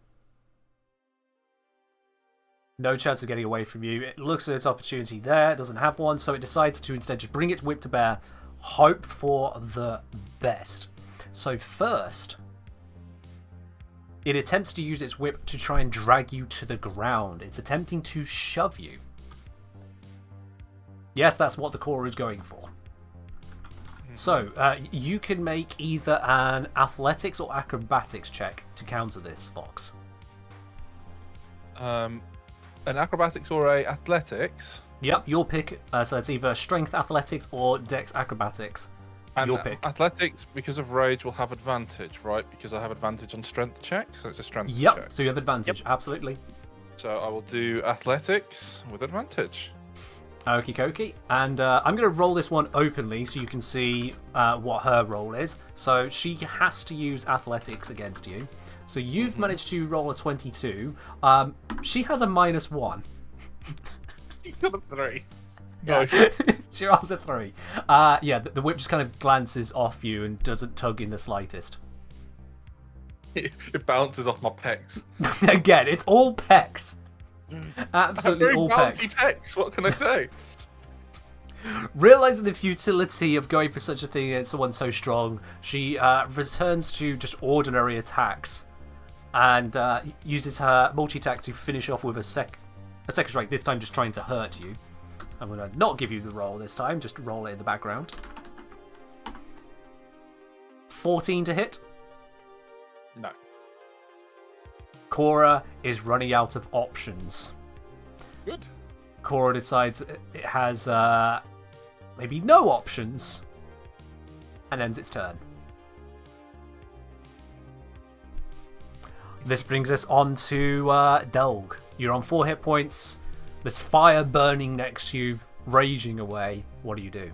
No chance of getting away from you. It looks at its opportunity there, it doesn't have one, so it decides to instead just bring its whip to bear, hope for the best. So first, it attempts to use its whip to try and drag you to the ground. It's attempting to shove you. Yes, that's what the Cora is going for. So, you can make either an athletics or acrobatics check to counter this, Fox. An acrobatics or a athletics? Yep, your pick. So it's either strength athletics or dex acrobatics. And your pick. Athletics, because of rage, will have advantage, right? Because I have advantage on strength checks, so it's a strength check. Yep, so you have advantage, absolutely. So I will do athletics with advantage. Okie dokie. And I'm going to roll this one openly so you can see what her roll is. So she has to use athletics against you. So you've managed to roll a 22. She has a -1. You got a 3. Yeah. She rolls a 3. Yeah, the whip just kind of glances off you and doesn't tug in the slightest. It bounces off my pecs. Again, it's all pecs. Absolutely Very all bouncy pecs. pecs. What can I say? Realizing the futility of going for such a thing against someone so strong, she returns to just ordinary attacks and uses her multi-attack to finish off with a second strike, this time just trying to hurt you. I'm going to not give you the roll this time, just roll it in the background. 14 to hit. No. Cora is running out of options. Good. Cora decides it has maybe no options and ends its turn. This brings us on to Delg. You're on 4 hit points. There's fire burning next to you, raging away. What do you do?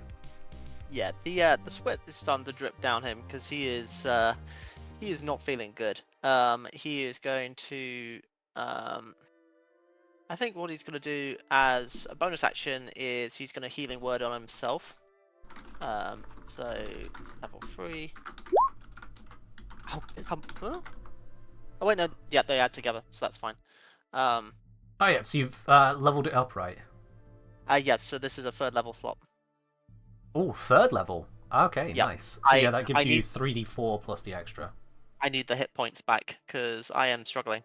Yeah, the sweat is starting to drip down him because he is not feeling good. He is going to I think what he's going to do as a bonus action is he's going to healing word on himself. So level 3. Huh? Oh wait, no, yeah, they add together, so that's fine. Oh yeah, so you've leveled it up, right? Yeah, so this is a 3rd level slot. Oh, 3rd level. Okay, Yeah. nice. So yeah, that gives I you need- 3d4 plus the extra. I need the hit points back because I am struggling.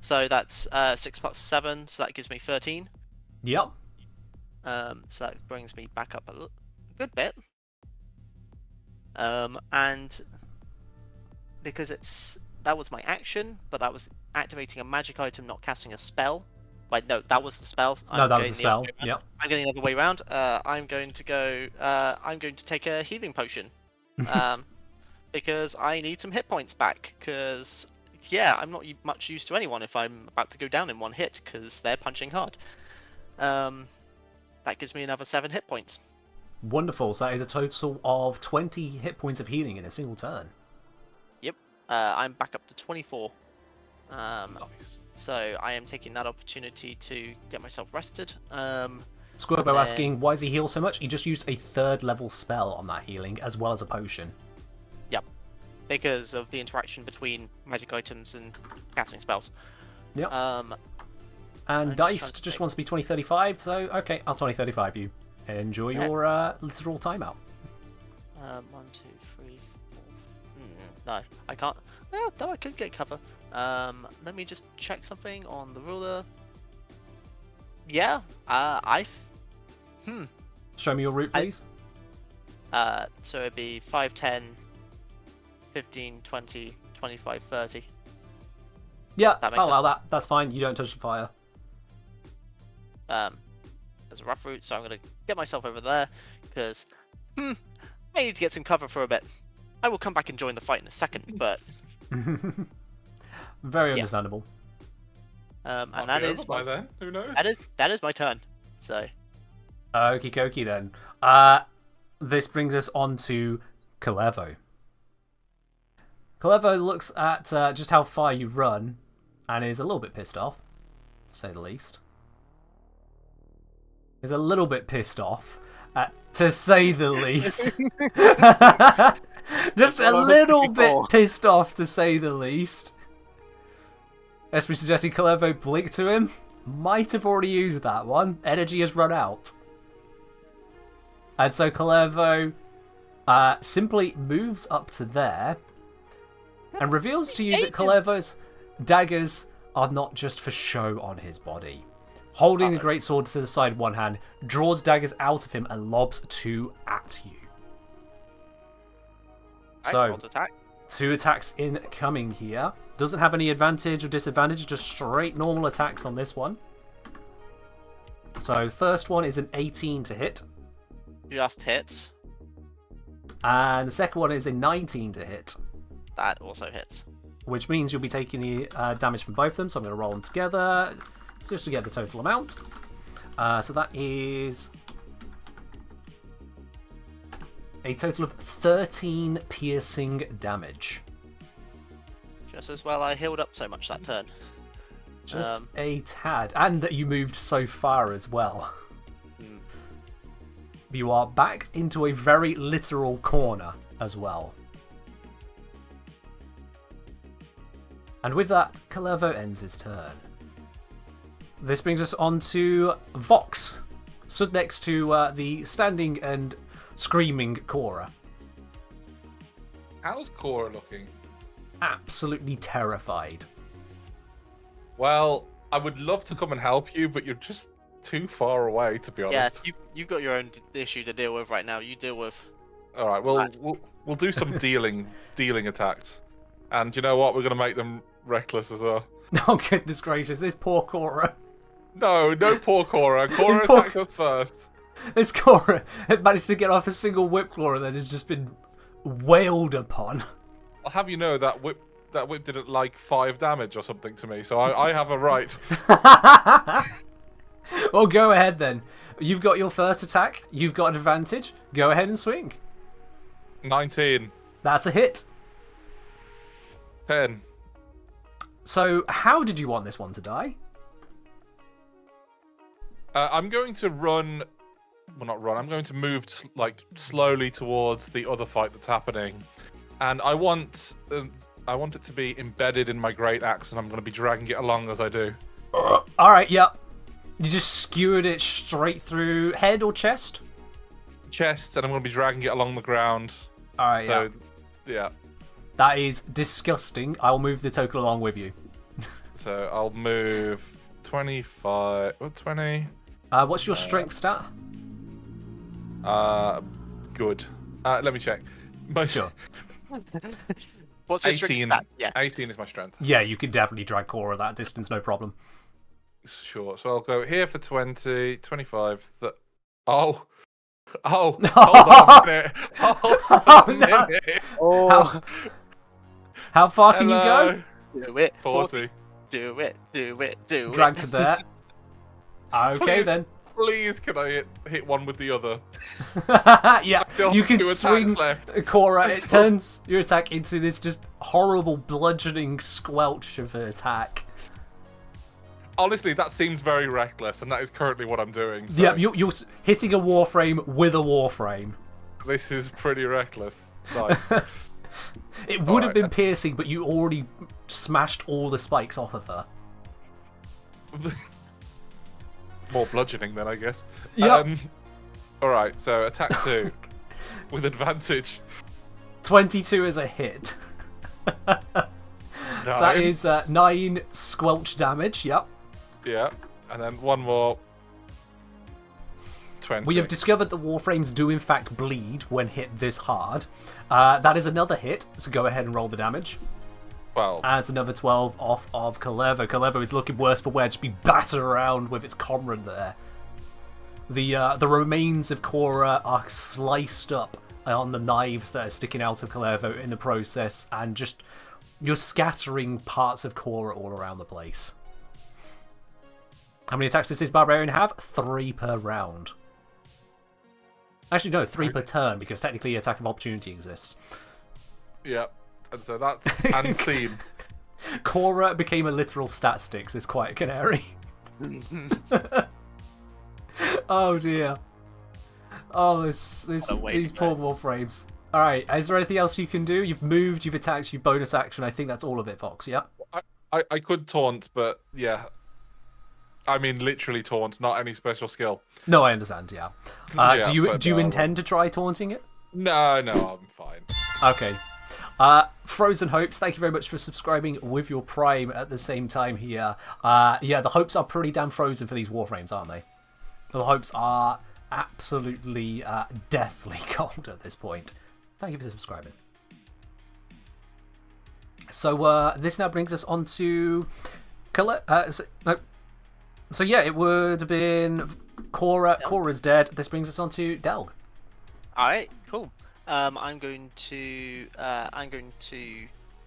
So that's 6 plus 7, so that gives me 13. Yep. So that brings me back up a good bit. And because that was my action, but that was activating a magic item, not casting a spell. Wait, no, that was the spell. No, that was the spell. Yep. I'm getting the other way around. I'm going to go. I'm going to take a healing potion, because I need some hit points back. Because yeah, I'm not much use to anyone if I'm about to go down in one hit because they're punching hard. That gives me another 7 hit points. Wonderful. So that is a total of 20 hit points of healing in a single turn. Yep. I'm back up to 24. Nice. So I am taking that opportunity to get myself rested. Squirbo asking, why does he heal so much? He just used a 3rd level spell on that healing, as well as a potion. Yep. Because of the interaction between magic items and casting spells. Yep. And Diced just wants to be 2035, so okay, I'll 2035 you. Enjoy your literal timeout. 1, 2, 3, 4. No, I can't. Well, though I could get cover. Let me just check something on the ruler. Yeah, Show me your route, please. So it'd be 5, 10, 15, 20, 25, 30. Yeah, That makes I'll allow that. That's fine. You don't touch the fire. There's a rough route, so I'm going to get myself over there, because, I need to get some cover for a bit. I will come back and join the fight in a second, but... Very understandable. And that is by then. Who knows? That is my turn. So. Okie dokie then. This brings us on to Kalevo. Kalevo looks at just how far you run, and is a little bit pissed off, to say the least. Is a little bit pissed off, to say the least. Just a little bit pissed off, to say the least. SB suggesting Kalevo blink to him. Might have already used that one. Energy has run out. And so Kalevo simply moves up to there and reveals to you that Kalevo's daggers are not just for show on his body. Holding the greatsword to the side of one hand, draws daggers out of him and lobs 2 at you. So, 2 attacks incoming here. Doesn't have any advantage or disadvantage, just straight normal attacks on this one. So, first one is an 18 to hit. Just hits. And the second one is a 19 to hit. That also hits. Which means you'll be taking the damage from both of them, so I'm going to roll them together just to get the total amount. So that is a total of 13 piercing damage. Just as well I healed up so much that turn. Just a tad. And that you moved so far as well. You are backed into a very literal corner as well. And with that, Kalevo ends his turn. This brings us on to Vox, stood next to the standing and screaming Cora. How's Cora looking? Absolutely terrified. Well, I would love to come and help you, but you're just too far away, to be honest. Yeah, you've got your own issue to deal with right now. You deal with. All right, we'll do some dealing attacks, and you know what? We're gonna make them reckless as well. Oh goodness gracious! This poor Cora. No poor Cora. Cora attacked us first. This Cora managed to get off a single whip claw that has just been wailed upon. I'll have you know that whip did like 5 damage or something to me, so I have a right. Well, go ahead then. You've got your first attack. You've got an advantage. Go ahead and swing. 19. That's a hit. 10. So, how did you want this one to die? I'm going to run. Well, not run. I'm going to move slowly towards the other fight that's happening, and I want it to be embedded in my great axe, and I'm going to be dragging it along as I do. All right. Yep. You just skewered it straight through head or chest? Chest, and I'm going to be dragging it along the ground. All right. So, yeah. That is disgusting. I'll move the token along with you. So I'll move 25 or 20. What's your strength stat? Good. Let me check. Sure. What's your 18. strength stat? Yes. 18 is my strength. Yeah, you could definitely drag Cora that distance, no problem. Sure. So I'll go here for 20, 25. Oh, hold on a minute. Hold on a minute. Oh. How far can you go? Do it. 40. Do it. Drag to there. Okay, then. Please, can I hit one with the other? Yeah, you can swing Cora. It turns your attack into this just horrible bludgeoning squelch of an attack. honestly, that seems very reckless, and that is currently what I'm doing. So Yeah, you're hitting a Warframe with a Warframe. this is pretty reckless. Nice. It would have been piercing, but you already smashed all the spikes off of her. More bludgeoning then, I guess. Yep. Alright, so attack 2 with advantage. 22 is a hit. So that is 9 squelch damage, yep. Yeah, and then one more. 20. We have discovered that Warframes do in fact bleed when hit this hard. That is another hit, so go ahead and roll the damage. 12. And it's another 12 off of Kalervo. Kalervo is looking worse for wear, just be battered around with its comrade there. The remains of Cora are sliced up on the knives that are sticking out of Kalervo in the process, and just you're scattering parts of Cora all around the place. How many attacks does this barbarian have? 3 per round. Actually, no, 3 per turn, because technically attack of opportunity exists. Yep, and so that's unseen. Cora became a literal stat sticks, is quite a canary. Oh dear. Oh, these poor Warframes. Alright, is there anything else you can do? You've moved, you've attacked, you've bonus action. I think that's all of it, Fox, yeah? I could taunt, but yeah. I mean, literally taunt, not any special skill. No, I understand, yeah. Do you intend to try taunting it? No, I'm fine. Okay. Frozen Hopes, thank you very much for subscribing with your Prime at the same time here. Yeah, the hopes are pretty damn frozen for these Warframes, aren't they? The hopes are absolutely deathly cold at this point. Thank you for subscribing. So this now brings us on to... So yeah, it would have been Cora. Cora's dead. This brings us on to Delg. All right, cool. I'm going to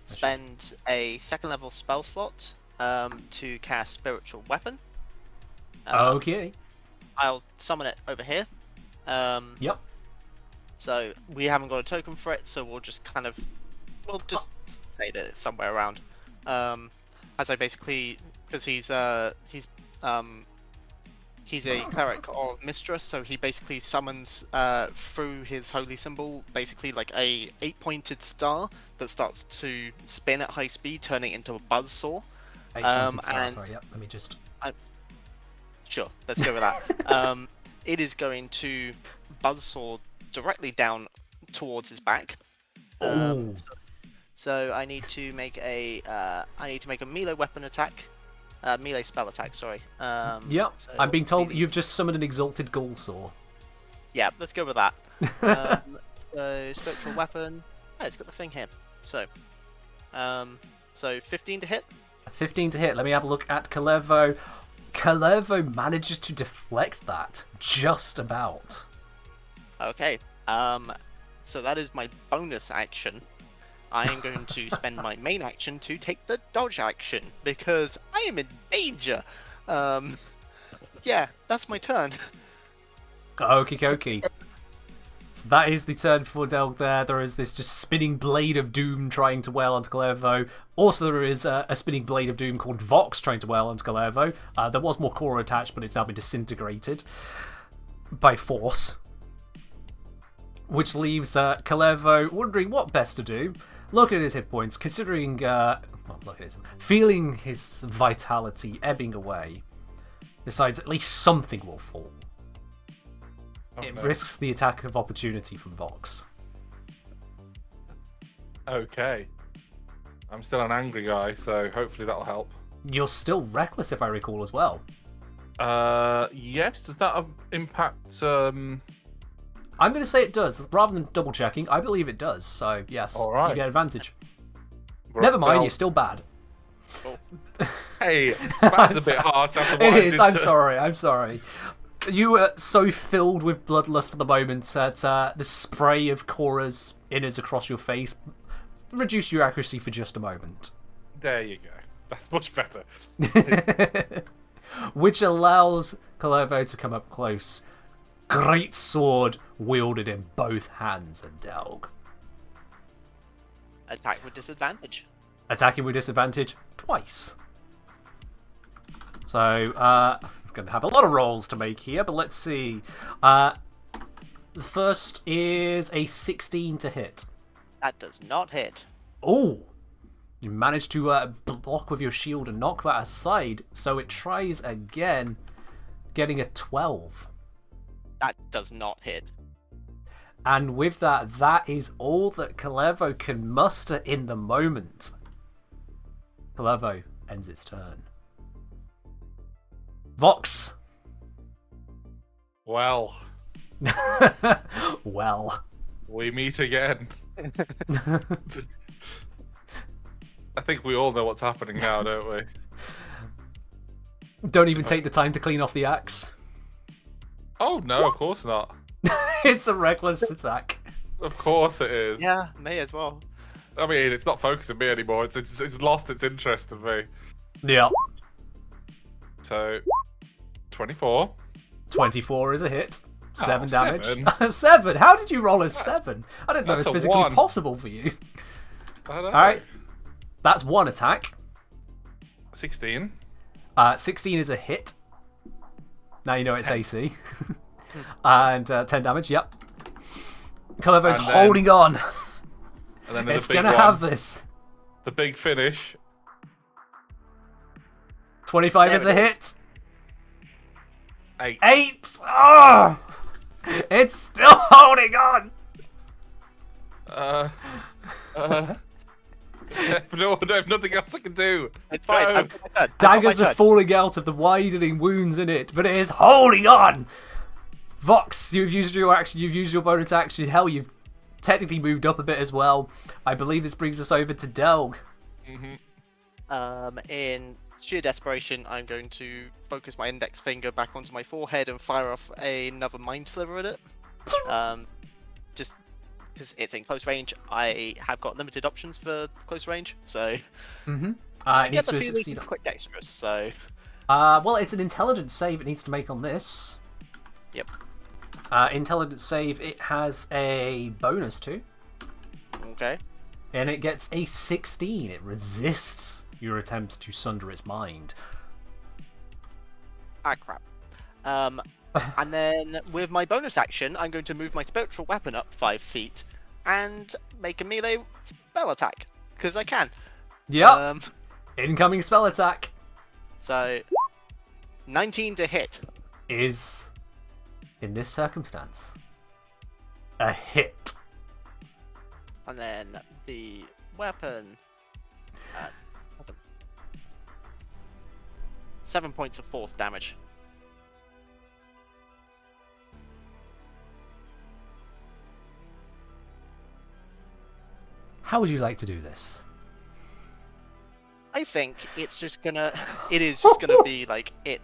spend a 2nd level spell slot to cast Spiritual Weapon. Okay. I'll summon it over here. Yep. So we haven't got a token for it, so we'll just say that it's somewhere around. As I basically, because he's a cleric of Mistress, so he basically summons through his holy symbol, basically like a 8-pointed star that starts to spin at high speed, turning into a buzzsaw. 8-pointed star, sorry, yep, let me just... Sure, let's go with that. It is going to buzzsaw directly down towards his back. So I need to make a melee weapon attack. Melee spell attack, sorry. Yep, so I'm being told that you've just summoned an Exalted Ghoulsaw. Yeah, let's go with that. So, Spectral Weapon. Oh, it's got the thing here. So 15 to hit? 15 to hit. Let me have a look at Kalervo. Kalervo manages to deflect that. Just about. Okay. So that is my bonus action. I am going to spend my main action to take the dodge action, because I am in danger. Yeah, that's my turn. Okie dokie. So that is the turn for Delg there. There is this just spinning blade of doom trying to wail onto Kalervo. Also, there is a spinning blade of doom called Vox trying to wail onto Kalervo. There was more core attached, but it's now been disintegrated by force. Which leaves Kalervo wondering what best to do. Looking at his hit points, considering, feeling his vitality ebbing away, decides at least something will fall. It risks the attack of opportunity from Vox. Okay. I'm still an angry guy, so hopefully that'll help. You're still reckless, if I recall, as well. Yes. Does that impact? I'm going to say it does. Rather than double checking, I believe it does. So, yes, you get advantage. Never mind, you're still bad. Oh. Hey, that's a bit harsh. It is, I'm sorry. You were so filled with bloodlust for the moment that the spray of Cora's innards across your face reduced your accuracy for just a moment. There you go. That's much better. Which allows Kalervo to come up close. Great sword wielded in both hands at Delg. Attack with disadvantage. Attacking with disadvantage twice. So, I'm going to have a lot of rolls to make here, but let's see. The first is a 16 to hit. That does not hit. Oh! You managed to block with your shield and knock that aside, so it tries again, getting a 12. That does not hit. And with that, that is all that Calevo can muster in the moment. Calevo ends its turn. Vox! Well, Well. we meet again. I think we all know what's happening now, don't we? Don't even take the time to clean off the axe. Oh no, of course not. It's a reckless attack. Of course it is. Yeah, may as well. I mean, it's not focusing me anymore. It's lost its interest in me. Yeah. So, 24. 24 is a hit. 7 damage. 7? 7? How did you roll a 7? I didn't know it was That's a physically 1. possible for you. I don't know. Alright. That's one attack. 16. 16 is a hit. Now you know it's 10. AC. And 10 damage, yep. Calevo's And then- holding on. And then there's It's a big gonna one. have this. The big finish. 25 There is it a is. hit. 8. 8! Oh! It's still holding on! No, I have nothing else I can do. It's fine. No. I've got my turn. Daggers are falling out of the widening wounds in it, but it is holding on! Vox, you've used your action, you've used your bonus action. Hell, you've technically moved up a bit as well. I believe this brings us over to Delg. In sheer desperation, I'm going to focus my index finger back onto my forehead and fire off another mind sliver at it. Just because it's in close range, I have got limited options for close range, so It I needs get the to feeling succeed. it's quite dexterous. So Well, it's an intelligence save it needs to make on this. yep, Intelligence save, it has a bonus to, okay. and it gets a 16. It resists your attempts to sunder its mind. Ah, crap. And then with my bonus action, I'm going to move my spectral weapon up 5 feet and make a melee spell attack because I can. Yep. Incoming spell attack So 19 to hit. is, in this circumstance, a hit. And then the weapon. 7 points of force damage. How would you like to do this? I think it's just gonna. It is just gonna be like it.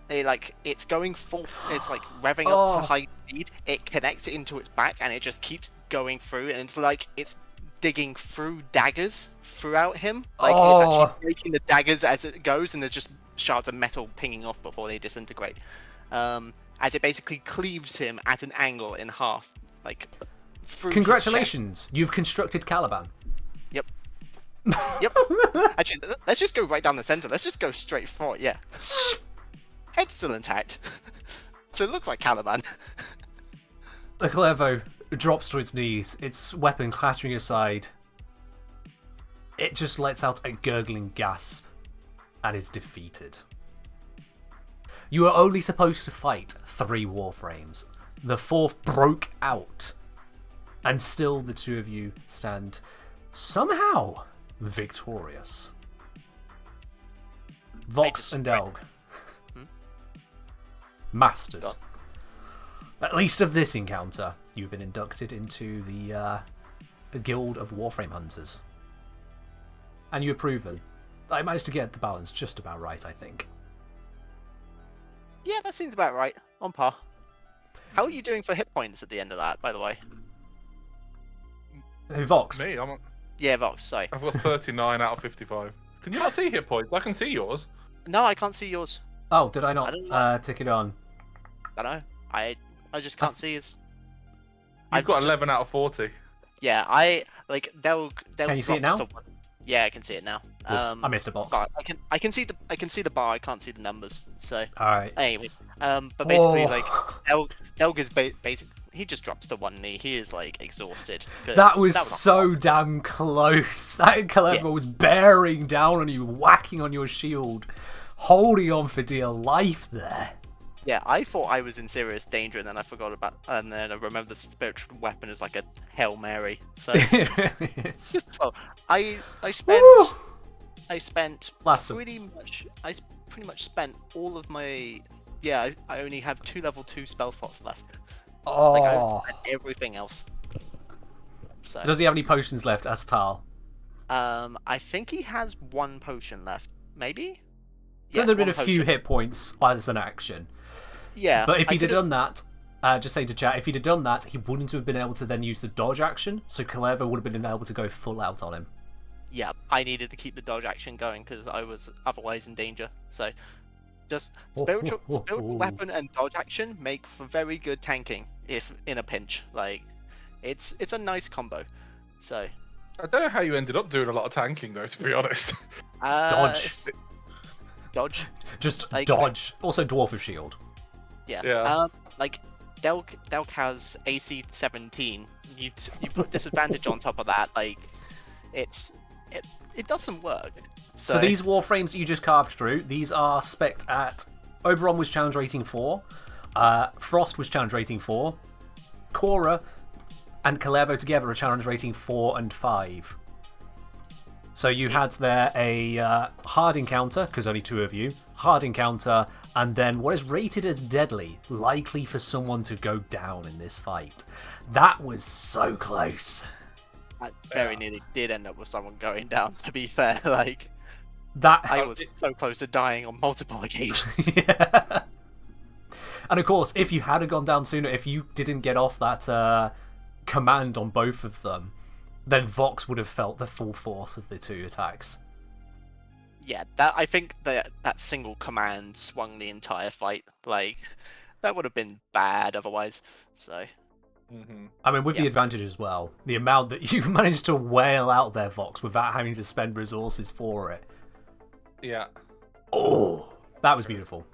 It's going full. It's like revving up to high speed. It connects it into its back, and it just keeps going through. And it's like it's digging through daggers throughout him. Like it's actually breaking the daggers as it goes, and there's just shards of metal pinging off before they disintegrate. As it basically cleaves him at an angle in half, like through. Congratulations, you've constructed Caliban. Yep. Yep. Actually, let's just go right down the center. Let's just go straight for it. Yeah. Head's still intact. So it looks like Caliban. The Calevo drops to its knees, its weapon clattering aside. It just lets out a gurgling gasp and is defeated. You are only supposed to fight 3 Warframes. The 4th broke out, and still the 2 of you stand somehow victorious. Vox and Delg. Masters. At least of this encounter, you've been inducted into the Guild of Warframe Hunters. And you've proven that I managed to get the balance just about right, I think. Yeah, that seems about right. On par. How are you doing for hit points at the end of that, by the way? Vox. Me, Yeah, Vox, sorry. I've got 39 out of 55. Can you not see hit points? I can see yours. No, I can't see yours. Oh, did I not I don't know. tick it on? I don't know. I just can't see his. I've got 11 out of 40. Yeah, they'll Can you see it now? Yeah, I can see it now. Whoops, I missed a box. But I can see the bar. I can't see the numbers. So All right. anyway, but basically, Oh. like Delga's basically he just drops to one knee. He is like exhausted. 'Cause That was so damn close. That Clever was bearing down on you, whacking on your shield, holding on for dear life there. Yeah, I thought I was in serious danger, and then I forgot about, and then I remember the spiritual weapon is like a Hail Mary. So Yes. well, I spent Woo! pretty much spent all of my I only have 2 level 2 spell slots left. Oh. Like I've spent everything else. So Does he have any potions left, Astal? I think he has 1 potion left, maybe. So Yes, there'd been a 1 few potion. hit points as an action. Yeah, But if I he'd have could've- done that, just say to chat, if he'd have done that, he wouldn't have been able to then use the dodge action, so Clever would have been able to go full out on him. Yeah, I needed to keep the dodge action going because I was otherwise in danger. So, just spiritual weapon and dodge action make for very good tanking if in a pinch. Like, it's a nice combo. So, I don't know how you ended up doing a lot of tanking, though, to be honest. Dodge. Dodge. Just like, dodge. Also Dwarf of Shield. Yeah. Like, Delk has AC 17. You put disadvantage on top of that. Like, it does some work. So these Warframes that you just carved through, these are spec'd at... Oberon was challenge rating 4. Frost was challenge rating 4. Cora and Calevo together are challenge rating 4 and 5. So you had there a hard encounter, because only 2 of you, hard encounter, and then what is rated as deadly, likely for someone to go down in this fight. That was so close. I very nearly did end up with someone going down, to be fair. Like, I was so close to dying on multiple occasions. Yeah. And of course, if you had gone down sooner, if you didn't get off that command on both of them, then Vox would have felt the full force of the 2 attacks. Yeah, I think that single command swung the entire fight. Like, that would have been bad otherwise. So. I mean, with the advantage as well, the amount that you managed to wail out there, Vox, without having to spend resources for it. Yeah. Oh, that was beautiful.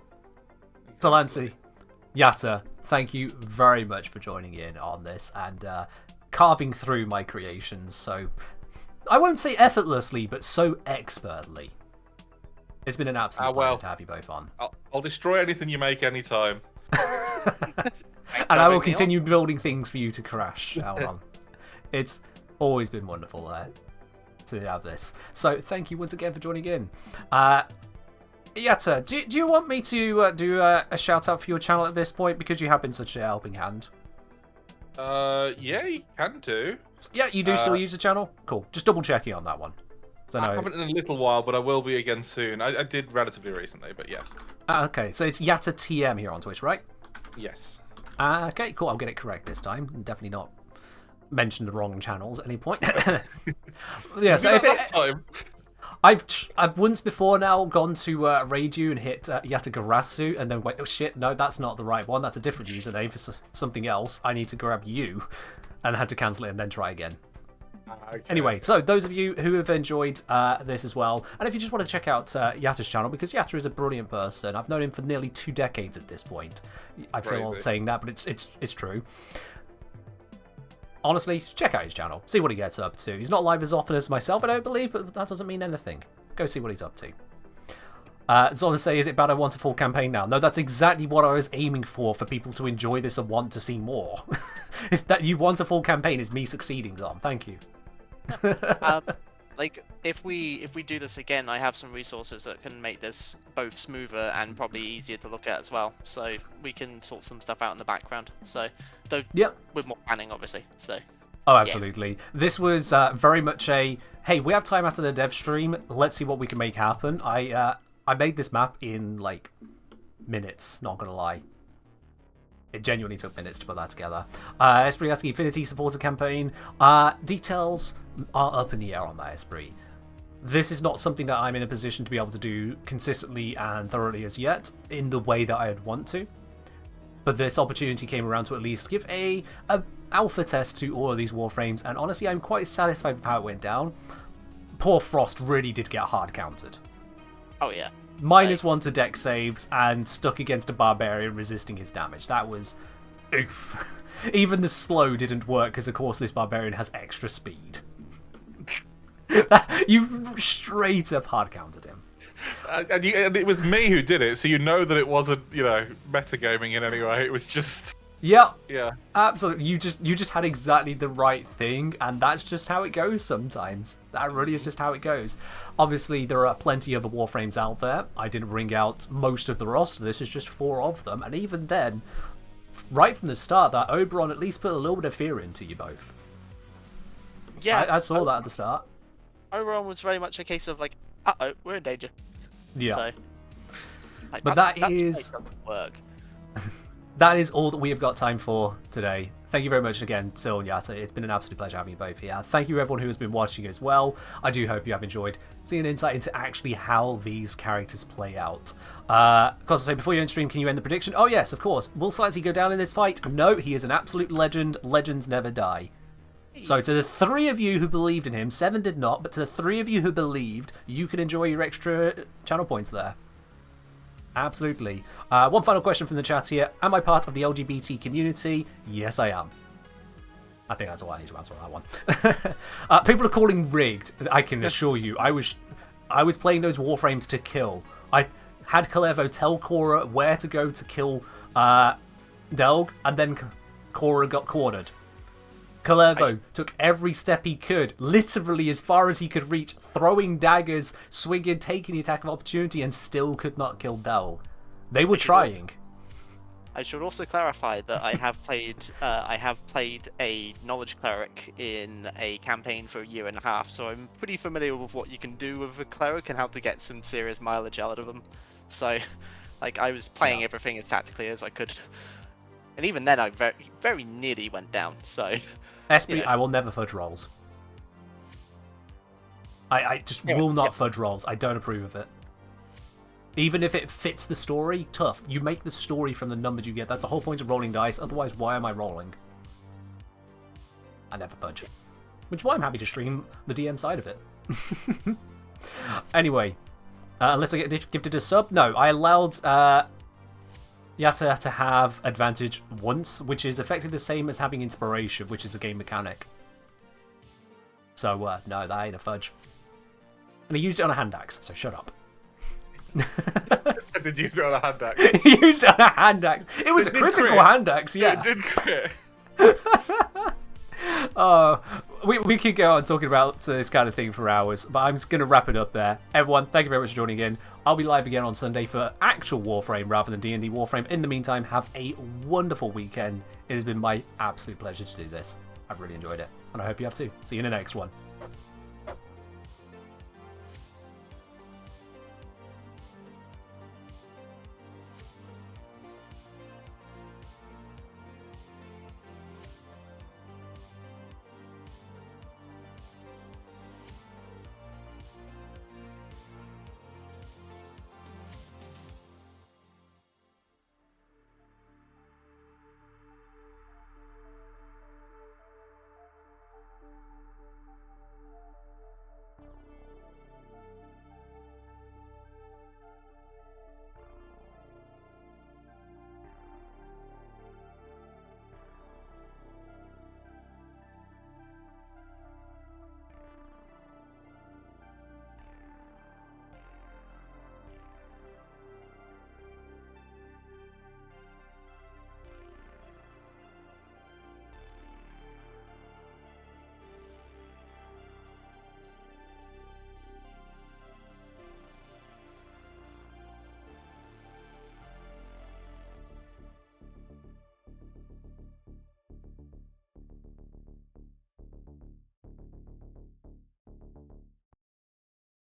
Delancey, Yatta, thank you very much for joining in on this and carving through my creations so, I won't say effortlessly, but so expertly. It's been an absolute pleasure to have you both on. I'll destroy anything you make anytime. And I will continue building things for you to crash out on. It's always been wonderful to have this. So thank you once again for joining in. Yatta, do you want me to do a shout out for your channel at this point because you have been such a helping hand? Yeah, you can do. Yeah, you do still use the channel? Cool. Just double checking on that one. I haven't in a little while, but I will be again soon. I did relatively recently, but yes. Okay, so it's Yatta TM here on Twitch, right? Yes. Okay, cool. I'll get it correct this time. Definitely not mention the wrong channels at any point. Yeah, so if time. I've once before now gone to raid you and hit Yatagarasu and then went, oh shit, no, that's not the right one. That's a different username for something else. I need to grab you, and had to cancel it and then try again. Okay. Anyway, so those of you who have enjoyed this as well, and if you just want to check out Yatta's channel, because Yatta is a brilliant person. I've known him for nearly 2 decades at this point. I feel old saying that, but it's true. Honestly, check out his channel. See what he gets up to. He's not live as often as myself, I don't believe, but that doesn't mean anything. Go see what he's up to. Zona say, is it bad I want a full campaign now? No, that's exactly what I was aiming for people to enjoy this and want to see more. If that you want a full campaign is me succeeding, Zon. Thank you. Like, if we do this again, I have some resources that can make this both smoother and probably easier to look at as well. So we can sort some stuff out in the background. So, though, with more planning, obviously. So. Oh, absolutely. Yeah. This was very much a, hey, we have time after the dev stream. Let's see what we can make happen. I made this map in, like, minutes, not gonna lie. It genuinely took minutes to put that together. Esprit asking Infinity supporter campaign. Details are up in the air on that, Esprit. This is not something that I'm in a position to be able to do consistently and thoroughly as yet, in the way that I'd want to. But this opportunity came around to at least give a alpha test to all of these Warframes, and honestly, I'm quite satisfied with how it went down. poor Frost really did get hard countered. Oh yeah. -1 to deck saves and stuck against a barbarian resisting his damage. That was oof. Even the slow didn't work because, of course, this barbarian has extra speed. You straight up hard countered him. And it was me who did it, so you know that it wasn't, metagaming in any way. It was just... Yeah. Yeah. Absolutely. You just had exactly the right thing, and that's just how it goes sometimes. That really is just how it goes. Obviously, there are plenty of Warframes out there. I didn't ring out most of the roster. This is just 4 of them, and even then, right from the start, that Oberon at least put a little bit of fear into you both. Yeah. I saw that at the start. Oberon was very much a case of like, uh-oh, we're in danger. Yeah. So, like, but that's doesn't work. That is all that we have got time for today. Thank you very much again, Sil and Yatta. It's been an absolute pleasure having you both here. Thank you everyone who has been watching as well. I do hope you have enjoyed seeing an insight into actually how these characters play out. Constantine, before you end stream, can you end the prediction? Oh yes, of course. Will Slancy go down in this fight? No, he is an absolute legend. Legends never die. So to the 3 of you who believed in him, 7 did not, but to the 3 of you who believed, you can enjoy your extra channel points there. Absolutely. One final question from the chat here. Am I part of the LGBT community? Yes, I am. I think that's all I need to answer on that one. People are calling rigged. I can assure you, I was playing those Warframes to kill. I had Kalevo tell Cora where to go to kill Delg, and then Cora got cornered. Kalevo took every step he could, literally as far as he could reach, throwing daggers, swinging, taking the attack of opportunity, and still could not kill Del. They were trying. I should also clarify that I have played a knowledge cleric in a campaign for a year and a half, so I'm pretty familiar with what you can do with a cleric and how to get some serious mileage out of them. So, like, I was playing everything as tactically as I could. And even then, I very, very nearly went down, so... Espy, I will never fudge rolls. I just will not fudge rolls. I don't approve of it. Even if it fits the story, tough. You make the story from the numbers you get. That's the whole point of rolling dice. Otherwise, why am I rolling? I never fudge. Which is why I'm happy to stream the DM side of it. Anyway, unless I get gifted a sub? No, I allowed... Yatta to have advantage once, which is effectively the same as having inspiration, which is a game mechanic. So, no, that ain't a fudge. And he used it on a hand axe, so shut up. I did use it on a hand axe. He used it on a hand axe. It was a critical hand axe, yeah. It did crit. We could go on talking about this kind of thing for hours, but I'm just going to wrap it up there. Everyone, thank you very much for joining in. I'll be live again on Sunday for actual Warframe rather than D&D Warframe. In the meantime, have a wonderful weekend. It has been my absolute pleasure to do this. I've really enjoyed it, and I hope you have too. See you in the next one.